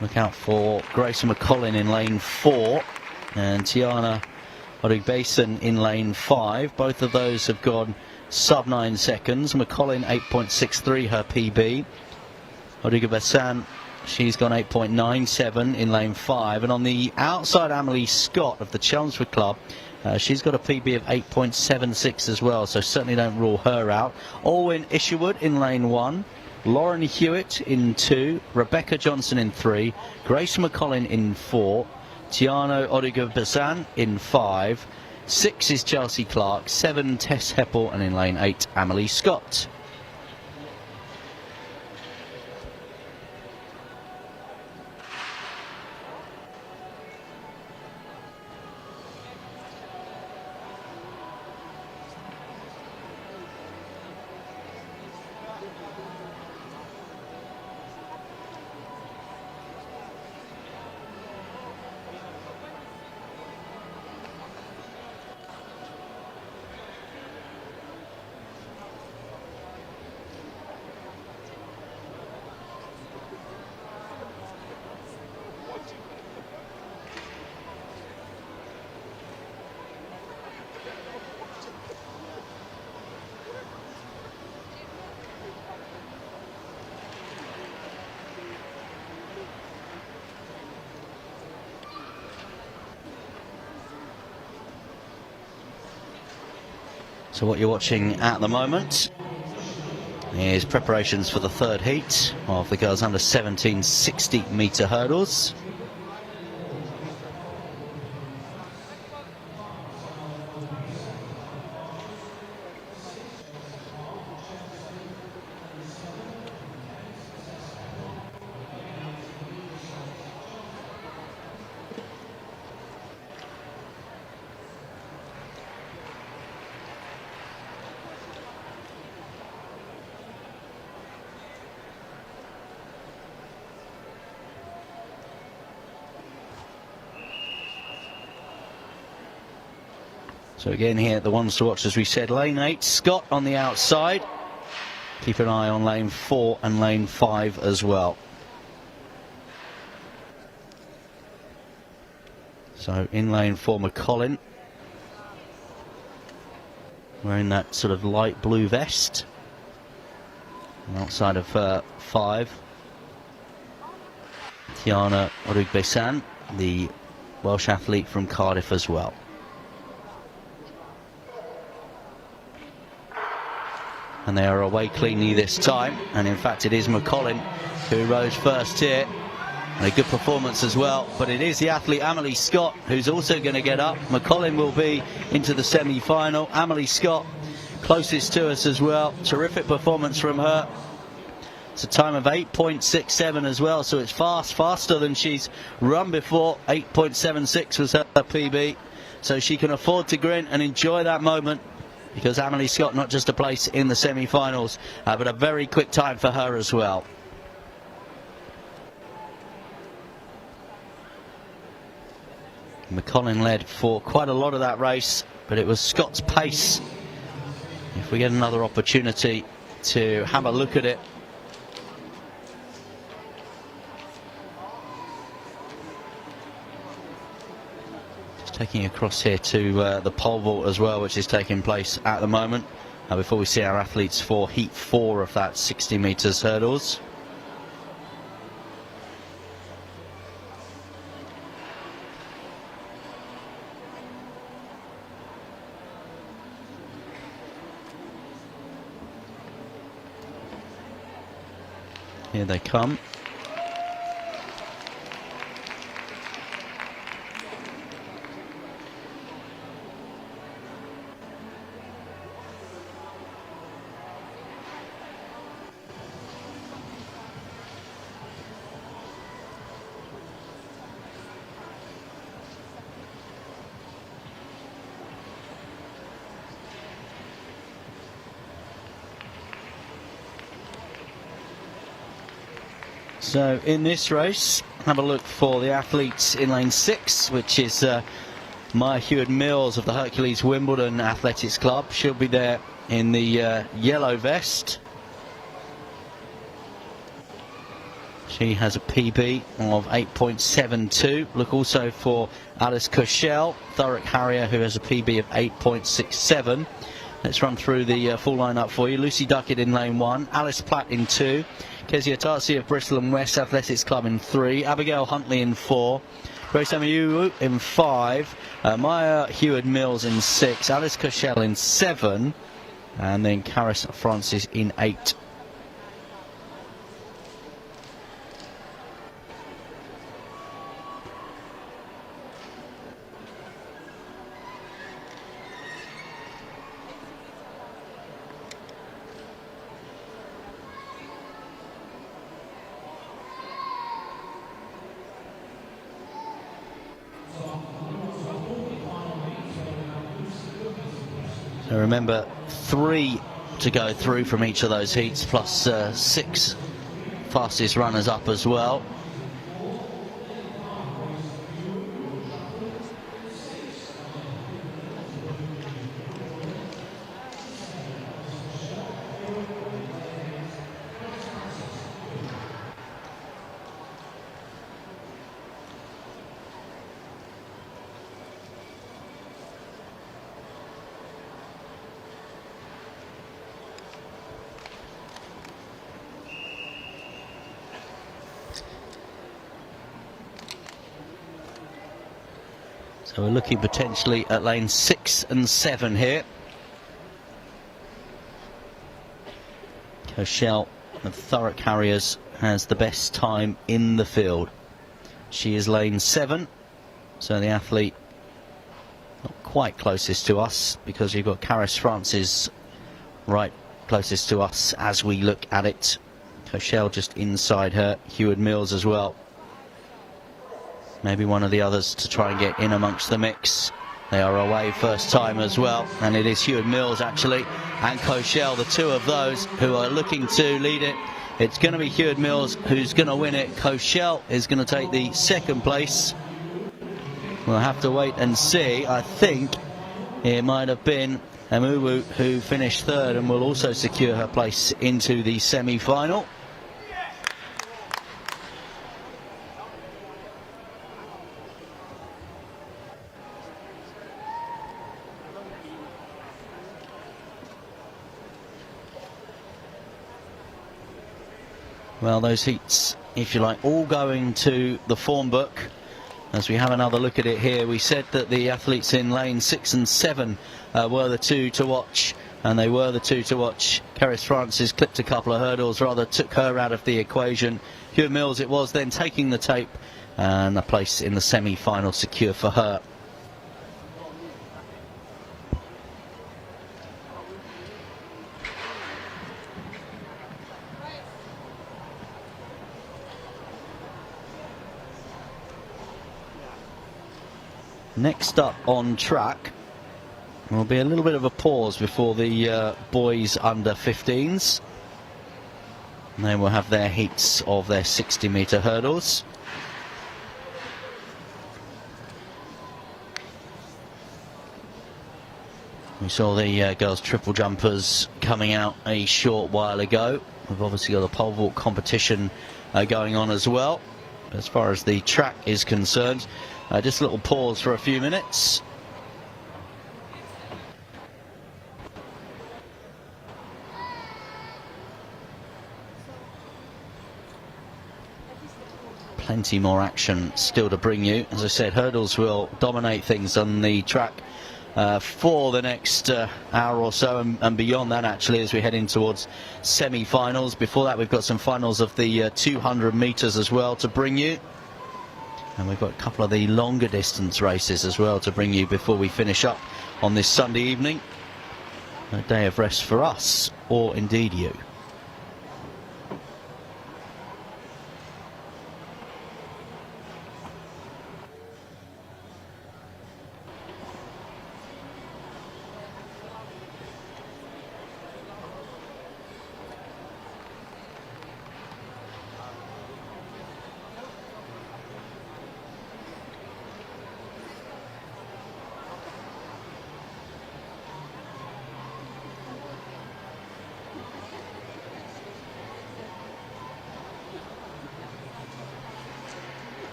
Look out for Grace McCollin in lane 4 and Tiana Origbeson in lane 5. Both of those have gone sub 9 seconds. McCollin 8.63 her PB. Origbeson, she's gone 8.97 in lane 5. And on the outside, Amelie Scott of the Chelmsford Club, she's got a PB of 8.76 as well, so certainly don't rule her out. Alwyn Isherwood in lane 1. Lauren Hewitt in 2, Rebecca Johnson in 3, Grace McCollin in 4, Tiano Origa-Bazan in 5, 6 is Chelsea Clark, 7 Tess Heppel, and in lane 8 Amelie Scott. So what you're watching at the moment is preparations for the third heat of the girls under 17 60-metre hurdles. So again here, the ones to watch, as we said, lane 8, Scott on the outside. Keep an eye on lane 4 and lane 5 as well. So in lane 4, McCollin, wearing that sort of light blue vest. And outside of 5, Tiana Orugbesan, the Welsh athlete from Cardiff as well. And they are away cleanly this time, and in fact it is McCollin who rose first here, and a good performance as well. But it is the athlete Amelie Scott who's also going to get up. McCollin will be into the semi-final. Amelie Scott closest to us as well. Terrific performance from her. It's a time of 8.67 as well, so it's faster than she's run before. 8.76 was her PB, so she can afford to grin and enjoy that moment, because Amelie Scott not just a place in the semi-finals, but a very quick time for her as well. McCollin led for quite a lot of that race, but it was Scott's pace. If we get another opportunity to have a look at it. Taking across here to the pole vault as well, which is taking place at the moment, before we see our athletes for heat 4 of that 60 metres hurdles. Here they come. So in this race, have a look for the athletes in lane 6, which is Maya Hewitt-Mills of the Hercules Wimbledon Athletics Club. She'll be there in the yellow vest. She has a PB of 8.72. Look also for Alice Cochelle, Thurrock Harrier, who has a PB of 8.67. Let's run through the full lineup for you. Lucy Duckett in lane 1, Alice Platt in 2, Kezia Tarsi of Bristol and West Athletics Club in 3, Abigail Huntley in 4, Grace Amayuwu in 5, Maya Hewitt-Mills in 6, Alice Cochelle in 7, and then Caris Francis in 8. So remember, 3 to go through from each of those heats, plus 6 fastest runners up as well. So we're looking potentially at lane 6 and 7 here. Cochelle of Thurrock Harriers has the best time in the field. She is lane 7, so the athlete not quite closest to us, because you've got Caris Francis right closest to us as we look at it. Cochelle just inside her, Hewitt-Mills as well. Maybe one of the others to try and get in amongst the mix. They are away first time as well, and it is Hewitt-Mills actually and Cochelle, the two of those who are looking to lead it. It's going to be Hewitt-Mills who's going to win it. Cochelle is going to take the second place. We'll have to wait and see. I think it might have been Amuwu who finished third and will also secure her place into the semi-final. Well, those heats, if you like, all going to the form book. As we have another look at it here, we said that the athletes in lane 6 and 7 were the two to watch, and they were the two to watch. Caris Francis clipped a couple of hurdles, rather took her out of the equation. Hewitt-Mills it was then taking the tape, and a place in the semi-final secure for her. Next up on track will be a little bit of a pause before the boys under 15s. They will have their heats of their 60-metre hurdles. We saw the girls triple jumpers coming out a short while ago. We've obviously got a pole vault competition going on as well. As far as the track is concerned, just a little pause for a few minutes. Plenty more action still to bring you. As I said, hurdles will dominate things on the track for the next hour or so, and beyond that actually, as we head in towards semi-finals. Before that, we've got some finals of the 200 metres as well to bring you. And we've got a couple of the longer distance races as well to bring you before we finish up on this Sunday evening. A day of rest for us, or indeed you.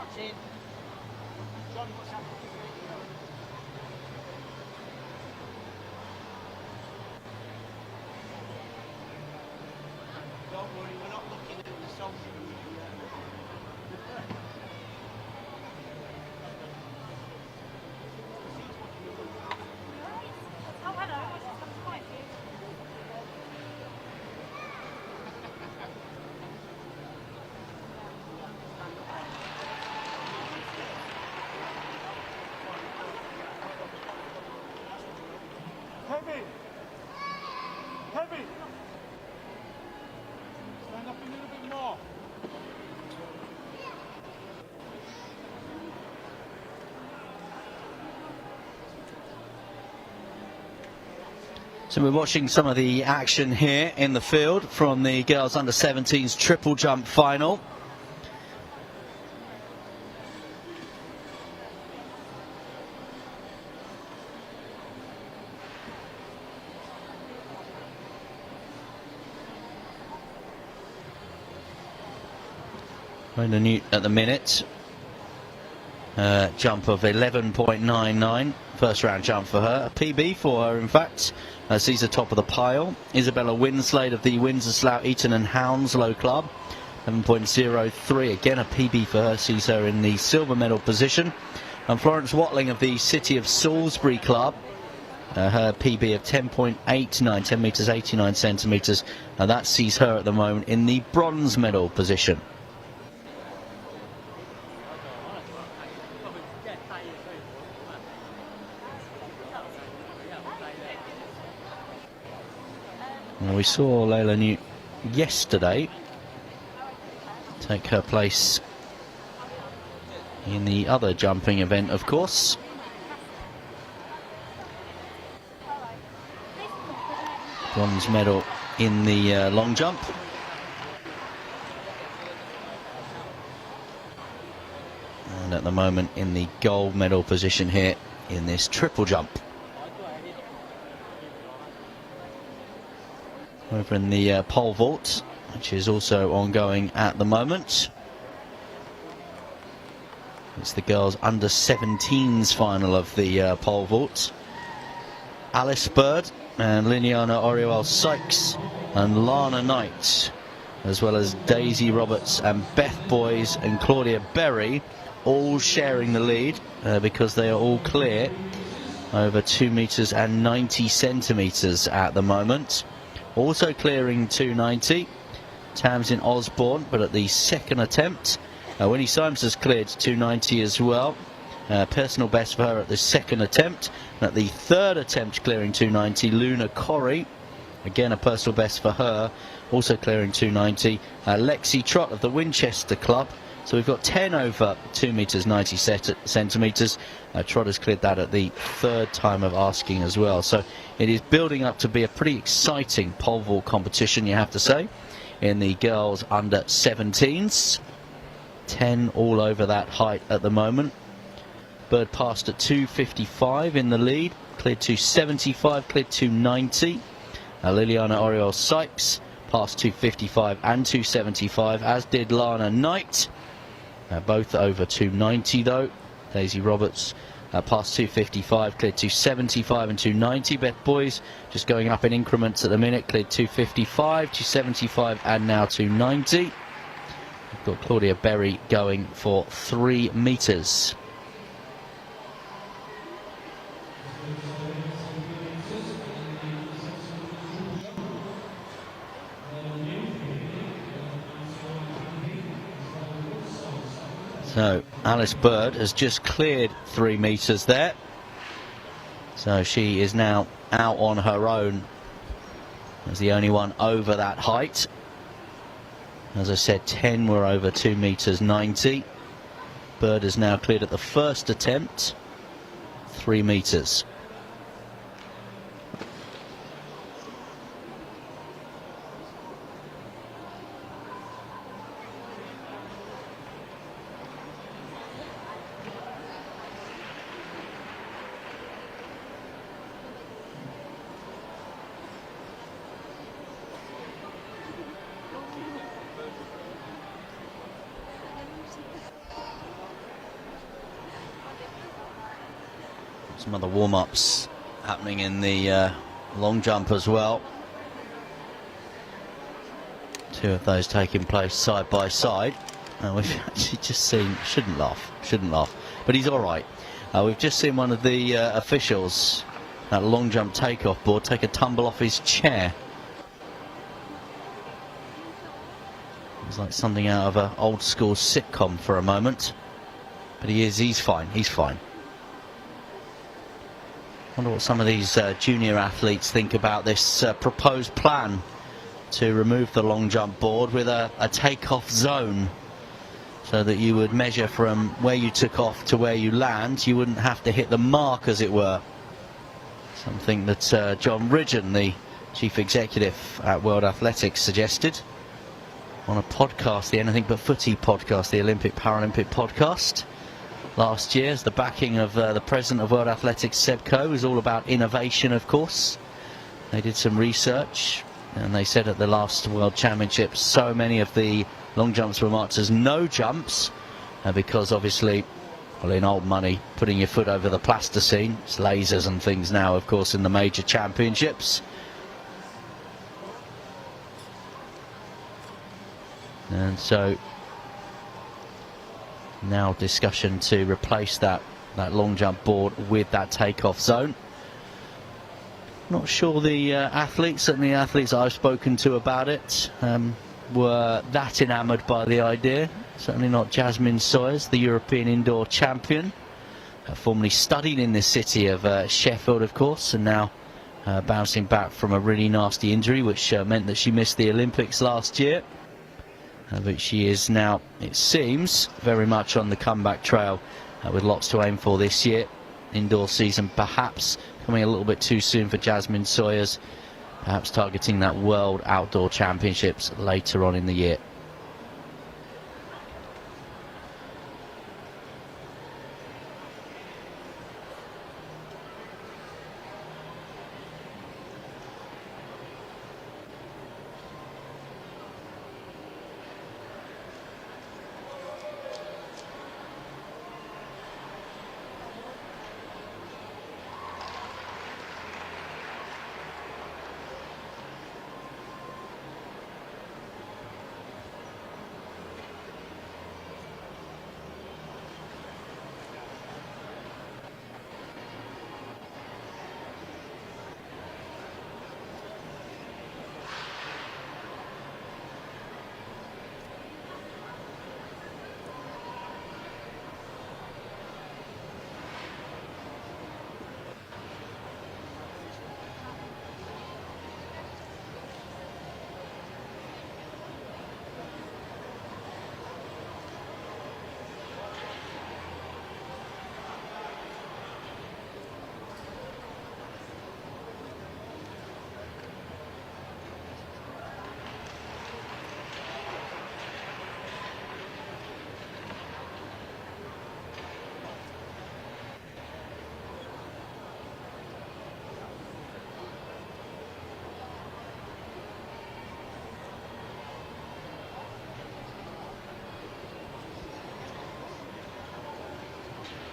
Don't worry, we're not looking at the song. Oh, hello. I'm quite you. Heavy! Heavy! Stand up a little bit more. So we're watching some of the action here in the field from the Girls Under-17's triple jump final. Rona Newt at the minute. Jump of 11.99. First round jump for her. A PB for her, in fact. Sees the top of the pile. Isabella Winslade of the Windsor, Slough, Eton and Hounslow Club. 11.03. Again a PB for her. Sees her in the silver medal position. And Florence Watling of the City of Salisbury Club. Her PB of 10.89. 10 metres 89 centimetres. And that sees her at the moment in the bronze medal position. Well, we saw Layla Newt yesterday take her place in the other jumping event, of course. Bronze medal in the long jump. And at the moment in the gold medal position here in this triple jump. Over in the pole vault, which is also ongoing at the moment. It's the girls under 17s final of the pole vault. Alice Bird and Liliana Oriol Sykes and Lana Knight, as well as Daisy Roberts and Beth Boys and Claudia Berry, all sharing the lead because they are all clear over 2 metres and 90 centimetres at the moment. Also clearing 290, Tamsin Osborne, but at the second attempt. Winnie Symes has cleared 290 as well. Personal best for her at the second attempt. And at the third attempt, clearing 290, Luna Corrie. Again, a personal best for her, also clearing 290. Lexi Trott of the Winchester Club. So we've got 10 over 2 metres 90 centimetres. Trott has cleared that at the third time of asking as well. So it is building up to be a pretty exciting pole vault competition, you have to say, in the girls under 17s. 10 all over that height at the moment. Bird passed at 2.55 in the lead, cleared 2.75, cleared 2.90. Liliana Oriol Sykes passed 2.55 and 2.75, as did Lana Knight. Both over 2.90 though. Daisy Roberts passed 2.55, cleared 2.75 and 2.90. Beth Boys just going up in increments at the minute, cleared 2.55, 2.75 and now 2.90. We've got Claudia Berry going for 3 metres. So Alice Bird has just cleared 3 metres there. So she is now out on her own as the only one over that height. As I said, 10 were over 2 metres 90. Bird has now cleared at the first attempt 3 metres. Some other warm-ups happening in the long jump as well. Two of those taking place side by side. And we've actually just seen, shouldn't laugh, but he's all right. We've just seen one of the officials, that long jump takeoff board, take a tumble off his chair. It was like something out of an old school sitcom for a moment. But he's fine. Wonder what some of these junior athletes think about this proposed plan to remove the long jump board with a takeoff zone, so that you would measure from where you took off to where you land. You wouldn't have to hit the mark, as it were. Something that John Ridgen, the chief executive at World Athletics, suggested on a podcast, the Anything But Footy podcast, the Olympic Paralympic podcast, last year, as the backing of the president of World Athletics, Seb Coe. It was all about innovation, of course. They did some research, and they said at the last World Championships, so many of the long jumps were marked as no jumps, because obviously, well, in old money, putting your foot over the plasticine, it's lasers and things now, of course, in the major championships. And so now discussion to replace that long jump board with that takeoff zone. Not sure the athletes, certainly the athletes I've spoken to about it, were that enamoured by the idea. Certainly not Jasmine Sawyers, the European indoor champion, formerly studied in the city of Sheffield, of course, and now bouncing back from a really nasty injury, which meant that she missed the Olympics last year. But she is now, it seems, very much on the comeback trail, with lots to aim for this year. Indoor season perhaps coming a little bit too soon for Jasmine Sawyers, perhaps targeting that World Outdoor Championships later on in the year.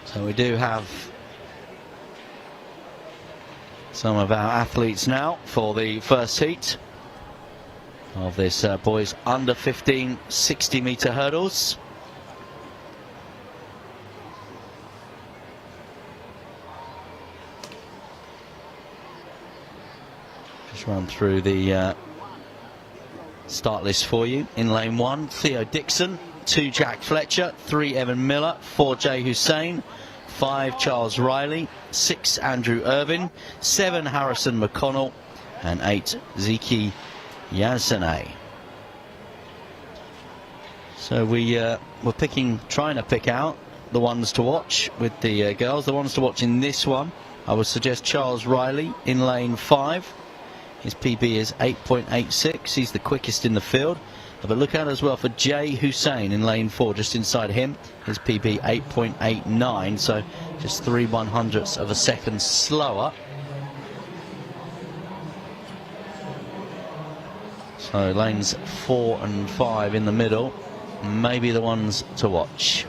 So we do have some of our athletes now for the first heat of this boys under 15 60-metre hurdles. Just run through the start list for you. In lane 1, Theo Dixon. 2, Jack Fletcher. 3, Evan Miller. 4, Jay Hussein. 5, Charles Riley. 6, Andrew Irvin. 7, Harrison McConnell. And 8, Ziki Yansene. So we're trying to pick out the ones to watch with the girls. The ones to watch in this one, I would suggest Charles Riley in lane 5. His PB is 8.86. He's the quickest in the field. But look out as well for Jay Hussein in lane 4, just inside him. His PB 8.89, so just 3/100ths of a second slower. So lanes 4 and 5 in the middle, maybe the ones to watch.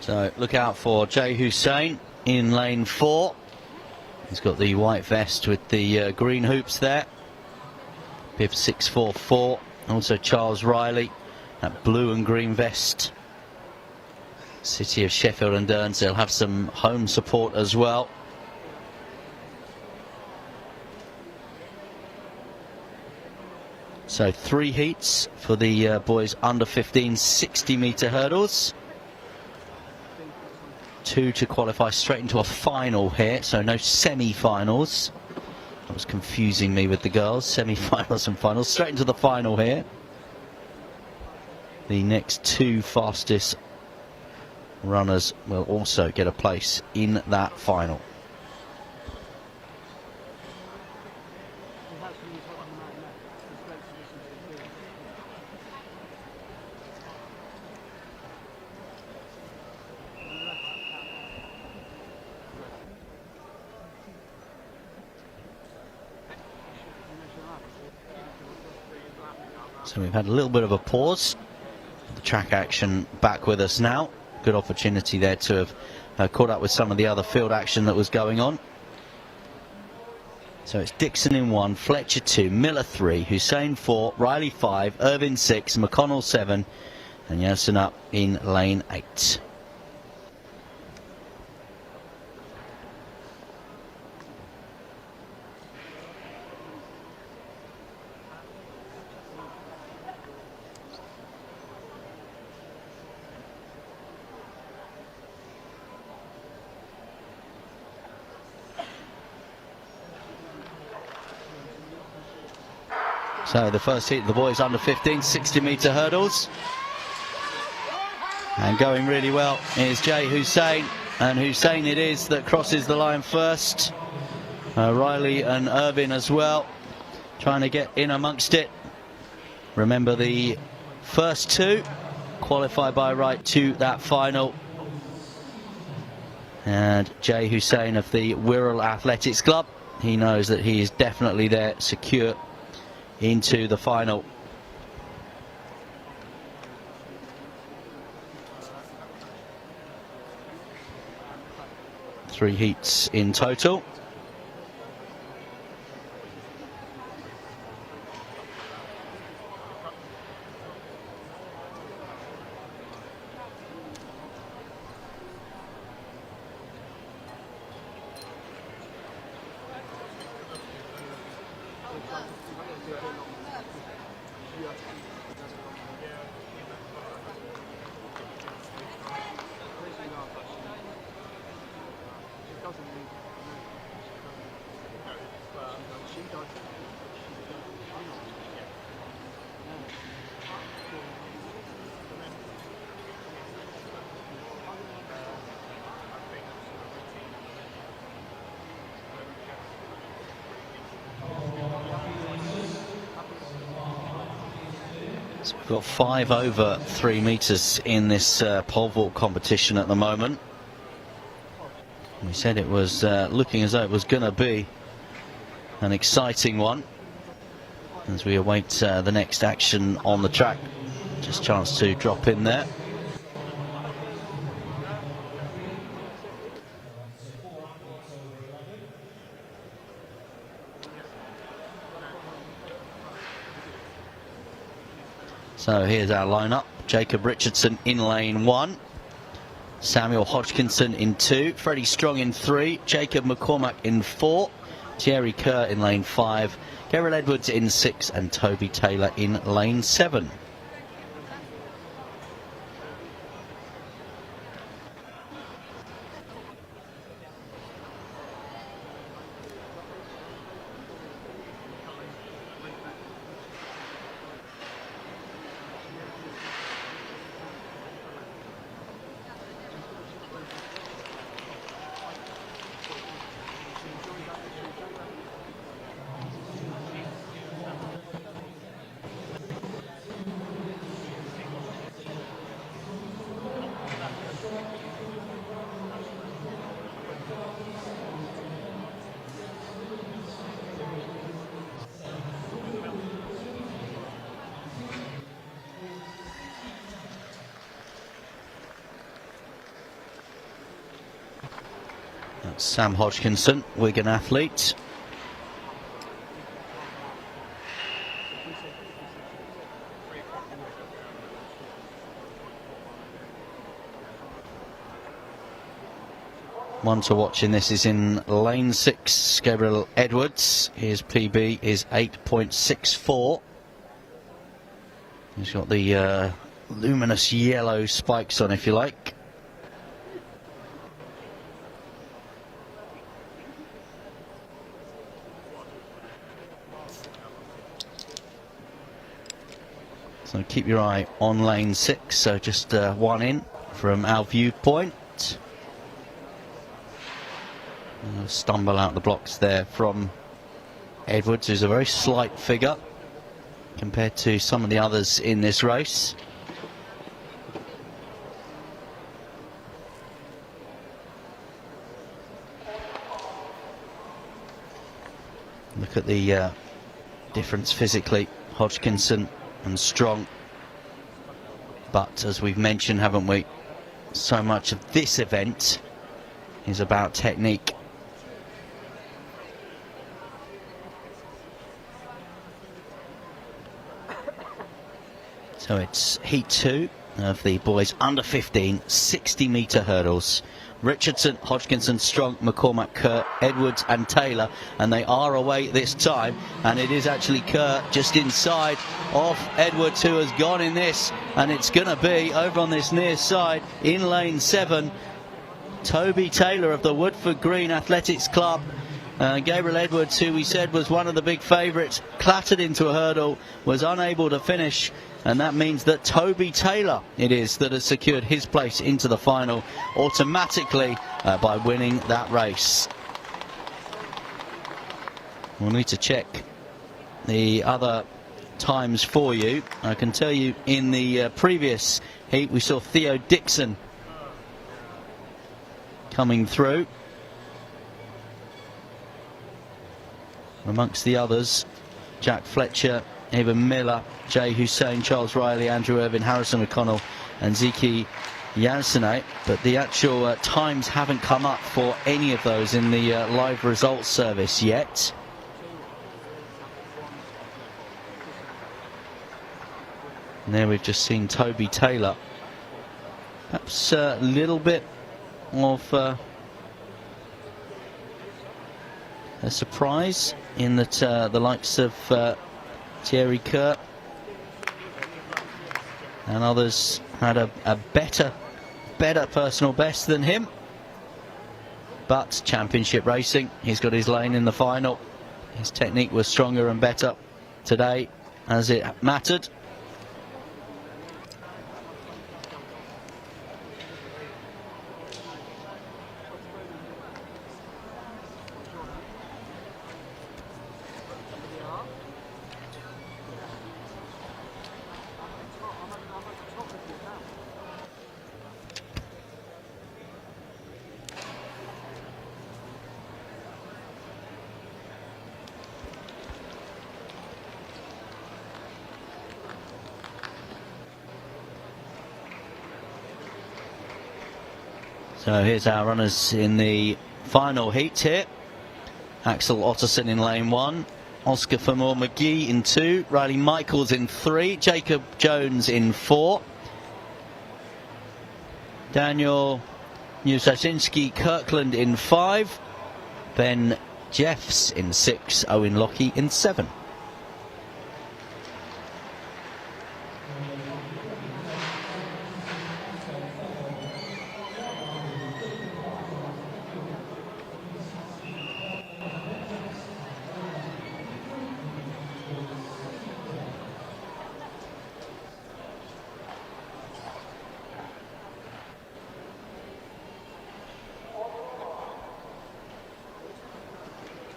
So look out for Jay Hussein in lane 4. He's got the white vest with the green hoops there. Bib 644. Also Charles Riley, that blue and green vest. City of Sheffield and Derns, they'll have some home support as well. So 3 heats for the boys under 15 60-metre hurdles. 2 to qualify straight into a final here, so no semi-finals. That was confusing me with the girls. Semi-finals and finals. Straight into the final here. The next 2 fastest runners will also get a place in that final. So we've had a little bit of a pause. The track action back with us now. Good opportunity there to have caught up with some of the other field action that was going on. So it's Dixon in 1, Fletcher 2, Miller 3, Hussein 4, Riley 5, Irvin 6, McConnell 7, and Jensen up in lane 8. So the first heat of the boys under 15 60-metre hurdles, and going really well is Jay Hussein, and Hussein it is that crosses the line first. Riley and Irvin as well, trying to get in amongst it. Remember, the first 2 qualify by right to that final. And Jay Hussein of the Wirral Athletics Club, he knows that he is definitely there, secure into the final. Three heats in total. So we've got 5 over 3 metres in this pole vault competition at the moment. We said it was looking as though it was going to be an exciting one as we await the next action on the track. Just a chance to drop in there. So here's our lineup. Jacob Richardson in lane 1. Samuel Hodgkinson in 2. Freddie Strong in 3. Jacob McCormack in 4. Thierry Kerr in lane 5. Gerald Edwards in 6. And Toby Taylor in lane 7. That's Sam Hodgkinson, Wigan athlete. One to watch in this is in lane 6, Gabriel Edwards. His PB is 8.64. He's got the luminous yellow spikes on, if you like. So keep your eye on lane 6, so just one in from our viewpoint. Stumble out the blocks there from Edwards, who's a very slight figure compared to some of the others in this race. Look at the difference physically, Hodgkinson and Strong. But as we've mentioned, haven't we, so much of this event is about technique. So it's heat 2 of the boys under 15 60-metre hurdles. Richardson, Hodgkinson, Strong, McCormack, Kerr, Edwards and Taylor, and they are away this time, and it is actually Kerr just inside of Edwards who has gone in this, and it's going to be over on this near side in lane 7. Toby Taylor of the Woodford Green Athletics Club. Gabriel Edwards, who we said was one of the big favourites, clattered into a hurdle, was unable to finish, and that means that Toby Taylor it is that has secured his place into the final automatically by winning that race. We'll need to check the other times for you. I can tell you in the previous heat we saw Theo Dixon coming through. Amongst the others, Jack Fletcher, Evan Miller, Jay Hussein, Charles Riley, Andrew Irvin, Harrison O'Connell and Ziki Yansene. But the actual times haven't come up for any of those in the live results service yet. And there we've just seen Toby Taylor. Perhaps a little bit of a surprise in that the likes of Thierry Kerr and others had a better personal best than him. But championship racing, he's got his lane in the final. His technique was stronger and better today as it mattered. So here's our runners in the final heat here. Axel Otterson in lane 1, Oscar Famore McGee in 2, Riley Michaels in 3, Jacob Jones in 4, Daniel Newsasinski Kirkland in 5, Ben Jeffs in 6, Owen Lockie in 7.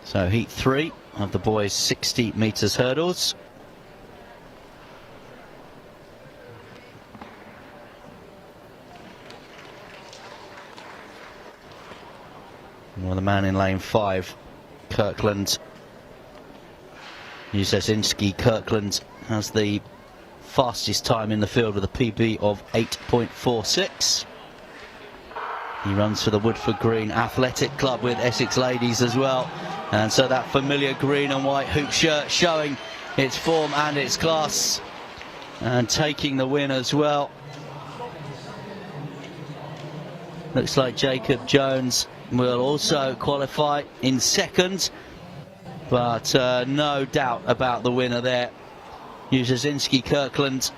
So heat 3 of the boys 60 metres hurdles. Well, the man in lane 5, Kirkland, Newsasinski Kirkland, has the fastest time in the field with a PB of 8.46. He runs for the Woodford Green Athletic Club with Essex Ladies as well. And so that familiar green and white hoop shirt showing its form and its class. And taking the win as well. Looks like Jacob Jones will also qualify in second. But no doubt about the winner there. Ujazinski Kirkland.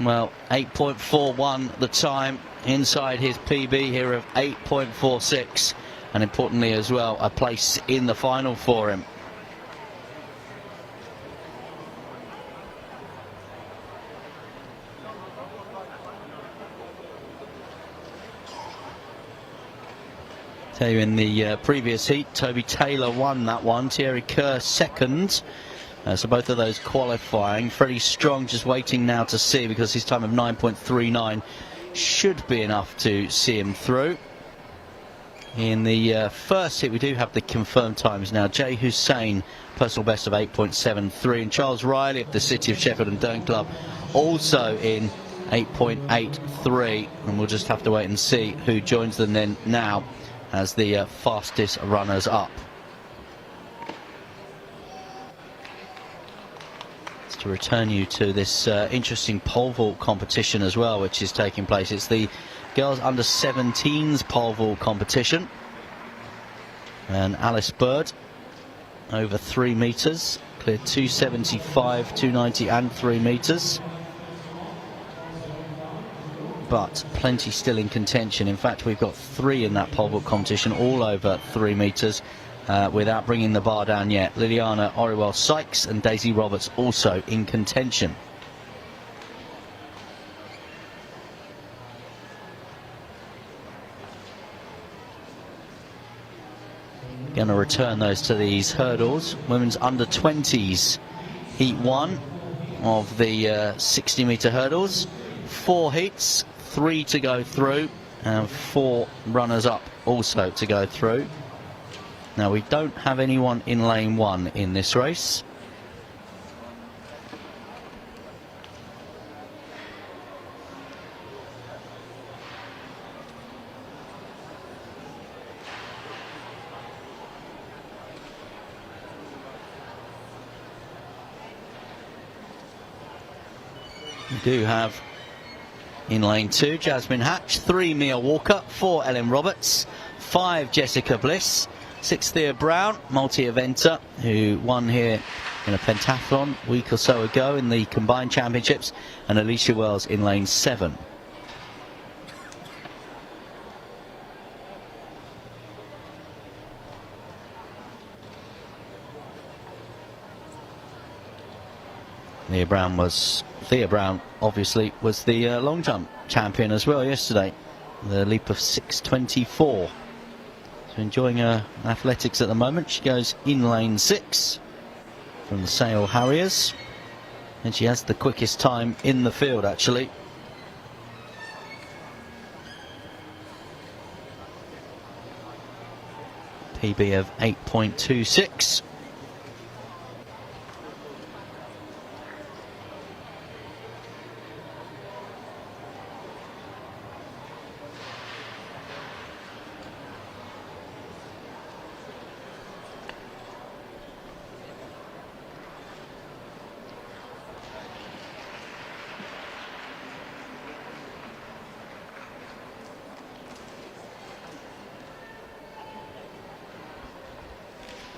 Well, 8.41 the time inside his PB here of 8.46. And importantly as well, a place in the final for him. Tell you in the previous heat, Toby Taylor won that one, Thierry Kerr second. So both of those qualifying. Freddie Strong just waiting now to see, because his time of 9.39 should be enough to see him through. In the first hit we do have the confirmed times now. Jay Hussein, personal best of 8.73, and Charles Riley of the City of Sheffield and Dern Club also in 8.83, and we'll just have to wait and see who joins them then now as the fastest runners up. It's to return you to this interesting pole vault competition as well, which is taking place. It's the Girls Under-17s pole vault competition, and Alice Bird over 3 metres, cleared 275, 290 and 3 metres. But plenty still in contention. In fact, we've got 3 in that pole vault competition, all over 3 metres, without bringing the bar down yet. Liliana Oriwell Sykes and Daisy Roberts also in contention. Going to return those to these hurdles. Women's Under-20s heat 1 of the 60 metre hurdles. 4 heats, 3 to go through, and 4 runners up also to go through. Now we don't have anyone in lane 1 in this race. We do have in lane 2 Jasmine Hatch, 3 Mia Walker, 4 Ellen Roberts, 5 Jessica Bliss, 6 Thea Brown, multi-eventer, who won here in a pentathlon a week or so ago in the combined championships, and Alicia Wells in lane 7. Thea Brown obviously was the long jump champion as well yesterday, the leap of 6.24. So enjoying her athletics at the moment. She goes in lane 6 from the Sale Harriers, and she has the quickest time in the field actually. PB of 8.26.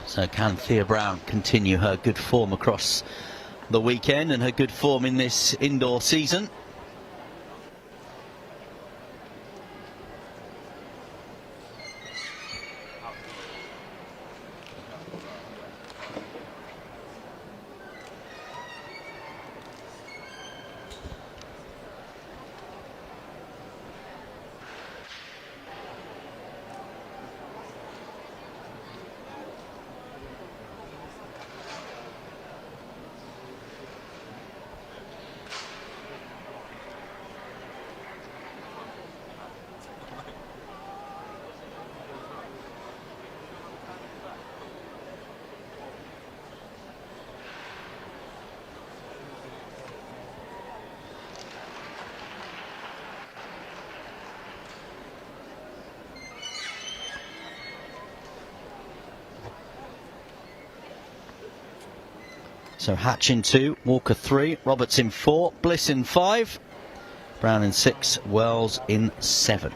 So can Thea Brown continue her good form across the weekend and her good form in this indoor season? So Hatch in 2, Walker 3, Roberts in 4, Bliss in 5, Brown in 6, Wells in 7.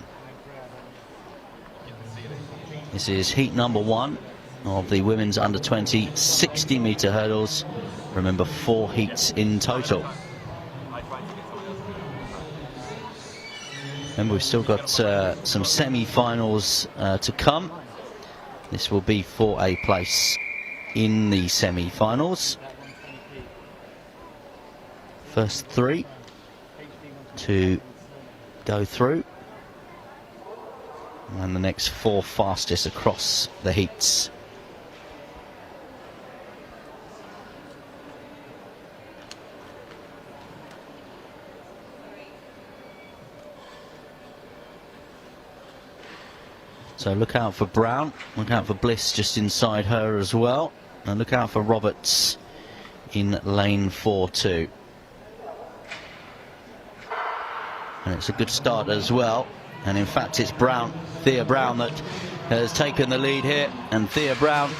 This is heat number 1 of the women's under 20 60-metre hurdles. Remember, 4 heats in total. And we've still got some semi-finals to come. This will be for a place in the semi-finals. First 3 to go through, and the next 4 fastest across the heats. So look out for Brown, look out for Bliss just inside her as well, and look out for Roberts in lane 4 too. And it's a good start as well, and in fact it's Brown, Thea Brown, that has taken the lead here, and Thea Brown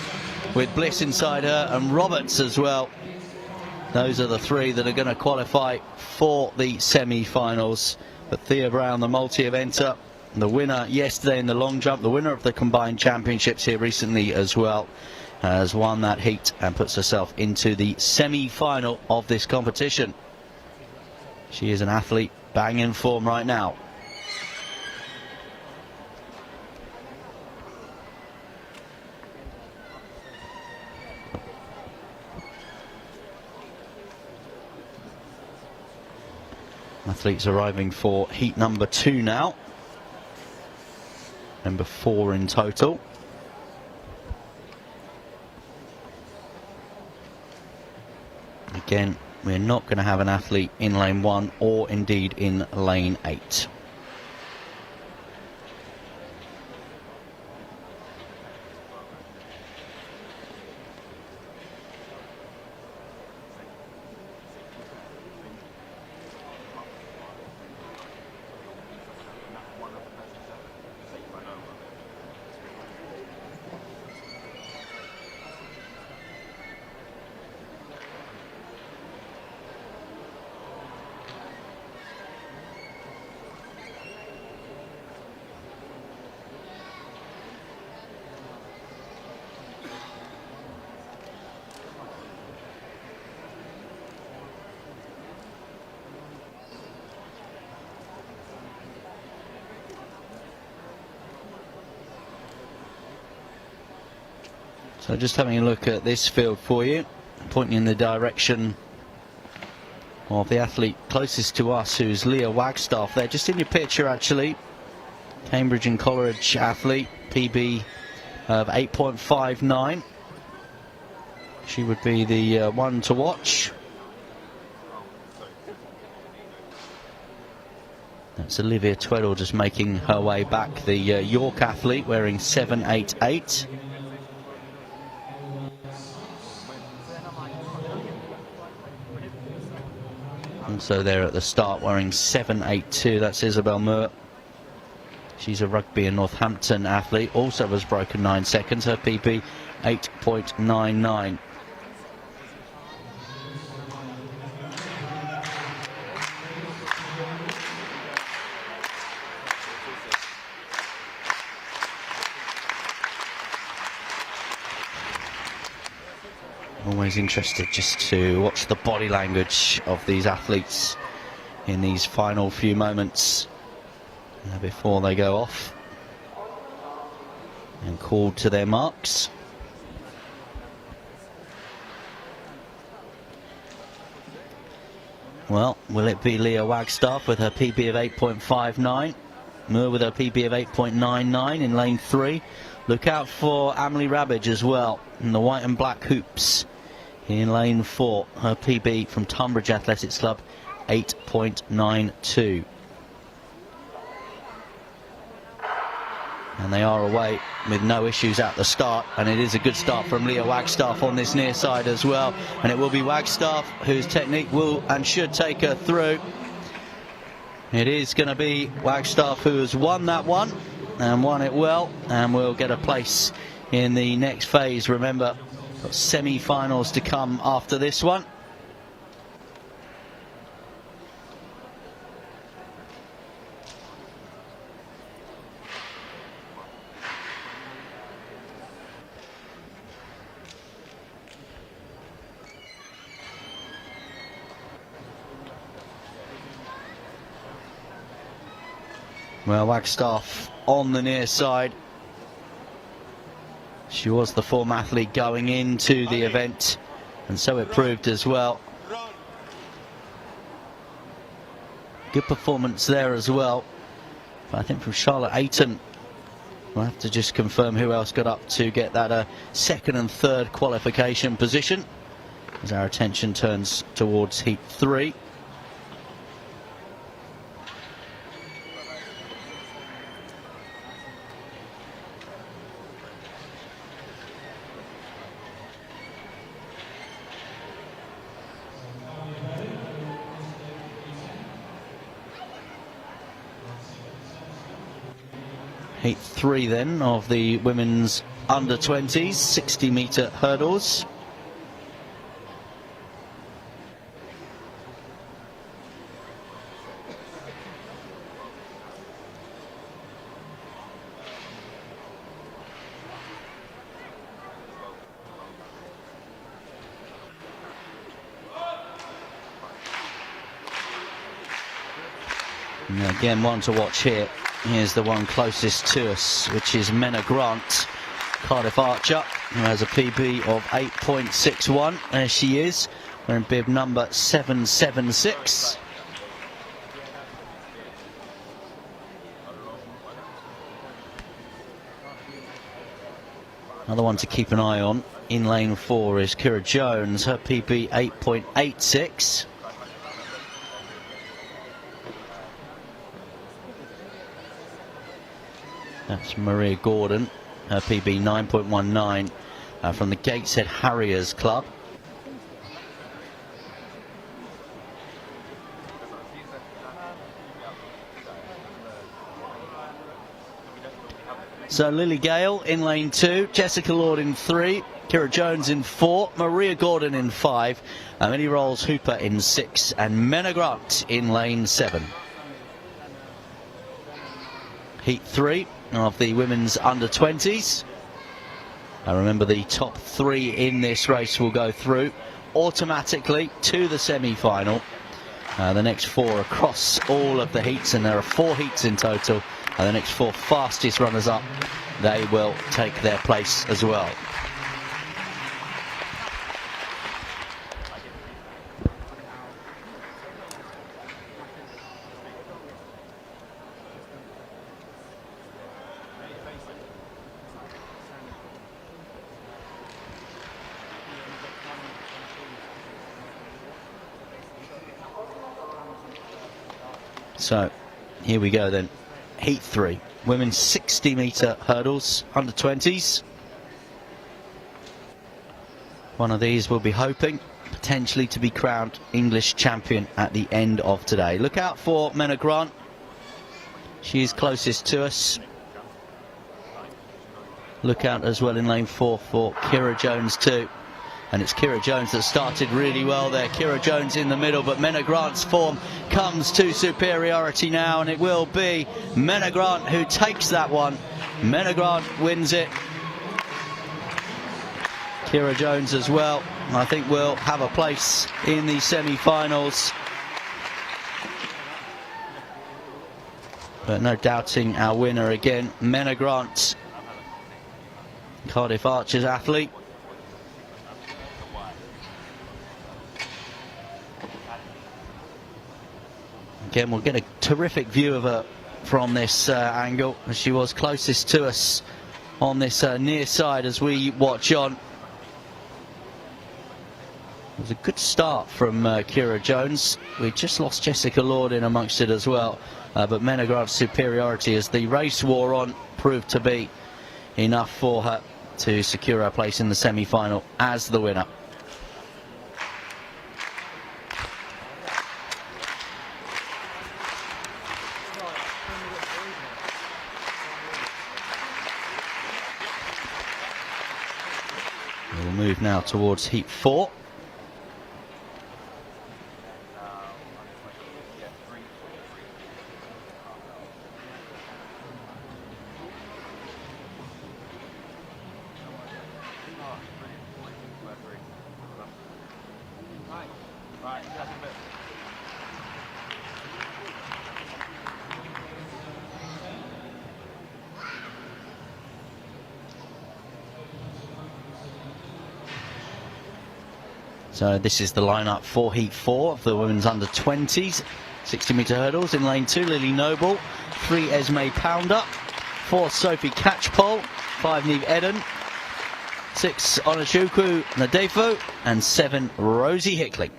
with Bliss inside her and Roberts as well. Those are the 3 that are going to qualify for the semi-finals. But Thea Brown, the multi-eventer, the winner yesterday in the long jump, the winner of the combined championships here recently as well, has won that heat and puts herself into the semi-final of this competition. She is an athlete bang in form right now. Athletes arriving for heat number 2 now. Number 4 in total. Again, we're not going to have an athlete in lane 1 or indeed in lane 8. So just having a look at this field for you, pointing in the direction of the athlete closest to us, who's Leah Wagstaff there, just in your picture actually. Cambridge and Coleridge athlete, PB of 8.59. She would be the one to watch. That's Olivia Tweddle just making her way back, the York athlete wearing 788. Also there at the start wearing 782, that's Isabel Moore. She's a Rugby and Northampton athlete, also has broken 9 seconds, her PB 8.99. Always interested just to watch the body language of these athletes in these final few moments before they go off and called to their marks. Well, will it be Leah Wagstaff with her PB of 8.59, Moore with her PB of 8.99 in lane 3. Look out for Amelie Rabbage as well in the white and black hoops in lane 4. Her PB from Tunbridge Athletics Club 8.92. And they are away with no issues at the start, and it is a good start from Leah Wagstaff on this near side as well, and it will be Wagstaff whose technique will and should take her through. It is going to be Wagstaff who has won that one and won it well, and will get a place in the next phase. Remember, Got semi-finals to come after this one. Well, Wagstaff on the near side. She was the form athlete going into the event, and so it proved as well. Good performance there as well. But I think from Charlotte Ayton, we'll have to just confirm who else got up to get that second and third qualification position, as our attention turns towards Heat 3. Heat 3 then of the women's under-20s 60-metre hurdles. And again, one to watch here. Here's the one closest to us, which is Menna Grant, Cardiff Archer, who has a PB of 8.61. There she is, wearing bib number 776. Another one to keep an eye on in lane 4 is Kira Jones, her PB 8.86. That's Maria Gordon, her PB 9.19 from the Gateshead Harriers Club. So Lily Gale in lane 2, Jessica Lord in 3, Kira Jones in 4, Maria Gordon in 5, Minnie Rolls Hooper in 6, and Menna Grant in lane 7. Heat 3 of the women's under-20s. I remember the top 3 in this race will go through automatically to the semi-final. The next 4 across all of the heats, and there are 4 heats in total. The next 4 fastest runners-up, they will take their place as well. So here we go then. Heat 3, women's 60-metre hurdles, under-20s. One of these will be hoping potentially to be crowned English champion at the end of today. Look out for Menna Grant. She is closest to us. Look out as well in lane 4 for Kira Jones too. And it's Kira Jones that started really well there. Kira Jones in the middle, but Menna Grant's form comes to superiority now, and it will be Menna Grant who takes that one. Menna Grant wins it. Kira Jones as well, I think, will have a place in the semi-finals. But no doubting our winner again, Menna Grant, Cardiff Archers athlete. Again, we'll get a terrific view of her from this angle, as she was closest to us on this near side as we watch on. It was a good start from Kira Jones. We just lost Jessica Lord in amongst it as well, but Menna Grant's superiority as the race wore on proved to be enough for her to secure her place in the semi-final as the winner. We'll move now towards heat 4. So this is the lineup for heat 4 of the women's under 20s. 60-metre hurdles in lane 2, Lily Noble. 3, Esme Pounder. 4, Sophie Catchpole. 5, Neve Eden. 6, Onachukwu Nadefo. And 7, Rosie Hickling.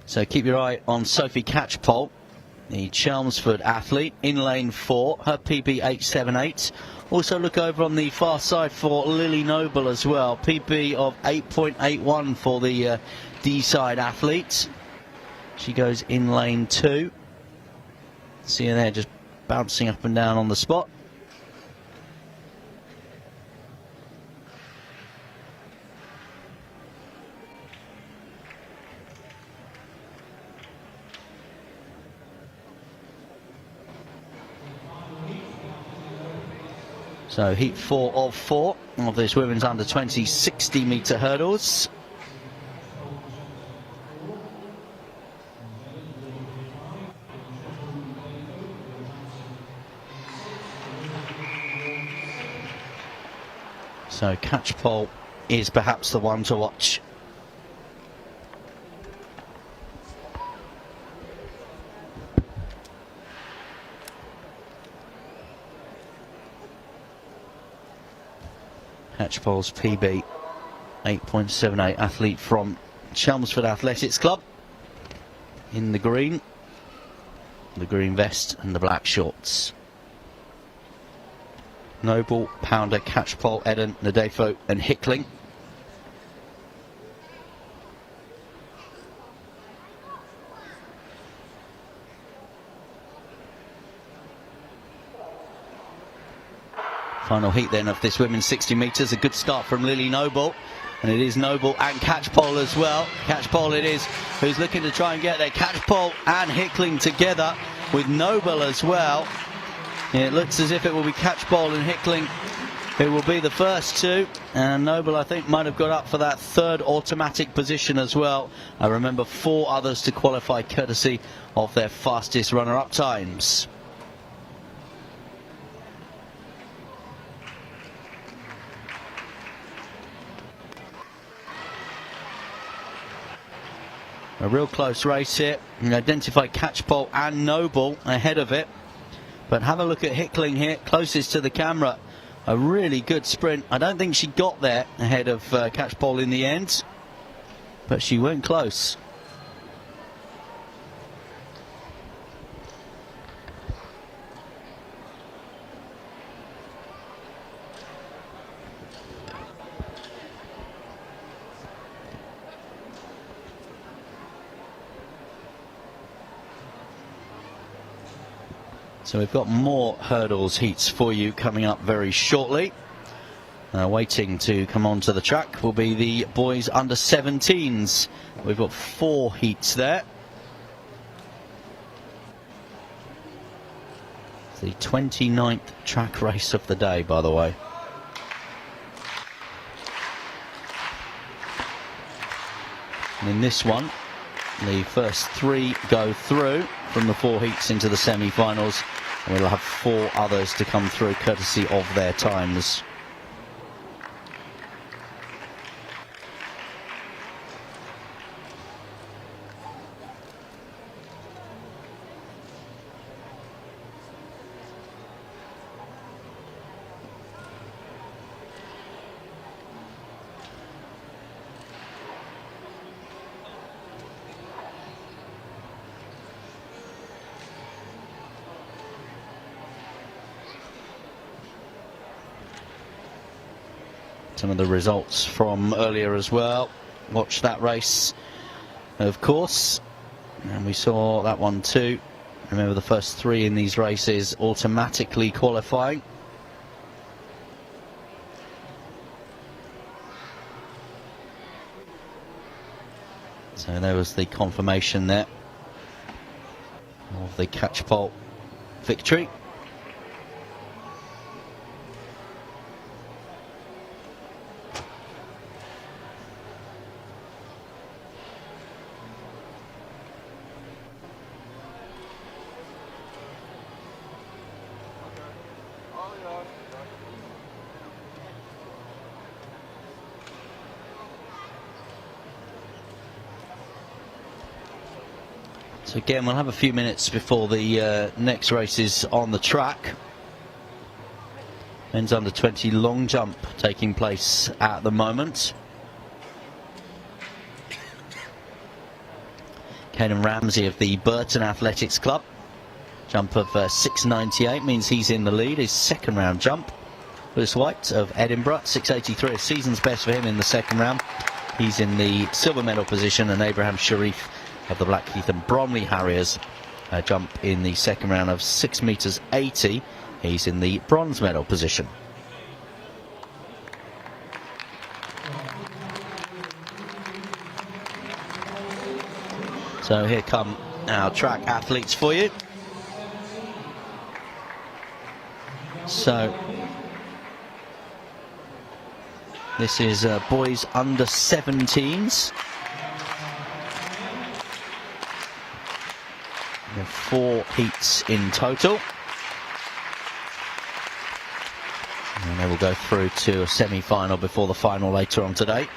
So keep your eye on Sophie Catchpole, the Chelmsford athlete, in lane 4, her PB 878. Also look over on the far side for Lily Noble as well, PB of 8.81 for the D-side athlete. She goes in lane 2. See her there just bouncing up and down on the spot. So heat 4 of 4 of this women's under 20 60-metre hurdles. So Catchpole is perhaps the one to watch. Catchpole's PB 8.78, athlete from Chelmsford Athletics Club, in the green vest and the black shorts. Noble, Pounder, Catchpole, Eden, Nadefo and Hickling. Final heat then of this women's 60 metres. A good start from Lily Noble. And it is Noble and Catchpole as well. Catchpole it is who's looking to try and get there. Catchpole and Hickling together with Noble as well. It looks as if it will be Catchpole and Hickling who will be the first two. And Noble, I think, might have got up for that third automatic position as well. I remember 4 others to qualify courtesy of their fastest runner-up times. A real close race here. You can identify Catchpole and Noble ahead of it. But have a look at Hickling here, closest to the camera. A really good sprint. I don't think she got there ahead of Catchpole in the end, but she went close. So we've got more hurdles heats for you coming up very shortly. Waiting to come onto the track will be the boys under 17s. We've got 4 heats there. It's the 29th track race of the day, by the way. And in this one, the first 3 go through from the 4 heats into the semi-finals. And we'll have 4 others to come through courtesy of their times. some of the results from earlier as well. Watched that race, of course, and we saw that one too. Remember, the first three in these races automatically qualifying. So there was the confirmation there of the catchpole victory. So again, we'll have a few minutes before the next race is on the track. Men's under 20 long jump taking place at the moment. Caden Ramsey of the Burton Athletics Club. Jump of 6.98 means he's in the lead. His second round jump. Lewis White of Edinburgh, 6.83, a season's best for him in the second round. He's in the silver medal position, and Abraham Sharif of the Blackheath and Bromley Harriers jump in the second round of 6 metres 80. He's in the bronze medal position. So here come our track athletes for you. So this is boys under 17s. There are 4 heats in total, and they will go through to a semi-final before the final later on today.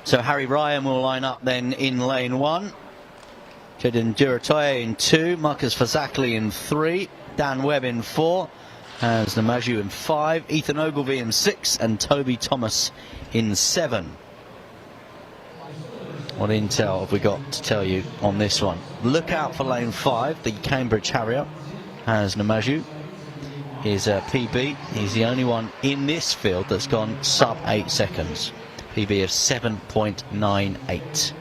So Harry Ryan will line up then in lane 1. Jaden Duratoye in 2. Marcus Fazakli in 3. Dan Webb in 4. Hans Namaju in 5. Ethan Ogilvie in 6. And Toby Thomas in 7. What intel have we got to tell you on this one? Look out for lane 5, the Cambridge Harrier. Hans Namaju is a PB. He's the only one in this field that's gone sub 8 seconds. PB of 7.98.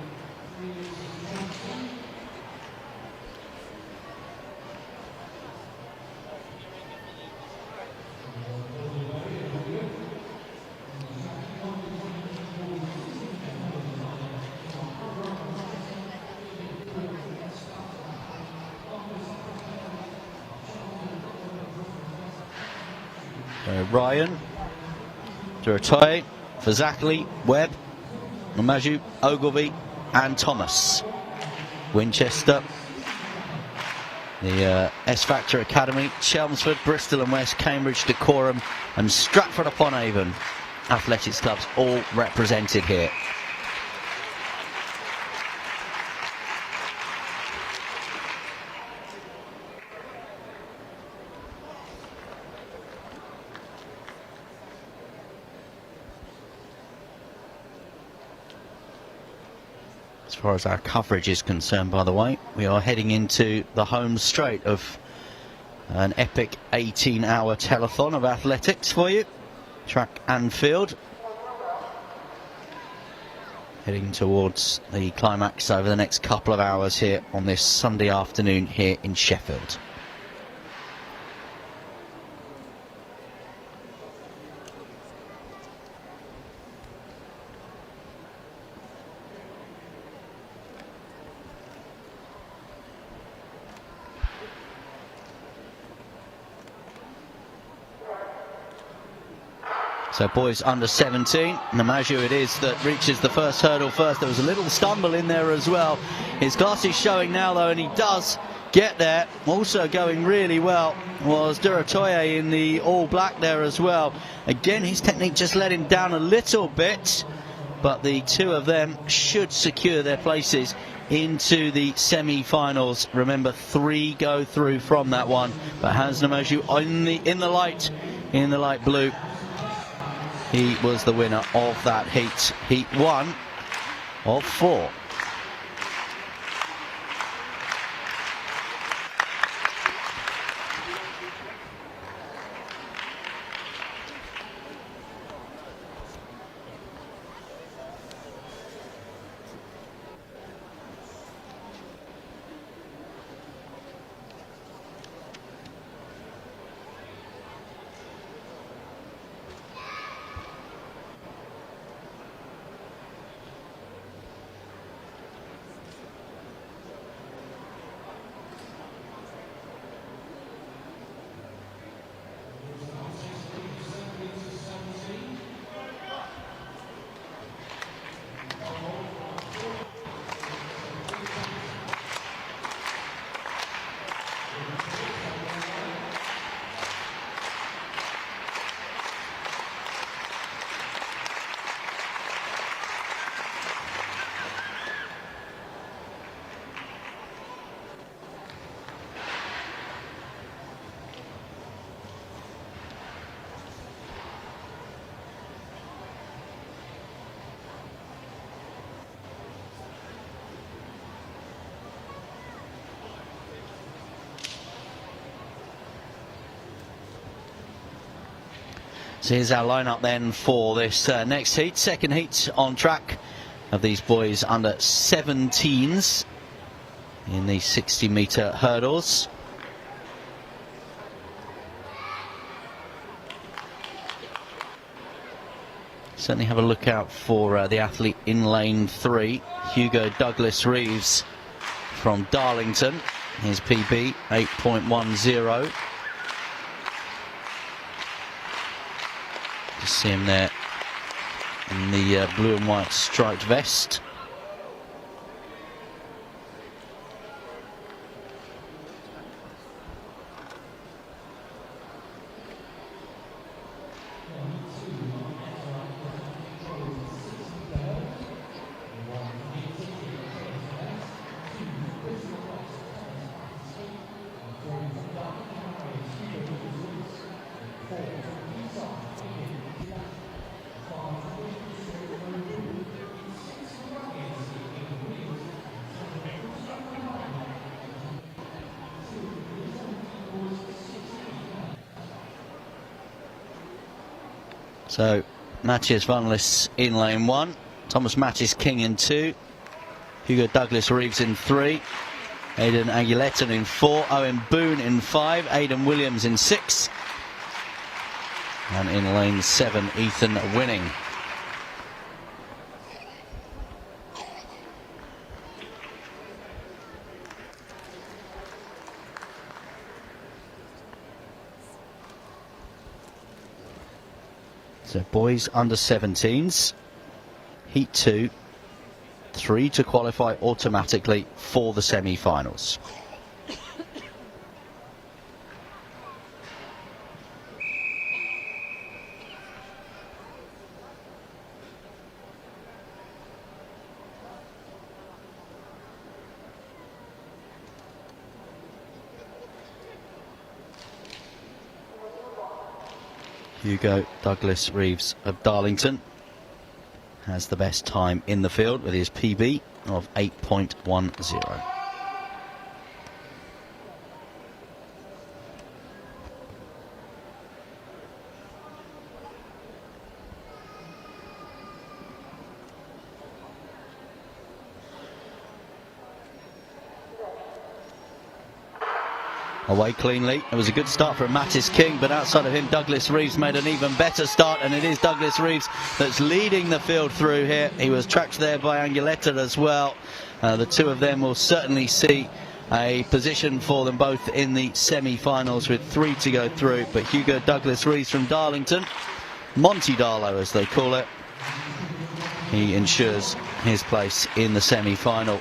Ryan, Duratoye, Fazakli, Webb, Namaju, Ogilvie and Thomas. Winchester, the S Factor Academy, Chelmsford, Bristol and West, Cambridge, Dacorum and Stratford upon Avon athletics clubs all represented here. As far as our coverage is concerned, by the way, we are heading into the home straight of an epic 18-hour telethon of athletics for you. Track and field. Heading towards the climax over the next couple of hours here on this Sunday afternoon here in Sheffield. So boys under 17, Namaju it is that reaches the first hurdle first. There was a little stumble in there as well. His class is showing now though, and he does get there. Also going really well was Duratoye in the all black there as well. Again, his technique just let him down a little bit, but the two of them should secure their places into the semi-finals. Remember, 3 go through from that one, but Hans Namaju in the light blue. He was the winner of that heat 1 of 4. So here's our lineup then for this next heat, second heat on track of these boys under 17s in the 60-metre hurdles. Certainly have a look out for the athlete in lane 3, Hugo Douglas Reeves from Darlington. His PB 8.10. See him there in the blue and white striped vest. So Matthias Vanlis in lane 1, Thomas Mattis King in 2, Hugo Douglas Reeves in 3, Aidan Aguileton in 4, Owen Boone in 5, Aidan Williams in 6, and in lane 7 Ethan Winning. So boys under 17s, heat 2, 3 to qualify automatically for the semi-finals. Hugo Douglas Reeves of Darlington has the best time in the field with his PB of 8.10. Away cleanly. It was a good start from Mattis King, but outside of him Douglas Reeves made an even better start, and it is Douglas Reeves that's leading the field through here. He was tracked there by Anguletta as well. The two of them will certainly see a position for them both in the semi-finals with 3 to go through, but Hugo Douglas Reeves from Darlington Monty Darlow, as they call it. He ensures his place in the semi-final.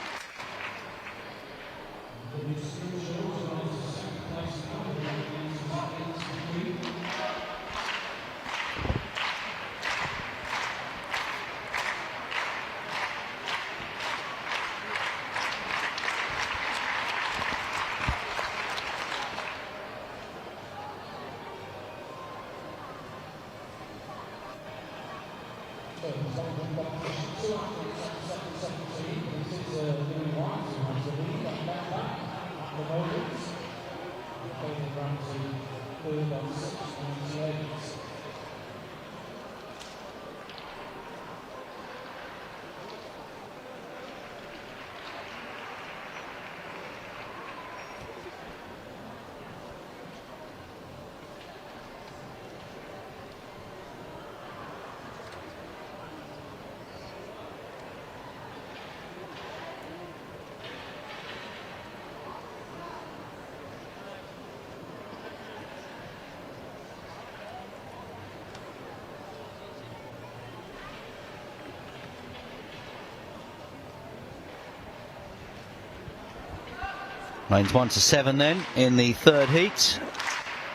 Lanes 1 to 7 then in the third heat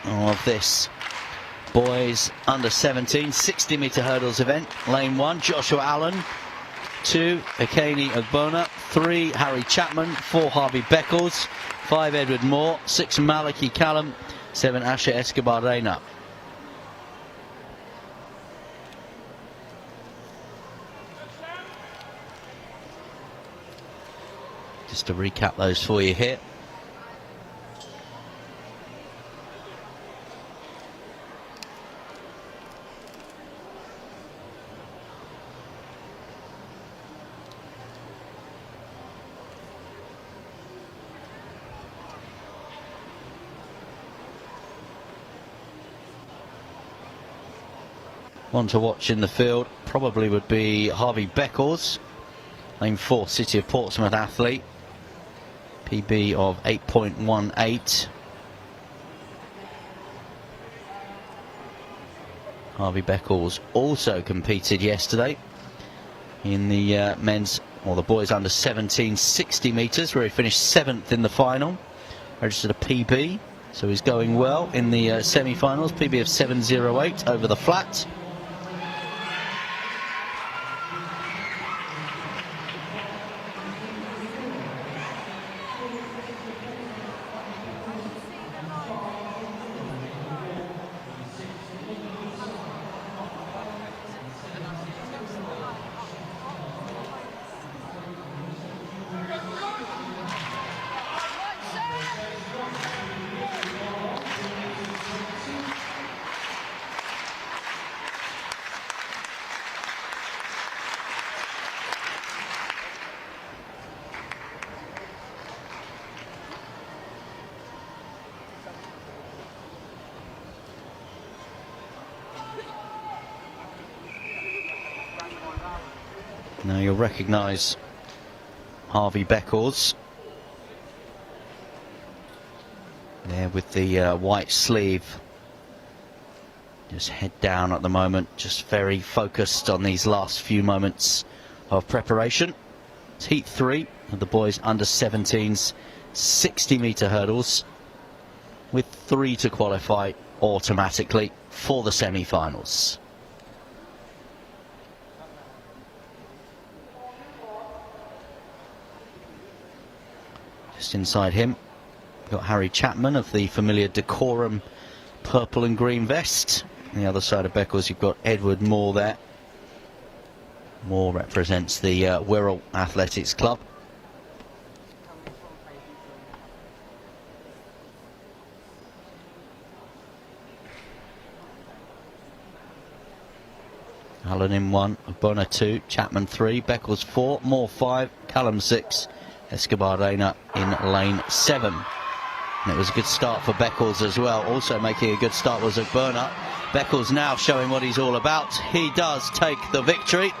of this boys under 17 60-metre hurdles event. Lane 1, Joshua Allen. 2, Akani Ogbonna. 3, Harry Chapman. 4, Harvey Beckles. 5, Edward Moore. 6, Malachy Callum. 7, Asher Escobar-Reina. Just to recap those for you here. One to watch in the field probably would be Harvey Beckles, lane 4, City of Portsmouth athlete, PB of 8.18. Harvey Beckles also competed yesterday in the men's, or the boys under 17 60 metres, where he finished 7th in the final, registered a PB, so he's going well in the semi-finals. PB of 7.08 over the flat. Now you'll recognise Harvey Beckles there with the white sleeve, just head down at the moment, just very focused on these last few moments of preparation. It's heat 3 of the boys under 17s 60-metre hurdles, with 3 to qualify automatically for the semi-finals. Just inside him, we've got Harry Chapman of the familiar decorum purple and green vest. On the other side of Beckles, you've got Edward Moore there. Moore represents the Wirral Athletics Club. Allen in 1, Ogbonna 2, Chapman 3, Beckles 4, Moore 5, Callum 6, Escobar-Reina in lane 7. And it was a good start for Beckles as well. Also making a good start was Ogbonna. Beckles now showing what he's all about. He does take the victory.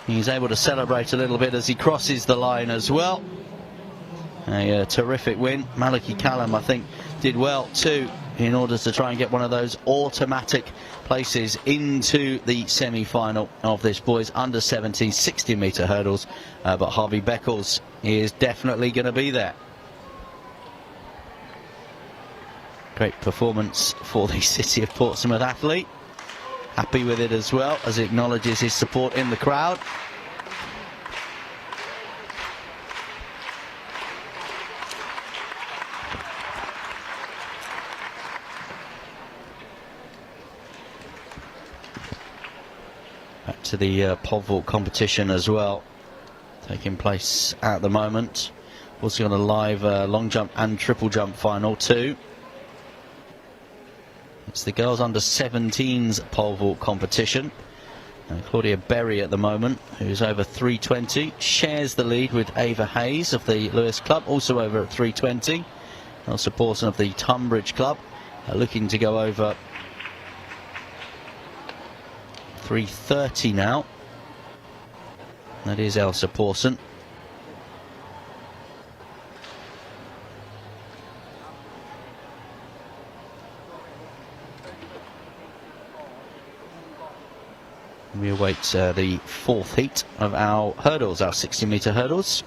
He's able to celebrate a little bit as he crosses the line as well. A terrific win. Malachy Callum, I think, did well too in order to try and get one of those automatic places into the semi-final of this boys under 17 60-metre hurdles. But Harvey Beckles is definitely going to be there. Great performance for the City of Portsmouth athlete. Happy with it as well, as he acknowledges his support in the crowd. Back to the pole vault competition as well, taking place at the moment. Also on a live long jump and triple jump final too. It's the girls under 17s pole vault competition. Claudia Berry at the moment, who's over 320, shares the lead with Ava Hayes of the Lewis Club, also over at 320. Elsa Pawson of the Tunbridge Club, looking to go over 330 now. That is Elsa Pawson. We await the fourth heat of our hurdles, our 60-metre hurdles.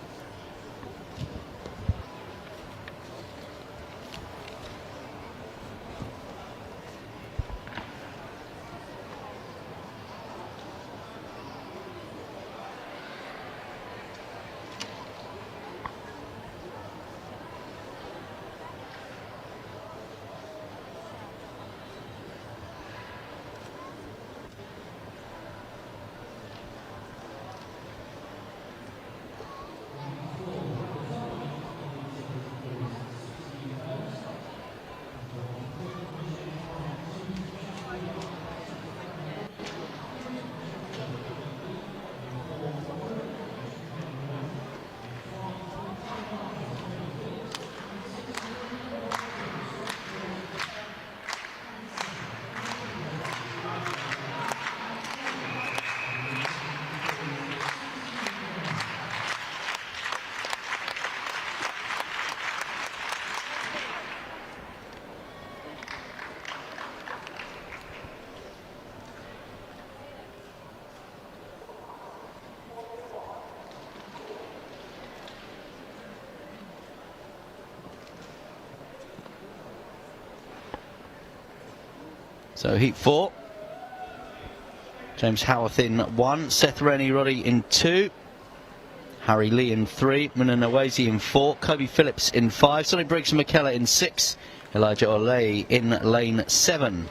So heat 4, James Howarth in 1, Seth Rennie Roddy in 2, Harry Lee in 3, Muna Nawezi in 4, Kobe Phillips in 5, Sonny Briggs and McKellar in 6, Elijah Olay in lane 7.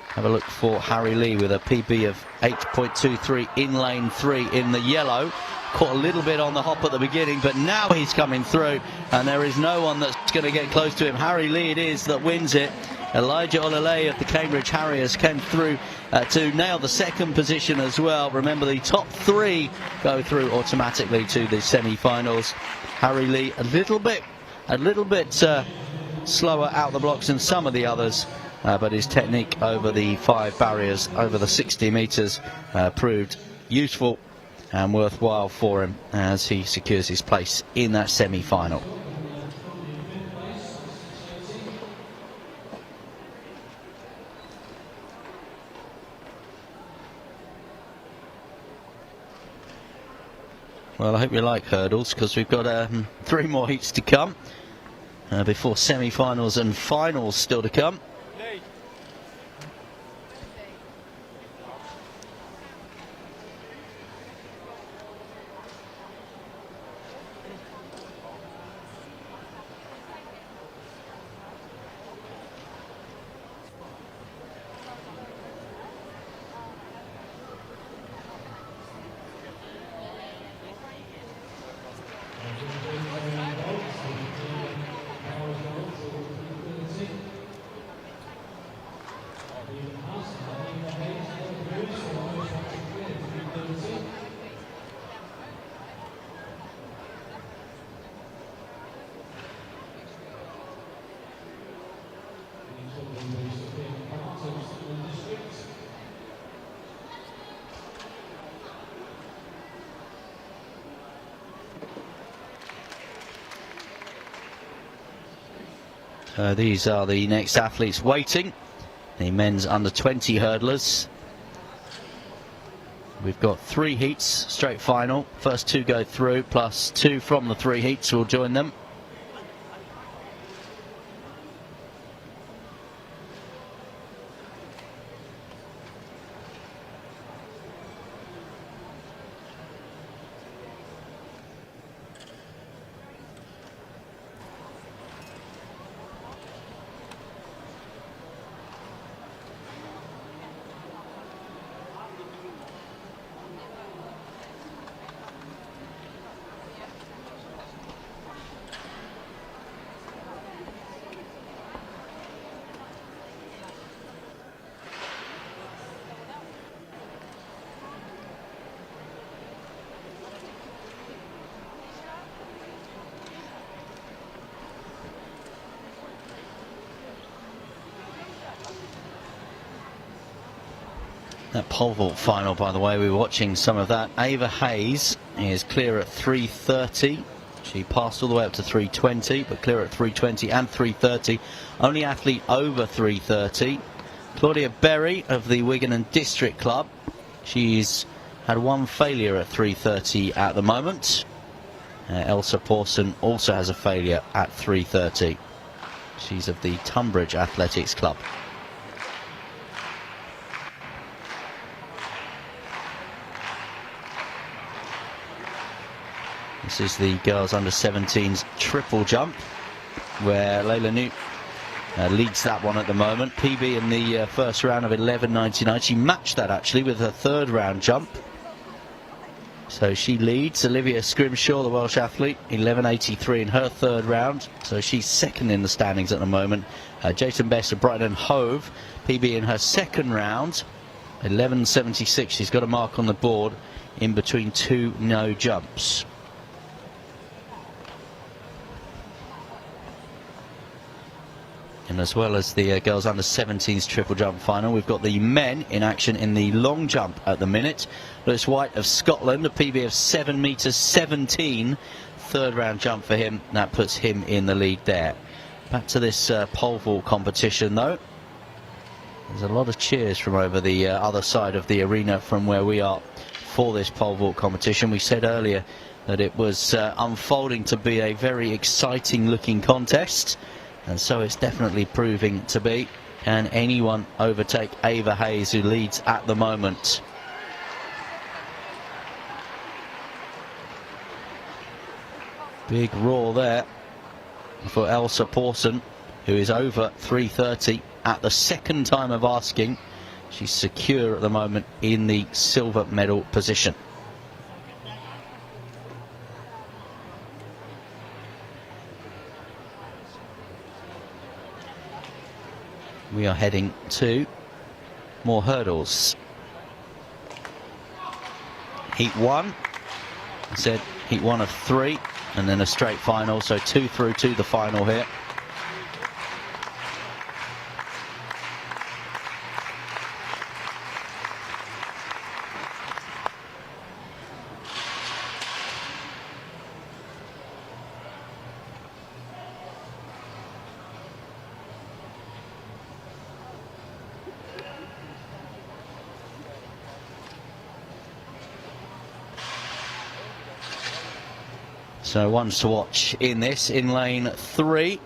Have a look for Harry Lee with a PB of 8.23 in lane 3 in the yellow. Caught a little bit on the hop at the beginning, but now he's coming through and there is no one that's going to get close to him. Harry Lee it is that wins it. Elijah Olale of the Cambridge Harriers came through to nail the second position as well. Remember, the top 3 go through automatically to the semi-finals. Harry Lee a little bit slower out the blocks than some of the others, but his technique over the 5 barriers, over the 60 metres, proved useful and worthwhile for him as he secures his place in that semi-final. Well, I hope you like hurdles, because we've got 3 more heats to come before semi-finals and finals still to come. These are the next athletes waiting, the men's under 20 hurdlers. We've got 3 heats, straight final. First 2 go through, plus 2 from the 3 heats will join them. That pole vault final, by the way, we were watching some of that. Ava Hayes is clear at 3:30. She passed all the way up to 3:20, but clear at 3:20 and 3:30. Only athlete over 3:30. Claudia Berry of the Wigan and District Club. She's had 1 failure at 3:30 at the moment. Elsa Pawson also has a failure at 3:30. She's of the Tunbridge Athletics Club. This is the girls under 17's triple jump, where Layla Newt leads that one at the moment. PB in the first round of 11.99. She matched that actually with her 3rd round jump. So she leads. Olivia Scrimshaw, the Welsh athlete, 11.83 in her 3rd round. So she's 2nd in the standings at the moment. Jason Best of Brighton and Hove, PB in her 2nd round, 11.76. She's got a mark on the board in between 2 no jumps. And as well as the girls under 17's triple jump final, we've got the men in action in the long jump at the minute. Lewis White of Scotland, a PB of 7 metres 17, 3rd round jump for him. That puts him in the lead there. Back to this pole vault competition though. There's a lot of cheers from over the other side of the arena from where we are for this pole vault competition. We said earlier that it was unfolding to be a very exciting looking contest. And so it's definitely proving to be. Can anyone overtake Ava Hayes, who leads at the moment? Big roar there for Elsa Pawson, who is over 3:30 at the 2nd time of asking. She's secure at the moment in the silver medal position. We are heading to more hurdles. Heat 1, I said heat 1 of 3, and then a straight final, so 2 through to the final here. So ones to watch in this. In lane 3,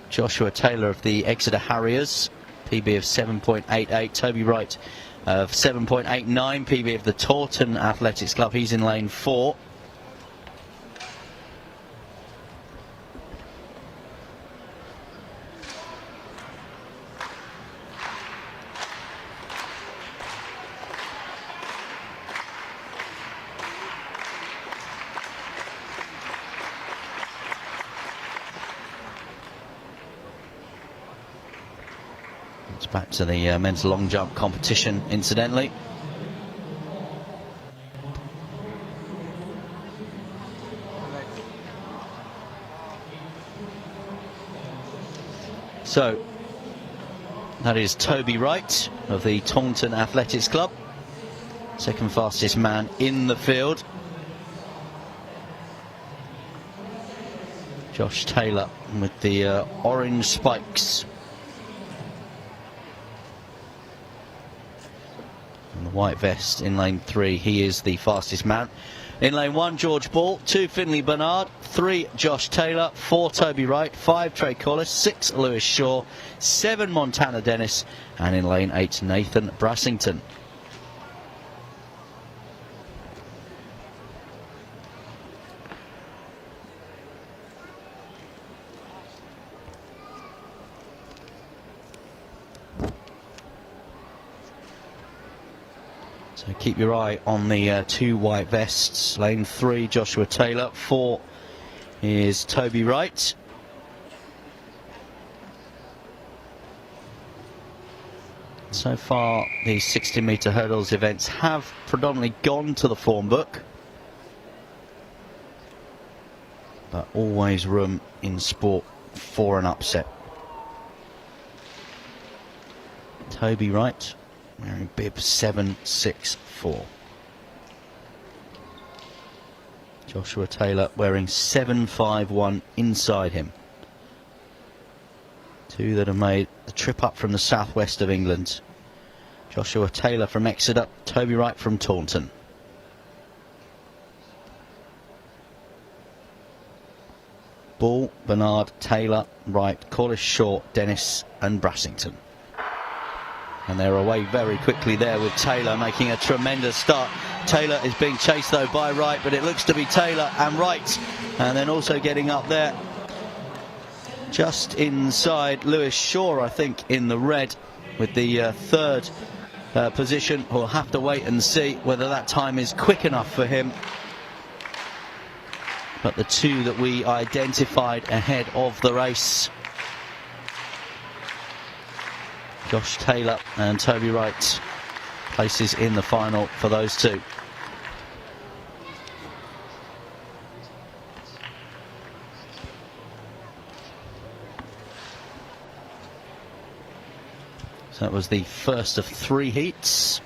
Joshua Taylor of the Exeter Harriers, PB of 7.88. Toby Wright of 7.89, PB of the Taunton Athletics Club. He's in lane 4. It's back to the men's long jump competition, incidentally. So, that is Toby Wright of the Taunton Athletics Club, 2nd fastest man in the field. Josh Taylor with the orange spikes. And the white vest in lane 3. He is the fastest man. In lane 1, George Ball. 2, Finley Bernard. 3, Josh Taylor. 4, Toby Wright. 5, Trey Collis. 6, Lewis Shaw. 7, Montana Dennis. And in lane 8, Nathan Brassington. So keep your eye on the 2 white vests. Lane 3, Joshua Taylor. 4 is Toby Wright. So far, the 60-metre hurdles events have predominantly gone to the form book, but always room in sport for an upset. Toby Wright wearing bib 764. Joshua Taylor wearing 751 inside him. 2 that have made the trip up from the southwest of England. Joshua Taylor from Exeter, Toby Wright from Taunton. Ball, Bernard, Taylor, Wright, Corliss, Shaw, Dennis and Brassington. And they're away very quickly there with Taylor making a tremendous start. Taylor is being chased though by Wright, but it looks to be Taylor and Wright. And then also getting up there just inside Lewis Shaw, I think, in the red with the 3rd position. We'll have to wait and see whether that time is quick enough for him. But the 2 that we identified ahead of the race, Josh Taylor and Toby Wright, places in the final for those 2. So that was the first of 3 heats.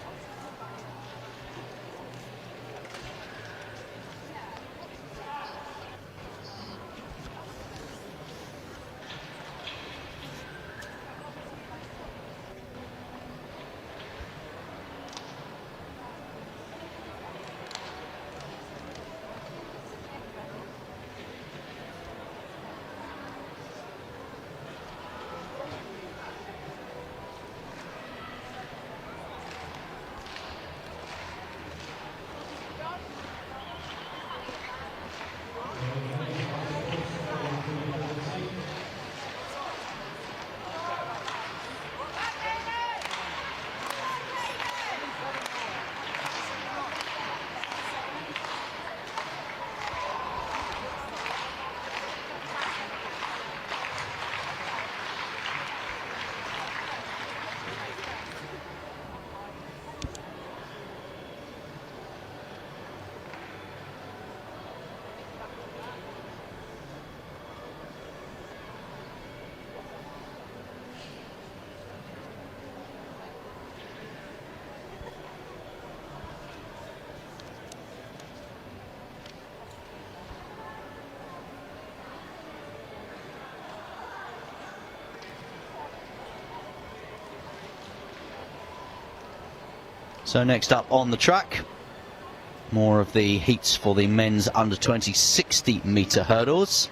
So next up on the track, more of the heats for the men's under 20 60-metre hurdles.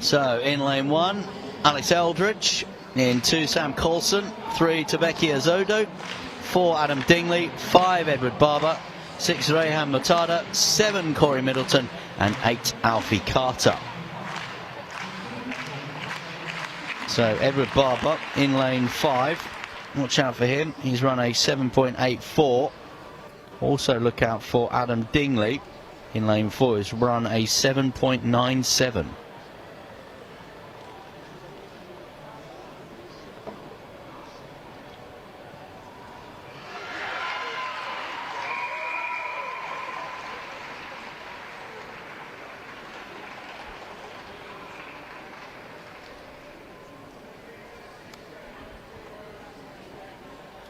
So in lane 1, Alex Eldridge, In 2, Sam Coulson. 3, Tabekia Zodo. 4, Adam Dingley. 5, Edward Barber. 6, Rehan Mutada. 7, Corey Middleton. And 8, Alfie Carter. So Edward Barber in lane 5. Watch out for him. He's run a 7.84. Also look out for Adam Dingley in lane 4. He's run a 7.97.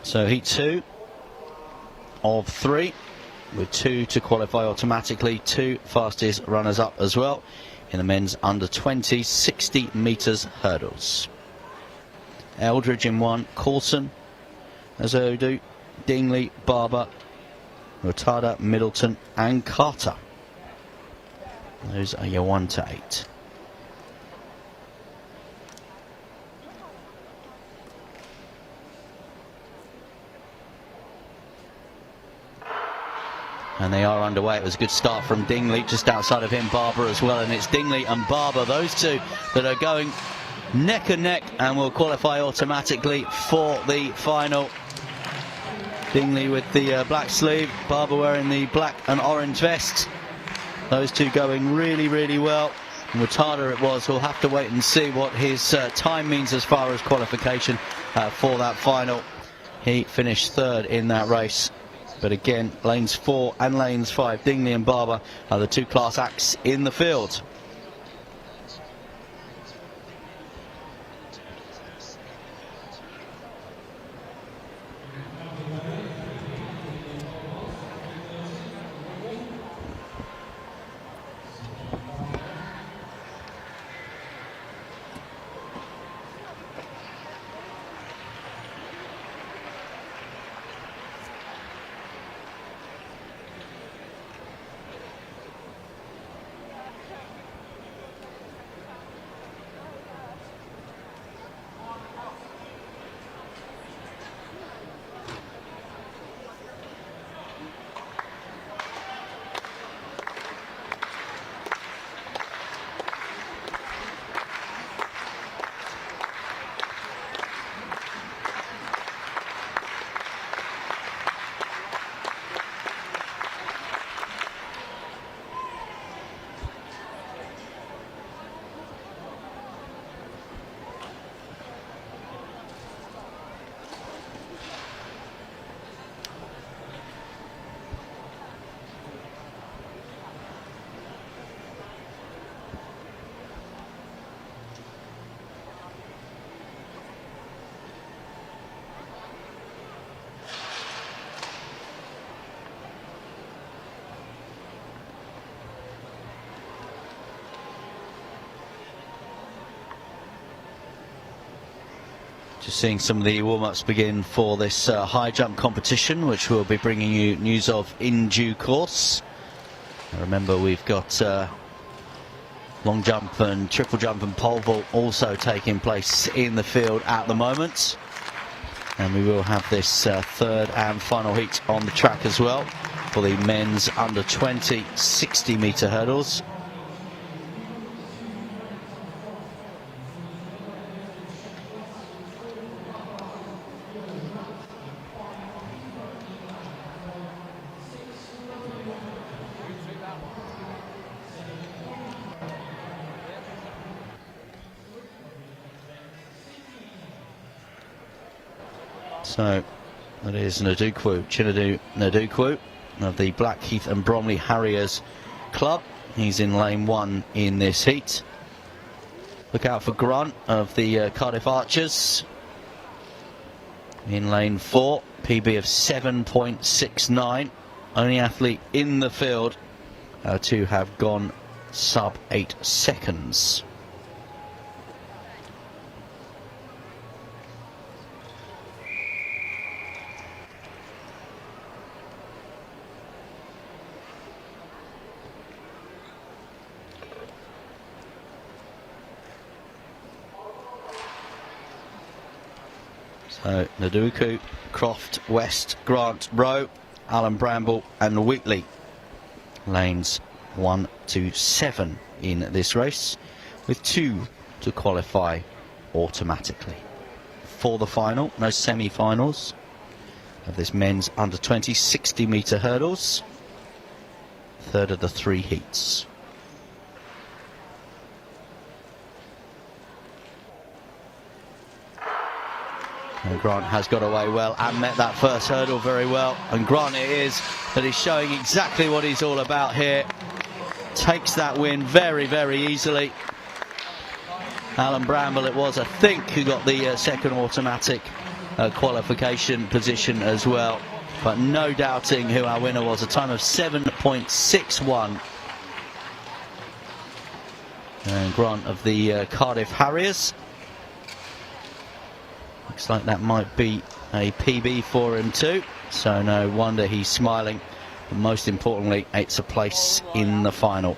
So heat 2 of 3, with 2 to qualify automatically. 2 fastest runners up as well in the men's under 20 60 metres hurdles. Eldridge in 1, Coulson, Azodu, Dingley, Barber, Mutada, Middleton and Carter. Those are your 1 to 8. And they are underway. It was a good start from Dingley, just outside of him Barber as well, and it's Dingley and Barber, those two that are going neck and neck and will qualify automatically for the final. Dingley with the black sleeve, Barber wearing the black and orange vest. Those two going really, really well. Mutada it was. We'll have to wait and see what his time means as far as qualification for that final. He finished 3rd in that race. But again, lanes 4 and lanes 5, Dingley and Barber, are the 2 class acts in the field. Just seeing some of the warm-ups begin for this high jump competition, which we'll be bringing you news of in due course. Remember, we've got long jump and triple jump and pole vault also taking place in the field at the moment. And we will have this 3rd and final heat on the track as well for the men's under 20 60 metre hurdles. So that is Nadukwu, Chinadu Nadukwu of the Blackheath and Bromley Harriers club. He's in lane 1 in this heat. Look out for Grunt of the Cardiff Archers in lane 4, PB of 7.69. Only athlete in the field to have gone sub 8 seconds. So Naduku, Croft, West, Grant, Rowe, Alan Bramble and Wheatley. Lanes 1 to 7 in this race, with 2 to qualify automatically for the final. No semi-finals of this men's under 20 60-metre hurdles. Third of the 3 heats. And Grant has got away well and met that first hurdle very well. And Grant it is that is showing exactly what he's all about here. Takes that win very, very easily. Alan Bramble it was, I think, who got the second automatic qualification position as well. But no doubting who our winner was. A time of 7.61. And Grant of the Cardiff Harriers. Looks like that might be a PB for him too, so no wonder he's smiling. But most importantly, it's a place in the final.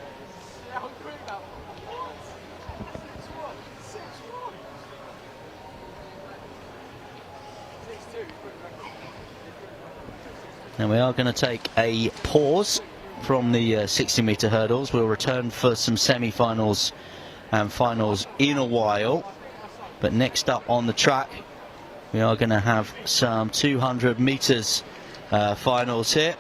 And we are going to take a pause from the 60-metre hurdles. We'll return for some semi-finals and finals in a while. But next up on the track, we are going to have some 200 metres finals here.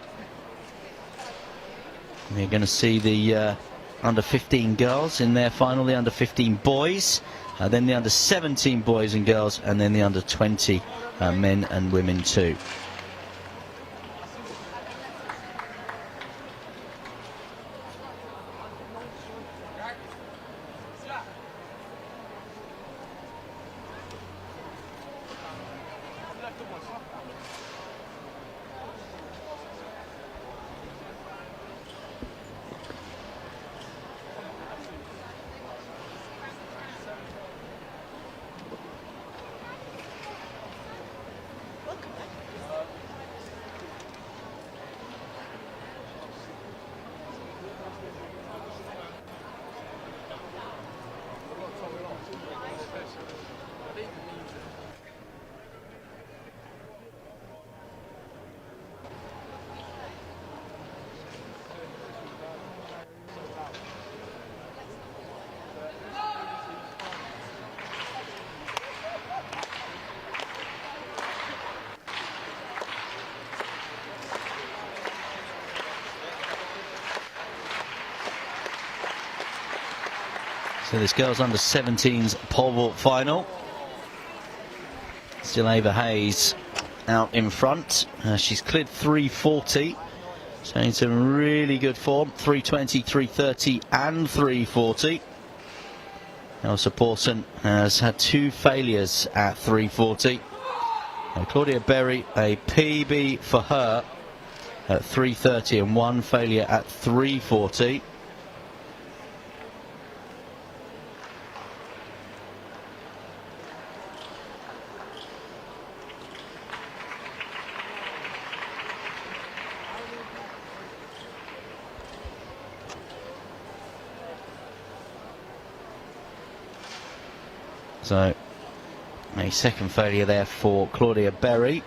We're going to see the under 15 girls in their final, the under 15 boys, then the under 17 boys and girls, and then the under 20 men and women too. So this girls under 17's pole vault final. Still Ava Hayes out in front. She's cleared 340. Showing some really good form. 320, 330 and 340. Elsa Pawson has had 2 failures at 340. Claudia Berry, a PB for her at 330 and 1 failure at 340. So a second failure there for Claudia Berry.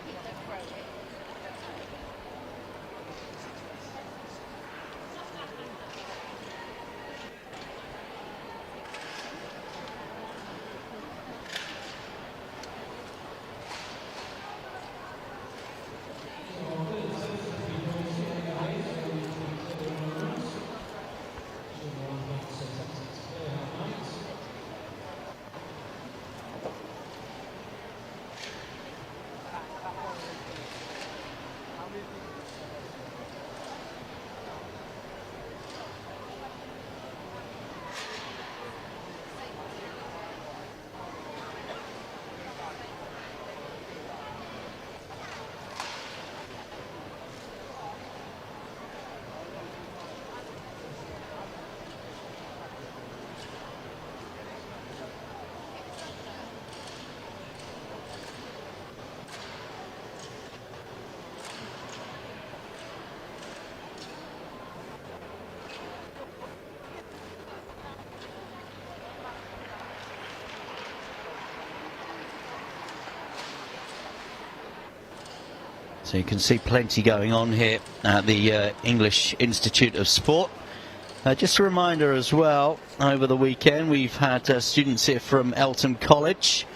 So you can see plenty going on here at the English Institute of Sport. Just a reminder as well, over the weekend we've had students here from Eltham College.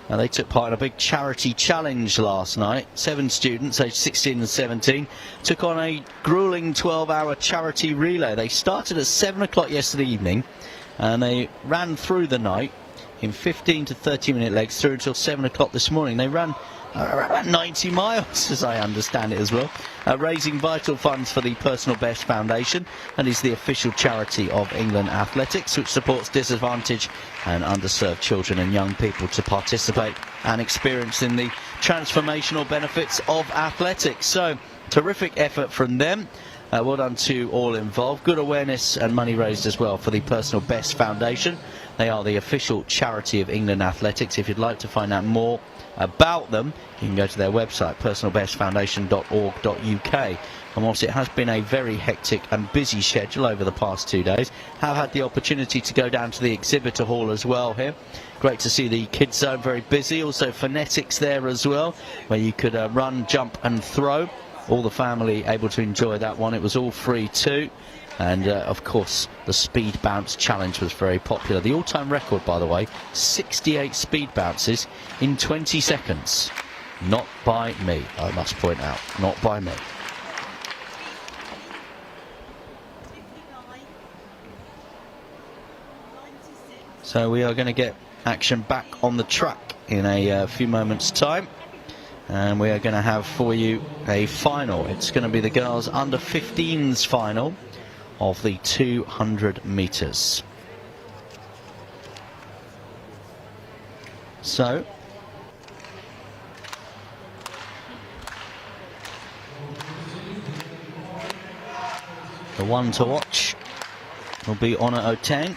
They took part in a big charity challenge last night. 7 students, aged 16 and 17, took on a grueling 12-hour charity relay. They started at 7 o'clock yesterday evening and they ran through the night in 15 to 30-minute legs through until 7 o'clock this morning. They ran around 90 miles, as I understand it as well, raising vital funds for the Personal Best Foundation. That is the official charity of England Athletics, which supports disadvantaged and underserved children and young people to participate and experience in the transformational benefits of athletics. So, terrific effort from them. Well done to all involved. Good awareness and money raised as well for the Personal Best Foundation. They are the official charity of England Athletics. If you'd like to find out more about them, you can go to their website, personalbestfoundation.org.uk. And whilst it has been a very hectic and busy schedule over the past 2 days, have had the opportunity to go down to the exhibitor hall as well here. Great to see the kids zone very busy. Also phonetics there as well, where you could run, jump and throw. All the family able to enjoy that one. It was all free too. And of course the speed bounce challenge was very popular. The all-time record, by the way, 68 speed bounces in 20 seconds. Not by me, I must point out. Not by me. So we are going to get action back on the track in a few moments time. And we are going to have for you a final. It's going to be the girls under 15s final of the 200 metres. So the one to watch will be Honor Oteng.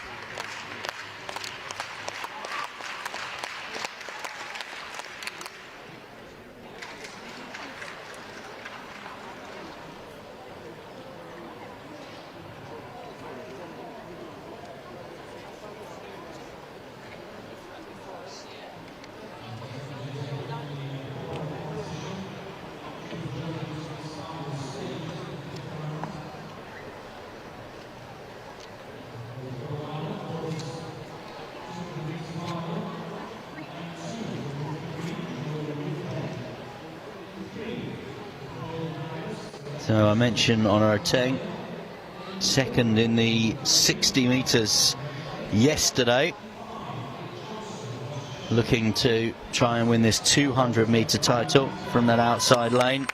So I mentioned Honor Oteng, second in the 60 metres yesterday, looking to try and win this 200 metre title from that outside lane.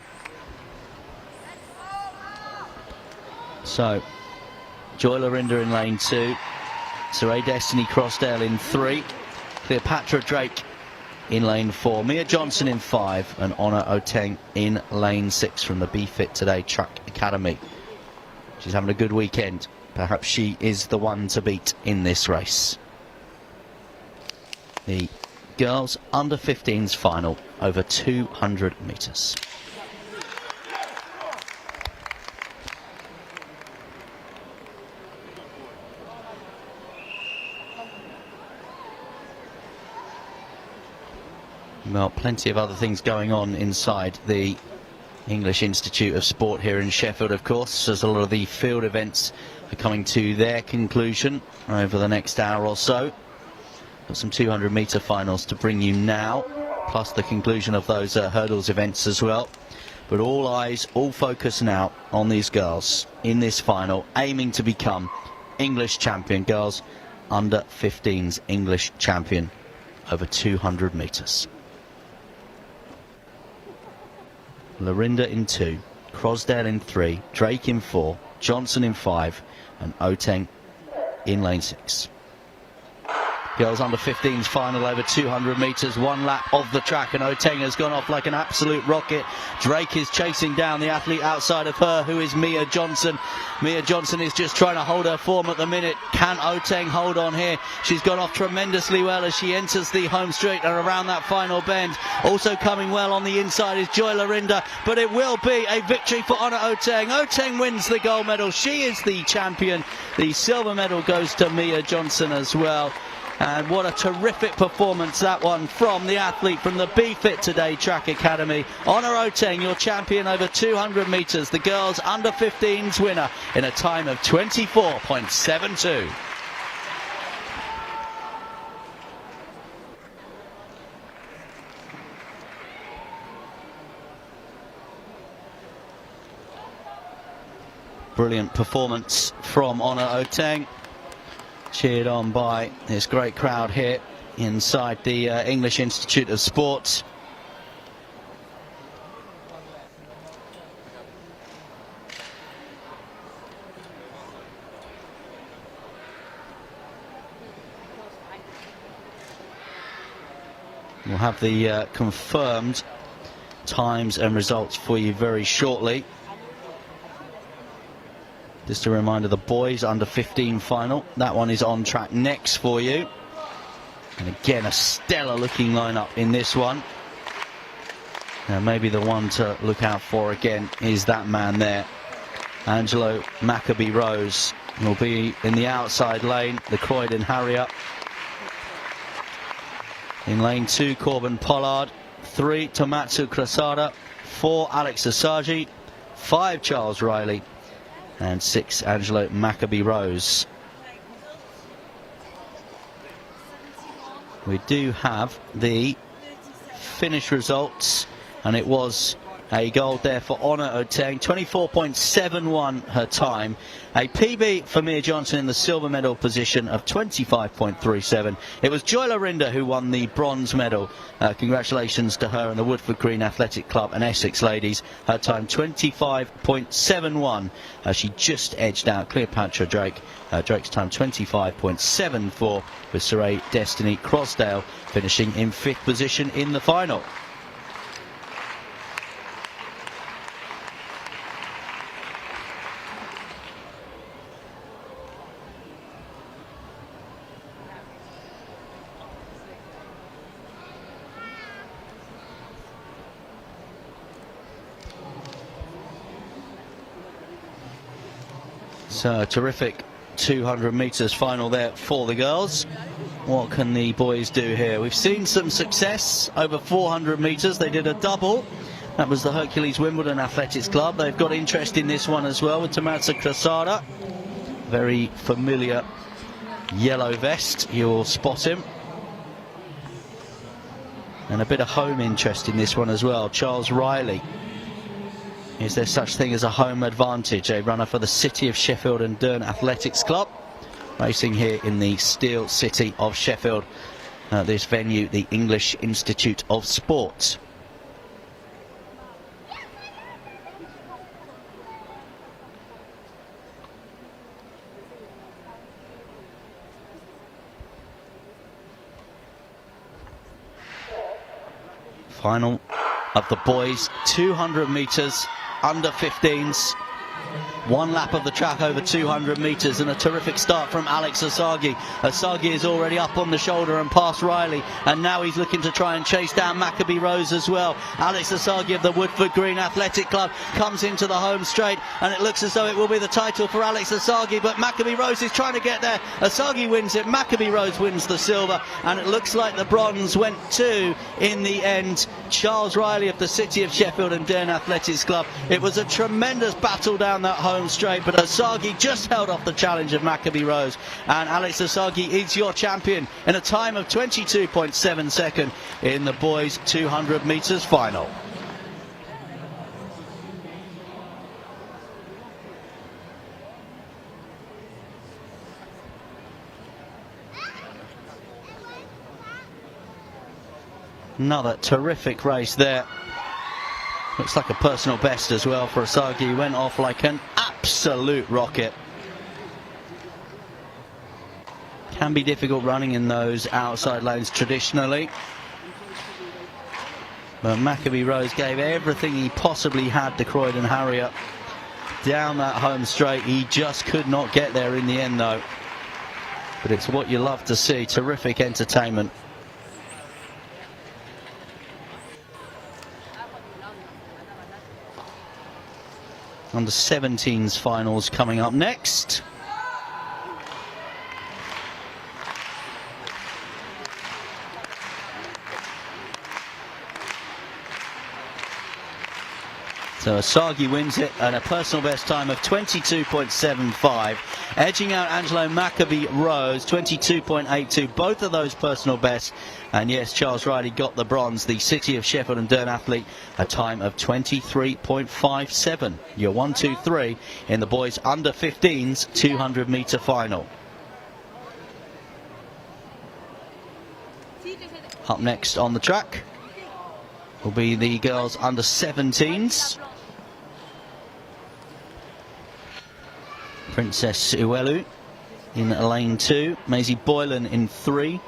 So Joy Lorinda in lane 2, Saray Destiny Crossdale in 3, Cleopatra Drake in lane 4, Mia Johnson in 5, and Honor Oteng in lane 6 from the Be Fit Today Track Academy. She's having a good weekend. Perhaps she is the one to beat in this race. The girls under 15s final over 200 metres. Well, plenty of other things going on inside the English Institute of Sport here in Sheffield, of course, as a lot of the field events are coming to their conclusion over the next hour or so. Got some 200 metre finals to bring you now, plus the conclusion of those hurdles events as well. But all eyes, all focus now on these girls in this final, aiming to become English champion. Girls under 15s English champion over 200 metres. Lorinda in 2, Crosdale in 3, Drake in 4, Johnson in 5, and Oteng in lane 6. Girls under 15s final over 200 metres, one lap of the track, and Oteng has gone off like an absolute rocket. Drake is chasing down the athlete outside of her, who is Mia Johnson. Mia Johnson is just trying to hold her form at the minute. Can Oteng hold on here? She's gone off tremendously well as she enters the home straight and around that final bend. Also coming well on the inside is Joy Lorinda, but it will be a victory for Honor Oteng. Oteng wins the gold medal. She is the champion. The silver medal goes to Mia Johnson as well. And what a terrific performance that one from the athlete from the Be Fit Today Track Academy. Honor Oteng, your champion over 200 metres. The girls under 15s winner in a time of 24.72. Brilliant performance from Honor Oteng, cheered on by this great crowd here inside the English Institute of Sport. We'll have the confirmed times and results for you very shortly. Just a reminder, the boys under 15 final, that one is on track next for you. And again, a stellar looking lineup in this one. Now maybe the one to look out for again is that man there, Angelo Maccabee Rose. Will be in the outside lane, the Croydon Harrier. In lane 2, Corbin Pollard. 3, Tomatsu Krasada. 4, Alex Asagi. 5, Charles Riley. And 6, Angelo Maccabee Rose. We do have the finish results, and it was a gold there for Honor Oteng, 24.71 her time. A PB for Mia Johnson in the silver medal position of 25.37. It was Joy Lorinda who won the bronze medal. Congratulations to her and the Woodford Green Athletic Club and Essex ladies. Her time 25.71. She just edged out Cleopatra Drake. Drake's time 25.74, with Saray Destiny Crosdale finishing in 5th position in the final. So a terrific 200 metres final there for the girls. What can the boys do here? We've seen some success over 400 metres. They did a double. That was the Hercules Wimbledon Athletics Club. They've got interest in this one as well with Tomatsu Krasada. Very familiar yellow vest. You'll spot him. And a bit of home interest in this one as well. Charles Riley. Is there such thing as a home advantage? A runner for the City of Sheffield and Dearn Athletics Club, racing here in the Steel City of Sheffield. This venue, the English Institute of Sport. Final of the boys, 200 metres. Under 15s, one lap of the track over 200 metres, and a terrific start from Alex Asagi. Asagi is already up on the shoulder and past Riley, and now he's looking to try and chase down Maccabee Rose as well. Alex Asagi of the Woodford Green Athletic Club comes into the home straight, and it looks as though it will be the title for Alex Asagi, but Maccabee Rose is trying to get there. Asagi wins it, Maccabee Rose wins the silver, and it looks like the bronze went to, in the end, Charles Riley of the City of Sheffield and Dearn Athletics Club. It was a tremendous battle down that home straight, but Asagi just held off the challenge of Maccabee Rose, and Alex Asagi is your champion in a time of 22.7 seconds in the boys 200 metres final. Another terrific race there. Looks like a personal best as well for Asagi. He went off like an absolute rocket. Can be difficult running in those outside lanes traditionally, but Maccabee Rose gave everything he possibly had to Croydon Harrier down that home straight. He just could not get there in the end though, but it's what you love to see. Terrific entertainment. Under 17s finals coming up next. So Asagi wins it and a personal best time of 22.75, edging out Angelo Maccabi-Rose, 22.82, both of those personal bests. And yes, Charles Riley got the bronze, the City of Sheffield and Durn athlete, a time of 23.57. Your 1, 2, 3 in the boys under 15s 200 metre final. Up next on the track will be the girls under 17s. Princess Uelu in lane 2, Maisie Boylan in 3,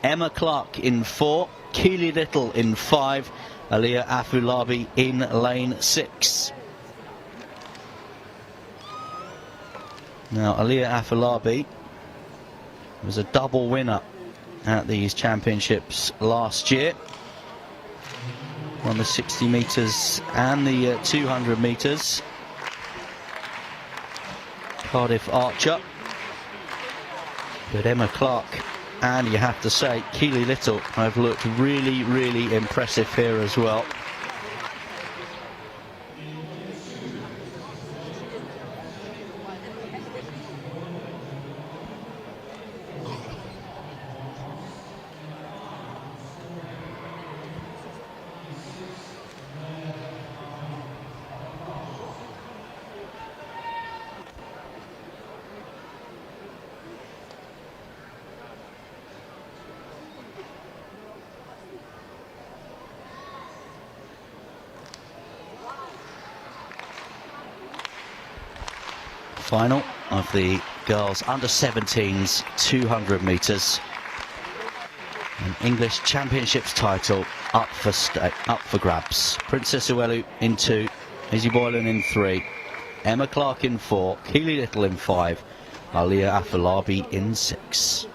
Emma Clark in 4, Keely Little in 5, Aliyah Afolabi in lane 6. Now Aliyah Afolabi was a double winner at these championships last year. Won the 60 metres and the 200 metres. Cardiff archer. But Emma Clark and, you have to say, Keely Little have looked really, really impressive here as well. Final of the girls under 17s 200 metres. An English Championships title up for grabs. Princess Uelu in 2, Maisie Boylan in 3, Emma Clark in 4, Keely Little in 5, Aliyah Afolabi in 6.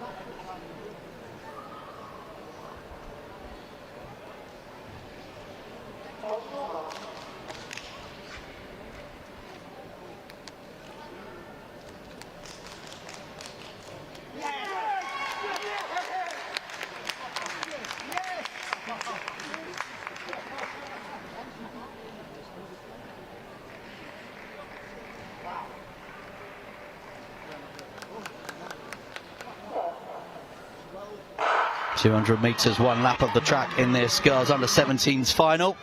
Two 200 metres, one lap of the track in this girls under 17s final.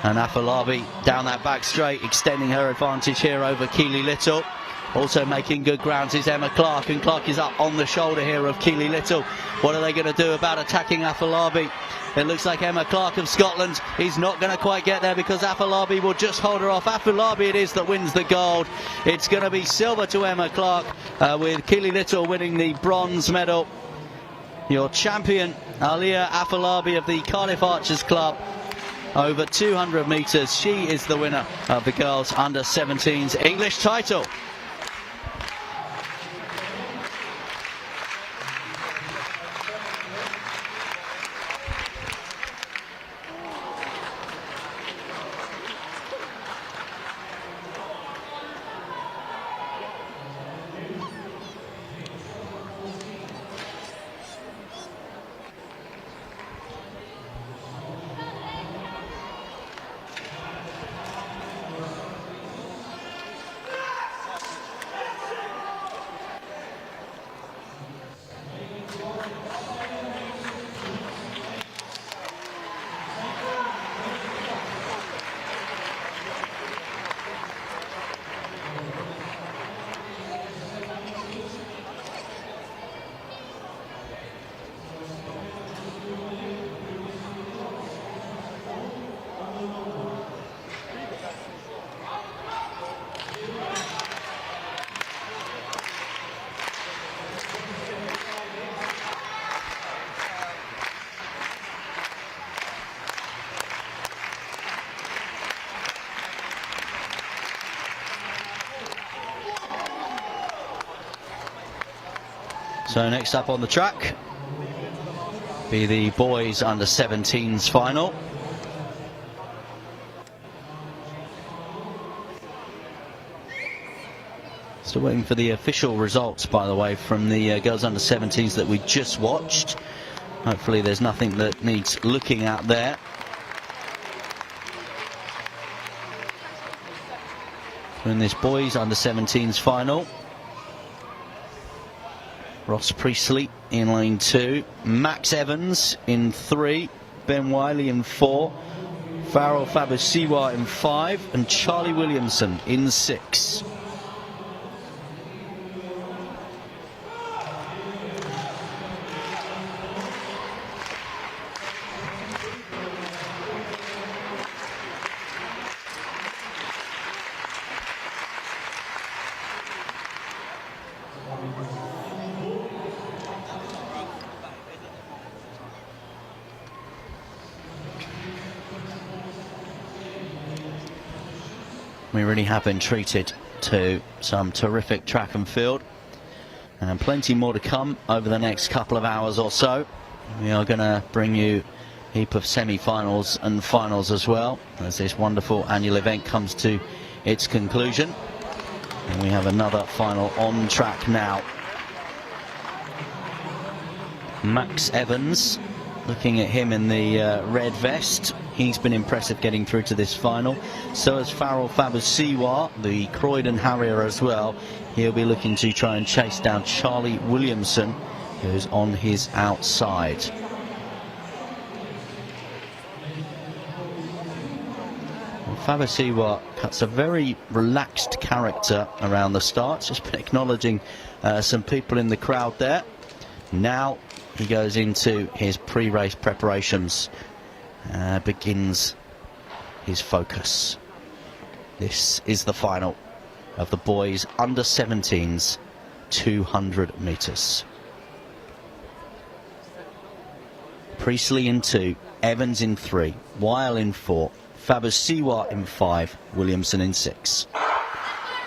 And Afolabi down that back straight, extending her advantage here over Keely Little. Also making good grounds is Emma Clark, and Clark is up on the shoulder here of Keely Little. What are they going to do about attacking Afolabi? It looks like Emma Clark of Scotland is not going to quite get there, because Afolabi will just hold her off. Afolabi it is that wins the gold. It's going to be silver to Emma Clark, with Keely Little winning the bronze medal. Your champion, Aliyah Afolabi of the Cardiff Archers Club, over 200 metres. She is the winner of the girls under 17s English title. So next up on the track be the boys under 17s final. Still waiting for the official results, by the way, from the girls under 17s that we just watched. Hopefully there's nothing that needs looking at there. in this Boys Under-17s final. Ross Priestley in lane 2, Max Evans in 3, Ben Wiley in 4, Farrell Fabasiwa in 5, and Charlie Williamson in 6. We really have been treated to some terrific track and field, and plenty more to come over the next couple of hours or so. We are going to bring you a heap of semi-finals and finals as well, as this wonderful annual event comes to its conclusion. And we have another final on track now. Max Evans, looking at him in the red vest, he's been impressive getting through to this final. So has Farrell Fabasiwa, the Croydon Harrier as well. He'll be looking to try and chase down Charlie Williamson, who's on his outside. Fabasiwa cuts a very relaxed character around the start, just been acknowledging some people in the crowd there. Now he goes into his pre-race preparations, begins his focus. This is the final of the Boys Under-17s 200 metres. Priestley in 2, Evans in 3, Weil in 4, Fabasiwa in 5, Williamson in 6.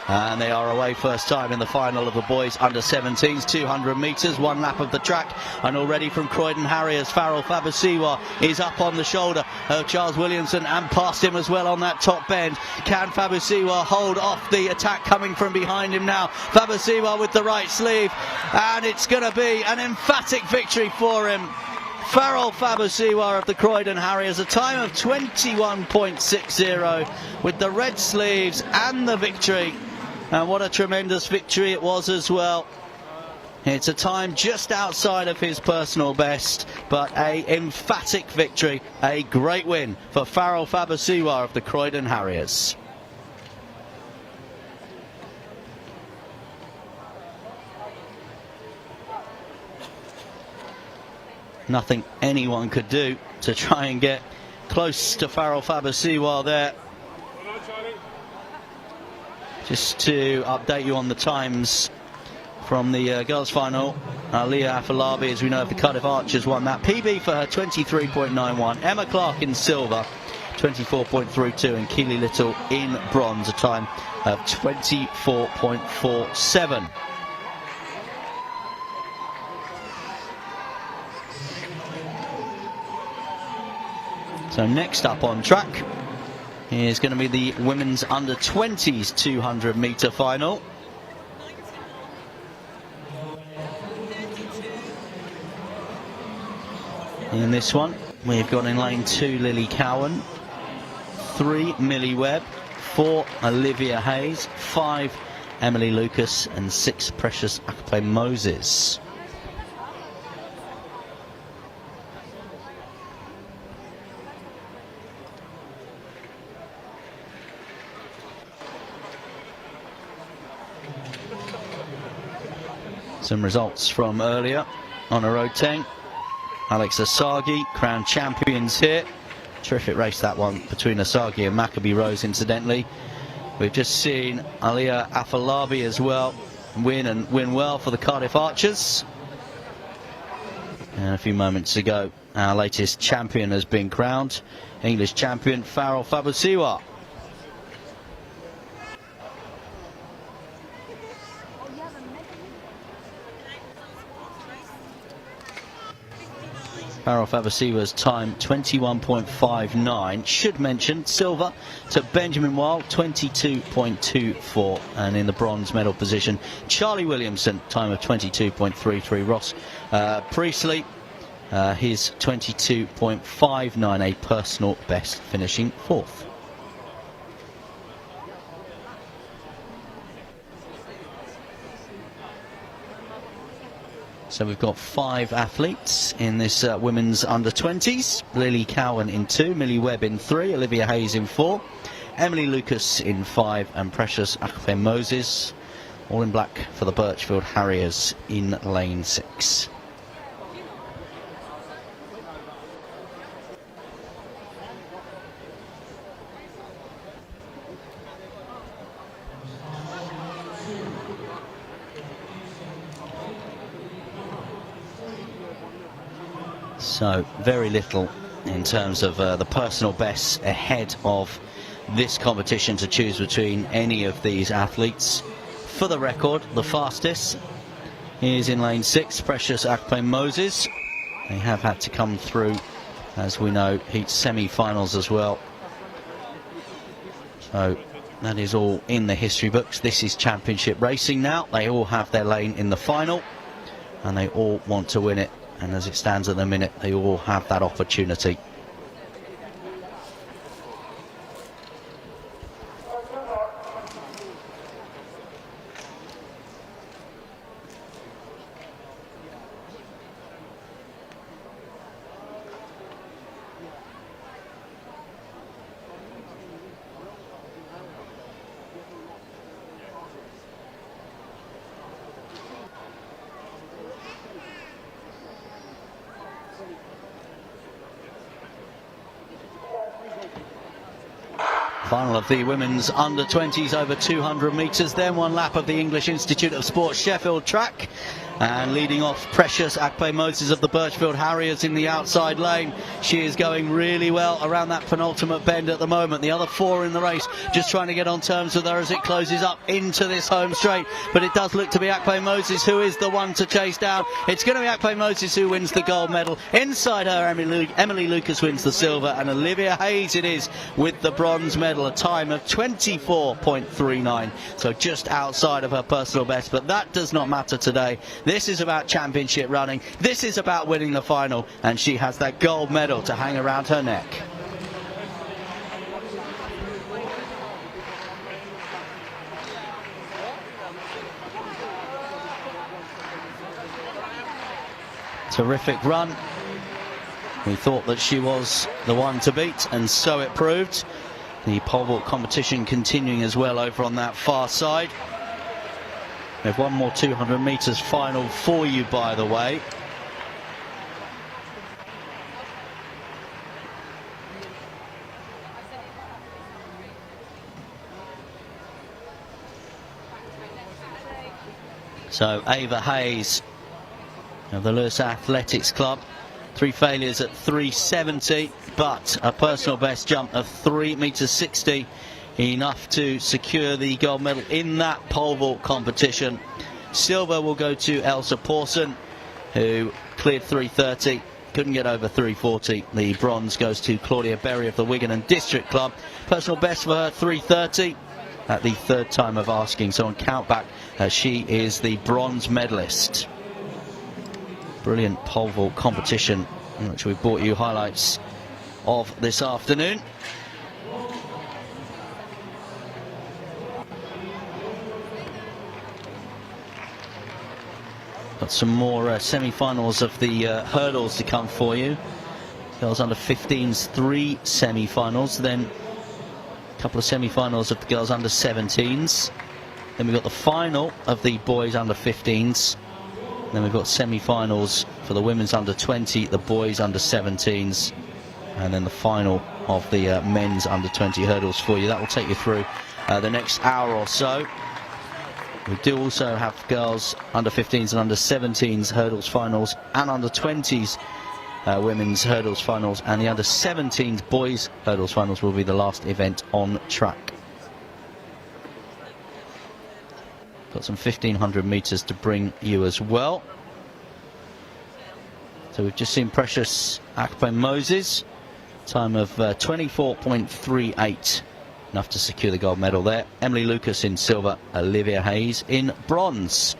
And they are away first time in the final of the Boys Under-17s 200 metres, 1 lap of the track, and already from Croydon Harriers, Farrell Fabasiwa is up on the shoulder of Charles Williamson and past him as well on that top bend. Can Fabasiwa hold off the attack coming from behind him now? Fabasiwa with the right sleeve, and it's going to be an emphatic victory for him. Farrell Fabasiwa of the Croydon Harriers, a time of 21.60 with the red sleeves and the victory. And what a tremendous victory it was as well. It's a time just outside of his personal best, but a emphatic victory, a great win for Farrell Fabasiwa of the Croydon Harriers. Nothing anyone could do to try and get close to Farrell Fabasiwa there. Just to update you on the times from the girls' final, Leah Afolabi, as we know, of the Cardiff Archers, won that. PB for her, 23.91. Emma Clark in silver, 24.32, and Keely Little in bronze, a time of 24.47. So next up on track is going to be the women's under-20s 200 metre final. In this one, we've got in lane 2 Lily Cowan, 3 Millie Webb, 4 Olivia Hayes, 5 Emily Lucas, and 6 Precious Akpe Moses. Some results from earlier on a road 10. Alex Asagi, crowned champions here. Terrific race, that one, between Asagi and Maccabee Rose, incidentally. We've just seen Aliyah Afolabi as well win well for the Cardiff Archers. And a few moments ago, our latest champion has been crowned, English champion Farrell Fabasiwa. Farrell Fabasiwa's time 21.59. Should mention silver to Benjamin Weil, 22.24, and in the bronze medal position Charlie Williamson, time of 22.33. Ross Priestley, his 22.59, a personal best, finishing 4th. So we've got 5 athletes in this women's under-20s. Lily Cowan in 2, Millie Webb in 3, Olivia Hayes in 4, Emily Lucas in 5, and Precious Akpe Moses, all in black for the Birchfield Harriers in lane 6. So very little in terms of the personal bests ahead of this competition to choose between any of these athletes. For the record, the fastest is in lane 6, Precious Akpe Moses. They have had to come through, as we know, heat semi-finals as well. So that is all in the history books. This is championship racing now. They all have their lane in the final and they all want to win it. And as it stands at the minute, they all have that opportunity. Final of the women's under-20s over 200 metres, then one lap of the English Institute of Sport Sheffield track. And leading off, Precious Akpe Moses of the Birchfield Harriers in the outside lane. She is going really well around that penultimate bend at the moment. The other 4 in the race just trying to get on terms with her as it closes up into this home straight. But it does look to be Akpe Moses who is the one to chase down. It's going to be Akpe Moses who wins the gold medal. Inside her, Emily Lucas wins the silver, and Olivia Hayes it is with the bronze medal, a time of 24.39. So just outside of her personal best, but that does not matter today. This is about championship running. This is about winning the final, and she has that gold medal to hang around her neck. Terrific run. We thought that she was the one to beat, and so it proved. The pole vault competition continuing as well over on that far side. We have one more 200 metres final for you, by the way. So Ava Hayes of the Lewis Athletics Club, 3 failures at 370, but a personal best jump of 3.60 metres, enough to secure the gold medal in that pole vault competition. Silver will go to Elsa Pawson, who cleared 330, couldn't get over 340. The bronze goes to Claudia Berry of the Wigan and District Club. Personal best for her, 330 at the 3rd time of asking, so on count back, she is the bronze medalist. Brilliant pole vault competition, in which we brought you highlights of this afternoon. Got some more semi-finals of the hurdles to come for you. Girls under 15s, 3 semi-finals, then a couple of semi-finals of the girls under 17s. Then we've got the final of the boys under 15s. Then we've got semi-finals for the women's under 20, the boys under 17s, and then the final of the men's under 20 hurdles for you. That will take you through the next hour or so. We do also have girls under 15s and under 17s hurdles finals, and under 20s women's hurdles finals, and the under 17s boys hurdles finals will be the last event on track. Got some 1500 metres to bring you as well. So we've just seen Precious Akpe Moses, time of 24.38. Enough to secure the gold medal there. Emily Lucas in silver, Olivia Hayes in bronze.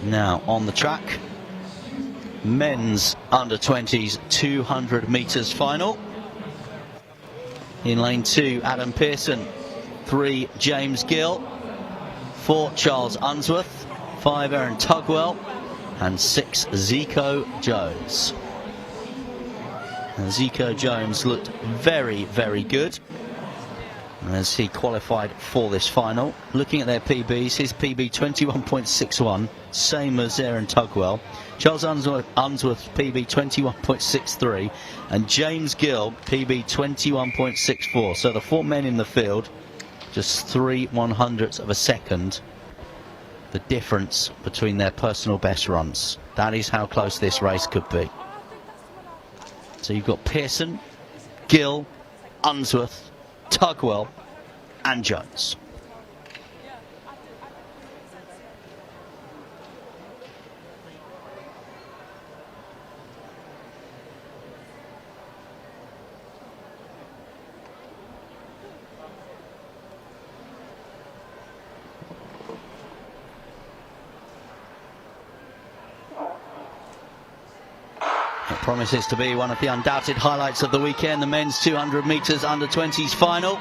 Now on the track, men's under 20s 200 metres final. In lane 2, Adam Pearson. 3, James Gill. 4, Charles Unsworth. 5, Aaron Tugwell. And 6, Zico Jones. And Zico Jones looked very, very good as he qualified for this final. Looking at their PBs, his PB 21.61, same as Aaron Tugwell. Charles Unsworth PB 21.63, and James Gill PB 21.64. So the 4 men in the field, just 3/100ths of a second, the difference between their personal best runs. That is how close this race could be. So you've got Pearson, Gill, Unsworth, Tugwell and Jones. It promises to be one of the undoubted highlights of the weekend, the men's 200 metres under-20s final.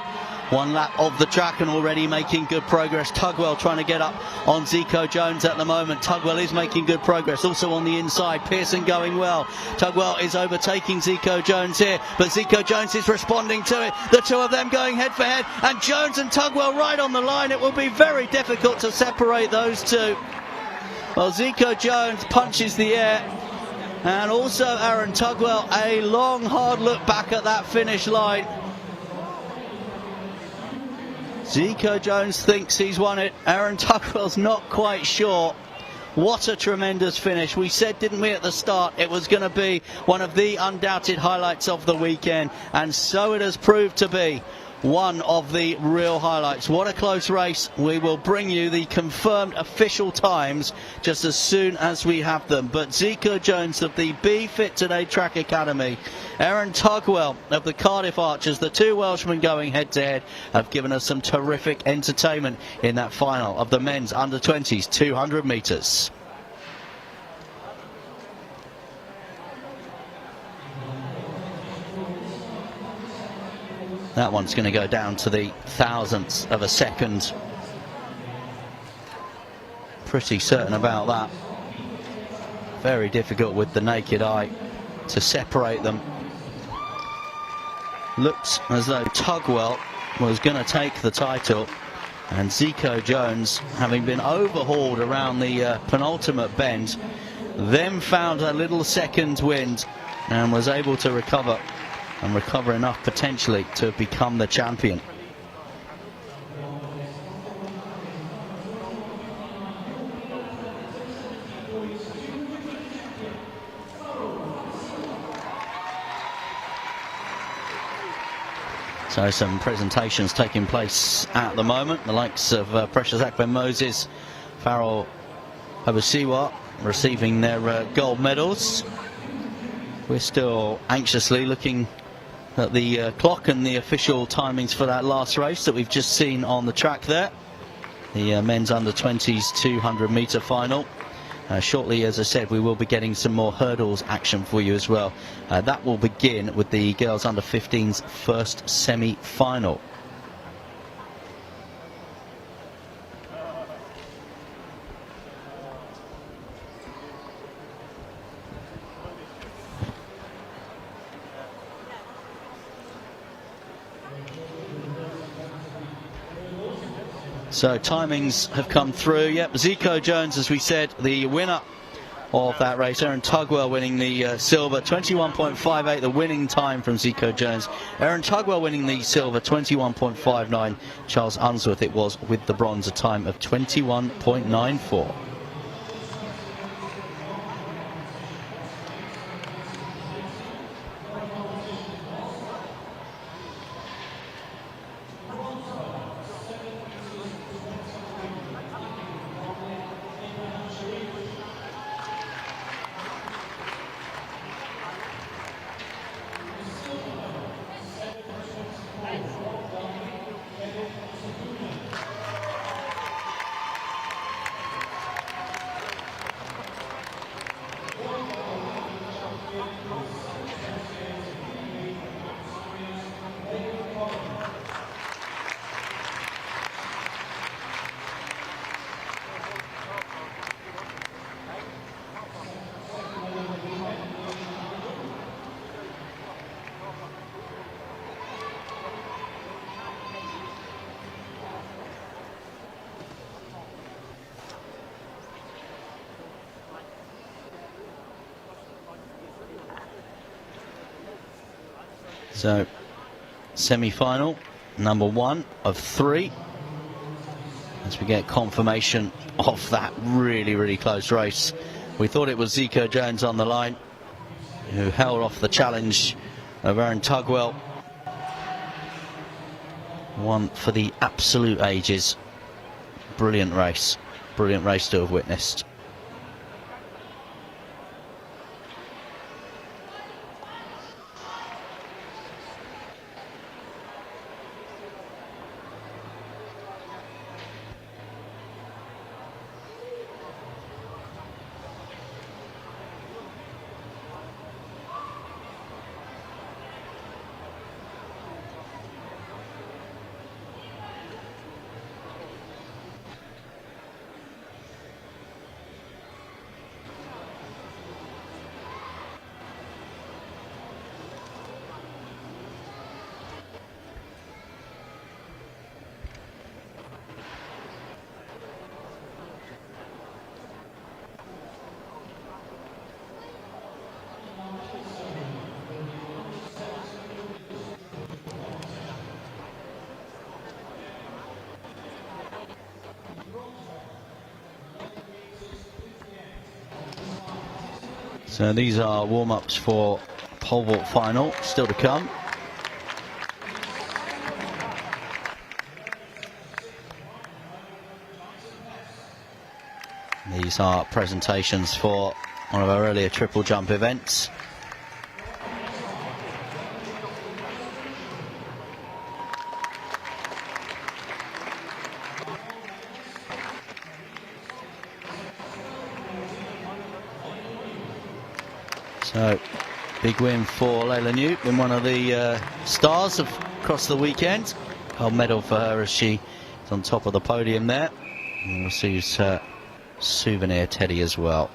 1 lap of the track and already making good progress. Tugwell trying to get up on Zico Jones at the moment. Tugwell is making good progress. Also on the inside, Pearson going well. Tugwell is overtaking Zico Jones here, but Zico Jones is responding to it. The 2 of them going head for head, and Jones and Tugwell right on the line. It will be very difficult to separate those 2. Well, Zico Jones punches the air, and also Aaron Tugwell, a long, hard look back at that finish line. Zico Jones thinks he's won it. Aaron Tugwell's not quite sure. What a tremendous finish. We said, didn't we, at the start, it was going to be one of the undoubted highlights of the weekend, and so it has proved to be one of the real highlights. What a close race. We will bring you the confirmed official times just as soon as we have them. But Zico Jones of the Be Fit Today Track Academy, Aaron Tugwell of the Cardiff Archers, the 2 Welshmen going head to head, have given us some terrific entertainment in that final of the men's under-20s 200 metres. That one's going to go down to the thousandths of a second. Pretty certain about that. Very difficult with the naked eye to separate them. Looks as though Tugwell was going to take the title, and Zico Jones, having been overhauled around the penultimate bend, then found a little second wind and was able to recover, and recover enough potentially to become the champion. So some presentations taking place at the moment. The likes of Precious Akben Moses, Farrell Abasiwa receiving their gold medals. We're still anxiously looking at the clock and the official timings for that last race that we've just seen on the track there. The men's under-20s 200 metre final. Shortly, as I said, we will be getting some more hurdles action for you as well. That will begin with the girls under-15's first semi-final. So timings have come through. Yep, Zico Jones, as we said, the winner of that race. Aaron Tugwell winning the silver, 21.58, the winning time from Zico Jones. Aaron Tugwell winning the silver, 21.59. Charles Unsworth it was with the bronze, a time of 21.94. So, semi-final, number 1 of 3. As we get confirmation of that really close race. We thought it was Zico Jones on the line, who held off the challenge of Aaron Tugwell. One for the absolute ages. Brilliant race to have witnessed. So these are warm-ups for pole vault final, still to come. These are presentations for one of our earlier triple jump events. So, big win for Layla New, been one of the stars across the weekend. Gold medal for her as she is on top of the podium there. And we'll see her souvenir teddy as well.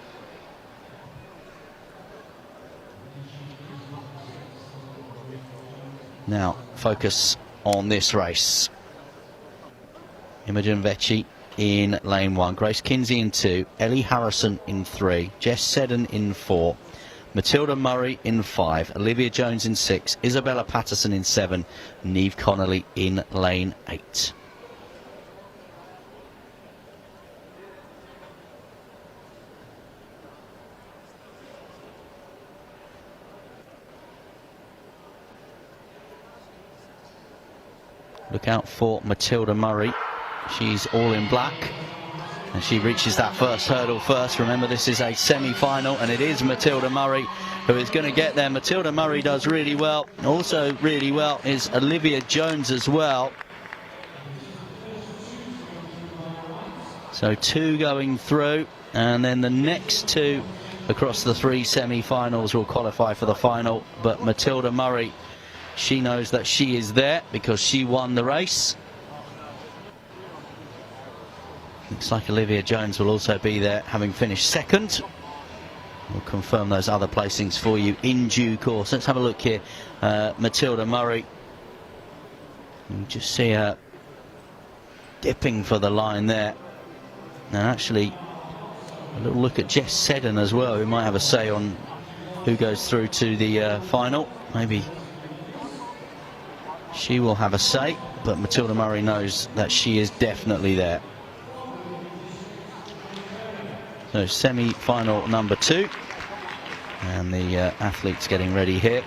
Now, focus on this race. Imogen Vecchi in lane 1, Grace Kinsey in 2, Ellie Harrison in 3, Jess Seddon in 4, Matilda Murray in 5, Olivia Jones in 6, Isabella Patterson in 7, Neve Connolly in lane 8. Look out for Matilda Murray. She's all in black. And she reaches that first hurdle first. Remember, this is a semi-final, and it is Matilda Murray who is going to get there. Matilda Murray does really well. Also really well is Olivia Jones as well. So 2 going through, and then the next 2 across the 3 semi-finals will qualify for the final. But Matilda Murray, she knows that she is there because she won the race. Looks like Olivia Jones will also be there, having finished second. We'll confirm those other placings for you in due course. Let's have a look here. Matilda Murray. You just see her dipping for the line there. And actually, a little look at Jess Seddon as well, who might have a say on who goes through to the final. Maybe she will have a say, but Matilda Murray knows that she is definitely there. So semi-final number 2, and the athletes getting ready here.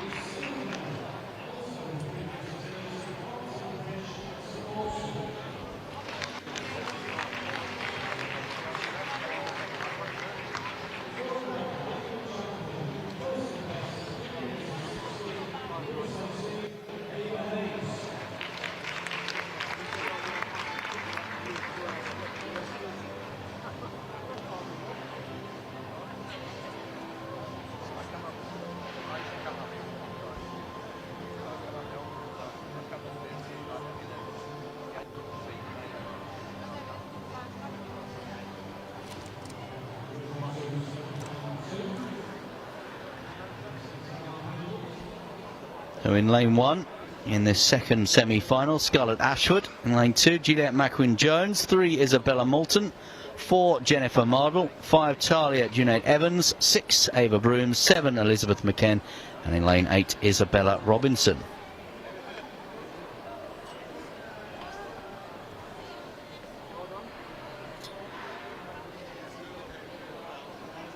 So in lane 1, in this second semi-final, Scarlett Ashford. In lane 2, Juliet McQueen-Jones. 3, Isabella Moulton. 4, Jennifer Mardle. 5, Talia Junaid Evans. 6, Ava Broom. 7, Elizabeth McKen. And in lane 8, Isabella Robinson.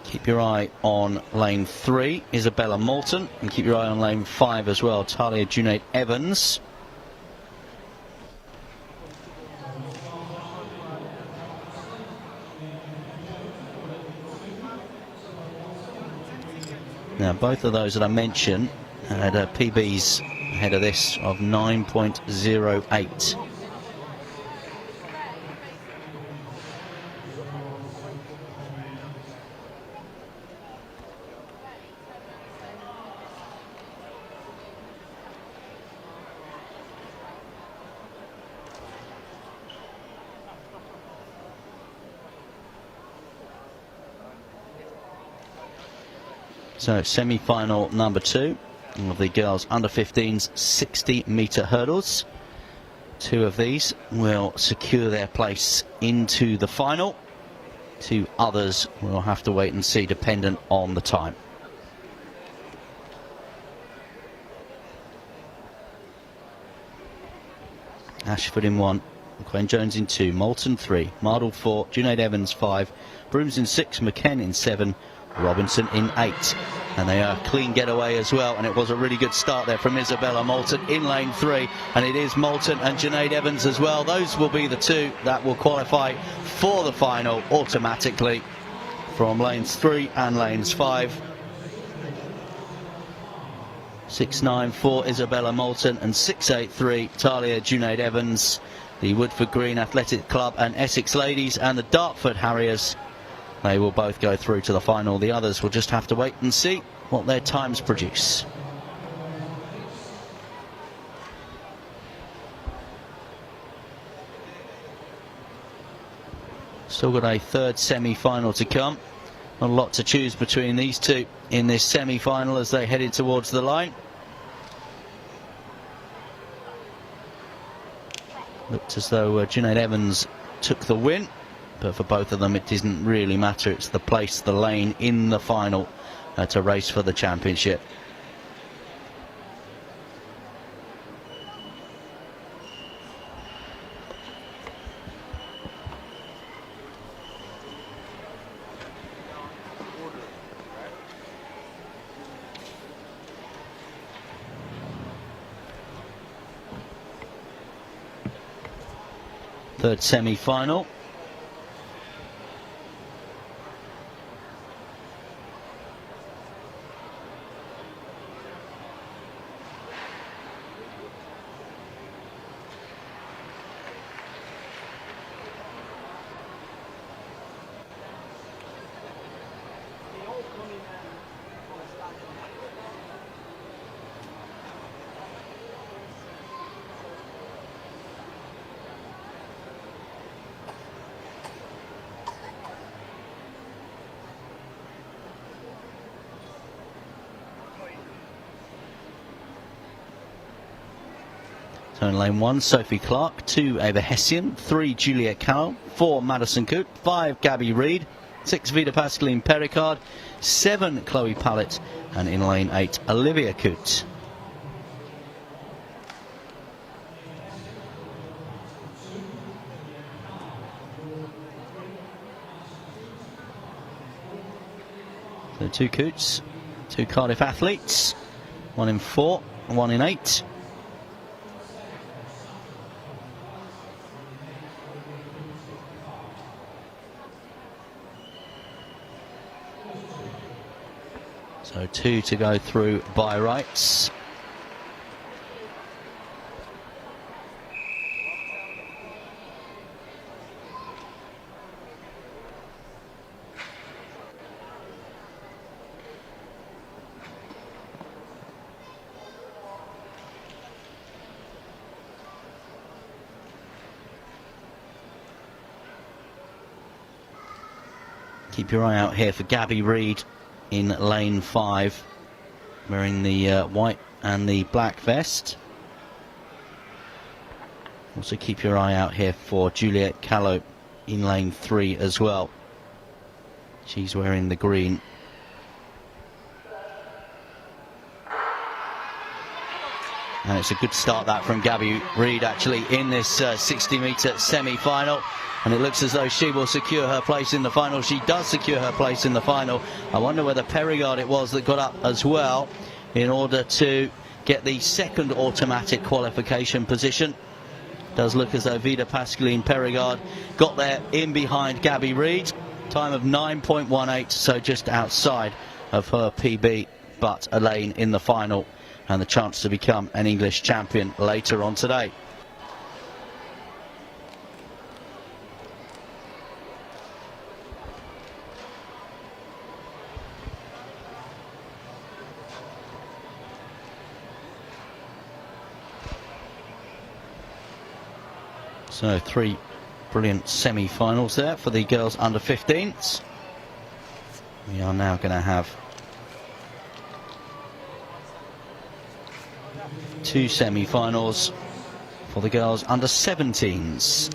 Keep your eye on lane 3, Isabella Moulton, and keep your eye on lane 5 as well, Talia Junaid Evans. Now, both of those that I mentioned had PBs ahead of this of 9.08. So semi-final number 2 of the girls under 15s 60-metre hurdles. 2 of these will secure their place into the final. 2 others will have to wait and see, dependent on the time. Ashford in 1, McQueen-Jones in 2, Moulton 3, Mardle 4, Junaid Evans 5, Brooms in 6, McKen in 7, Robinson in 8. And they are clean getaway as well, and it was a really good start there from Isabella Moulton in lane 3, and it is Moulton and Junaid Evans as well. Those will be the 2 that will qualify for the final automatically from lanes 3 and lanes 5. 6.94 Isabella Moulton and 6.83 Talia Junaid Evans. The Woodford Green Athletic Club and Essex Ladies and the Dartford Harriers, they will both go through to the final. The others will just have to wait and see what their times produce. Still got a third semi-final to come. Not a lot to choose between these 2 in this semi-final as they headed towards the line. Looked as though Junaid Evans took the win. But for both of them, it doesn't really matter. It's the place, the lane in the final to race for the championship. Third semi-final. So in lane 1, Sophie Clark, 2, Ava Hessian, 3, Juliet Carroll, 4, Madison Coote, 5, Gabby Reid, 6, Vida Pascaline Pericard, 7, Chloe Pallett, and in lane 8, Olivia Coote. So 2 Cootes, 2 Cardiff athletes, 1 in 4, 1 in 8. So 2 to go through by rights. Keep your eye out here for Gabby Reid in lane 5, wearing the white and the black vest. Also keep your eye out here for Juliet Callow in lane 3 as well. She's wearing the green. And it's a good start that from Gabby Reid actually in this 60-metre semi-final. And it looks as though she will secure her place in the final. She does secure her place in the final. I wonder whether Perigard it was that got up as well in order to get the second automatic qualification position. Does look as though Vida Pascaline Perigard got there in behind Gabby Reid. Time of 9.18, so just outside of her PB, but a lane in the final and the chance to become an English champion later on today. So 3 brilliant semi-finals there for the girls under 15s. We are now going to have 2 semi-finals for the girls under 17s.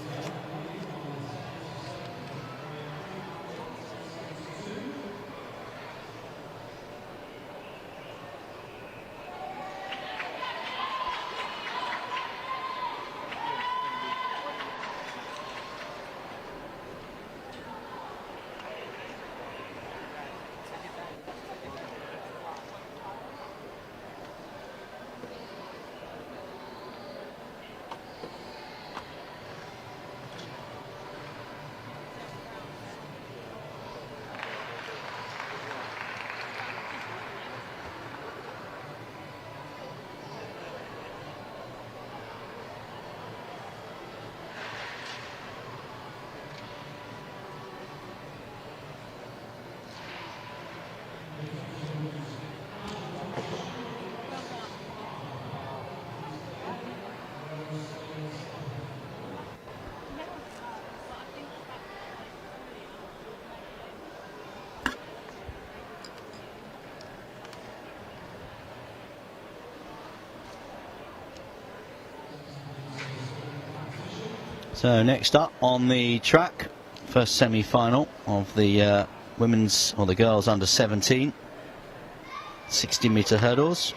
So next up on the track, first semi-final of the women's or the girls under 17 60-metre hurdles.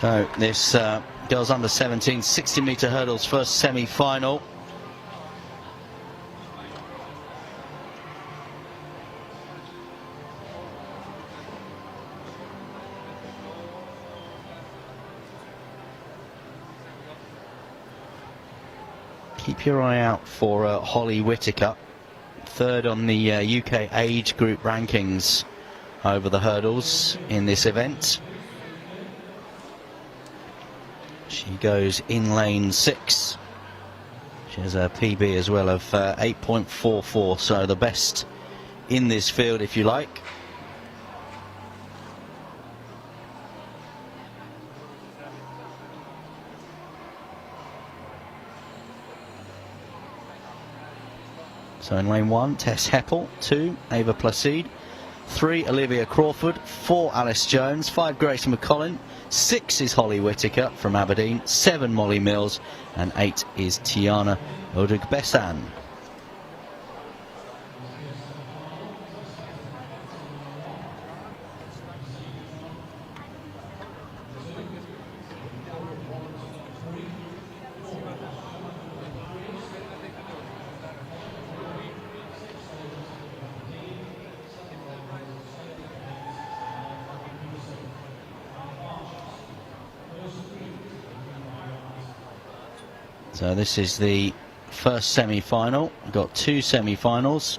So this girls under 17 60-metre hurdles first semi-final. Keep your eye out for Holly Whittaker, third on the UK age group rankings over the hurdles in this event. She goes in lane 6. She has a PB as well of 8.44, so the best in this field, if you like. So in lane 1, Tess Heppel, 2, Ava Placide, 3, Olivia Crawford, 4, Alice Jones, 5, Grace McCollin, 6 is Holly Whittaker from Aberdeen, 7, Molly Mills, and 8 is Tiana Odugbesan. So this is the first semi-final. We've got 2 semi-finals.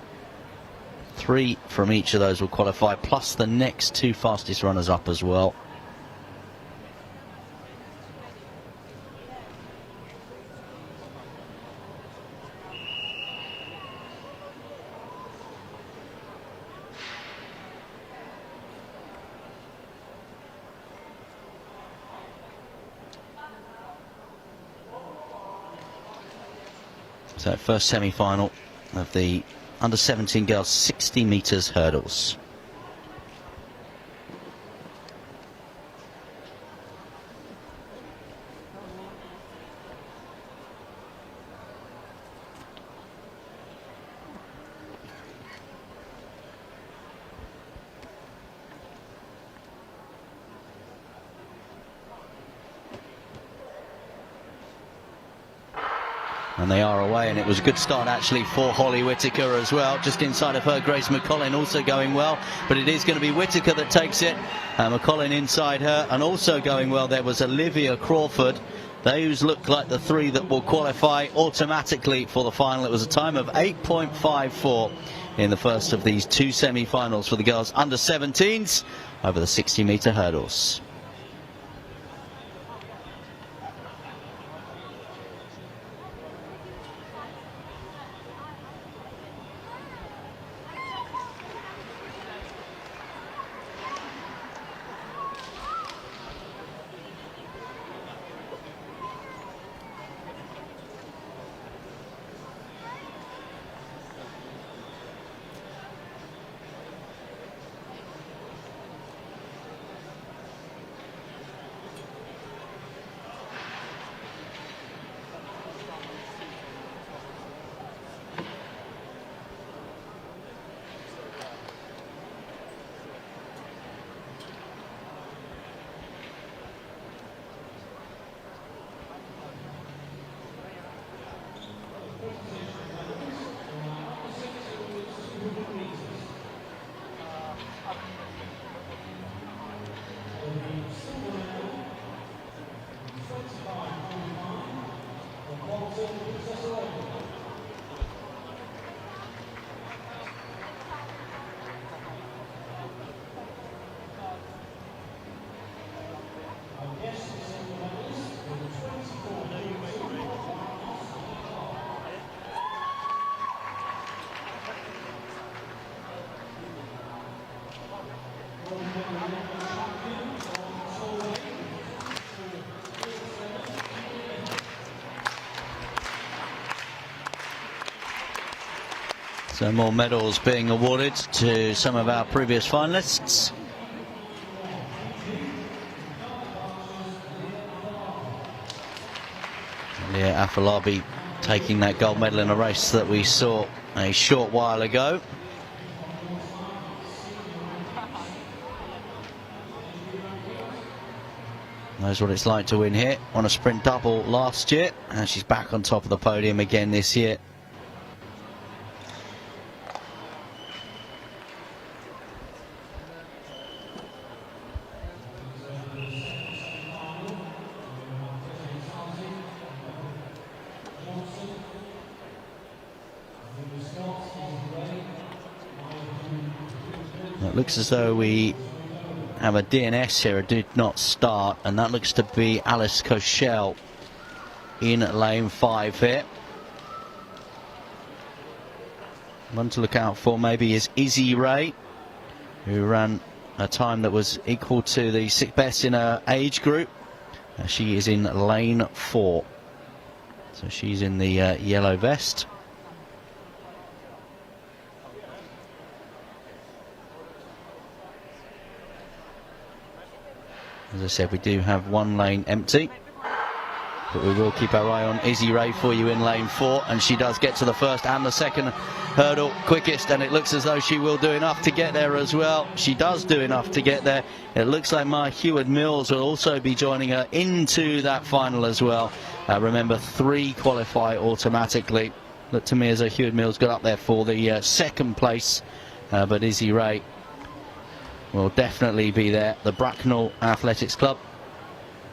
3 from each of those will qualify, plus the next 2 fastest runners up as well. So first semi-final of the under 17 girls 60 metres hurdles. And they are away, and it was a good start actually for Holly Whittaker as well. Just inside of her, Grace McCollin also going well, but it is going to be Whittaker that takes it. McCollin inside her, and also going well there was Olivia Crawford. Those look like the 3 that will qualify automatically for the final. It was a time of 8.54 in the first of these 2 semi-finals for the girls under 17s over the 60-metre hurdles. So more medals being awarded to some of our previous finalists. Leah Afolabi taking that gold medal in a race that we saw a short while ago. Knows what it's like to win here. Won a sprint double last year, and she's back on top of the podium again this year. It looks as though we have a DNS here, a did not start, and that looks to be Alice Cochelle in lane 5 here. One to look out for maybe is Izzy Ray, who ran a time that was equal to the 6th best in her age group. She is in lane 4, so she's in the yellow vest. As I said, we do have one lane empty, but we will keep our eye on Izzy Ray for you in lane 4, and she does get to the first and the second hurdle quickest, and it looks as though she will do enough to get there as well. She does do enough to get there. It looks like Maya Heward-Mills will also be joining her into that final as well. Remember, 3 qualify automatically. Looked to me as though Heward-Mills got up there for the second place, but Izzy Ray will definitely be there. The Bracknell Athletics Club,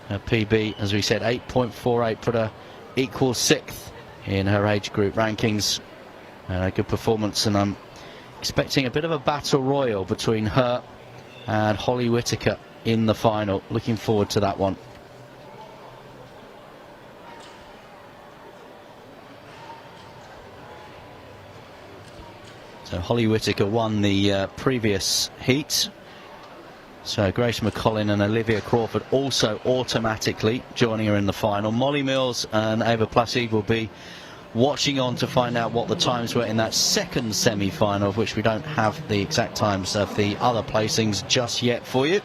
her PB, as we said, 8.48, put her equals 6th in her age group rankings. A good performance, and I'm expecting a bit of a battle royal between her and Holly Whittaker in the final. Looking forward to that one. So Holly Whittaker won the previous heat. So Grace McCollin and Olivia Crawford also automatically joining her in the final. Molly Mills and Ava Placide will be watching on to find out what the times were in that second semi-final, of which we don't have the exact times of the other placings just yet for you.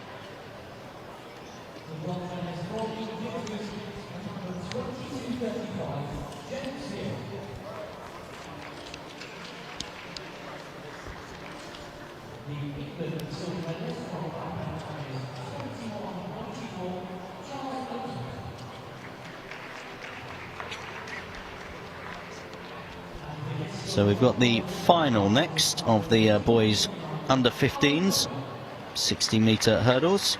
So we've got the final next of the boys under 15s, 60-metre hurdles.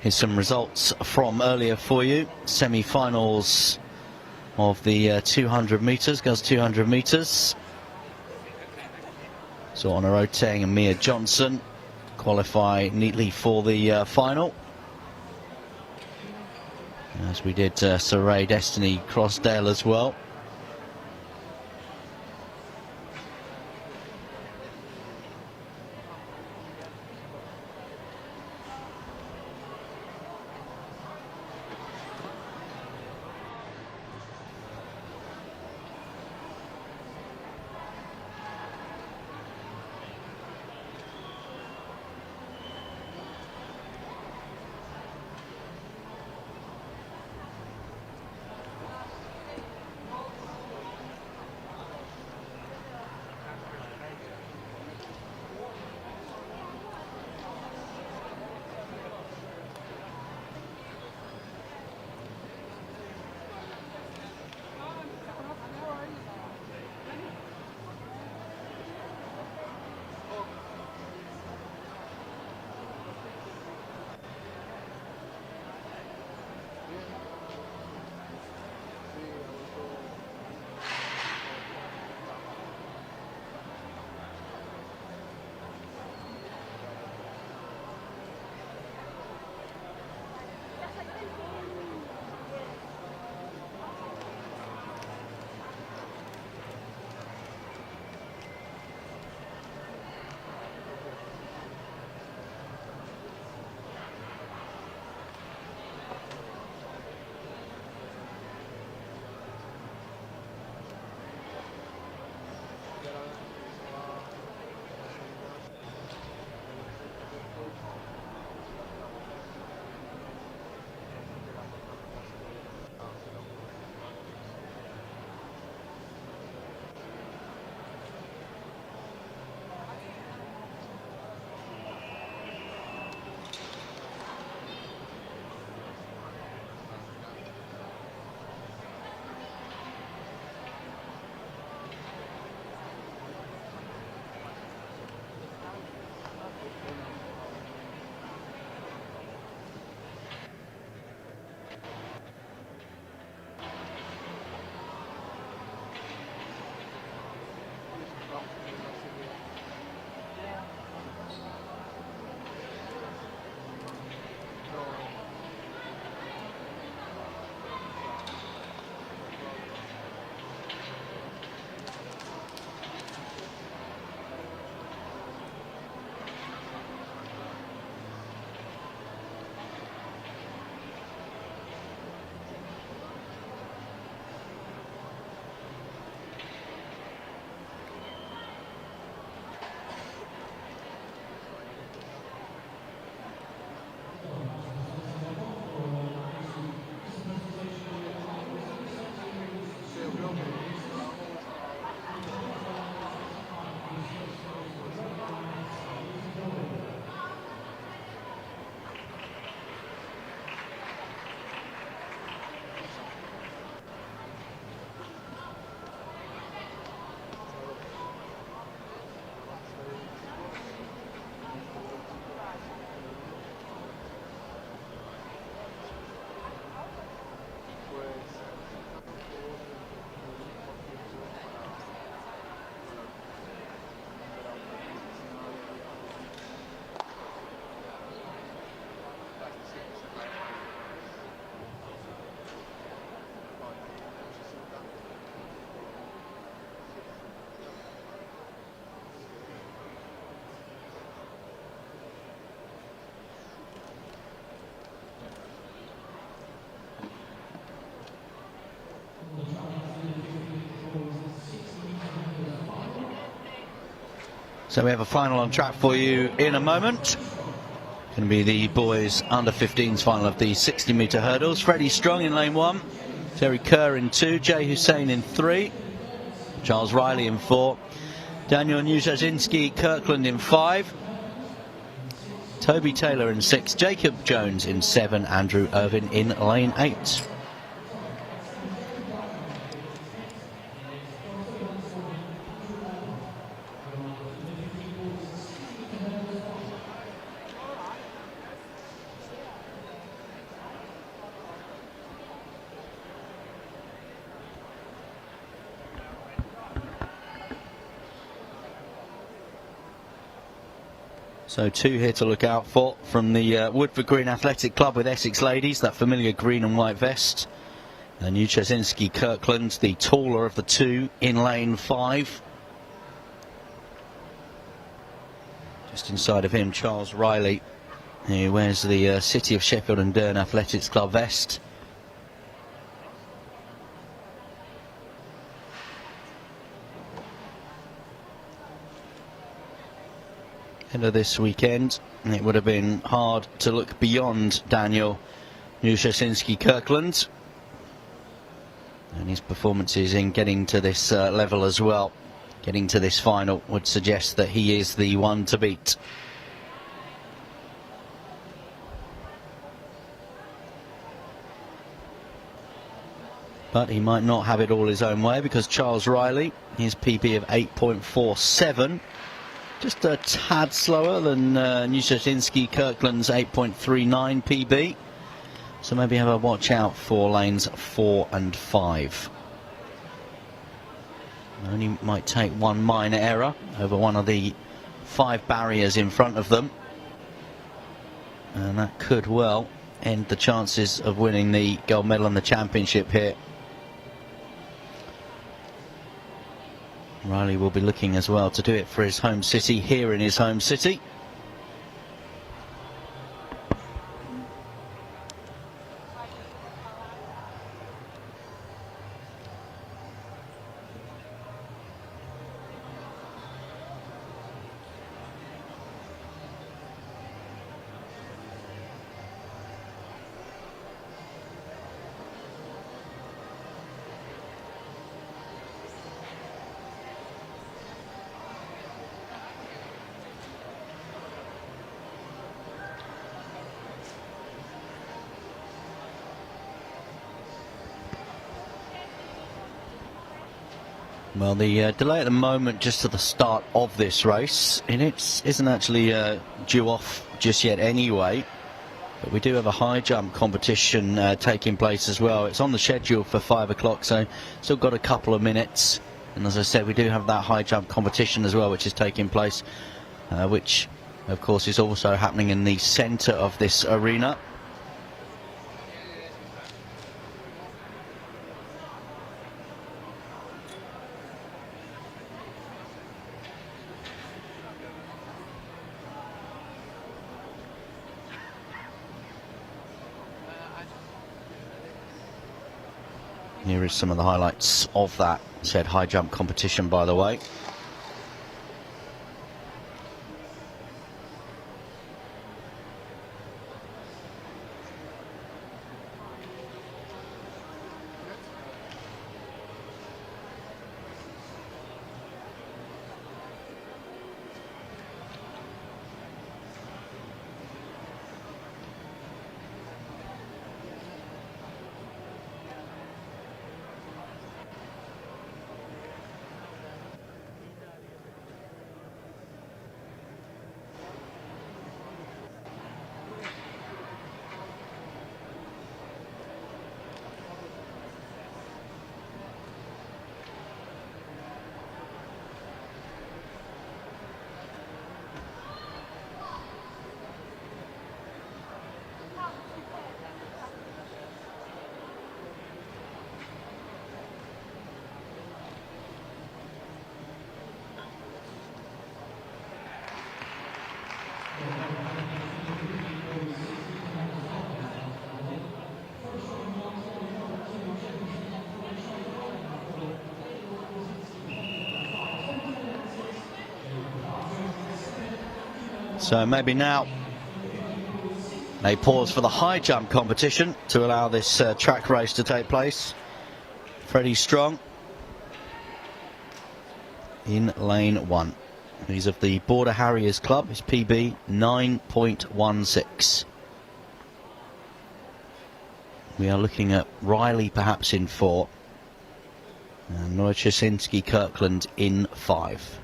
Here's some results from earlier for you. Semi-finals of the 200 metres, girls 200 metres. So Honor Oteng and Mia Johnson qualify neatly for the final. As we did Saray Destiny Crossdale as well. So we have a final on track for you in a moment. Going to be the boys under 15s final of the 60-metre hurdles. Freddie Strong in lane 1, Terry Kerr in 2, Jay Hussein in 3, Charles Riley in 4, Daniel Newjazinski Kirkland in 5, Toby Taylor in 6, Jacob Jones in 7, Andrew Irvin in lane 8. So 2 here to look out for from the Woodford Green Athletic Club with Essex Ladies, that familiar green and white vest. And Newjazinski Kirkland, the taller of the 2, in lane 5. Just inside of him, Charles Riley, who wears the City of Sheffield and Durn Athletics Club vest. End of this weekend, it would have been hard to look beyond Daniel Newjazinski Kirkland and his performances in getting to this level as well. Getting to this final would suggest that he is the one to beat. But he might not have it all his own way, because Charles Riley, his PB of 8.47, just a tad slower than Newjazinski Kirkland's 8.39 PB. So maybe have a watch out for lanes 4 and 5. Only might take one minor error over one of the 5 barriers in front of them, and that could well end the chances of winning the gold medal in the championship here. Riley will be looking as well to do it for his home city, here in his home city. Well, the delay at the moment just to the start of this race, and it isn't actually due off just yet anyway, but we do have a high jump competition taking place as well. It's on the schedule for 5 o'clock, so still got a couple of minutes, and as I said, we do have that high jump competition as well, which is taking place, which of course is also happening in the centre of this arena. Here is some of the highlights of that said high jump competition, by the way. So maybe now they pause for the high jump competition to allow this track race to take place. Freddie Strong in lane 1. He's of the Border Harriers Club. His PB 9.16. We are looking at Riley perhaps in 4. And Nojasinski Kirkland in 5.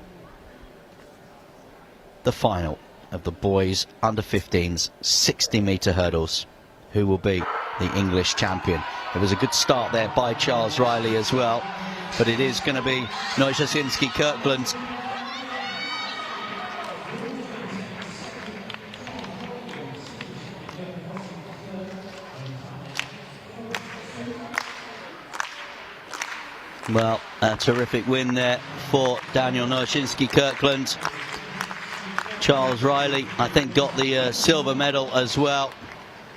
The final of the boys under 15s 60-metre hurdles. Who will be the English champion? It was a good start there by Charles Riley as well, but it is going to be Nojasinski Kirkland. Well, a terrific win there for Daniel Nojasinski Kirkland. Charles Riley, I think, got the silver medal as well.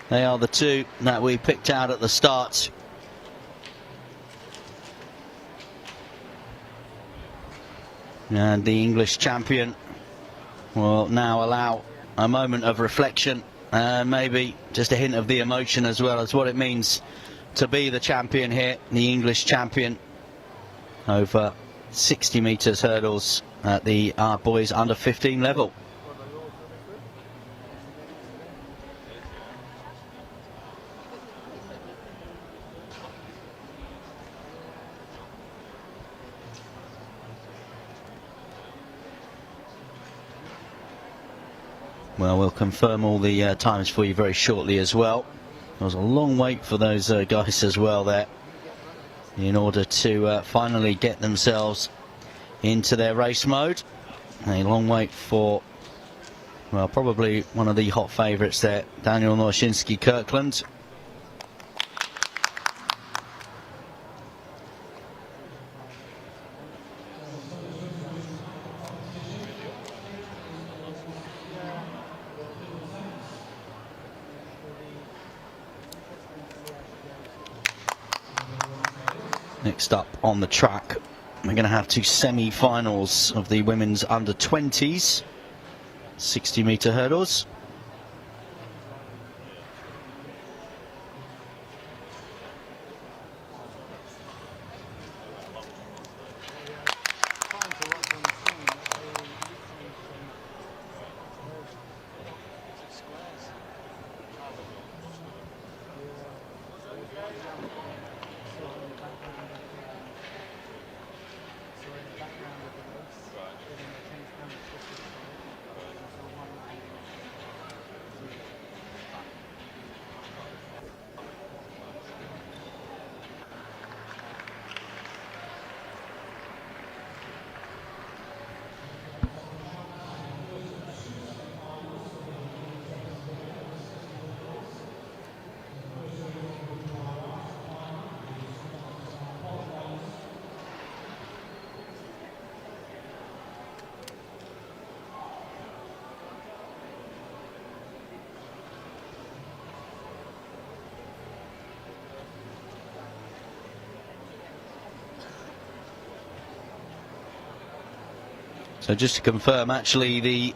They are the two that we picked out at the start. And the English champion will now allow a moment of reflection and maybe just a hint of the emotion as well as what it means to be the champion here, the English champion over 60 metres hurdles at the boys under 15 level. Well, we'll confirm all the times for you very shortly as well. There was a long wait for those guys as well there in order to finally get themselves into their race mode. A long wait for, well, probably one of the hot favourites there, Daniel Nojasinski Kirkland. Next up on the track, we're going to have 2 semi-finals of the women's under 20s 60-metre hurdles. So just to confirm, actually, the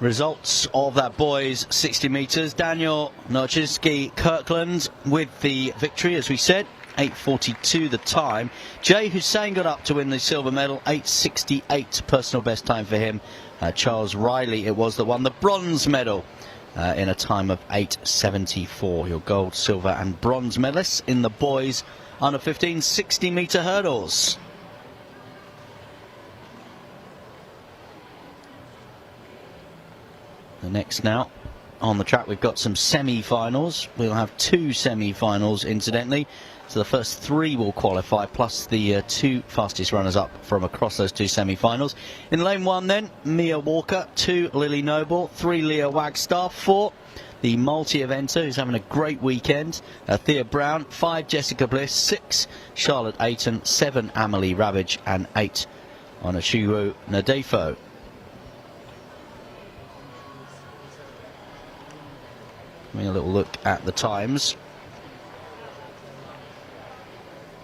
results of that boys 60 metres, Daniel Nojasinski Kirkland with the victory, as we said, 8:42 the time. Jay Hussein got up to win the silver medal, 8:68 personal best time for him. Charles Riley it was that won the bronze medal in a time of 8:74. Your gold, silver and bronze medalists in the boys under 15 60-metre hurdles. Next now on the track we've got some semi-finals. We'll have 2 semi-finals incidentally, so the first 3 will qualify plus the 2 fastest runners up from across those 2 semi-finals. In lane 1 then, Mia Walker, 2 Lily Noble, 3 Leah Wagstaff, 4 the multi-eventer who's having a great weekend, Thea Brown, 5 Jessica Bliss, 6 Charlotte Ayton, 7 Amelie Ravage and 8 Onachiro Nadefo. Having a little look at the times.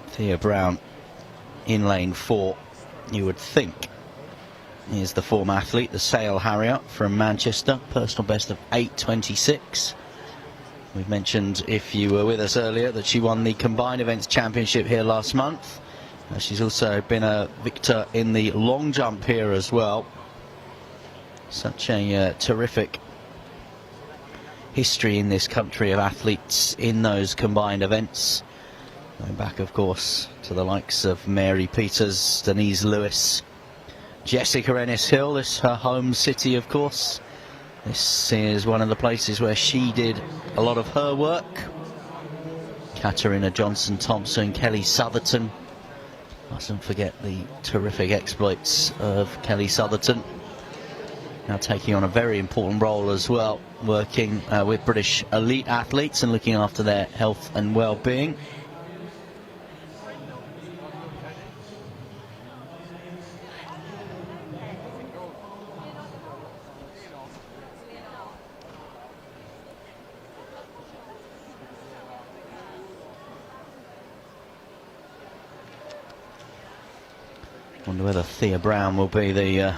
Thea Brown in lane 4, you would think Here's the former athlete, the Sale Harrier from Manchester, personal best of 8:26. We've mentioned, if you were with us earlier, that she won the Combined Events Championship here last month. She's also been a victor in the long jump here as well. Such a terrific history in this country of athletes in those combined events. Going back, of course, to the likes of Mary Peters, Denise Lewis, Jessica Ennis-Hill. This is her home city, of course. This is one of the places where she did a lot of her work. Katarina Johnson-Thompson, Kelly Southerton. Mustn't forget the terrific exploits of Kelly Southerton. Now taking on a very important role as well, working with British elite athletes and looking after their health and well-being. Wonder whether Thea Brown will be the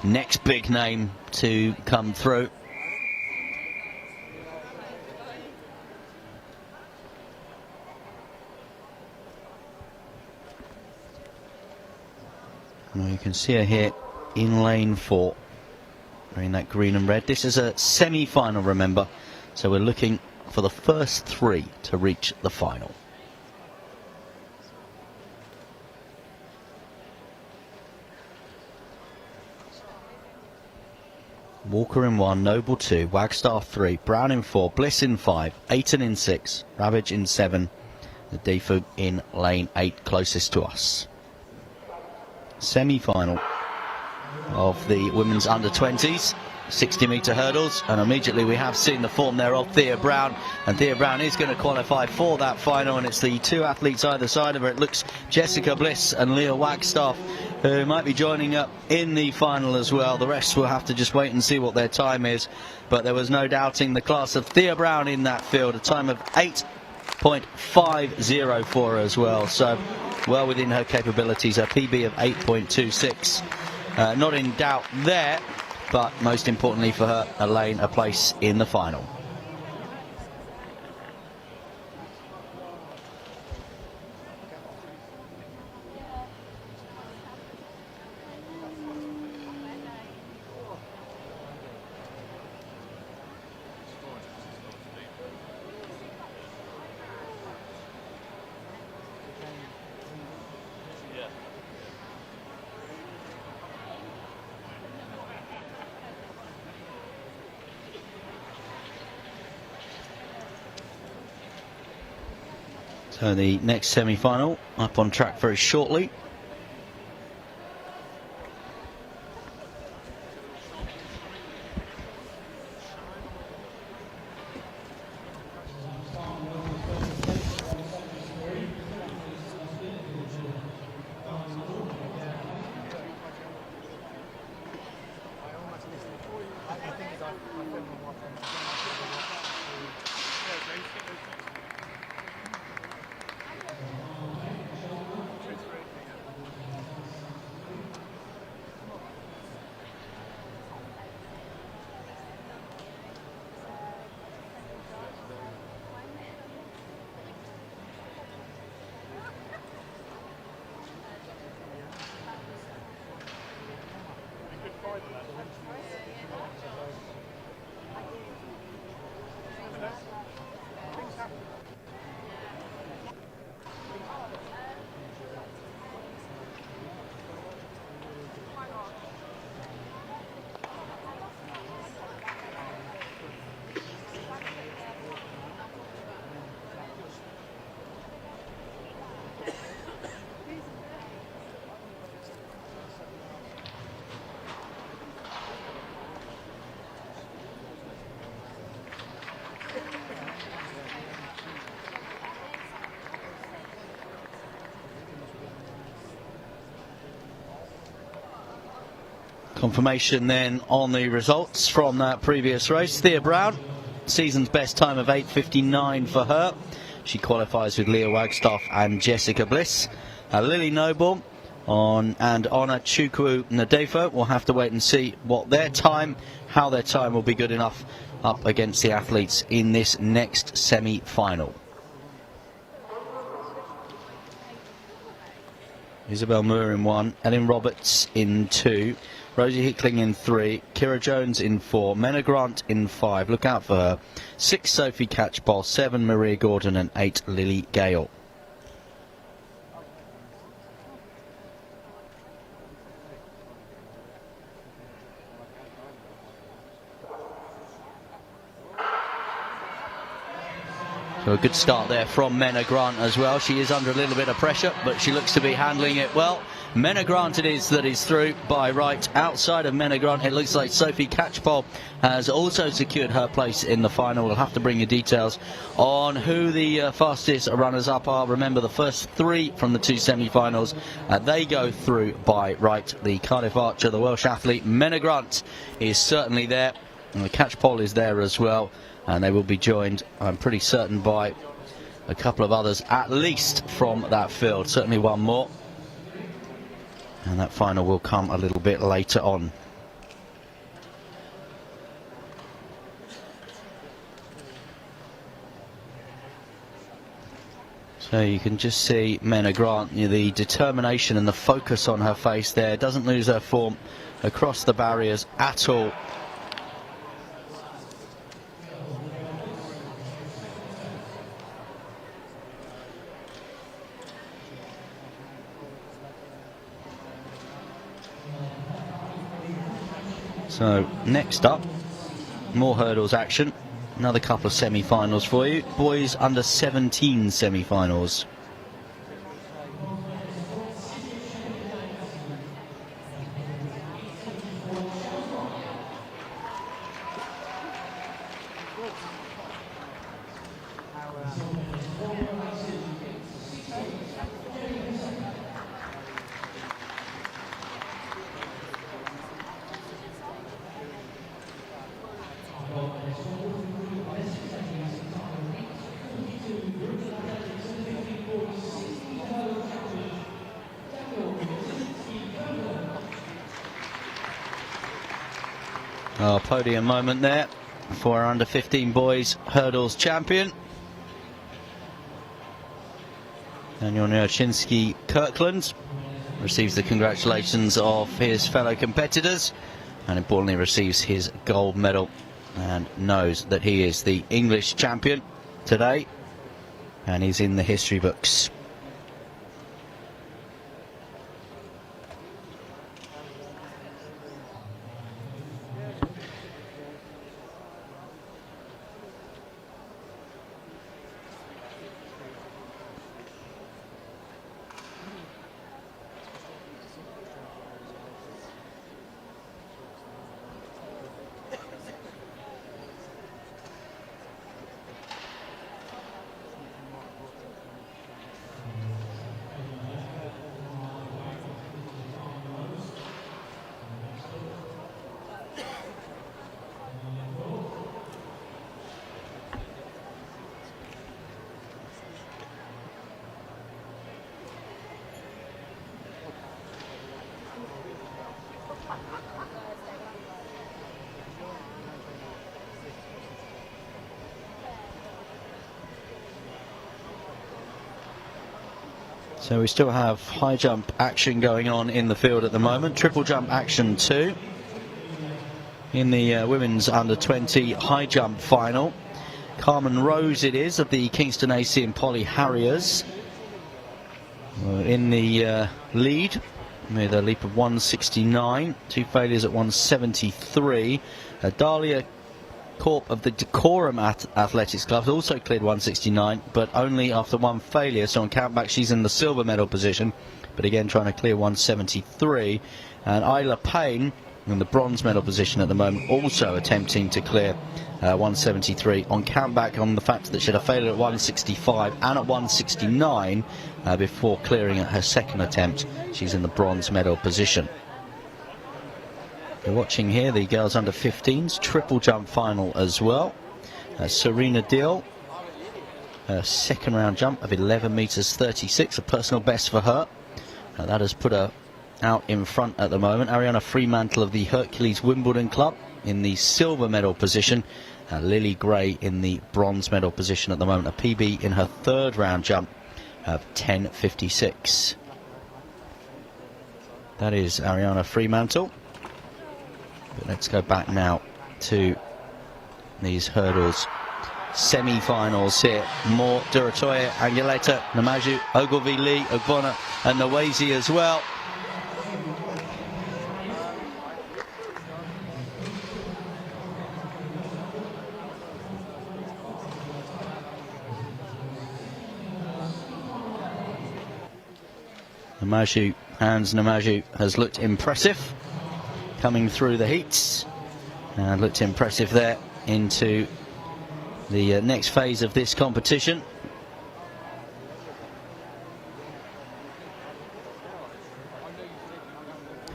next big name to come through. Well, you can see her here in lane 4, wearing that green and red. This is a semi-final, remember, so we're looking for the first 3 to reach the final. Walker in 1, Noble 2, Wagstaff 3, Brown in 4, Bliss in 5, Ayton in 6, Ravage in 7, the Defu in lane 8, closest to us. Semi-final of the women's under-20s, 60-metre hurdles, and immediately we have seen the form there of Thea Brown, and Thea Brown is going to qualify for that final, and it's the 2 athletes either side of her. It looks Jessica Bliss and Leah Wagstaff who might be joining up in the final as well. The rest will have to just wait and see what their time is, but there was no doubting the class of Thea Brown in that field, a time of 8.50 for her as well, so well within her capabilities. Her PB of 8.26, not in doubt there, but most importantly for her, a place in the final. So the next semi-final up on track very shortly. Confirmation then on the results from that previous race. Thea Brown, season's best time of 8:59 for her. She qualifies with Leah Wagstaff and Jessica Bliss. Lily Noble on and Honor Chukwu Nadefo. We'll have to wait and see what how their time will be good enough up against the athletes in this next semi-final. Isabel Moore in 1, Ellen Roberts in 2, Rosie Hickling in 3, Kira Jones in 4, Menna Grant in 5, look out for her, 6 Sophie Catchpole, 7 Maria Gordon and 8 Lily Gale. So a good start there from Menna Grant as well. She is under a little bit of pressure, but she looks to be handling it well. Menna Grant it is that is through by right. Outside of Menna Grant, it looks like Sophie Catchpole has also secured her place in the final. We'll have to bring you details on who the fastest runners-up are. Remember, the first 3 from the 2 semi-finals, they go through by right. The Cardiff archer, the Welsh athlete, Menna Grant is certainly there, and the Catchpole is there as well. And they will be joined, I'm pretty certain, by a couple of others, at least from that field. Certainly one more. And that final will come a little bit later on. So you can just see Menna Grant, the determination and the focus on her face there. Doesn't lose her form across the barriers at all. So next up, more hurdles action. Another couple of semi-finals for you. Boys under 17 semi-finals. Oh, podium moment there for our under 15 boys hurdles champion. Daniel Nurczynski Kirkland receives the congratulations of his fellow competitors and importantly receives his gold medal and knows that he is the English champion today and he's in the history books. So we still have high jump action going on in the field at the moment. Triple jump action too. In the women's under 20 high jump final. Carmen Rose it is of the Kingston AC and Polly Harriers in the lead with a leap of 169. 2 failures at 173. Dahlia Corp of the Decorum Athletics Club also cleared 169, but only after 1 failure. So on countback she's in the silver medal position, but again trying to clear 173. And Isla Payne in the bronze medal position at the moment, also attempting to clear 173 on countback on the fact that she had a failure at 165 and at 169 before clearing at her second attempt. She's in the bronze medal position. You're watching here the girls under 15s triple jump final as well. Serena Dill, her second round jump of 11 meters 36, a personal best for her. That has put her out in front at the moment. Ariana Fremantle of the Hercules Wimbledon Club in the silver medal position. Lily Gray in the bronze medal position at the moment. A PB in her third round jump of 10.56. That is Ariana Fremantle. But let's go back now to these hurdles. Semi-finals here. Moore, Duratoya, Anguleta, Namaju, Ogilvie, Lee, Ogbonna and Nwezi as well. Namaju, Hans Namaju has looked impressive coming through the heats and looked impressive there into the next phase of this competition.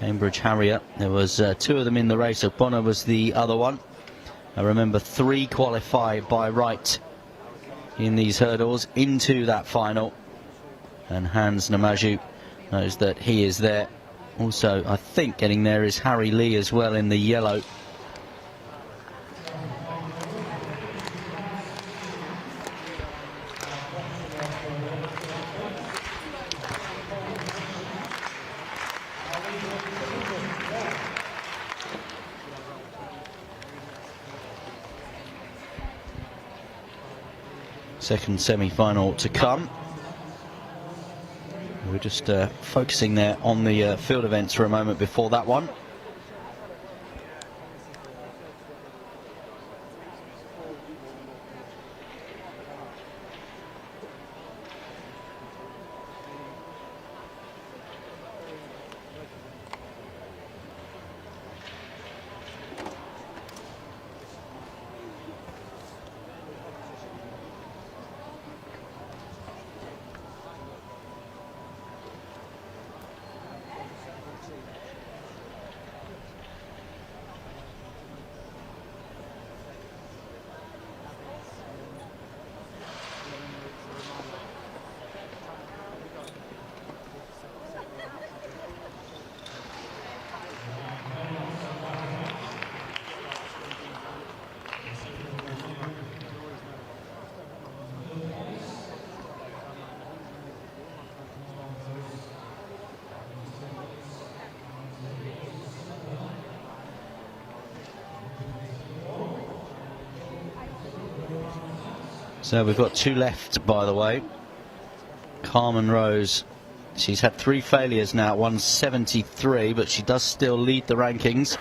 Cambridge Harrier, there was two of them in the race. Ogbonna was the other one. I remember 3 qualified by right in these hurdles into that final, and Hans Namaju knows that he is there. Also, I think getting there is Harry Lee as well in the yellow. Second semi-final to come. We're just focusing there on the field events for a moment before that one. So we've got 2 left, by the way. Carmen Rose, she's had 3 failures now, 173, but she does still lead the rankings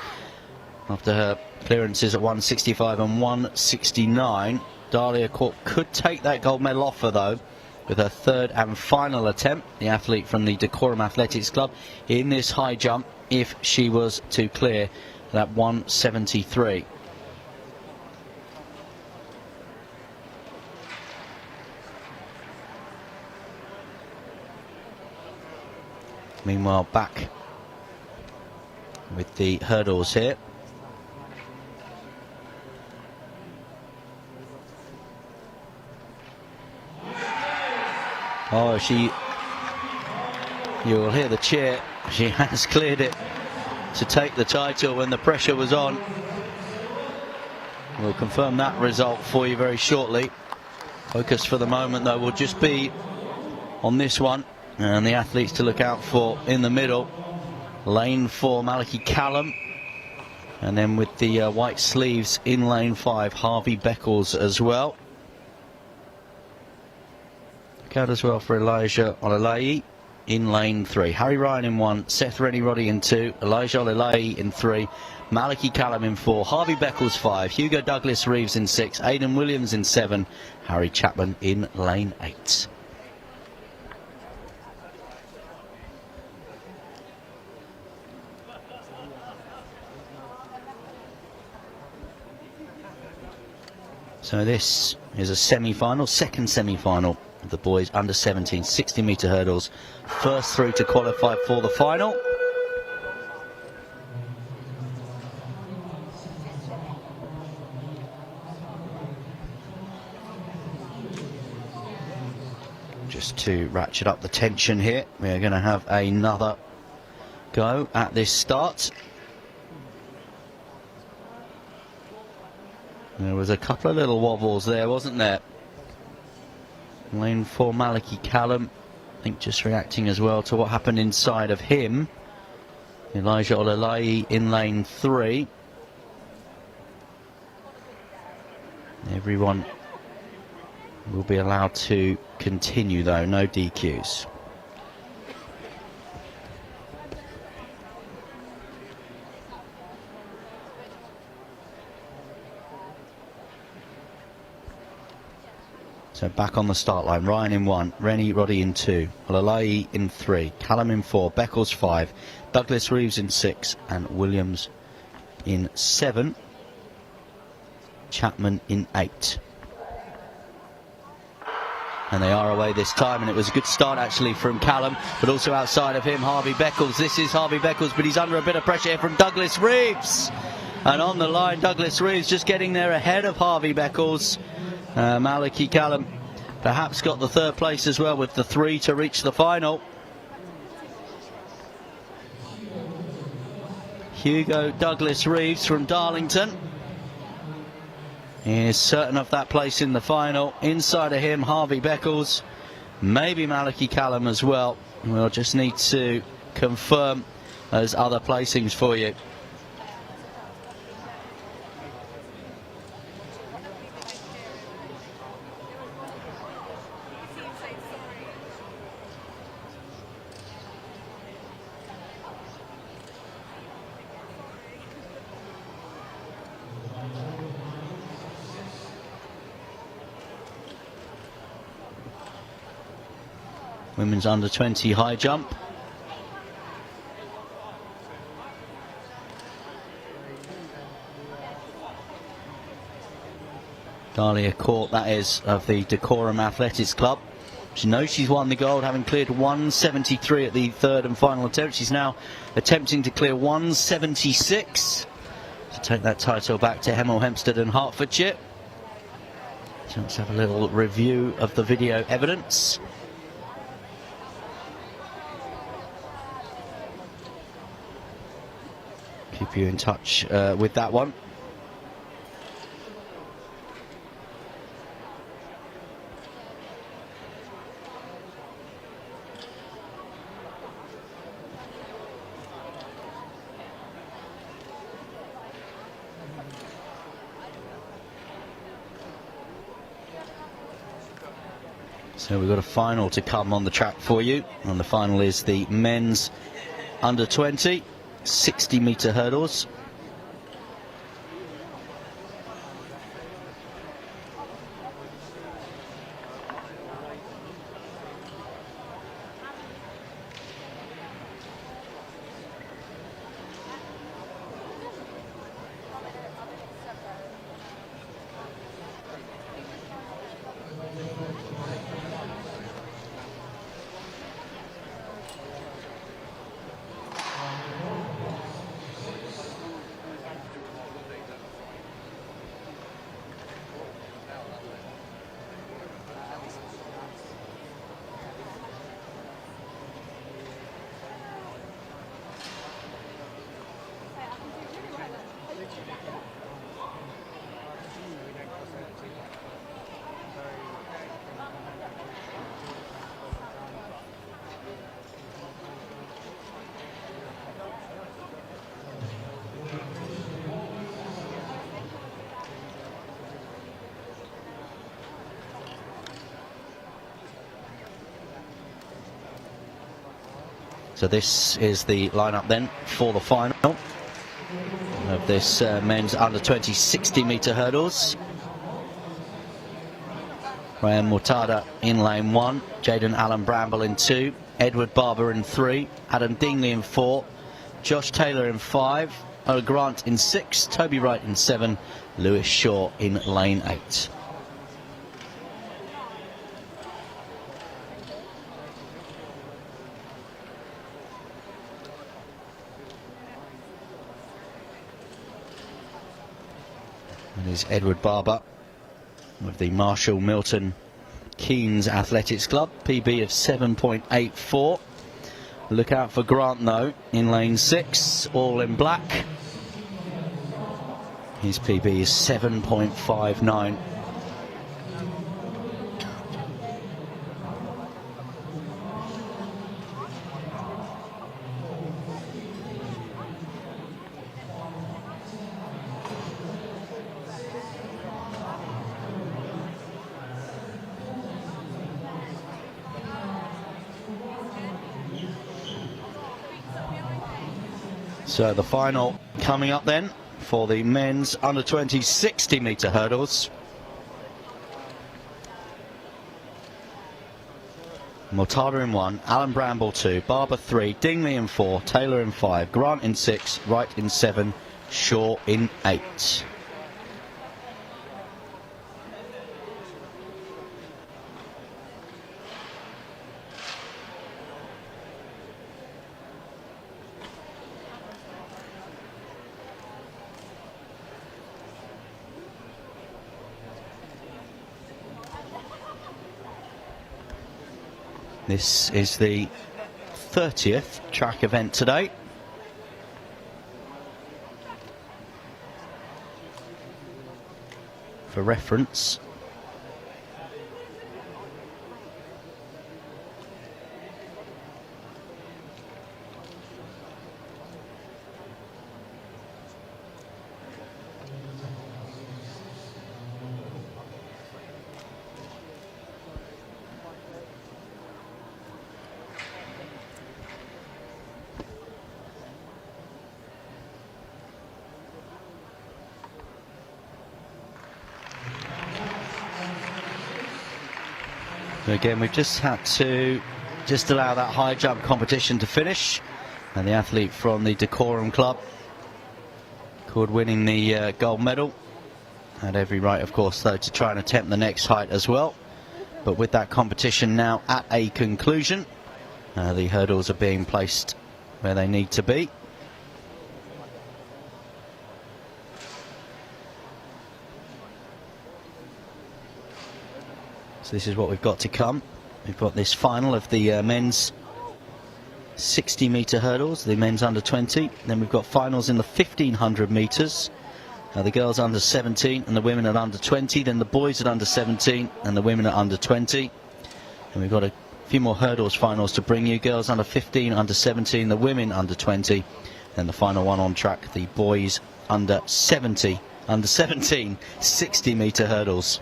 after her clearances at 165 and 169. Dahlia Cork could take that gold medal off her, though, with her 3rd and final attempt, the athlete from the Decorum Athletics Club, in this high jump, if she was to clear that 173. Meanwhile, back with the hurdles here. Oh, you'll hear the cheer. She has cleared it to take the title when the pressure was on. We'll confirm that result for you very shortly. Focus for the moment, though, will just be on this one. And the athletes to look out for in the middle. Lane 4, Malachy Callum. And then with the white sleeves in lane 5, Harvey Beckles as well. Look out as well for Elijah Olalayi in lane 3. Harry Ryan in 1, Seth Rennie-Roddy in 2, Elijah Olalayi in 3, Malachy Callum in 4, Harvey Beckles 5, Hugo Douglas Reeves in 6, Aidan Williams in 7, Harry Chapman in lane 8. So this is a semi-final, second semi-final of the boys under 17 60-metre hurdles. First through to qualify for the final. Just to ratchet up the tension here. We're going to have another go at this start. There was a couple of little wobbles there, wasn't there? Lane 4, Maliki Callum, I think just reacting as well to what happened inside of him. Elijah Olalai in lane 3. Everyone will be allowed to continue though, no DQs. So back on the start line, Ryan in 1, Rennie Roddy in 2, Olalai in 3, Callum in 4, Beckles 5, Douglas Reeves in 6, and Williams in 7, Chapman in 8. And they are away this time, and it was a good start actually from Callum, but also outside of him, Harvey Beckles. This is Harvey Beckles, but he's under a bit of pressure here from Douglas Reeves. And on the line, Douglas Reeves just getting there ahead of Harvey Beckles. Maliki Callum perhaps got the 3rd place as well with the 3 to reach the final. Hugo Douglas Reeves from Darlington is certain of that place in the final. Inside of him, Harvey Beckles, maybe Maliki Callum as well. We'll just need to confirm those other placings for you. Women's under 20 high jump. Dahlia Court, that is, of the Decorum Athletics Club. She knows she's won the gold, having cleared 173 at the 3rd and final attempt. She's now attempting to clear 176 to take that title back to Hemel Hempstead and Hertfordshire. So let's have a little review of the video evidence. Keep you in touch with that one. So we've got a final to come on the track for you, and the final is the men's under 20 60-metre hurdles. So this is the lineup then for the final of this men's under 20 60-metre hurdles. Ryan Murtada in lane 1, Jaden Allen Bramble in 2, Edward Barber in 3, Adam Dingley in 4, Josh Taylor in 5, Ola Grant in 6, Toby Wright in 7, Lewis Shaw in lane 8. Is Edward Barber with the Marshall Milton Keynes Athletics Club, PB of 7.84. Look out for Grant though in lane 6, all in black. His PB is 7.59. So the final coming up then for the men's under 20 60-metre hurdles. Mortada in 1, Alan Bramble 2, Barber 3, Dingley in 4, Taylor in 5, Grant in 6, Wright in 7, Shaw in 8. This is the 30th track event today. For reference, again, we've just had to allow that high jump competition to finish, and the athlete from the Decorum Club called winning the gold medal. Had every right, of course, though, to try and attempt the next height as well. But with that competition now at a conclusion, the hurdles are being placed where they need to be. So this is what we've got to come. We've got this final of the men's 60-metre hurdles, the men's under 20. Then we've got finals in the 1500 metres. The girls under 17 and the women at under 20. Then the boys at under 17 and the women at under 20. And we've got a few more hurdles finals to bring you. Girls under 15, under 17, the women under 20. And the final one on track, the boys under 17 60-metre hurdles.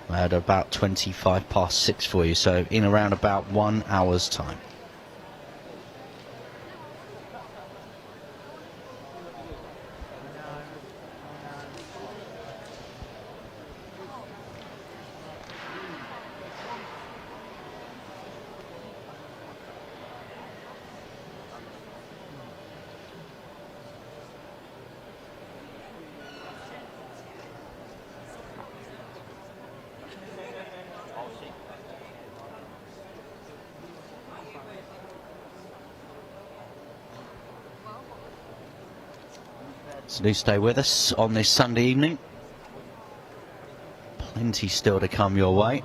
I had about 25 past 6 for you, so in around about 1 hour's time. So do stay with us on this Sunday evening. Plenty still to come your way.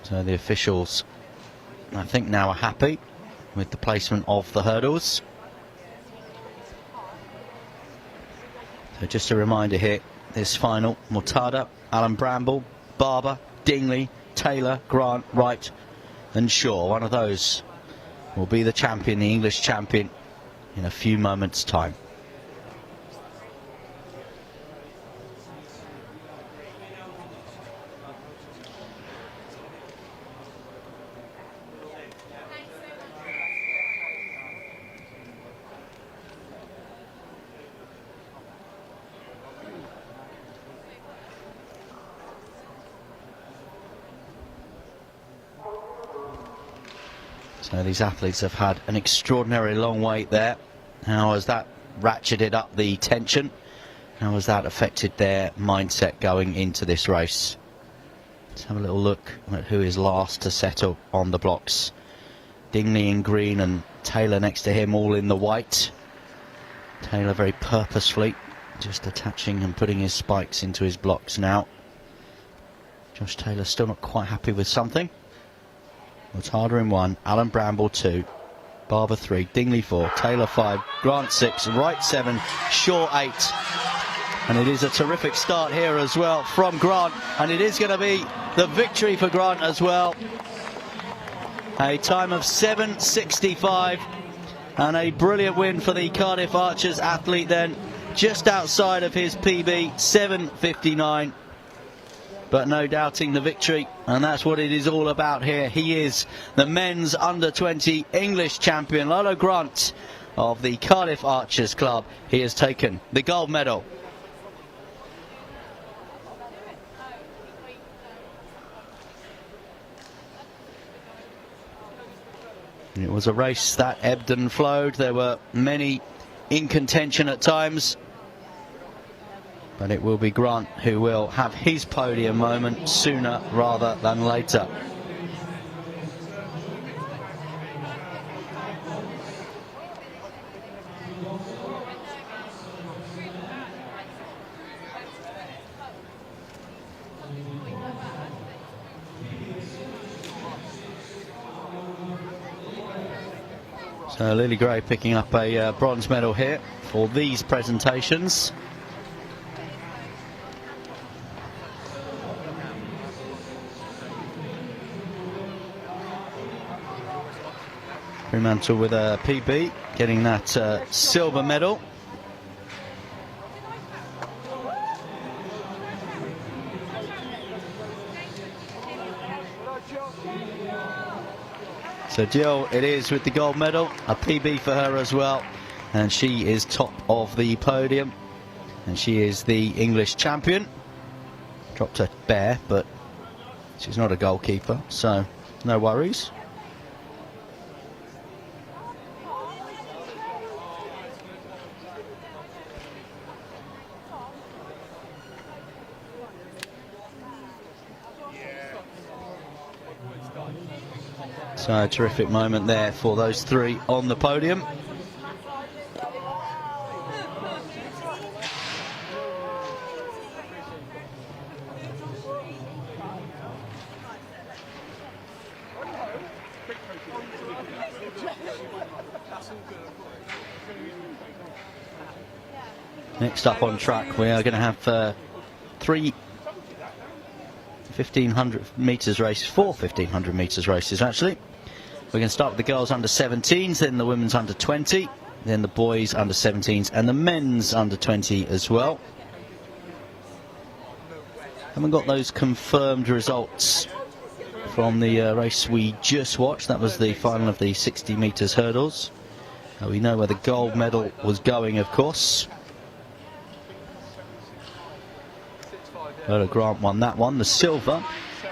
So the officials, I think, now are happy with the placement of the hurdles. So just a reminder here, this final, Mortada, Alan Bramble, Barber, Dingley, Taylor, Grant, Wright and Shaw. One of those will be the champion, the English champion, in a few moments' time. So these athletes have had an extraordinary long wait there. How has that ratcheted up the tension? How has that affected their mindset going into this race? Let's have a little look at who is last to settle on the blocks. Dingley in green and Taylor next to him all in the white. Taylor very purposefully just attaching and putting his spikes into his blocks now. Josh Taylor still not quite happy with something. What's harder in 1, Alan Bramble 2, Barber 3, Dingley 4, Taylor 5, Grant 6, Wright 7, Shaw 8. And it is a terrific start here as well from Grant, and it is going to be the victory for Grant as well. A time of 7:65 and a brilliant win for the Cardiff Archers athlete then, just outside of his PB, 7:59. But no doubting the victory, and that's what it is all about here. He is the men's under-20 English champion, Lolo Grant of the Cardiff Archers Club. He has taken the gold medal. It was a race that ebbed and flowed. There were many in contention at times, but it will be Grant who will have his podium moment sooner rather than later. So Lily Gray picking up a bronze medal here for these presentations. Fremantle with a PB, getting that silver medal. So Jill, it is with the gold medal, a PB for her as well, and she is top of the podium, and she is the English champion. Dropped her bare, but she's not a goalkeeper, so no worries. So a terrific moment there for those three on the podium. Next up on track, we are going to have three 1500 metres races, 4 1500 metres races actually. We're going to start with the girls under 17s, then the women's under 20, then the boys under 17s and the men's under 20 as well. Haven't got those confirmed results from the race we just watched. That was the final of the 60 metres hurdles. We know where the gold medal was going, of course. Lola Grant won that one. The silver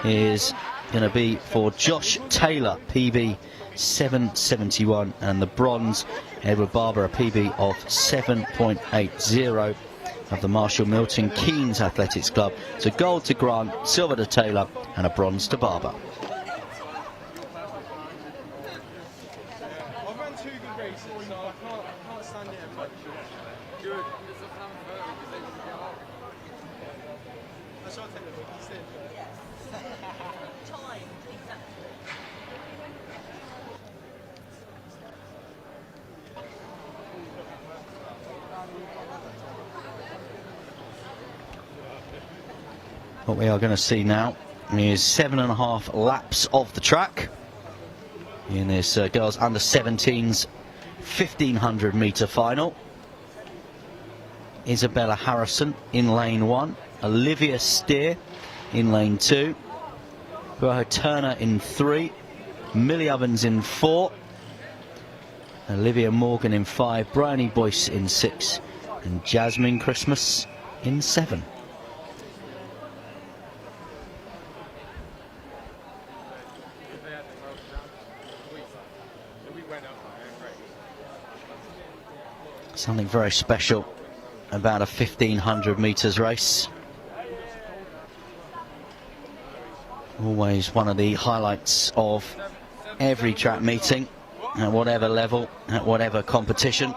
is going to be for Josh Taylor, PB 7:71, and the bronze, Edward Barber, a PB of 7.80 of the Marshall Milton Keynes Athletics Club. So gold to Grant, silver to Taylor, and a bronze to Barber. I've run 2 good races, so I can't stand here and like good. I shall take the book instead. What we are going to see now is 7.5 laps of the track in this girls under 17s 1500 metre final. Isabella Harrison in lane 1, Olivia Steer in lane 2, Boho Turner in 3, Millie Ovens in 4, Olivia Morgan in 5, Bryony Boyce in 6, and Jasmine Christmas in 7. Something very special about a 1500 metres race. Always one of the highlights of every track meeting, at whatever level, at whatever competition.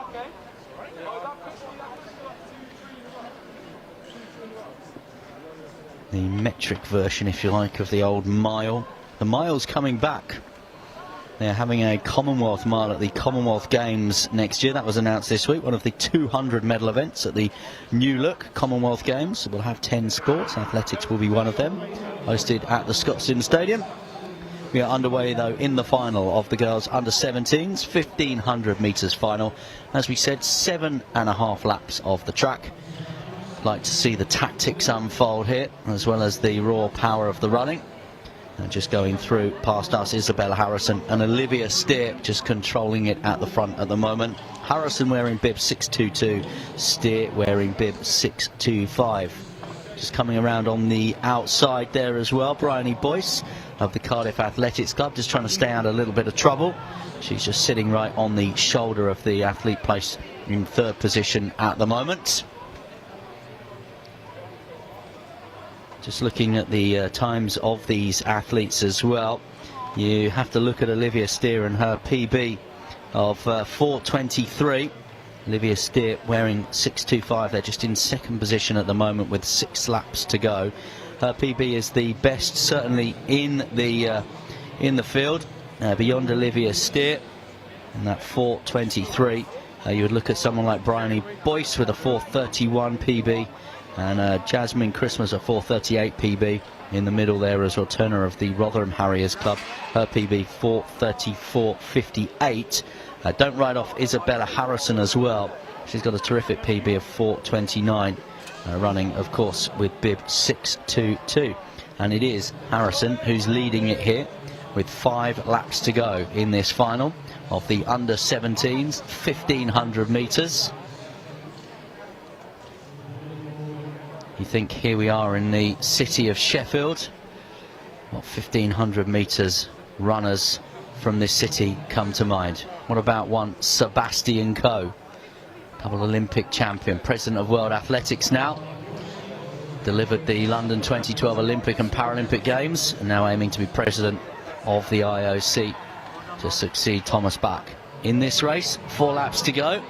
The metric version, if you like, of the old mile. The mile's coming back. They're having a Commonwealth mile at the Commonwealth Games next year. That was announced this week. One of the 200 medal events at the new look Commonwealth Games. We'll have 10 sports. Athletics will be one of them. Hosted at the Scotstoun Stadium. We are underway, though, in the final of the Girls Under-17s. 1500 metres final. As we said, 7.5 laps of the track. Like to see the tactics unfold here, as well as the raw power of the running. And just going through past us, Isabella Harrison and Olivia Steer just controlling it at the front at the moment. Harrison wearing bib 622, Steer wearing bib 625. Just coming around on the outside there as well, Bryony Boyce of the Cardiff Athletics Club, just trying to stay out a little bit of trouble. She's just sitting right on the shoulder of the athlete placed in third position at the moment. Just looking at the times of these athletes as well, you have to look at Olivia Steer and her PB of 4:23. Olivia Steer wearing 6:25. They're just in second position at the moment with 6 laps to go. Her PB is the best, certainly in the field, beyond Olivia Steer, and that 4:23. You would look at someone like Bryony Boyce with a 4:31 PB. And Jasmine Christmas a 4:38 PB in the middle there as well. Turner of the Rotherham Harriers Club, her PB 4:34.58. Don't write off Isabella Harrison as well. She's got a terrific PB of 4:29, running of course with bib 622. And it is Harrison who's leading it here with 5 laps to go in this final of the Under-17s, 1500 metres. You think here we are in the city of Sheffield. What 1500 metres runners from this city come to mind? What about one Sebastian Coe, double Olympic champion, president of World Athletics now. Delivered the London 2012 Olympic and Paralympic Games, and now aiming to be president of the IOC to succeed Thomas Bach. In this race, 4 laps to go,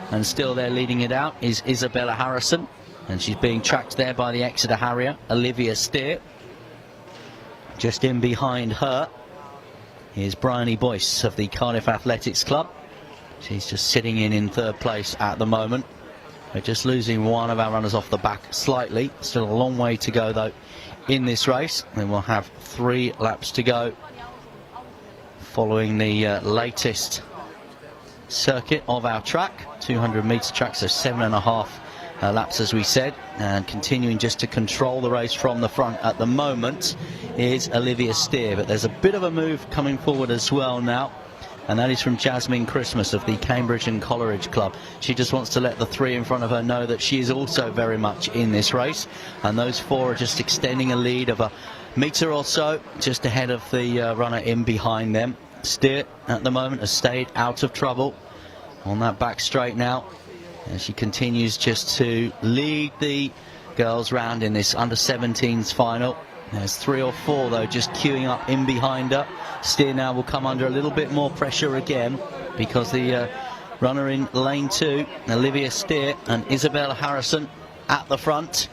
and still there leading it out is Isabella Harrison. And she's being tracked there by the Exeter Harrier, Olivia Steer. Just in behind her is Bryony Boyce of the Cardiff Athletics Club. She's just sitting in third place at the moment. We're just losing one of our runners off the back slightly. Still a long way to go, though, in this race. And we'll have 3 laps to go following the latest circuit of our track. 200 metre track, so 7.5 laps, as we said, and continuing just to control the race from the front at the moment is Olivia Steer. But there's a bit of a move coming forward as well now, and that is from Jasmine Christmas of the Cambridge and Coleridge Club. She just wants to let the 3 in front of her know that she is also very much in this race, and those 4 are just extending a lead of a metre or so just ahead of the runner in behind them. Steer at the moment has stayed out of trouble on that back straight now, and she continues just to lead the girls round in this Under-17s final. There's 3 or 4 though just queuing up in behind her. Steer now will come under a little bit more pressure again, because the runner in lane 2, Olivia Steer, and Isabella Harrison at the front.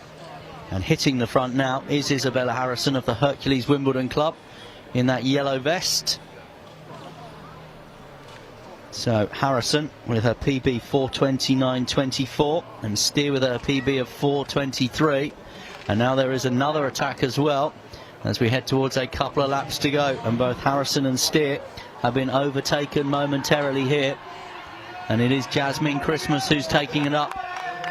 And hitting the front now is Isabella Harrison of the Hercules Wimbledon Club in that yellow vest. So Harrison with her PB 4:29.24 and Steer with her PB of 4:23. And now there is another attack as well as we head towards a couple of laps to go, and both Harrison and Steer have been overtaken momentarily here, and it is Jasmine Christmas who's taking it up,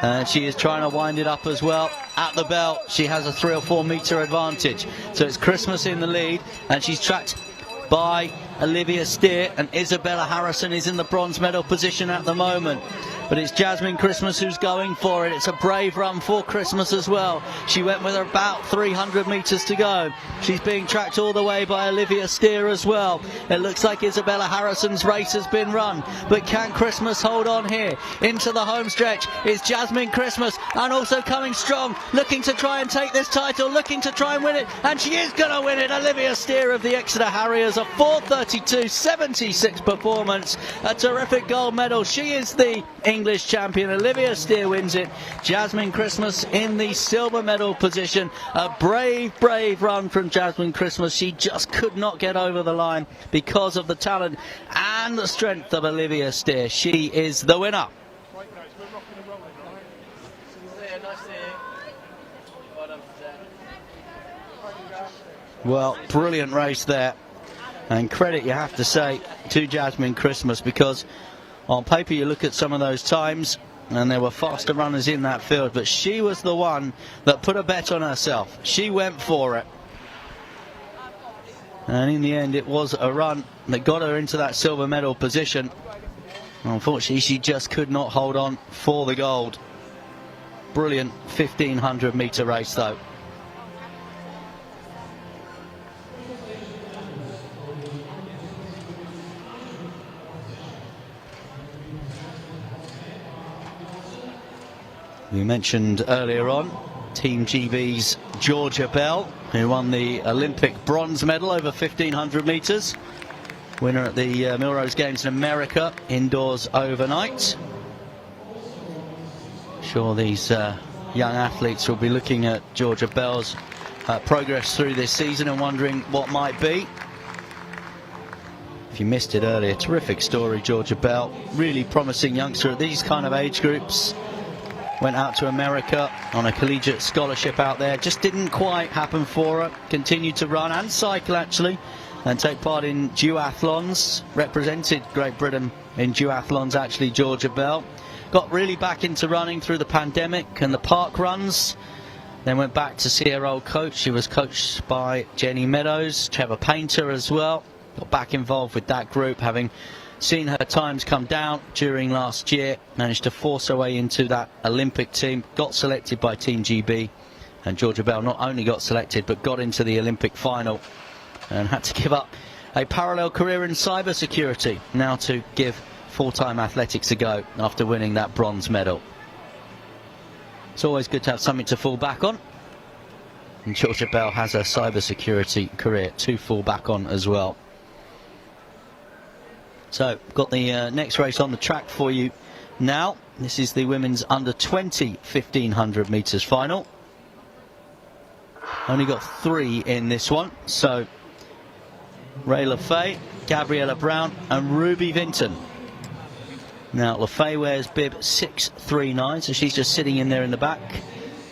and she is trying to wind it up as well. At the belt she has a 3 or 4 metre advantage, so it's Christmas in the lead, and she's tracked by Olivia Steer, and Isabella Harrison is in the bronze medal position at the moment. but it's Jasmine Christmas who's going for it. It's a brave run for Christmas as well. She went with about 300 metres to go. She's being tracked all the way by Olivia Steer as well. It looks like Isabella Harrison's race has been run, but can Christmas hold on here? Into the home stretch is Jasmine Christmas, and also coming strong, looking to try and take this title, looking to try and win it, and she is going to win it. Olivia Steer of the Exeter Harriers, a 4:32.76 performance, a terrific gold medal. She is the English champion. Olivia Steer wins it. Jasmine Christmas in the silver medal position. A brave run from Jasmine Christmas. She just could not get over the line because of the talent and the strength of Olivia Steer. She is the winner. Well, brilliant race there, and credit, you have to say, to Jasmine Christmas, because on paper you look at some of those times and there were faster runners in that field, but she was the one that put a bet on herself. She went for it, and in the end it was a run that got her into that silver medal position. Unfortunately, she just could not hold on for the gold. Brilliant 1500 metre race though. We mentioned earlier on Team GB's Georgia Bell, who won the Olympic bronze medal over 1500 metres. Winner at the Millrose Games in America, indoors overnight. Sure, these young athletes will be looking at Georgia Bell's progress through this season and wondering what might be. If you missed it earlier, terrific story, Georgia Bell. Really promising youngster at these kind of age groups. Went out to America on a collegiate scholarship out there. Just didn't quite happen for her. Continued to run and cycle, actually, and take part in duathlons. Represented Great Britain in duathlons, actually, Georgia Bell. Got really back into running through the pandemic and the park runs. Then went back to see her old coach. She was coached by Jenny Meadows, Trevor Painter as well. Got back involved with that group, having seen her times come down during last year. Managed to force her way into that Olympic team. Got selected by Team GB. And Georgia Bell not only got selected, but got into the Olympic final. And had to give up a parallel career in cybersecurity, now to give full-time athletics a go after winning that bronze medal. It's always good to have something to fall back on, and Georgia Bell has a cybersecurity career to fall back on as well. So, got the next race on the track for you now. This is the women's under-20 1500 metres final. Only got 3 in this one, so Ray LaFay, Gabriella Brown and Ruby Vinton. Now LaFay wears bib 639, so she's just sitting in there in the back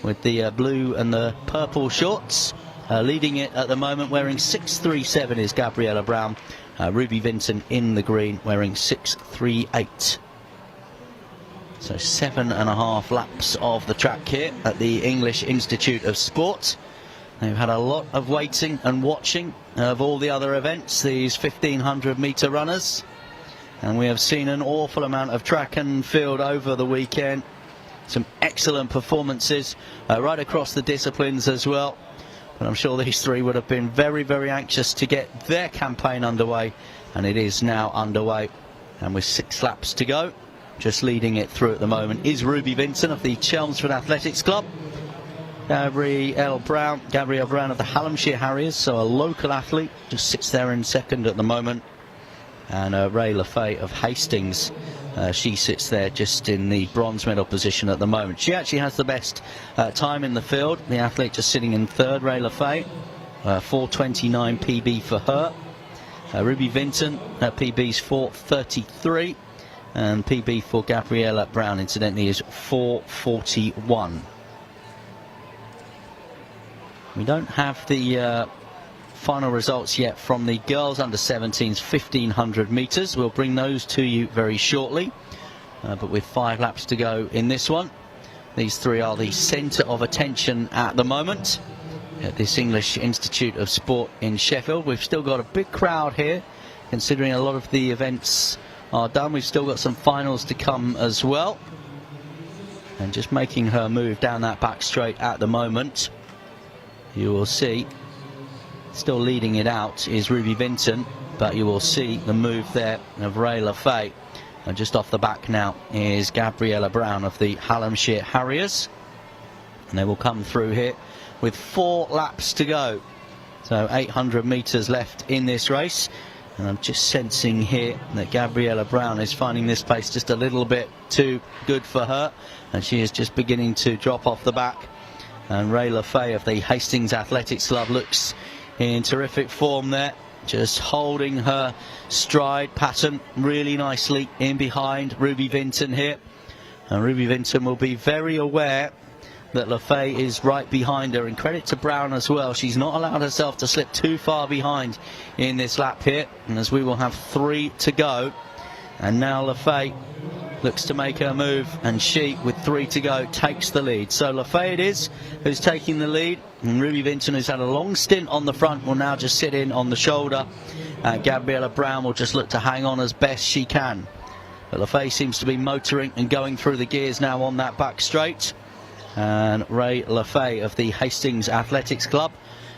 with the blue and the purple shorts. Leading it at the moment wearing 637 is Gabriella Brown. Ruby Vinton in the green wearing 638. So 7.5 laps of the track here at the English Institute of Sport. They've had a lot of waiting and watching of all the other events, these 1500 metre runners. And we have seen an awful amount of track and field over the weekend. Some excellent performances right across the disciplines as well. But I'm sure these 3 would have been very anxious to get their campaign underway. And it is now underway. And with 6 laps to go, just leading it through at the moment is Ruby Vinton of the Chelmsford Athletics Club. Gabrielle Brown of the Hallamshire Harriers, so a local athlete, just sits there in second at the moment. And Ray LaFay of Hastings, she sits there just in the bronze medal position at the moment. She actually has the best time in the field. The athlete just sitting in third, Ray LaFay, 4:29 PB for her. Ruby Vinton, PB's 4:33, and PB for Gabriella Brown, incidentally, is 4:41. We don't have the final results yet from the girls under 17's 1500 metres. We'll bring those to you very shortly, but with 5 laps to go in this one. These 3 are the centre of attention at the moment at this English Institute of Sport in Sheffield. We've still got a big crowd here, considering a lot of the events are done. We've still got some finals to come as well. And just making her move down that back straight at the moment. You will see, still leading it out is Ruby Vinton, but you will see the move there of Ray LaFay. And just off the back now is Gabriella Brown of the Hallamshire Harriers. And they will come through here with 4 laps to go. So 800 metres left in this race. And I'm just sensing here that Gabriella Brown is finding this pace just a little bit too good for her. And she is just beginning to drop off the back. And Ray LaFay of the Hastings Athletics Club looks in terrific form there. Just holding her stride pattern really nicely in behind Ruby Vinton here. And Ruby Vinton will be very aware that LaFay is right behind her, and credit to Brown as well. She's not allowed herself to slip too far behind in this lap here, and as we will have 3 to go. And now LaFay looks to make her move, and she, with 3 to go, takes the lead. So LaFay it is who's taking the lead, and Ruby Vinton, who's had a long stint on the front, will now just sit in on the shoulder. Gabriella Brown will just look to hang on as best she can. But LaFay seems to be motoring and going through the gears now on that back straight. And Ray LaFay of the Hastings Athletics Club,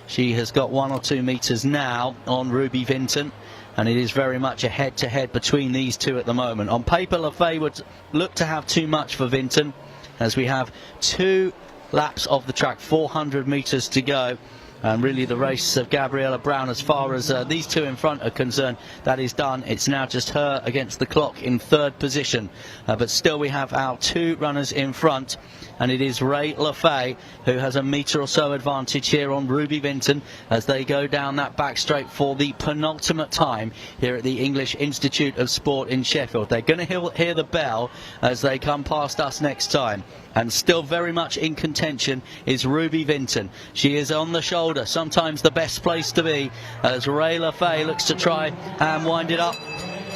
she has got 1 or 2 metres now on Ruby Vinton, and it is very much a head-to-head between these two at the moment. On paper, LaFay would look to have too much for Vinton, as we have 2 laps of the track, 400 metres to go. And really the race of Gabriella Brown, as far as these two in front are concerned, that is done. It's now just her against the clock in 3rd position. But still we have our 2 runners in front, and it is Ray LaFay who has a metre or so advantage here on Ruby Vinton as they go down that back straight for the penultimate time here at the English Institute of Sport in Sheffield. They're going to hear the bell as they come past us next time. And still very much in contention is Ruby Vinton. She is on the shoulder, sometimes the best place to be, as Ray LaFay looks to try and wind it up.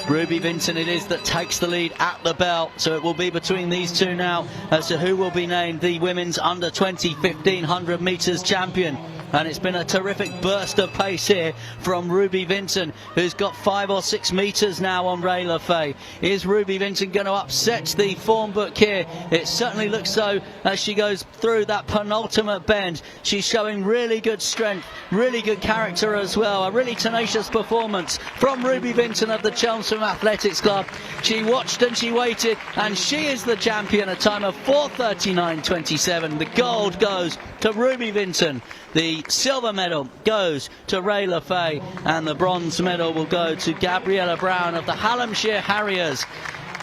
Ruby Vinton it is that takes the lead at the bell, so it will be between these two now as to who will be named the women's under-20 1500 metres champion. And it's been a terrific burst of pace here from Ruby Vinton, who's got 5 or 6 metres now on Ray LaFay. Is Ruby Vinton going to upset the form book here? It certainly looks so as she goes through that penultimate bend. She's showing really good strength, really good character as well. A really tenacious performance from Ruby Vinton of the Chelmsford Athletics Club. She watched and she waited, and she is the champion, a time of 4:39.27. The gold goes to Ruby Vinton. The silver medal goes to Ray LaFay, and the bronze medal will go to Gabriella Brown of the Hallamshire Harriers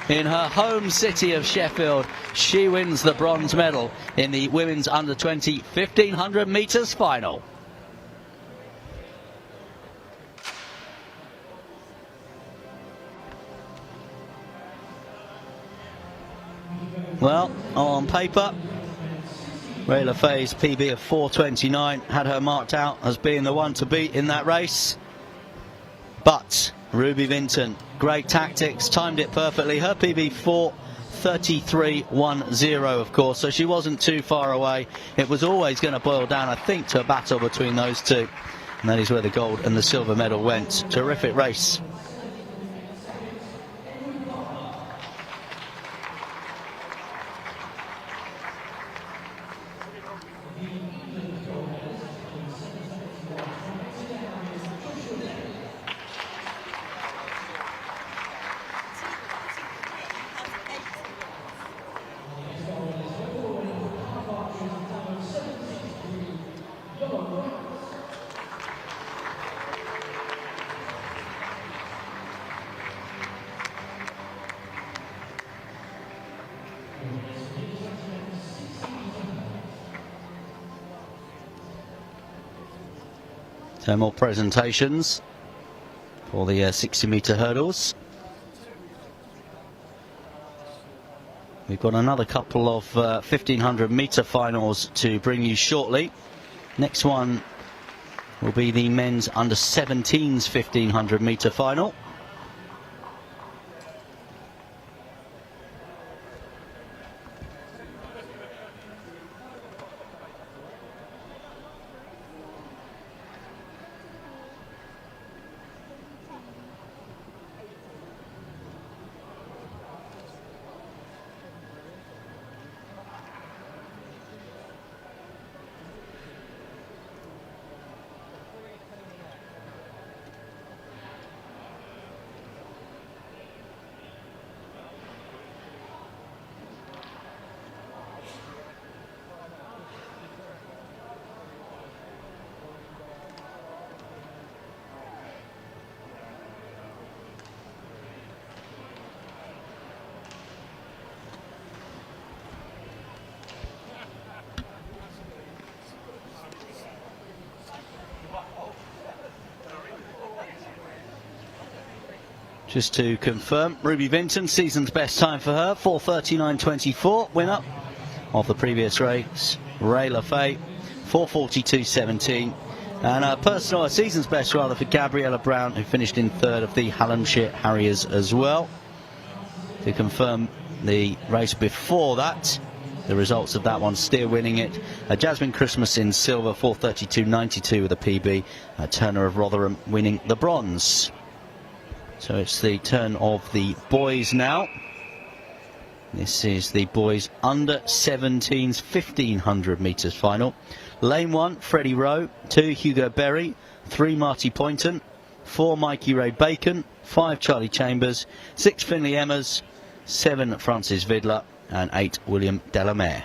in her home city of Sheffield. She wins the bronze medal in the women's under-20 1500 metres final. Well, on paper, Ray LaFay's PB of 4:29 had her marked out as being the one to beat in that race. But Ruby Vinton, great tactics, timed it perfectly. Her PB 4:33.10, of course, so she wasn't too far away. It was always going to boil down, I think, to a battle between those two. And that is where the gold and the silver medal went. Terrific race. So more presentations for the 60-metre hurdles. We've got another couple of 1500-metre finals to bring you shortly. Next one will be the men's under-17s 1500-metre final. Just to confirm, Ruby Vinton, season's best time for her, 4:39.24. Winner of the previous race, Ray LaFay, 4:42.17. And a season's best rather for Gabriella Brown, who finished in third of the Hallamshire Harriers as well. To confirm the race before that, the results of that one, Steer winning it. Jasmine Christmas in silver, 4:32.92 with a PB. Turner of Rotherham winning the bronze. So it's the turn of the boys now. This is the boys under 17's 1500 metres final. Lane 1, Freddie Rowe. 2, Hugo Berry. 3, Marty Poynton. 4, Mikey Ray Bacon. 5, Charlie Chambers. 6, Finley Emmers. 7, Francis Vidler. And 8, William Delamere.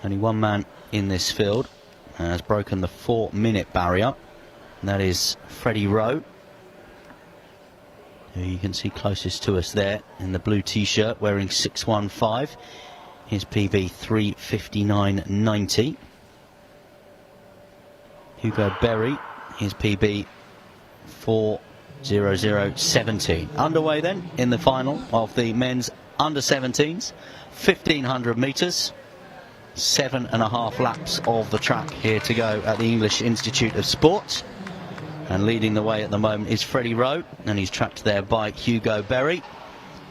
Only one man in this field has broken the 4-minute barrier, and that is Freddie Rowe, who you can see closest to us there in the blue t-shirt, wearing 6:15. His PB 3:59.90. Hugo Berry, his PB 4:00.17. Underway then in the final of the men's under 17s, 1500 metres. 7.5 laps of the track here to go at the English Institute of Sport. And leading the way at the moment is Freddie Rowe, and he's tracked there by Hugo Berry.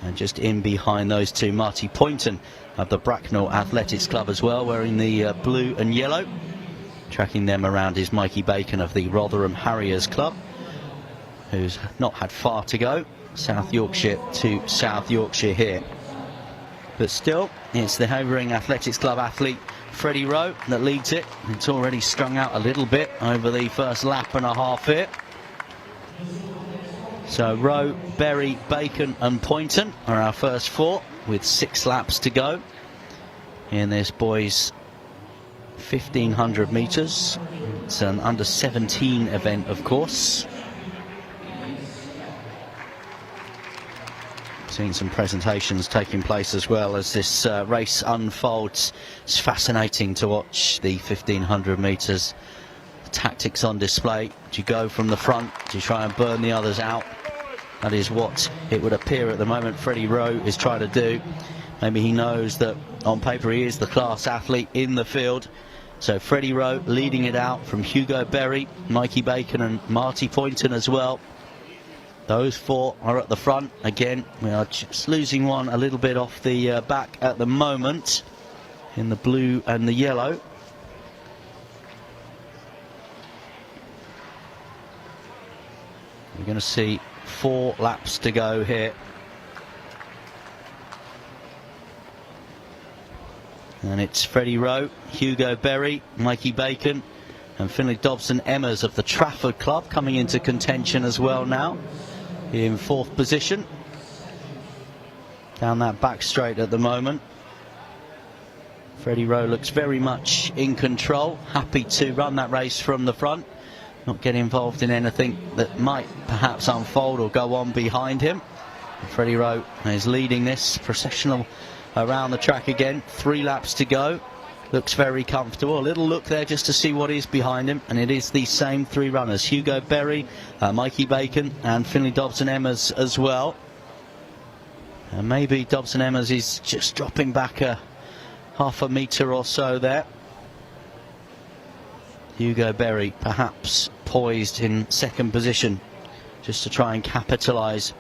And just in behind those two, Marty Poynton of the Bracknell Athletics Club as well, wearing the blue and yellow. Tracking them around is Mikey Bacon of the Rotherham Harriers Club, who's not had far to go. South Yorkshire to South Yorkshire here. But still, it's the Havering Athletics Club athlete Freddie Rowe that leads it. It's already strung out a little bit over the first lap and a half here. So Rowe, Berry, Bacon and Poynton are our first 4, with 6 laps to go in this boys 1500 metres. It's an under 17 event, of course. Seeing some presentations taking place as well as this race unfolds. It's fascinating to watch the 1500 metres. The tactics on display. Do you go from the front? Do you try and burn the others out? That is what it would appear at the moment Freddie Rowe is trying to do. Maybe he knows that on paper he is the class athlete in the field. So Freddie Rowe leading it out from Hugo Berry, Mikey Bacon and Marty Poynton as well. Those 4 are at the front. Again, we are just losing one a little bit off the back at the moment in the blue and the yellow. We're going to see 4 laps to go here. And it's Freddie Rowe, Hugo Berry, Mikey Bacon and Finley Dobson Emmers of the Trafford Club coming into contention as well now. In 4th position. Down that back straight at the moment. Freddie Rowe looks very much in control, happy to run that race from the front, not get involved in anything that might perhaps unfold or go on behind him. Freddie Rowe is leading this processional around the track again. 3 laps to go. Looks very comfortable. A little look there just to see what is behind him, and it is the same 3 runners, Hugo Berry, Mikey Bacon and Finley Dobson Emmers as well. And maybe Dobson Emmers is just dropping back a half a metre or so there. Hugo Berry perhaps poised in 2nd position just to try and capitalise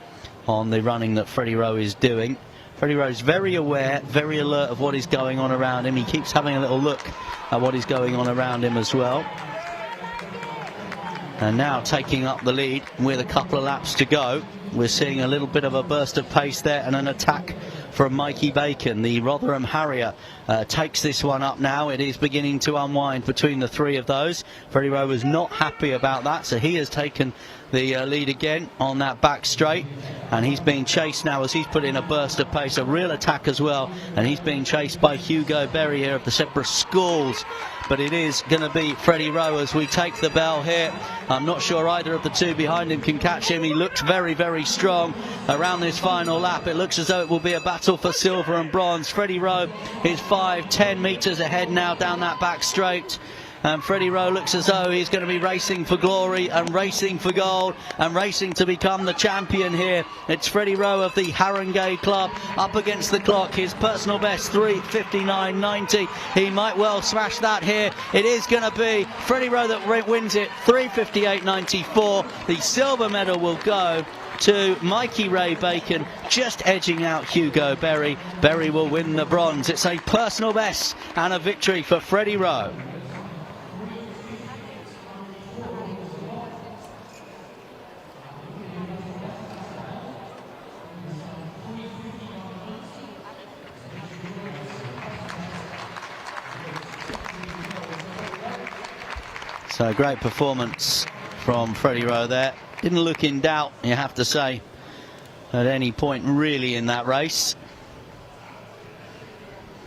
on the running that Freddie Rowe is doing. Freddie Rowe's very aware, very alert of what is going on around him. He keeps having a little look at what is going on around him as well. And now taking up the lead with a couple of laps to go. We're seeing a little bit of a burst of pace there and an attack from Mikey Bacon, the Rotherham Harrier, takes this one up now. It is beginning to unwind between the three of those. Freddie Rowe was not happy about that, so he has taken the lead again on that back straight, and he's being chased now as he's put in a burst of pace, a real attack as well, and he's being chased by Hugo Berry here of the Separate Schools. But it is going to be Freddie Rowe as we take the bell here. I'm not sure either of the two behind him can catch him. He looks very, very strong around this final lap. It looks as though it will be a battle for silver and bronze. Freddie Rowe is 5-10 metres ahead now down that back straight. And Freddie Rowe looks as though he's going to be racing for glory and racing for gold and racing to become the champion here. It's Freddie Rowe of the Haringey Club up against the clock. His personal best 3:59.90. He might well smash that here. It is going to be Freddie Rowe that wins it, 3:58.94. The silver medal will go to Mikey Ray Bacon, just edging out Hugo Berry. Berry will win the bronze. It's a personal best and a victory for Freddie Rowe. So great performance from Freddie Rowe there. Didn't look in doubt, you have to say, at any point really in that race.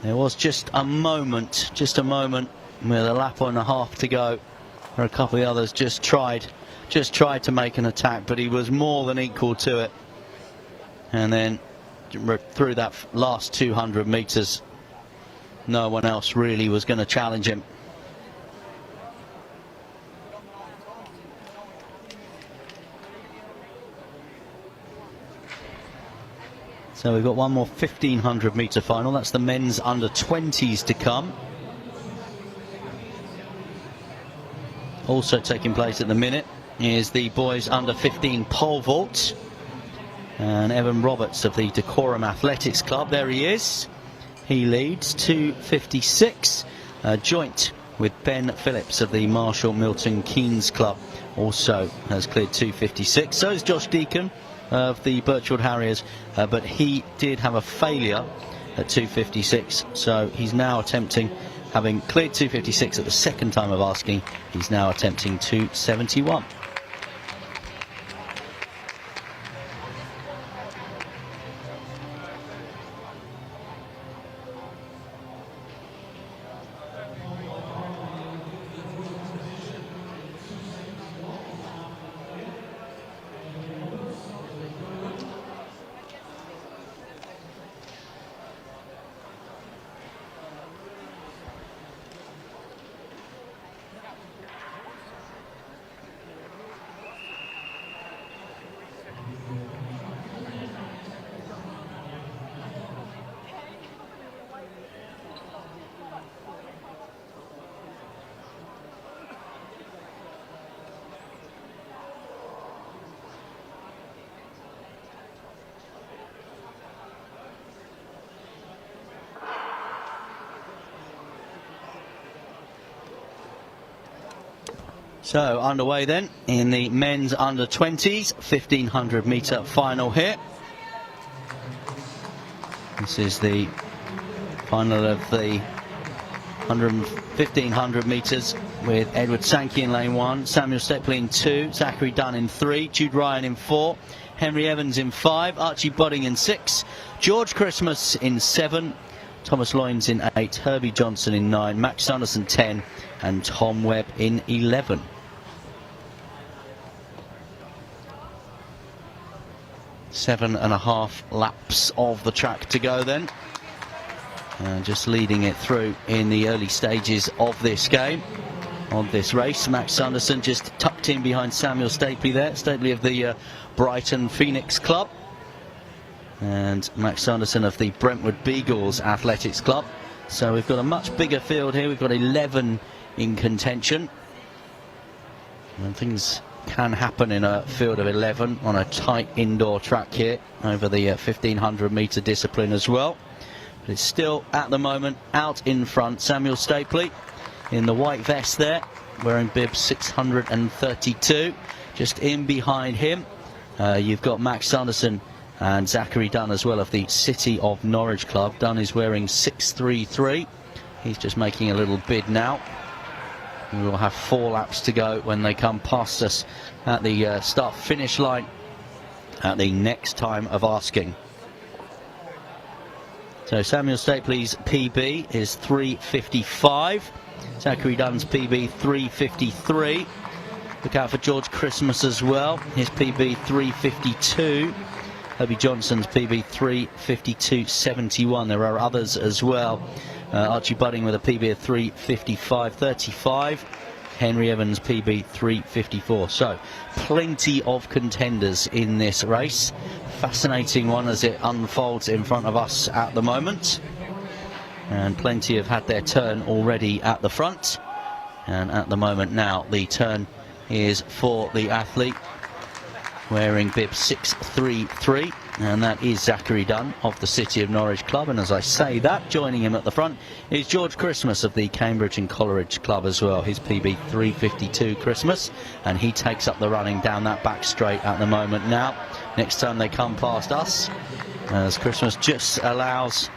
There was just a moment with a lap and a half to go, where a couple of the others just tried to make an attack, but he was more than equal to it. And then through that last 200 metres, no one else really was going to challenge him. So we've got one more 1500 metre final. That's the men's under 20s to come. Also taking place at the minute is the boys under 15 pole vault. And Evan Roberts of the Decorum Athletics Club, there he is. He leads 2:56, joint with Ben Phillips of the Marshall Milton Keynes Club. Also has cleared 2:56. So is Josh Deacon of the Birchwood Harriers, but he did have a failure at 2:56, so he's now attempting, having cleared 2:56 at the second time of asking, he's now attempting 2:71. So underway then in the men's under 20s 1500 metre final here. This is the final of the 1500 metres with Edward Sankey in lane 1, Samuel Stepley in 2, Zachary Dunn in 3, Jude Ryan in 4, Henry Evans in 5, Archie Budding in 6, George Christmas in 7, Thomas Loynes in 8, Herbie Johnson in 9, Max Sanderson 10 and Tom Webb in 11. Seven and a half laps of the track to go then. Just leading it through in the early stages of this game, of this race. Max Sanderson just tucked in behind Samuel Stapley there. Stapley of the Brighton Phoenix Club. And Max Sanderson of the Brentwood Beagles Athletics Club. So we've got a much bigger field here. We've got 11 in contention. And things can happen in a field of 11 on a tight indoor track here over the 1500 metre discipline as well. But it's still at the moment out in front. Samuel Stapley in the white vest there, wearing bib 632. Just in behind him you've got Max Sanderson and Zachary Dunn as well of the City of Norwich club. Dunn is wearing 633. He's just making a little bid now. We will have 4 laps to go when they come past us at the start-finish line at the next time of asking. So Samuel Stapley's PB is 3:55. Zachary Dunn's PB 3:53. Look out for George Christmas as well. His PB 3:52. Herbie Johnson's PB 3:52.71. There are others as well. Archie Budding with a PB of 3:55.35. Henry Evans PB 3:54. So plenty of contenders in this race. Fascinating one as it unfolds in front of us at the moment. And plenty have had their turn already at the front. And at the moment now the turn is for the athlete wearing bib 633, and that is Zachary Dunn of the City of Norwich club. And as I say that, joining him at the front is George Christmas of the Cambridge and Coleridge club as well. His PB 3:52 Christmas, and he takes up the running down that back straight at the moment now. Next time they come past us, as Christmas just allows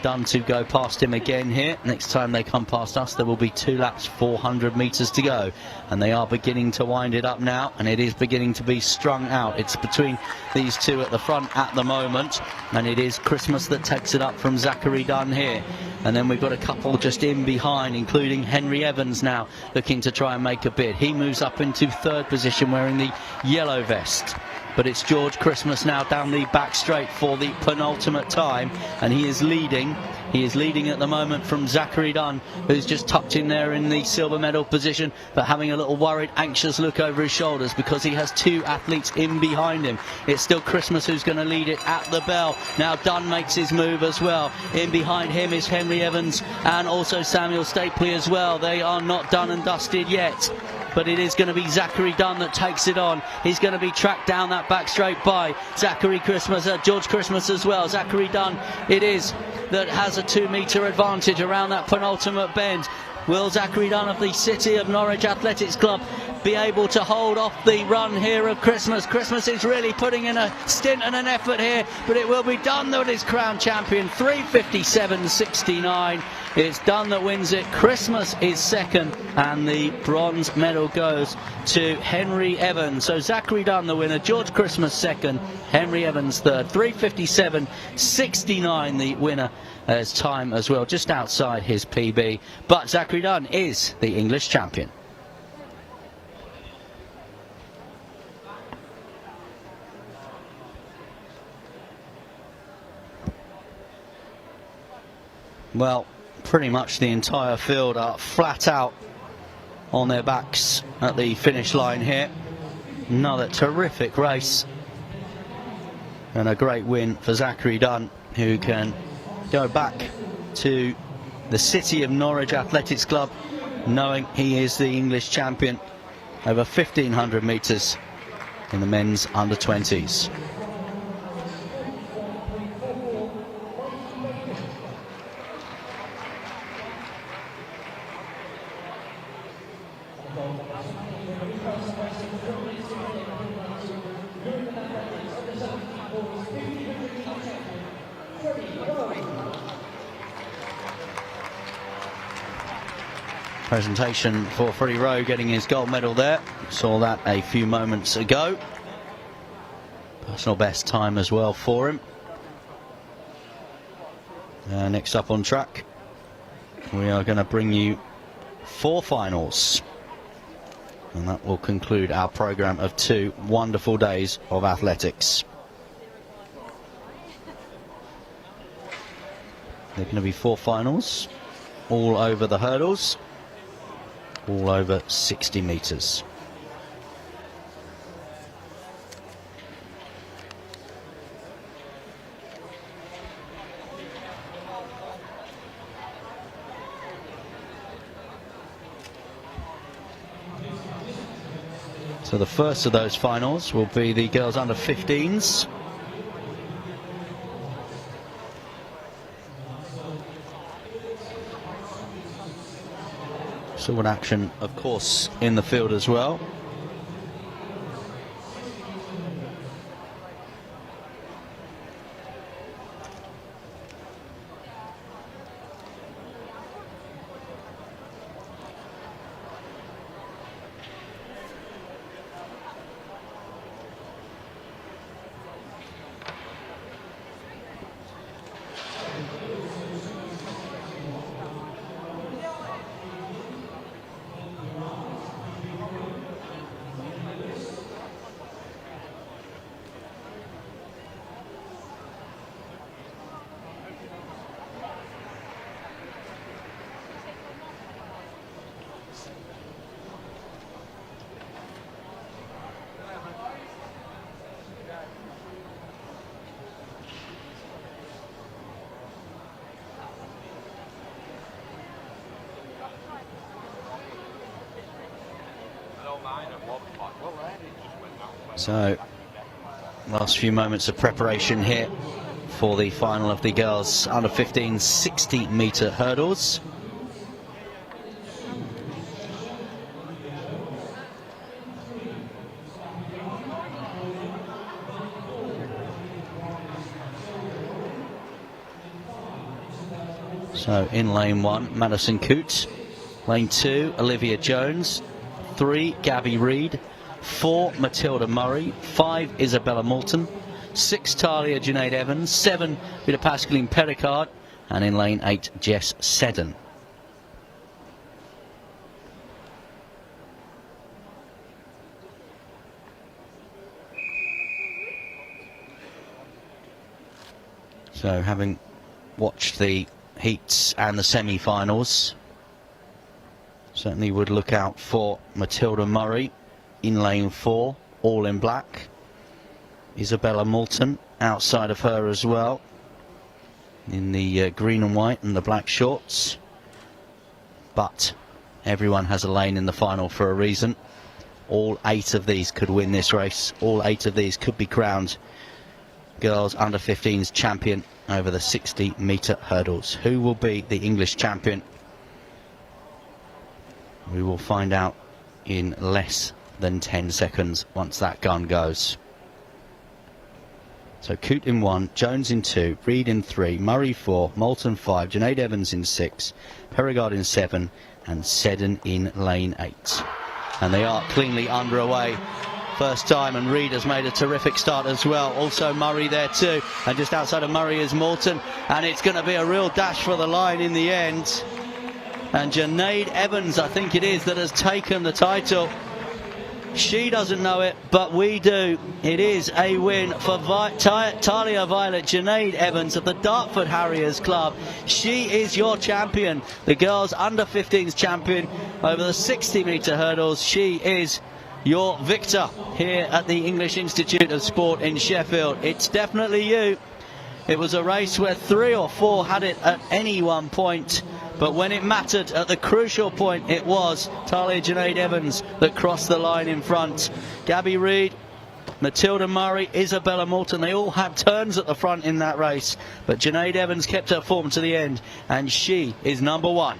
Dunn to go past him again here. Next time they come past us, there will be 2 laps, 400 metres to go, and they are beginning to wind it up now, and it is beginning to be strung out. It's between these two at the front at the moment, and it is Christmas that takes it up from Zachary Dunn here. And then we've got a couple just in behind, including Henry Evans now looking to try and make a bid. He moves up into 3rd position wearing the yellow vest. But it's George Christmas now down the back straight for the penultimate time, and he is leading. He is leading at the moment from Zachary Dunn, who's just tucked in there in the silver medal position, but having a little worried, anxious look over his shoulders because he has 2 athletes in behind him. It's still Christmas who's going to lead it at the bell. Now Dunn makes his move as well. In behind him is Henry Evans and also Samuel Stapley as well. They are not done and dusted yet, but it is going to be Zachary Dunn that takes it on. He's going to be tracked down that back straight by Zachary Christmas, George Christmas as well. Zachary Dunn it is that has a 2-metre advantage around that penultimate bend. Will Zachary Dunn of the City of Norwich Athletics Club be able to hold off the run here of Christmas? Christmas is really putting in a stint and an effort here, but it will be Dunn that is crowned champion. 3:57.69. It's Dunn that wins it. Christmas is second, and the bronze medal goes to Henry Evans. So Zachary Dunn the winner, George Christmas second, Henry Evans third. 3:57.69 the winner as time as well, just outside his PB. But Zachary Dunn is the English champion. Well, pretty much the entire field are flat out on their backs at the finish line here. Another terrific race and a great win for Zachary Dunn, who can go back to the City of Norwich Athletics Club knowing he is the English champion over 1,500 metres in the men's under-20s. Presentation for Freddie Rowe getting his gold medal there. Saw that a few moments ago. Personal best time as well for him. Next up on track, we are going to bring you 4 finals. And that will conclude our programme of 2 wonderful days of athletics. There are going to be 4 finals, all over the hurdles, all over 60 metres. So the first of those finals will be the girls under 15s. Sword action, of course, in the field as well. So, last few moments of preparation here for the final of the girls under 15 60-metre hurdles. So in lane 1, Madison Coote. Lane 2, Olivia Jones. 3, Gabby Reid. 4, Matilda Murray. 5, Isabella Moulton. 6, Talia Junaid Evans. 7, Rita Pascaline Pericard. And in lane 8, Jess Seddon. So having watched the heats and the semi-finals, certainly would look out for Matilda Murray in lane 4, all in black. Isabella Moulton outside of her as well, in the green and white and the black shorts. But everyone has a lane in the final for a reason. All 8 of these could win this race. All 8 of these could be crowned girls under 15's champion over the 60-metre hurdles. Who will be the English champion? We will find out in less than 10 seconds once that gun goes. So Coote in 1, Jones in 2, Reid in 3, Murray 4, Moulton 5, Junaid Evans in 6, Perigard in 7, and Seddon in lane 8. And they are cleanly underway. First time, and Reid has made a terrific start as well. Also Murray there too, and just outside of Murray is Moulton, and it's going to be a real dash for the line in the end. And Junaid Evans, I think it is, that has taken the title. She doesn't know it, but we do. It is a win for Talia Violet Junaid Evans of the Dartford Harriers Club. She is your champion, the girls under 15's champion over the 60-metre hurdles. She is your victor here at the English Institute of Sport in Sheffield. It's definitely you. It was a race where 3 or 4 had it at any one point, but when it mattered at the crucial point, it was Talia Junaid Evans that crossed the line in front. Gabby Reid, Matilda Murray, Isabella Moulton, they all had turns at the front in that race, but Junaid Evans kept her form to the end, and she is number 1.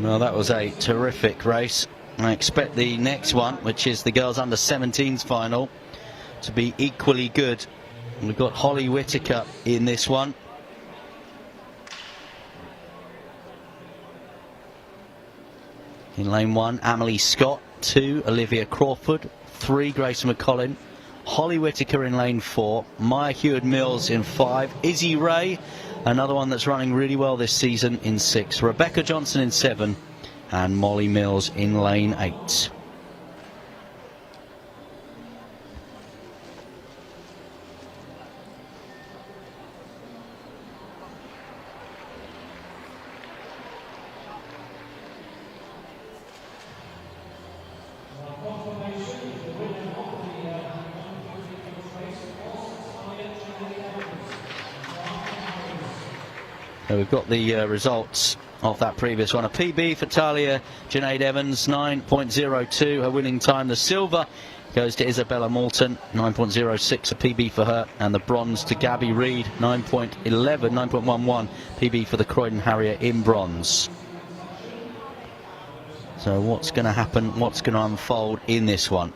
Well, that was a terrific race. I expect the next one, which is the girls under 17's final, to be equally good. We've got Holly Whittaker in this one. In lane 1, Amelie Scott. 2, Olivia Crawford. 3, Grace McCollin. Holly Whittaker in lane 4. Maya Hewitt-Mills in 5. Izzy Ray, another one that's running really well this season, in 6. Rebecca Johnson in 7. And Molly Mills in lane 8. So we've got the results of that previous one. A PB for Talia Junaid Evans, 9.02, her winning time. The silver goes to Isabella Moulton, 9.06, a PB for her. And the bronze to Gabby Reid, 9.11, PB for the Croydon Harrier in bronze. So what's going to happen, what's going to unfold in this one?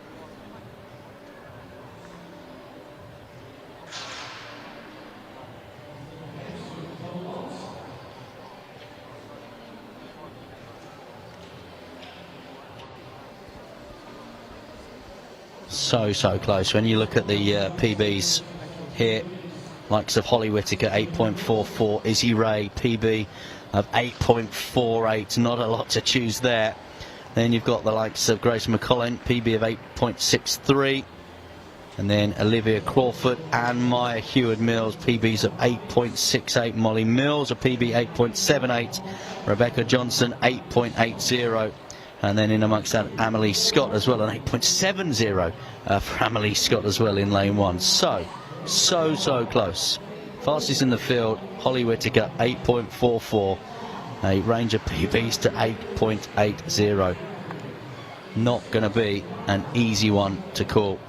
So close. When you look at the PBs here, Likes of Holly Whittaker 8.44, Izzy Ray PB of 8.48, not a lot to choose there. Then you've got the likes of Grace McCollin, PB of 8.63, and then Olivia Crawford and Maya Heward-Mills, PBs of 8.68. Molly Mills, a PB 8.78. Rebecca Johnson, 8.80. And then in amongst that, Amelie Scott as well, an 8.70 for Amelie Scott as well in lane 1. So close. Fastest in the field, Holly Whittaker, 8.44. A range of PBs to 8.80. Not going to be an easy one to call.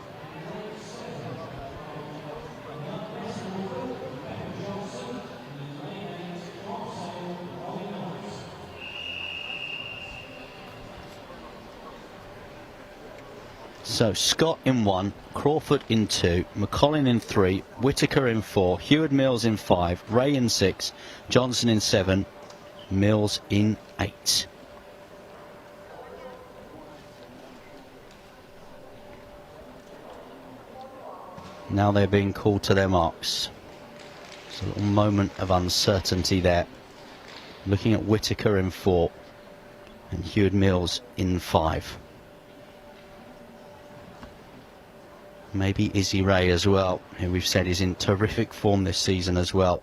So Scott in 1, Crawford in 2, McCollin in 3, Whittaker in 4, Heward-Mills in 5, Ray in 6, Johnson in 7, Mills in 8. Now they're being called to their marks. It's a little moment of uncertainty there. Looking at Whittaker in 4 and Heward-Mills in 5. Maybe Izzy Ray as well, who we've said is in terrific form this season as well.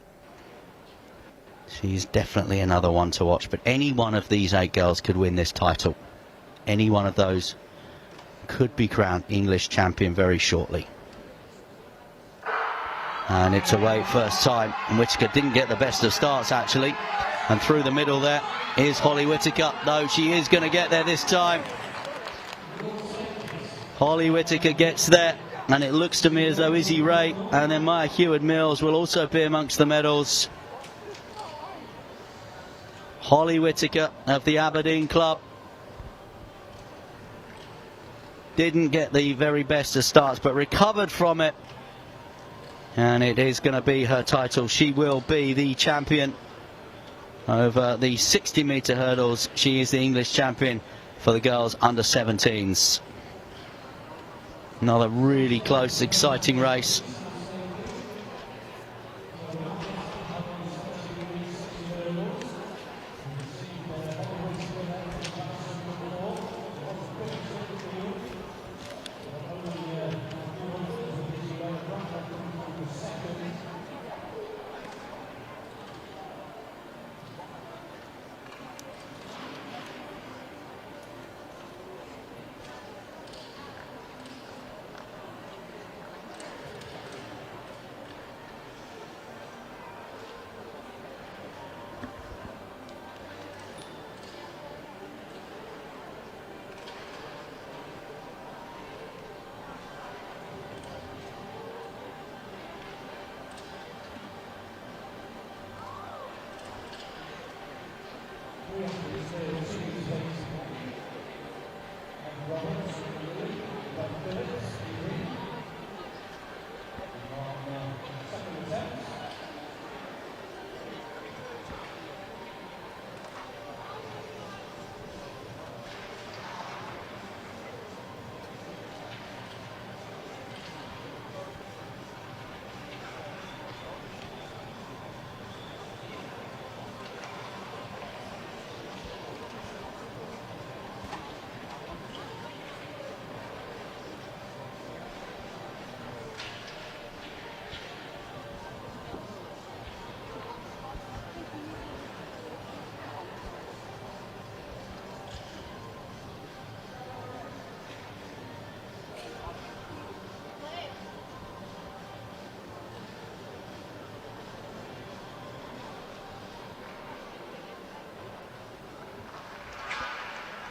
She's definitely another one to watch, but any one of these 8 girls could win this title. Any one of those could be crowned English champion very shortly. And it's away first time, and Whittaker didn't get the best of starts actually. And through the middle there is Holly Whittaker. No, she is going to get there this time. Holly Whittaker gets there, and it looks to me as though Izzy Ray and then Maya Heward-Mills will also be amongst the medals. Holly Whittaker of the Aberdeen club didn't get the very best of starts, but recovered from it, and it is going to be her title. She will be the champion over the 60-metre hurdles. She is the English champion for the girls under 17s. Another really close, exciting race.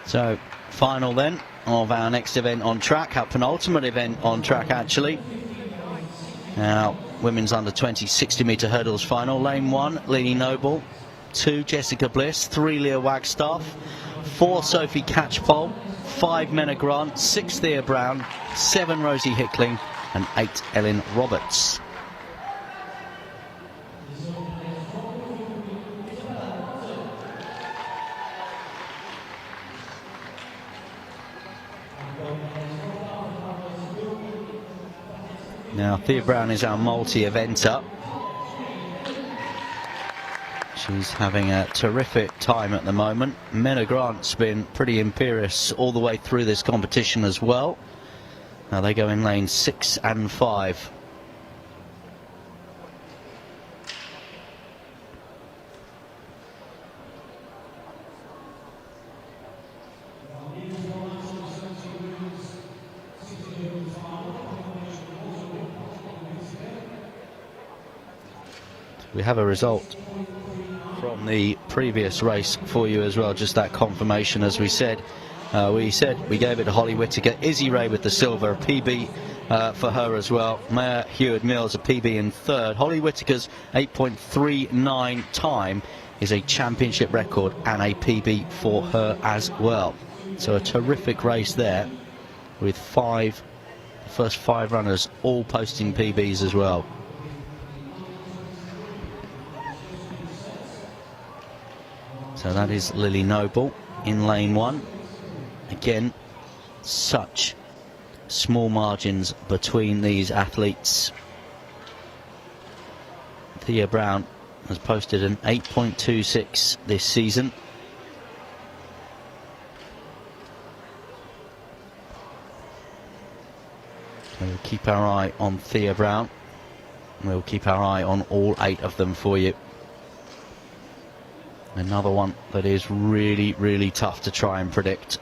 So, final then of our next event on track, our penultimate event on track actually. Now, women's under 20 60-metre hurdles final. Lane 1, Lily Noble. 2, Jessica Bliss. 3, Leah Wagstaff. 4, Sophie Catchpole. 5, Menna Grant. 6, Thea Brown. 7, Rosie Hickling. And 8, Ellen Roberts. Now, Thea Brown is our multi-eventer. She's having a terrific time at the moment. Menna Grant's been pretty imperious all the way through this competition as well. Now they go in lanes 6 and 5. We have a result from the previous race for you as well, just that confirmation. As we said, we gave it to Holly Whittaker. Izzy Ray with the silver, a PB for her as well. Maya Hewitt-Mills a PB in third. Holly Whittaker's 8.39 time is a championship record and a PB for her as well. So a terrific race there, with the first five runners all posting PBs as well. So that is Lily Noble in lane 1. Again, such small margins between these athletes. Thea Brown has posted an 8.26 this season. So we'll keep our eye on Thea Brown. We'll keep our eye on all 8 of them for you. Another one that is really, really tough to try and predict.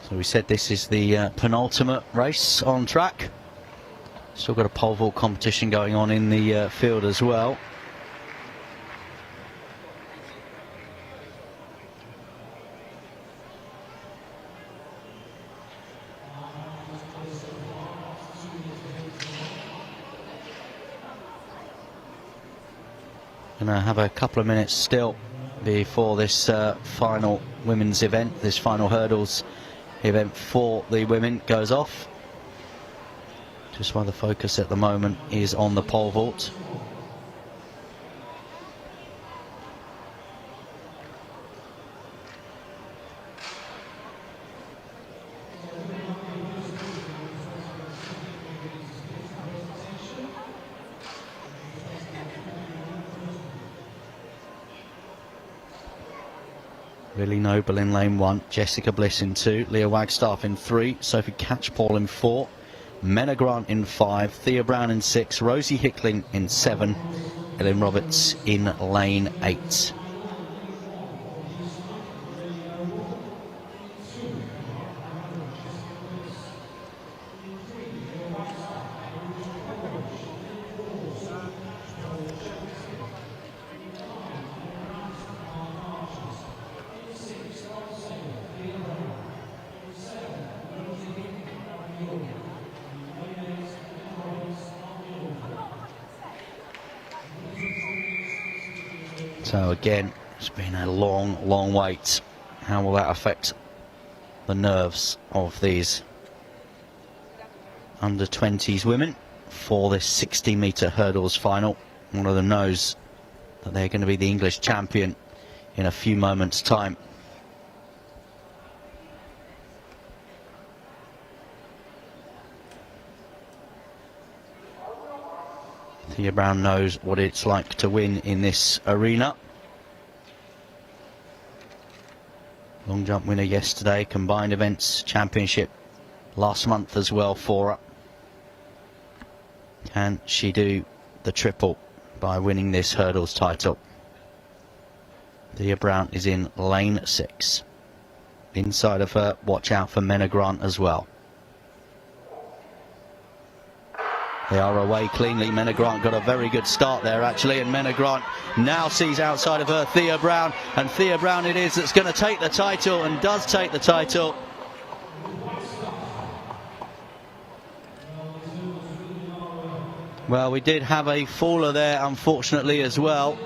So we said this is the penultimate race on track. Still got a pole vault competition going on in the field as well. Gonna have a couple of minutes still before this final women's event, this final hurdles event for the women goes off. Just while the focus at the moment is on the pole vault. Lily Noble in lane 1, Jessica Bliss in 2, Leah Wagstaff in 3, Sophie Catchpole in 4, Menna Grant in 5, Thea Brown in 6, Rosie Hickling in 7, Ellen Roberts in lane 8. So again, it's been a long, long wait. How will that affect the nerves of these under 20s women for this 60-metre hurdles final? One of them knows that they're going to be the English champion in a few moments' time. Thea Brown knows what it's like to win in this arena. Long jump winner yesterday, combined events championship last month as well for her. Can she do the triple by winning this hurdles title? Thea Brown is in lane 6. Inside of her, watch out for Menna Grant as well. They are away cleanly. Menna Grant got a very good start there actually, and Menna Grant now sees outside of her Thea Brown, and Thea Brown it is that's going to take the title, and does take the title. Well, we did have a faller there unfortunately as well.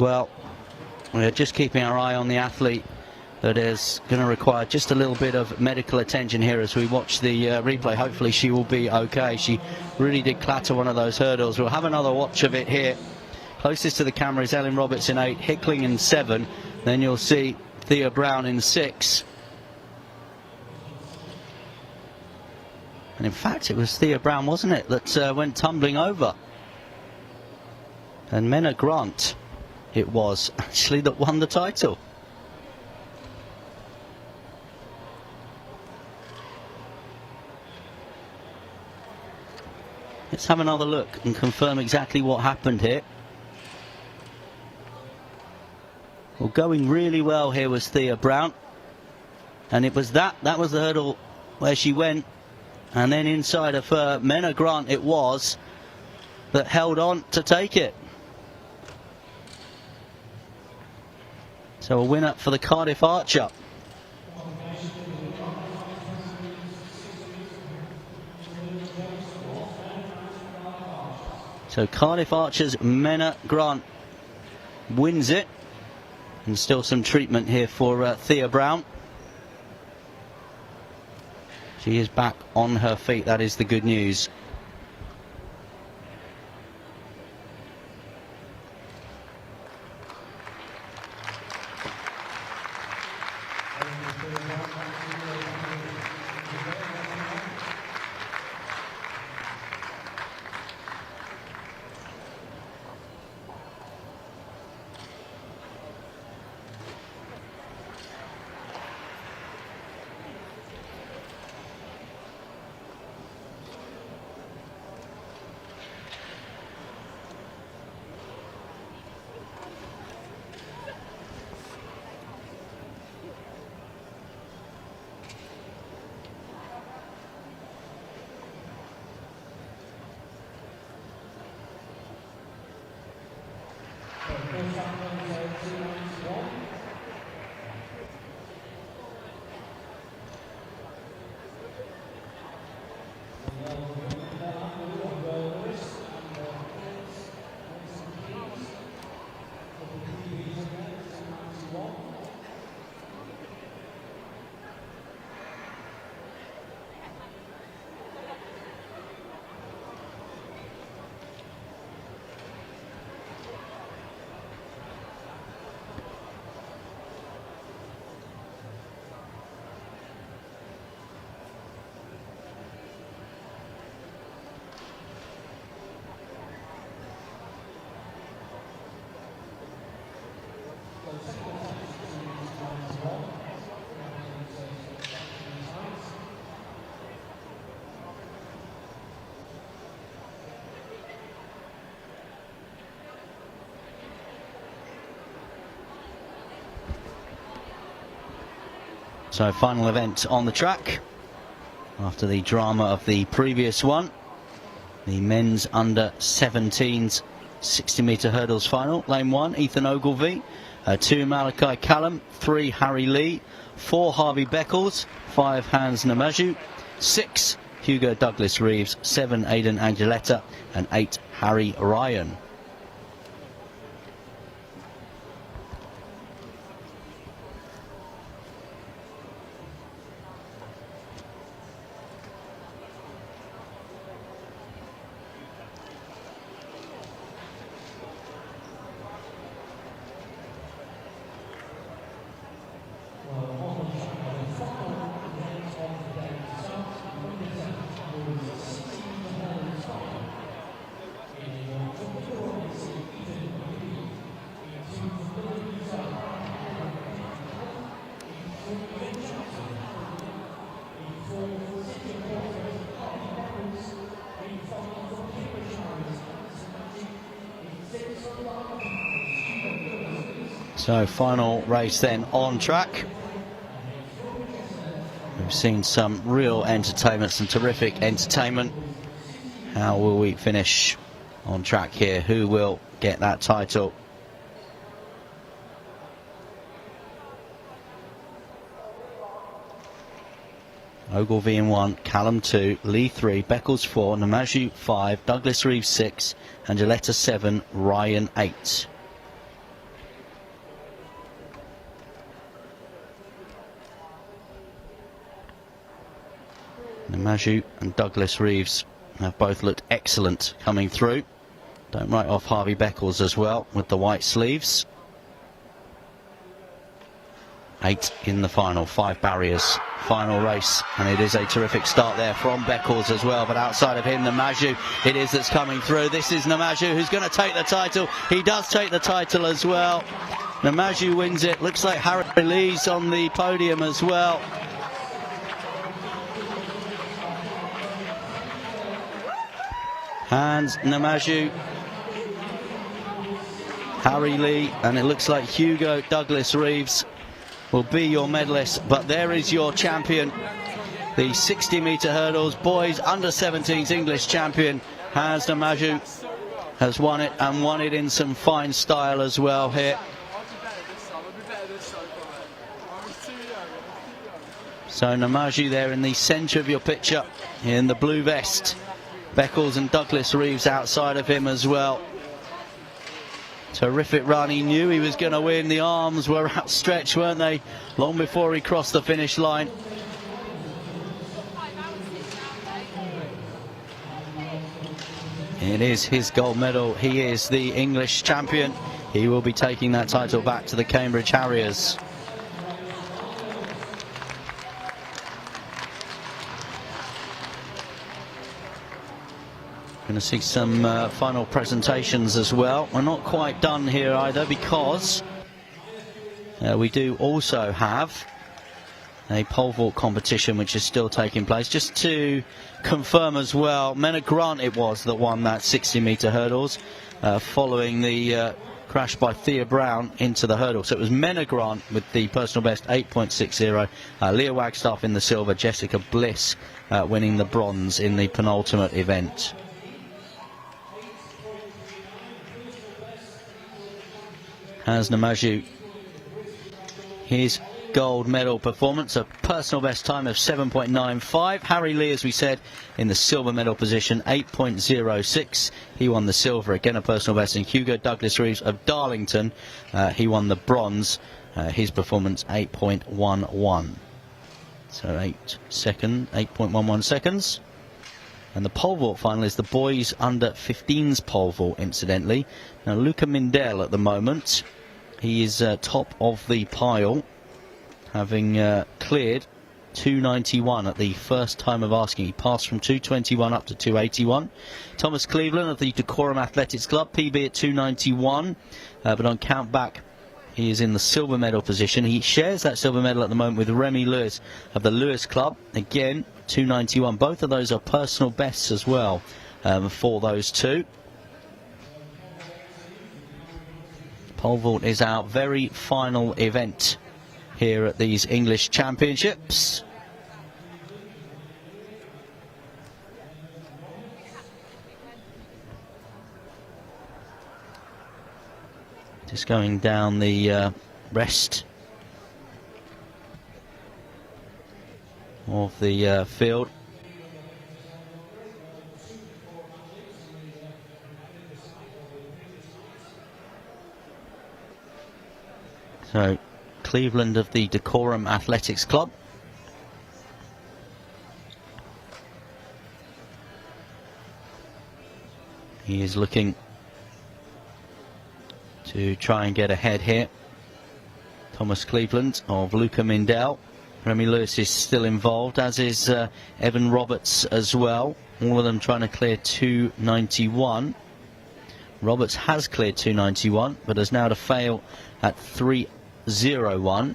Well, we're just keeping our eye on the athlete that is going to require just a little bit of medical attention here as we watch the replay. Hopefully she will be okay. She really did clatter one of those hurdles. We'll have another watch of it here. Closest to the camera is Ellen Roberts in 8, Hickling in 7. Then you'll see Thea Brown in 6. And in fact, it was Thea Brown, wasn't it, that went tumbling over. And Menna Grant, it was actually, that won the title. Let's have another look and confirm exactly what happened here. Well, going really well here was Thea Brown. And it was that was the hurdle where she went. And then inside of her, Menna Grant it was that held on to take it. So a winner for the Cardiff Archer. So Cardiff Archer's Menna Grant wins it. And still some treatment here for Thea Brown. She is back on her feet, that is the good news. So final event on the track after the drama of the previous one. The men's under 17s 60-metre hurdles final. Lane 1, Ethan Ogilvie. 2, Malachi Callum. 3, Harry Lee. 4, Harvey Beckles. 5, Hans Namaju. 6, Hugo Douglas Reeves. 7, Aidan Angeletta. And 8, Harry Ryan. So final race then on track. We've seen some real entertainment, some terrific entertainment. How will we finish on track here? Who will get that title? Ogilvie in 1, Callum 2, Lee 3, Beckles 4, Namaju 5, Douglas Reeves 6, Angeletta 7, Ryan 8. Namaju and Douglas Reeves have both looked excellent coming through. Don't write off Harvey Beckles as well with the white sleeves. 8 in the final, 5 barriers, final race, and it is a terrific start there from Beckles as well. But outside of him, Namaju it is that's coming through. This is Namaju who's going to take the title. He does take the title as well. Namaju wins it. Looks like Harry Lee's on the podium as well. Hans Namaju, Harry Lee, and it looks like Hugo Douglas Reeves will be your medalist. But there is your champion, the 60-metre hurdles boys under-17s English champion. Hans Namaju has won it, and won it in some fine style as well here. So Namaju there in the centre of your picture in the blue vest. Beckles and Douglas Reeves outside of him as well. Terrific run. He knew he was going to win. The arms were outstretched, weren't they, long before he crossed the finish line. It is his gold medal. He is the English champion. He will be taking that title back to the Cambridge Harriers. Going to see some final presentations as well. We're not quite done here either, because we do also have a pole vault competition which is still taking place. Just to confirm as well, Menna Grant it was that won that 60-metre hurdles following the crash by Thea Brown into the hurdle. So it was Menna Grant with the personal best 8.60, Leah Wagstaff in the silver, Jessica Bliss winning the bronze in the penultimate event. Hans Namaju, his gold medal performance, a personal best time of 7.95. Harry Lee, as we said, in the silver medal position, 8.06. He won the silver, again a personal best. And Hugo Douglas Reeves of Darlington, he won the bronze, his performance 8.11. So 8.11 seconds. And the pole vault final is the boys under 15s pole vault, incidentally. Now Luca Mindell at the moment, he is top of the pile, having cleared 291 at the first time of asking. He passed from 221 up to 281. Thomas Cleveland of the Decorum Athletics Club, PB at 291, but on count back he is in the silver medal position. He shares that silver medal at the moment with Remy Lewis of the Lewis Club, again 291. Both of those are personal bests as well for those two. Pole vault is our very final event here at these English Championships. Just going down the rest of the field. So Cleveland of the Decorum Athletics Club. He is looking to try and get ahead here. Thomas Cleveland of Luca Mindell. Remy Lewis is still involved, as is Evan Roberts as well. All of them trying to clear 291. Roberts has cleared 291, but has now to fail at 301.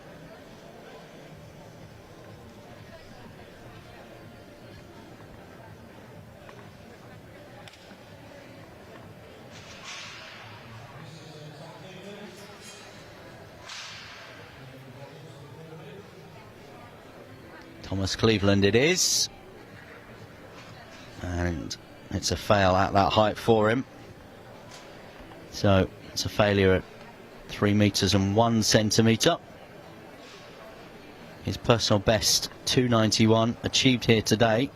Thomas Cleveland it is, and it's a fail at that height for him. So it's a failure at 3 meters and 1 centimetre. His personal best 291 achieved here today.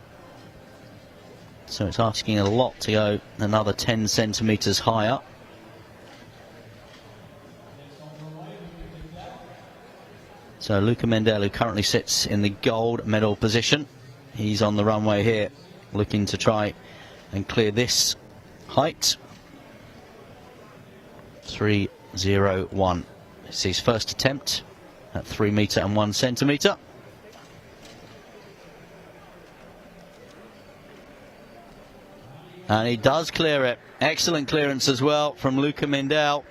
So it's asking a lot to go another 10 centimetres higher. So Luca Mindell, who currently sits in the gold medal position, He's on the runway here, looking to try and clear this height. 3:01. It's his first attempt at 3 metre and 1 centimetre. And he does clear it. Excellent clearance as well from Luca Mindell.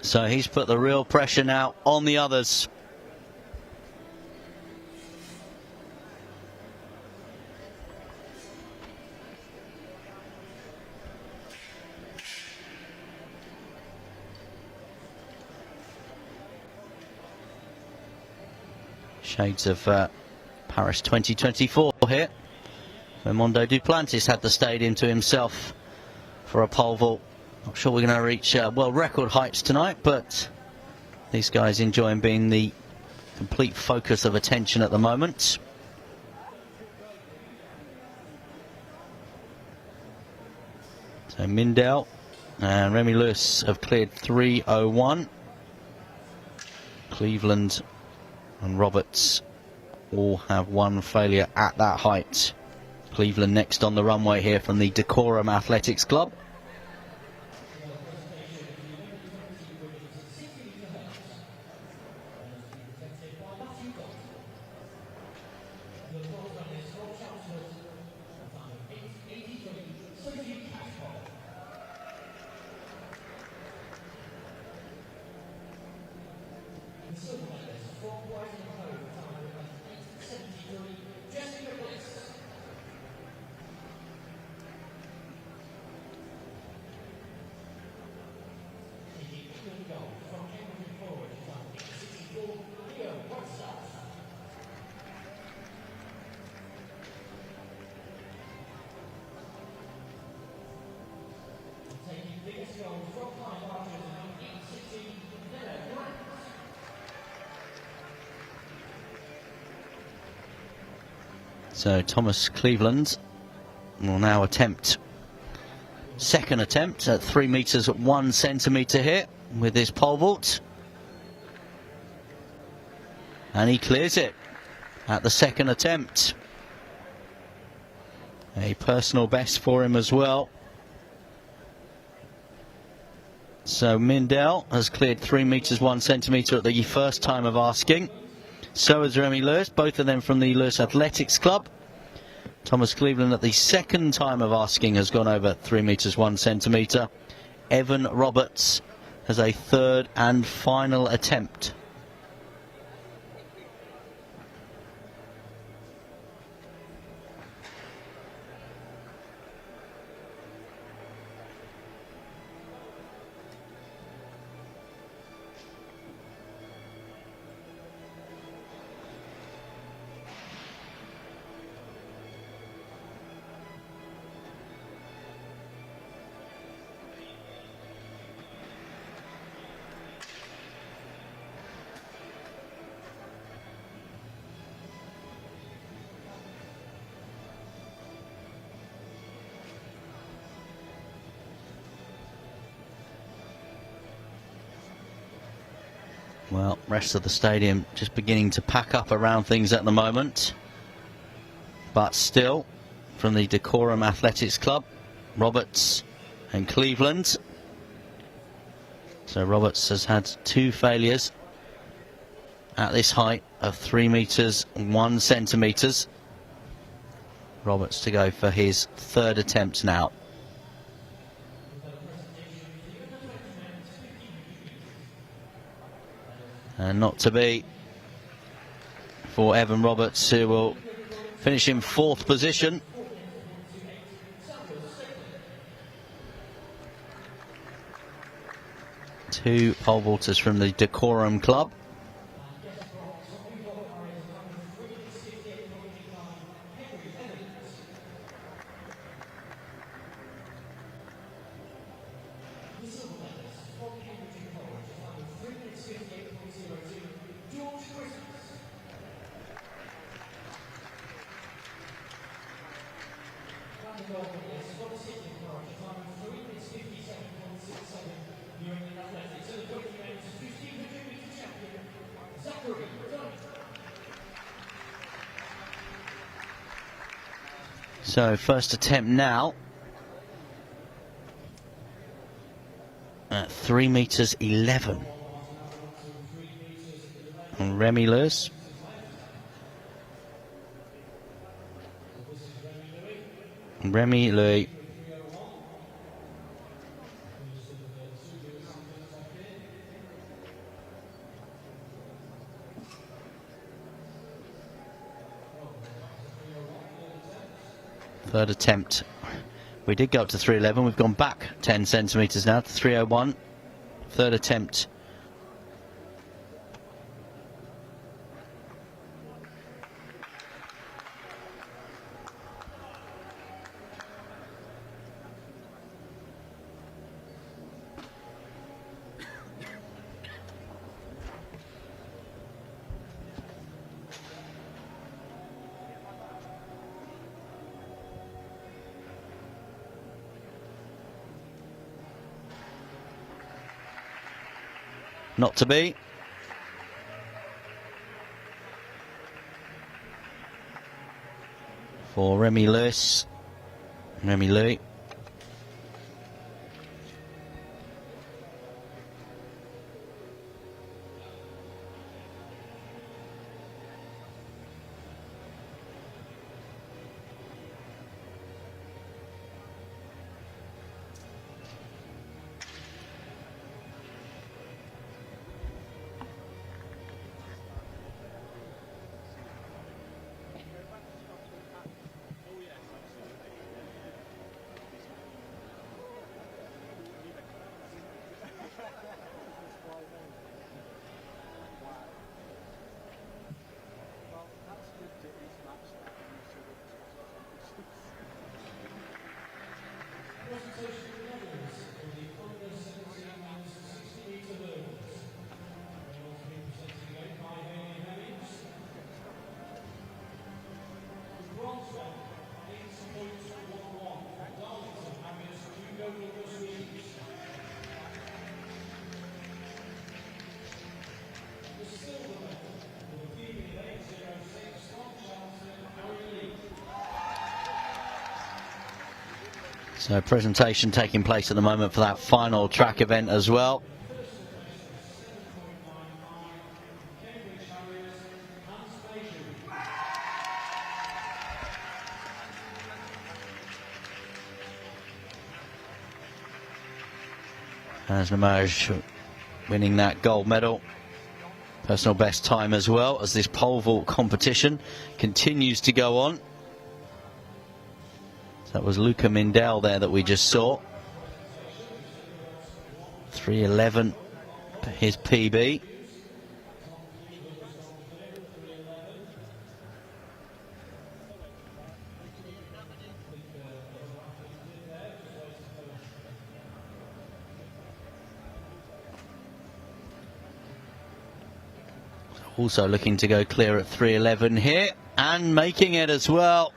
So he's put the real pressure now on the others. Shades of Paris 2024 here. Raimondo Duplantis had the stadium to himself for a pole vault. Not sure we're going to reach world record heights tonight, but these guys enjoying being the complete focus of attention at the moment. So Mindell and Remy Lewis have cleared 3:01. Cleveland and Roberts all have one failure at that height. Cleveland next on the runway here from the Decorum Athletics Club. So Thomas Cleveland will now attempt second attempt at 3 metres 1 centimetre here with his pole vault, and he clears it at the second attempt. A personal best for him as well. So Mindell has cleared 3 metres 1 centimetre at the first time of asking. So has Remy Lewis, both of them from the Lewis Athletics Club. Thomas Cleveland at the second time of asking has gone over 3 metres 1 centimetre. Evan Roberts has a third and final attempt. Well, rest of the stadium just beginning to pack up around things at the moment. But still, from the Decorum Athletics Club, Roberts and Cleveland. So Roberts has had 2 failures at this height of 3 metres 1 centimetre. Roberts to go for his third attempt now. And not to be for Evan Roberts, who will finish in 4th position. Two pole vaulters from the Decorum Club. So first attempt now at 3 meters 11. And Remy Lewis. Remy Louis. Third attempt. We did go up to 311. We've gone back 10 centimetres now to 301. Third attempt. Not to be. For Remy Lewis. Remy Louis. So presentation taking place at the moment for that final track event as well. As Namaj winning that gold medal. Personal best time as well, as this pole vault competition continues to go on. That was Luca Mindell there that we just saw. 3:11, his PB. Also looking to go clear at 3:11 here, and making it as well.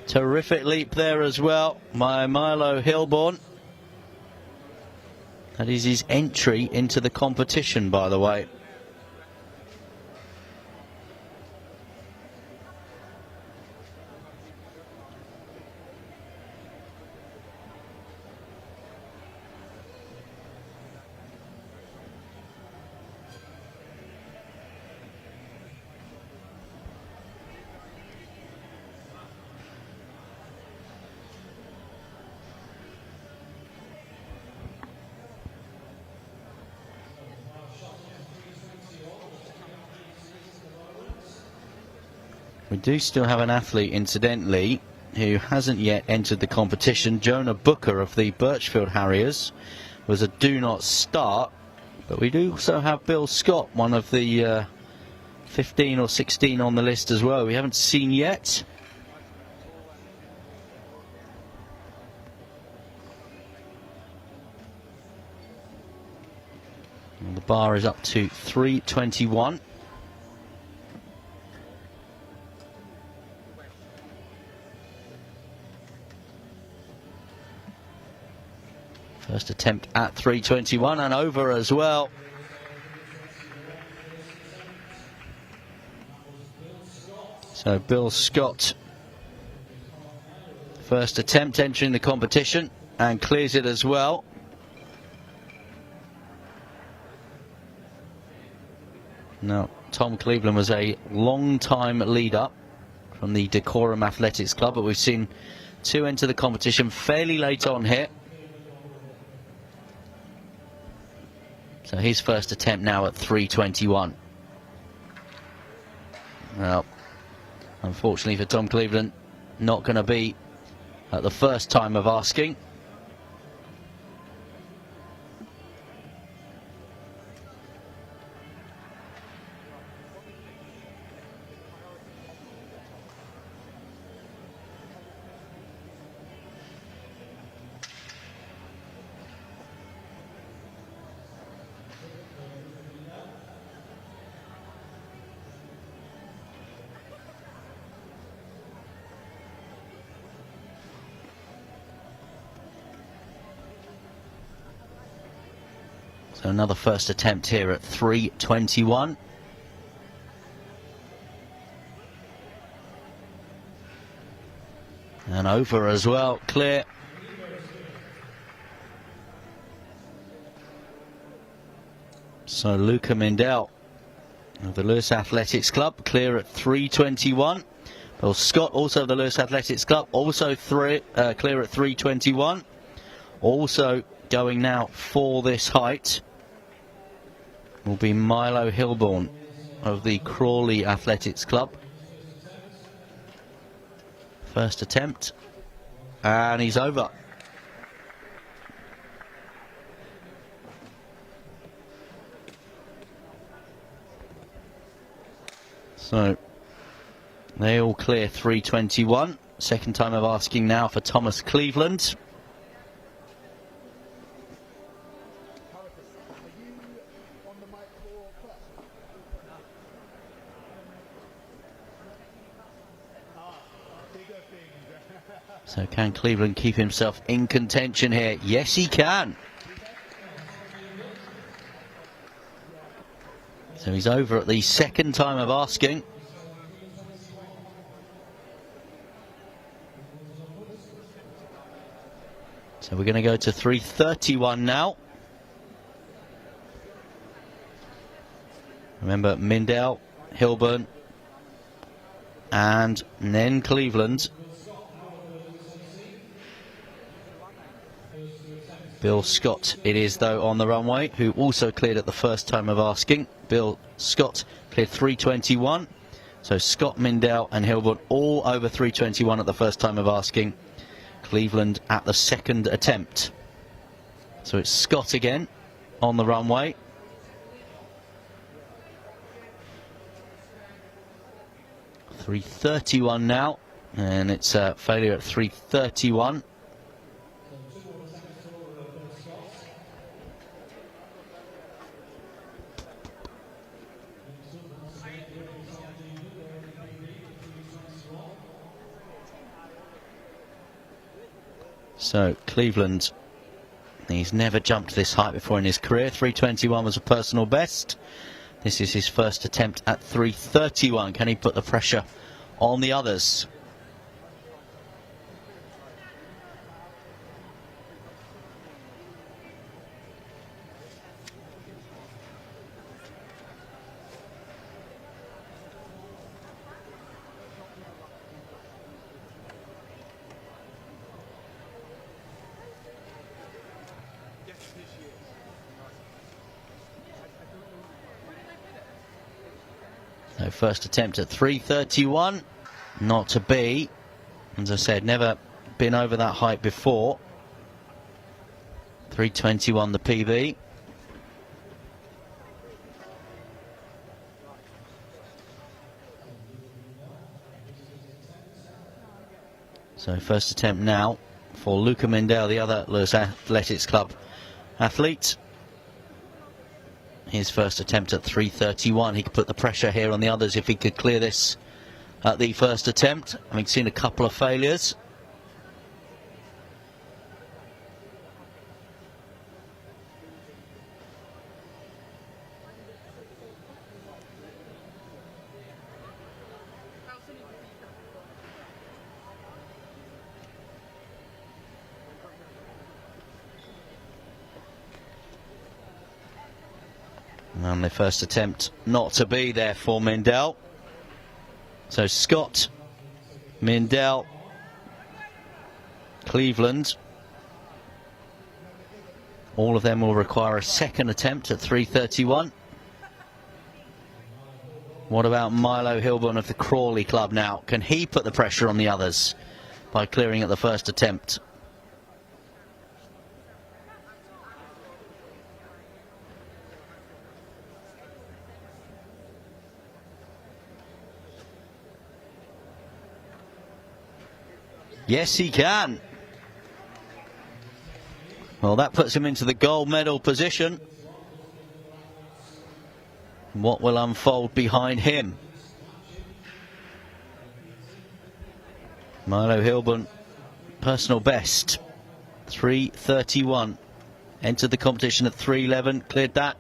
Terrific leap there as well by Milo Hilborn. That is his entry into the competition, by the way. We do still have an athlete, incidentally, who hasn't yet entered the competition. Jonah Booker of the Birchfield Harriers was a do not start. But we do also have Bill Scott, one of the 15 or 16 on the list as well. We haven't seen yet. And the bar is up to 3:21. First attempt at 3:21 and over as well. So Bill Scott First attempt entering the competition and clears it as well. Now, Tom Cleveland was a long-time leader from the Decorum Athletics Club, but we've seen two enter the competition fairly late on here. So his first attempt now at 3:21. Well, unfortunately for Tom Cleveland, not going to be at the first time of asking. So another first attempt here at 3:21. And over as well, clear. So Luca Mindell of the Lewis Athletics Club clear at 3:21. Bill Scott, also of the Lewis Athletics Club, also clear at 3:21. Also going now for this height will be Milo Hilborn of the Crawley Athletics Club. First attempt, and he's over. So they all clear 3:21. Second time of asking now for Thomas Cleveland. So can Cleveland keep himself in contention here? Yes, he can. So he's over at the second time of asking. So we're going to go to 3:31 now. Remember, Mindell, Hilburn, and then Cleveland. Bill Scott it is, though, on the runway, who also cleared at the first time of asking. Bill Scott cleared 3:21. So Scott, Mindell and Hilburn all over 3:21 at the first time of asking. Cleveland at the second attempt. So it's Scott again on the runway. .331 now, and it's a failure at 3:31. So Cleveland, he's never jumped this height before in his career. 3:21 was a personal best. This is his first attempt at 3:31. Can he put the pressure on the others? So first attempt at 3:31, not to be. As I said, never been over that height before. 3:21 the PB. So first attempt now for Luca Mindell, the other Lewis Athletics Club athlete. His first attempt at 3:31. He could put the pressure here on the others if he could clear this at the first attempt. Having seen a couple of failures. And the first attempt not to be there for Mindell. So Scott, Mindell, Cleveland, all of them will require a second attempt at 3:31. What about Milo Hilborn of the Crawley Club now? Can he put the pressure on the others by clearing at the first attempt? Yes, he can. Well, that puts him into the gold medal position. What will unfold behind him? Milo Hilborn, personal best, 3:31. Entered the competition at 3:11, cleared that.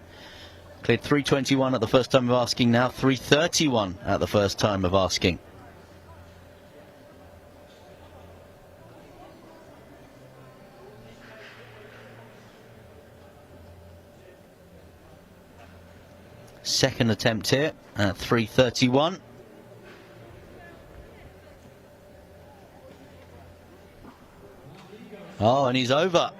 Cleared 3:21 at the first time of asking, now 3:31 at the first time of asking. Second attempt here at 3:31. Oh, and he's over.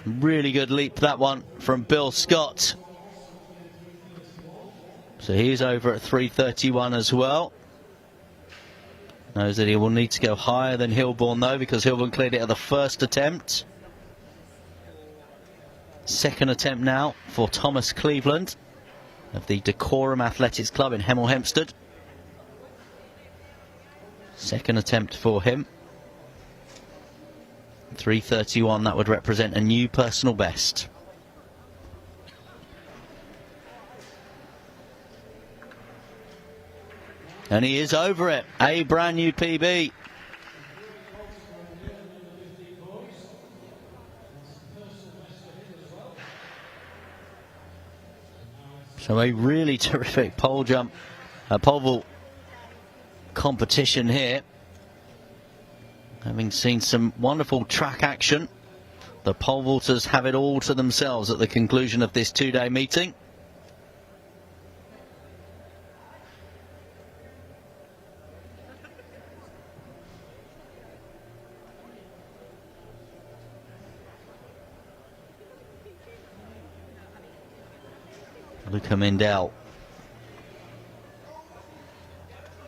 Really good leap, that one, from Bill Scott. So he's over at 3:31 as well. Knows that he will need to go higher than Hilborn, though, because Hilborn cleared it at the first attempt. Second attempt now for Thomas Cleveland of the Decorum Athletics Club in Hemel Hempstead. Second attempt for him. 3:31, that would represent a new personal best. And he is over it, a brand new PB. So a really terrific pole jump, pole vault competition here. Having seen some wonderful track action, the pole vaulters have it all to themselves at the conclusion of this two-day meeting. Luca Mindell,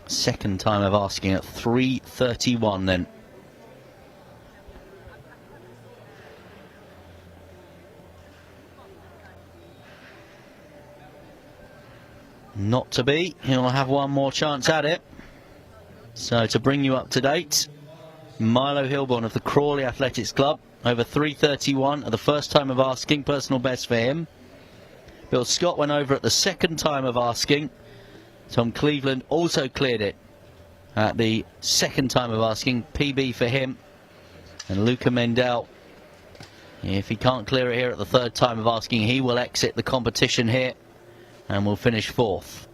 second time of asking at 3:31 then. Not to be, he'll have one more chance at it. So to bring you up to date, Milo Hilborn of the Crawley Athletics Club, over 3:31 at the first time of asking, personal best for him. Bill Scott went over at the second time of asking. Tom Cleveland also cleared it at the second time of asking, PB for him. And Luca Mindell, if he can't clear it here at the third time of asking, he will exit the competition here and will finish fourth.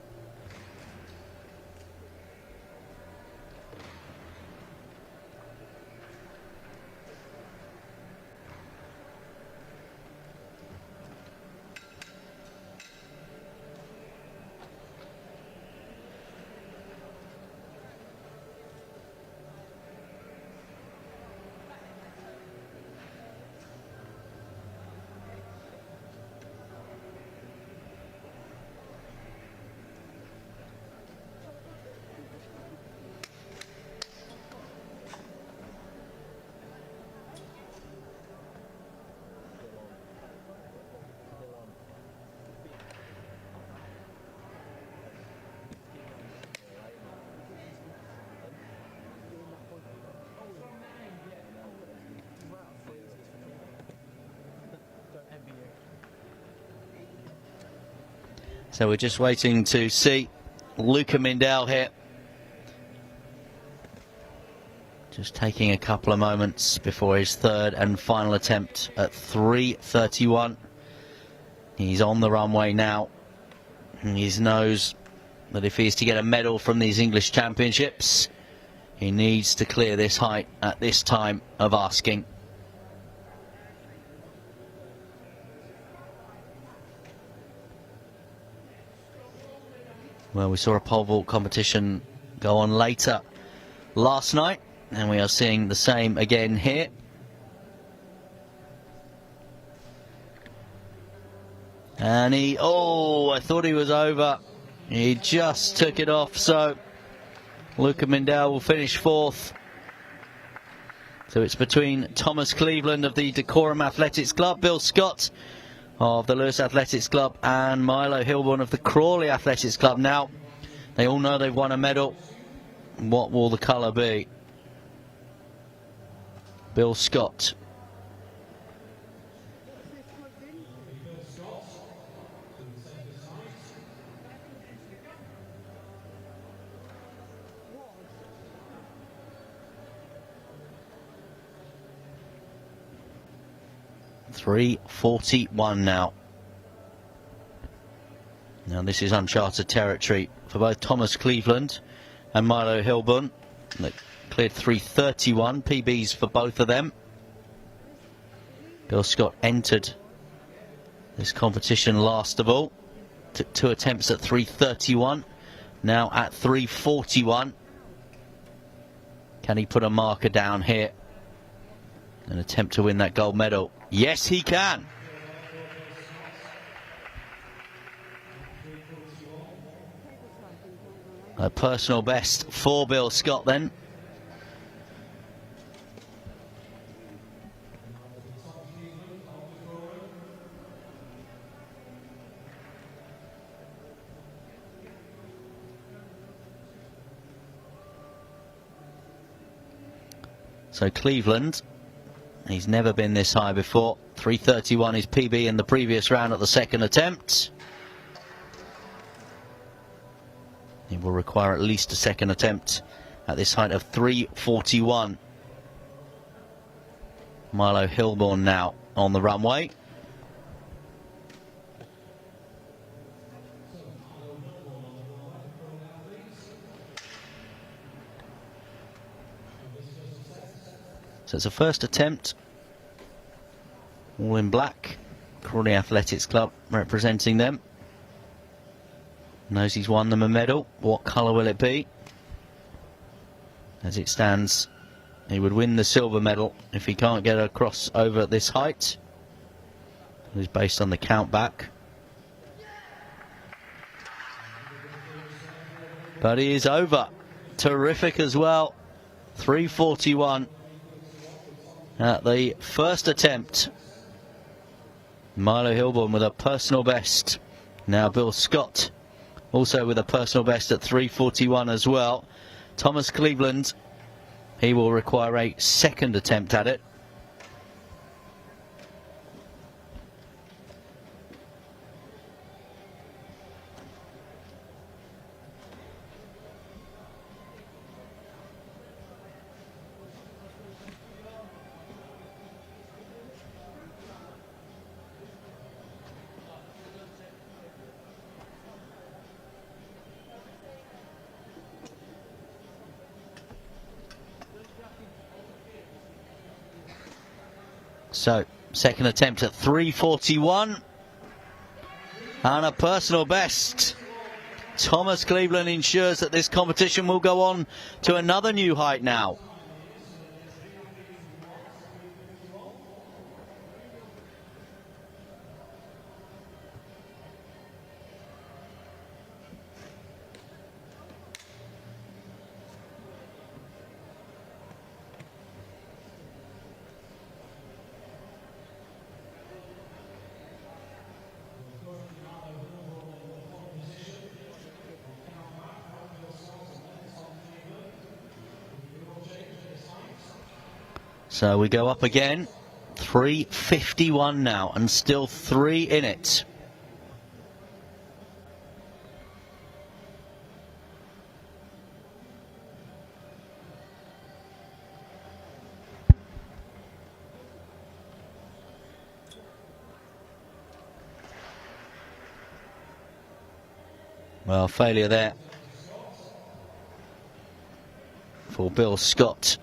So we're just waiting to see Luca Mindell here. Just taking a couple of moments before his third and final attempt at 3:31. He's on the runway now. And he knows that if he is to get a medal from these English Championships, he needs to clear this height at this time of asking. Well, we saw a pole vault competition go on later last night, and we are seeing the same again here. And I thought he was over. He just took it off, so Luca Mindell will finish fourth. So it's between Thomas Cleveland of the Decorum Athletics Club, Bill Scott of the Lewis Athletics Club, and Milo Hilborn of the Crawley Athletics Club. Now, they all know they've won a medal. What will the colour be? Bill Scott. .341 now. Now this is uncharted territory for both Thomas Cleveland and Milo Hilborn. They cleared 3:31, PBs for both of them. Bill Scott entered this competition last of all. Took 2 attempts at 3:31, now at 3:41. Can he put a marker down here and attempt to win that gold medal? Yes, he can. A personal best for Bill Scott then. So Cleveland, he's never been this high before. 3:31 is PB in the previous round at the second attempt. He will require at least a second attempt at this height of 3:41. Milo Hilborn now on the runway. So it's a first attempt, all in black. Crawley Athletics Club representing them. Knows he's won them a medal. What colour will it be? As it stands, he would win the silver medal if he can't get across over at this height. It is based on the count back. But he is over. Terrific as well. 3:41 at the first attempt. Milo Hilborn with a personal best. Now Bill Scott also with a personal best at 3:41 as well. Thomas Cleveland, he will require a second attempt at it. So, second attempt at 3:41 and a personal best. Thomas Cleveland ensures that this competition will go on to another new height now. So we go up again, 3:51 now, and still 3 in it. Well, failure there for Bill Scott.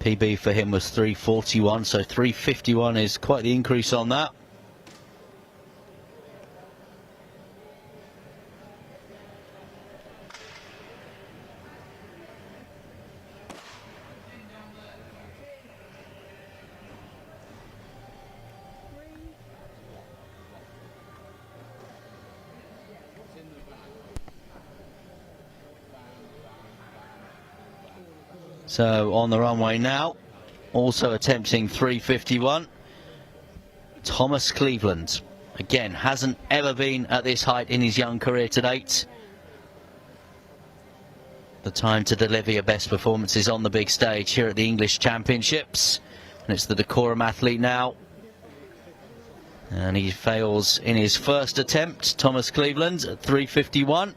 PB for him was 3:41, so 3:51 is quite the increase on that. So on the runway now, also attempting 3:51, Thomas Cleveland. Again, hasn't ever been at this height in his young career to date. The time to deliver your best performances on the big stage here at the English Championships. And it's the decorum athlete now. And he fails in his first attempt, Thomas Cleveland, at 3:51.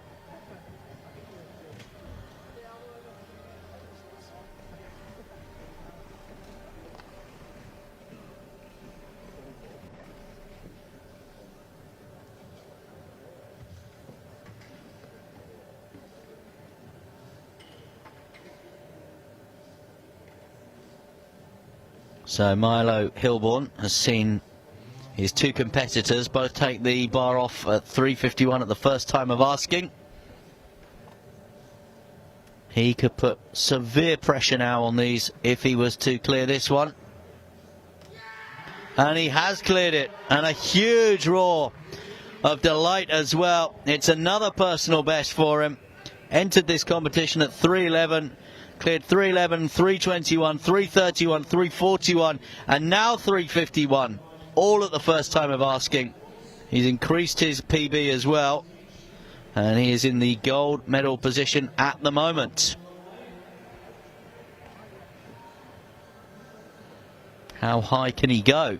So Milo Hilborn has seen his two competitors both take the bar off at 3:51 at the first time of asking. He could put severe pressure now on these if he was to clear this one. And he has cleared it, and a huge roar of delight as well. It's another personal best for him. Entered this competition at 3:11. Cleared 3:11, 3:21, 3:31, 3:41, and now 3:51. All at the first time of asking. He's increased his PB as well, and he is in the gold medal position at the moment. How high can he go?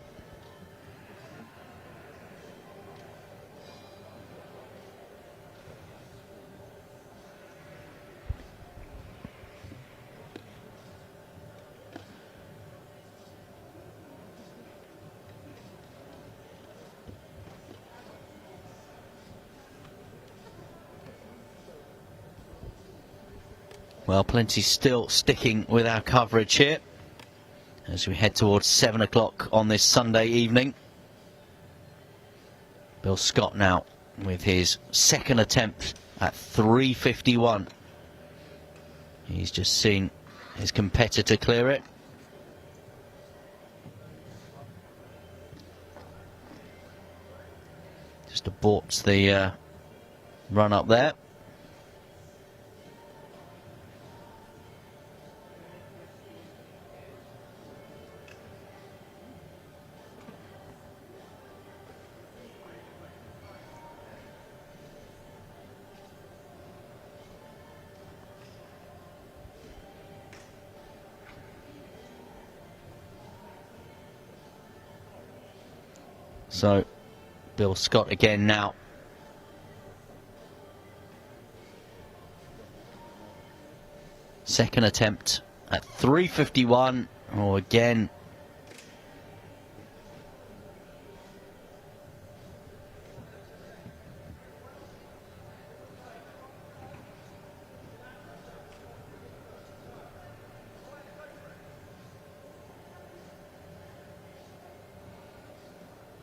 Well, plenty still sticking with our coverage here as we head towards 7 o'clock on this Sunday evening. Bill Scott now with his second attempt at 3:51. He's just seen his competitor clear it. Just aborts the run up there. So, Bill Scott again now. Second attempt at 3:51. Oh, again.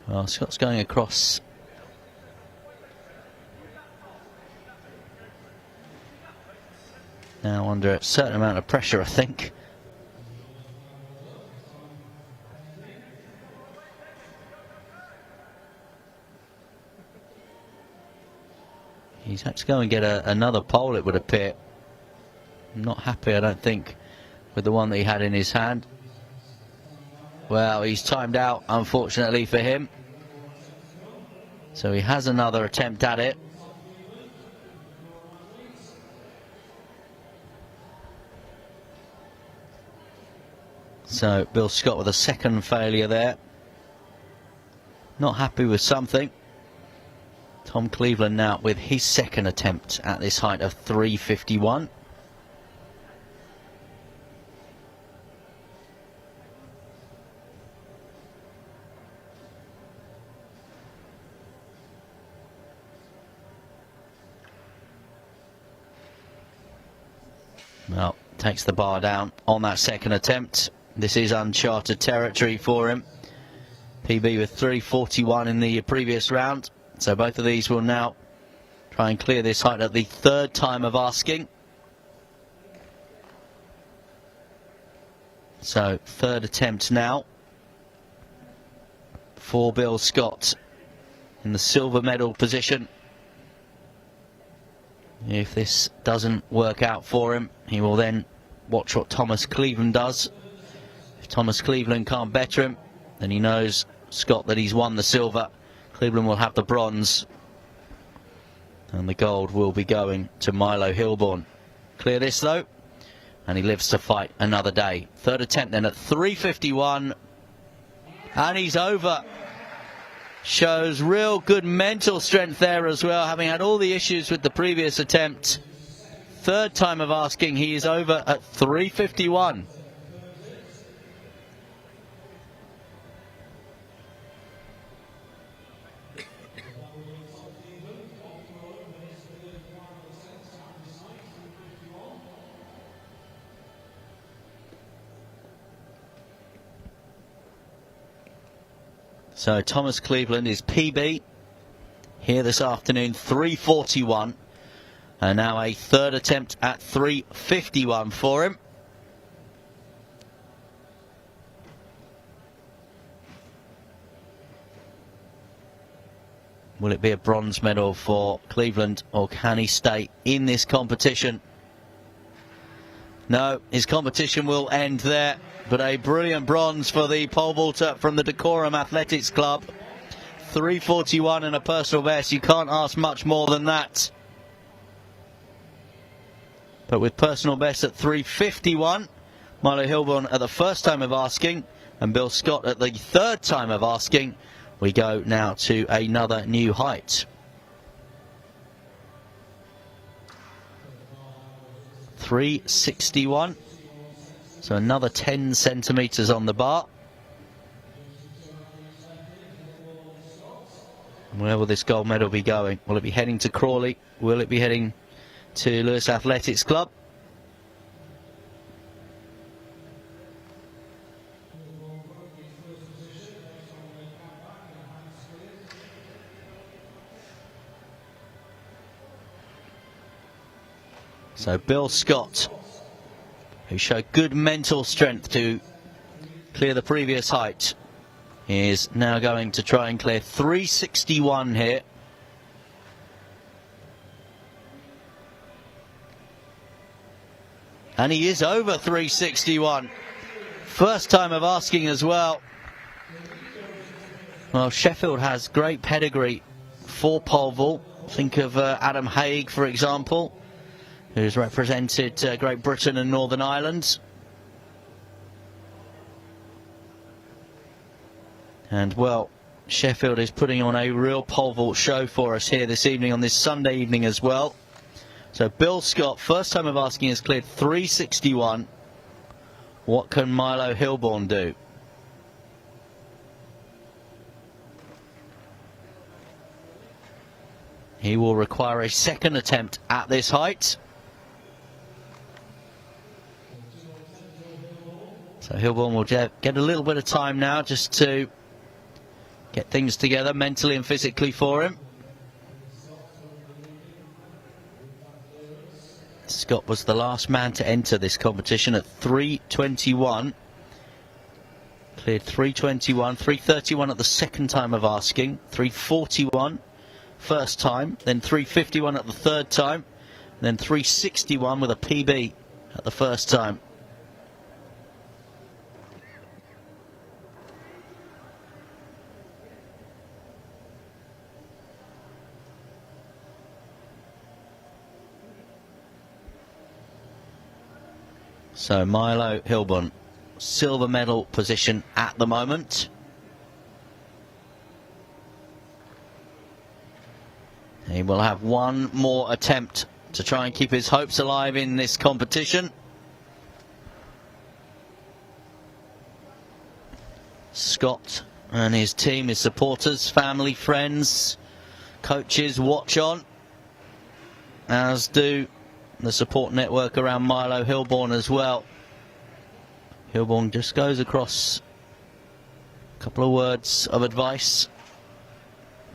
Well, Scott's going across. Now under a certain amount of pressure, I think. He's had to go and get another pole, it would appear. I'm not happy, I don't think, with the one that he had in his hand. Well, he's timed out, unfortunately for him. So he has another attempt at it. So Bill Scott with a second failure there. Not happy with something. Tom Cleveland now with his second attempt at this height of 3:51. Well, takes the bar down on that second attempt. This is uncharted territory for him. PB with 3:41 in the previous round. So both of these will now try and clear this height at the third time of asking. So third attempt now for Bill Scott in the silver medal position. If this doesn't work out for him, he will then watch what Thomas Cleveland does. If Thomas Cleveland can't better him, then he knows, Scott, that he's won the silver. Cleveland will have the bronze, and the gold will be going to Milo Hilborn. Clear this though, and he lives to fight another day. Third attempt then at 3:51, and he's over. Shows real good mental strength there as well, having had all the issues with the previous attempt. Third time of asking, he is over at 3:51. So Thomas Cleveland is PB here this afternoon, 3:41. And now a third attempt at 3:51 for him. Will it be a bronze medal for Cleveland, or can he stay in this competition? No, his competition will end there. But a brilliant bronze for the pole vaulter from the Decorum Athletics Club. 3:41 and a personal best. You can't ask much more than that. But with personal best at 3:51, Milo Hilborn at the first time of asking, and Bill Scott at the third time of asking, we go now to another new height. 3:61. So another 10 centimetres on the bar. Where will this gold medal be going? Will it be heading to Crawley? Will it be heading to Lewis Athletics Club? So Bill Scott, who showed good mental strength to clear the previous height, is now going to try and clear 3:61 here. And he is over 3:61. First time of asking as well. Well, Sheffield has great pedigree for pole vault. Think of Adam Haig, for example, who's represented Great Britain and Northern Ireland. And, well, Sheffield is putting on a real pole vault show for us here this evening, on this Sunday evening as well. So Bill Scott, first time of asking, has cleared 3:61. What can Milo Hilborn do? He will require a second attempt at this height. So Hilborn will get a little bit of time now just to get things together mentally and physically for him. Scott was the last man to enter this competition at 3:21. Cleared 3:21, 3:31 at the second time of asking, 3:41 first time, then 3:51 at the third time, then 3:61 with a PB at the first time. So Milo Hilborn, silver medal position at the moment. He will have one more attempt to try and keep his hopes alive in this competition. Scott and his team, his supporters, family, friends, coaches watch on, as do the support network around Milo Hilborn as well. Hilborn just goes across a couple of words of advice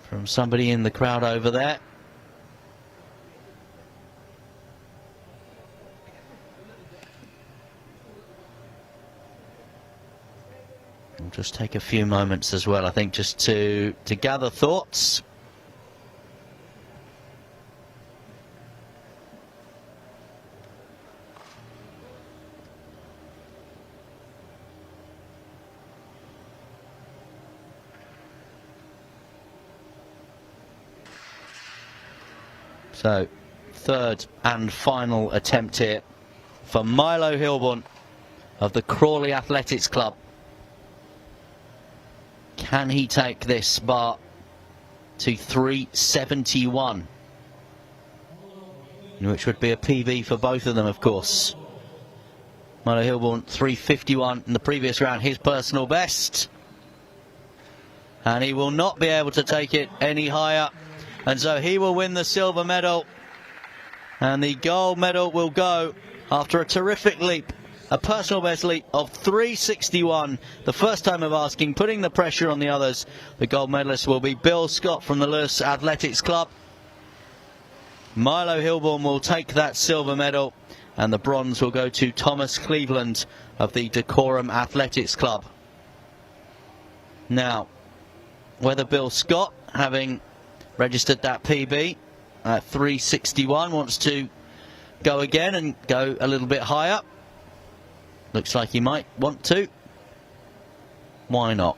from somebody in the crowd over there. We'll just take a few moments as well, I think, just to gather thoughts. So, third and final attempt here for Milo Hilborn of the Crawley Athletics Club. Can he take this bar to 371? Which would be a PB for both of them, of course. Milo Hilborn 351 in the previous round, his personal best. And he will not be able to take it any higher. And so he will win the silver medal. And the gold medal will go after a terrific leap. A personal best leap of 361. The first time of asking, putting the pressure on the others. The gold medalist will be Bill Scott from the Lewis Athletics Club. Milo Hilborn will take that silver medal. And the bronze will go to Thomas Cleveland of the Decorum Athletics Club. Now, whether Bill Scott, having registered that PB at 361, wants to go again and go a little bit higher. Looks like he might want to. Why not?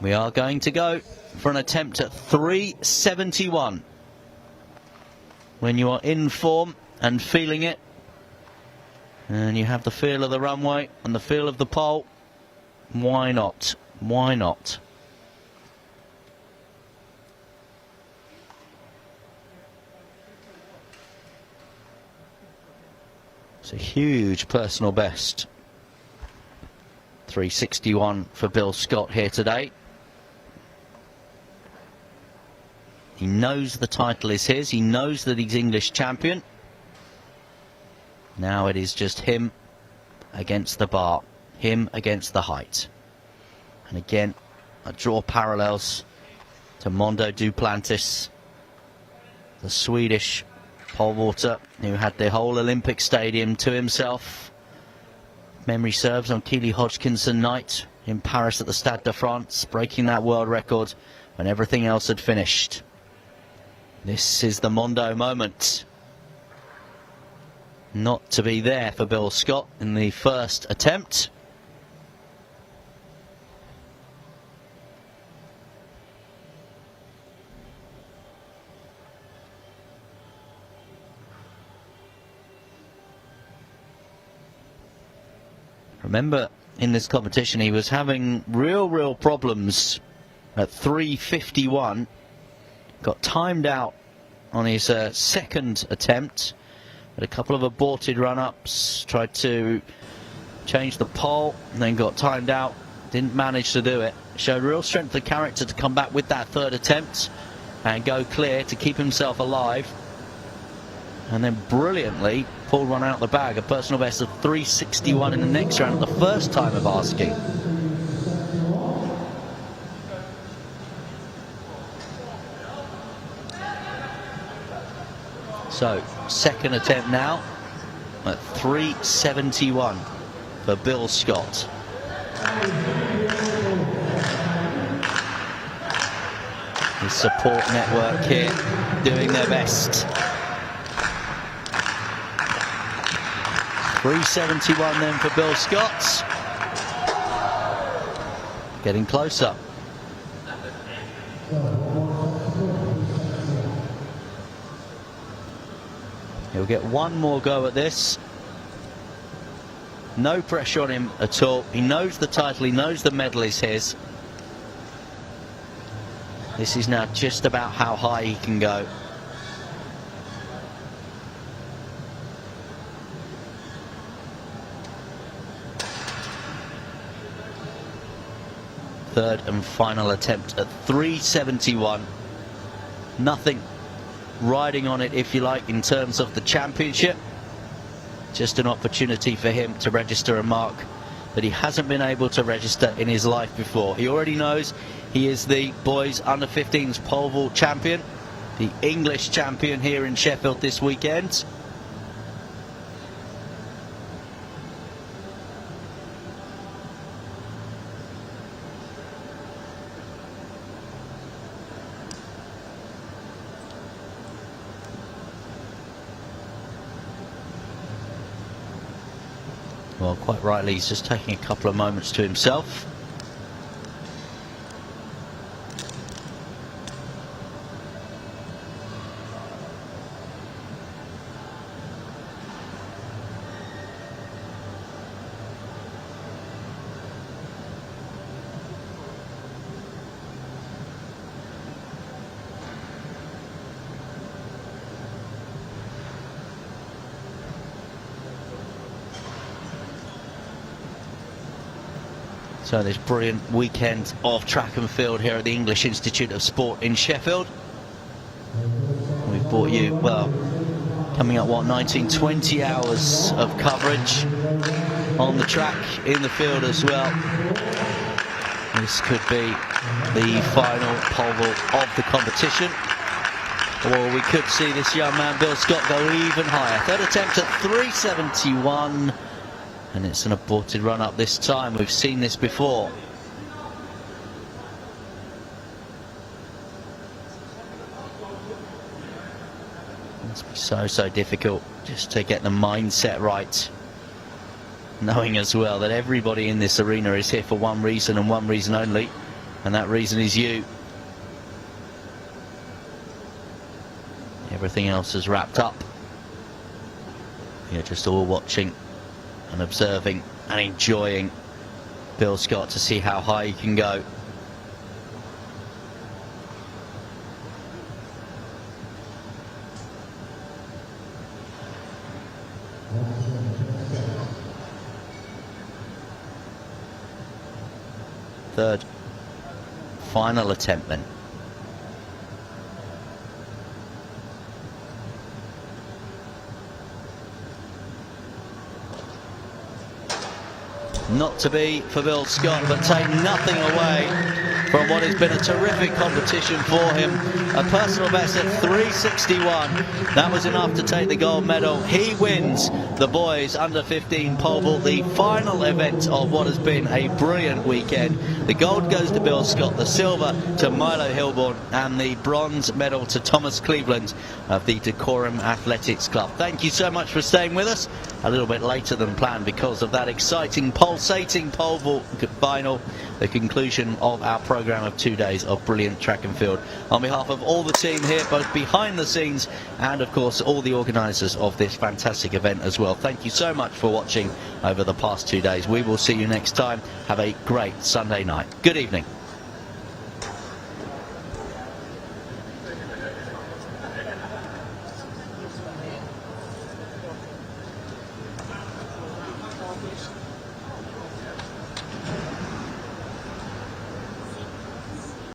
We are going to go for an attempt at 371. When you are in form and feeling it, and you have the feel of the runway and the feel of the pole, why not? Why not? It's a huge personal best. 361 for Bill Scott here today. He knows the title is his. He knows that he's English champion. Now it is just him against the bar. Him against the height. And again, I draw parallels to Mondo Duplantis, the Swedish pole vaulter who had the whole Olympic Stadium to himself. Memory serves on Keely Hodgkinson night in Paris at the Stade de France, breaking that world record when everything else had finished. This is the Mondo moment. Not to be there for Bill Scott in the first attempt. Remember, in this competition he was having real problems at 351. Got timed out on his second attempt. Had a couple of aborted run-ups. Tried to change the pole and then got timed out. Didn't manage to do it. Showed real strength of character to come back with that third attempt and go clear to keep himself alive. And then brilliantly pulled one out of the bag. A personal best of 361 in the next round at the first time of asking. So, second attempt now at 371 for Bill Scott. His support network here doing their best. 371 then for Bill Scott. Getting closer. He'll get one more go at this. No pressure on him at all. He knows the title, he knows the medal is his. This is now just about how high he can go. Third and final attempt at 371. Nothing riding on it, if you like, in terms of the championship. Just an opportunity for him to register a mark that he hasn't been able to register in his life before. He already knows he is the boys under 15s pole vault champion, the English champion here in Sheffield this weekend. Well, quite rightly, he's just taking a couple of moments to himself. So this brilliant weekend of track and field here at the English Institute of Sport in Sheffield. We've brought you, well, coming up, what, 19, 20 hours of coverage on the track, in the field as well. This could be the final pole vault of the competition. Or we could see this young man, Bill Scott, go even higher. Third attempt at 371. And it's an aborted run up this time. We've seen this before. It must be so difficult just to get the mindset right. Knowing as well that everybody in this arena is here for one reason and one reason only. And that reason is you. Everything else is wrapped up. You're just all watching and observing and enjoying Bill Scott to see how high he can go. Third, final attempt then. Not to be for Bill Scott, but take nothing away from what has been a terrific competition for him. A personal best at 361. That was enough to take the gold medal. He wins the Boys Under-15 pole vault, the final event of what has been a brilliant weekend. The gold goes to Bill Scott, the silver to Milo Hilborn, and the bronze medal to Thomas Cleveland of the Decorum Athletics Club. Thank you so much for staying with us. A little bit later than planned because of that exciting, pulsating pole vault final, the conclusion of our programme of 2 days of brilliant track and field. On behalf of all the team here, both behind the scenes and of course all the organisers of this fantastic event as well, thank you so much for watching over the past 2 days. We will see you next time. Have a great Sunday night. Good evening.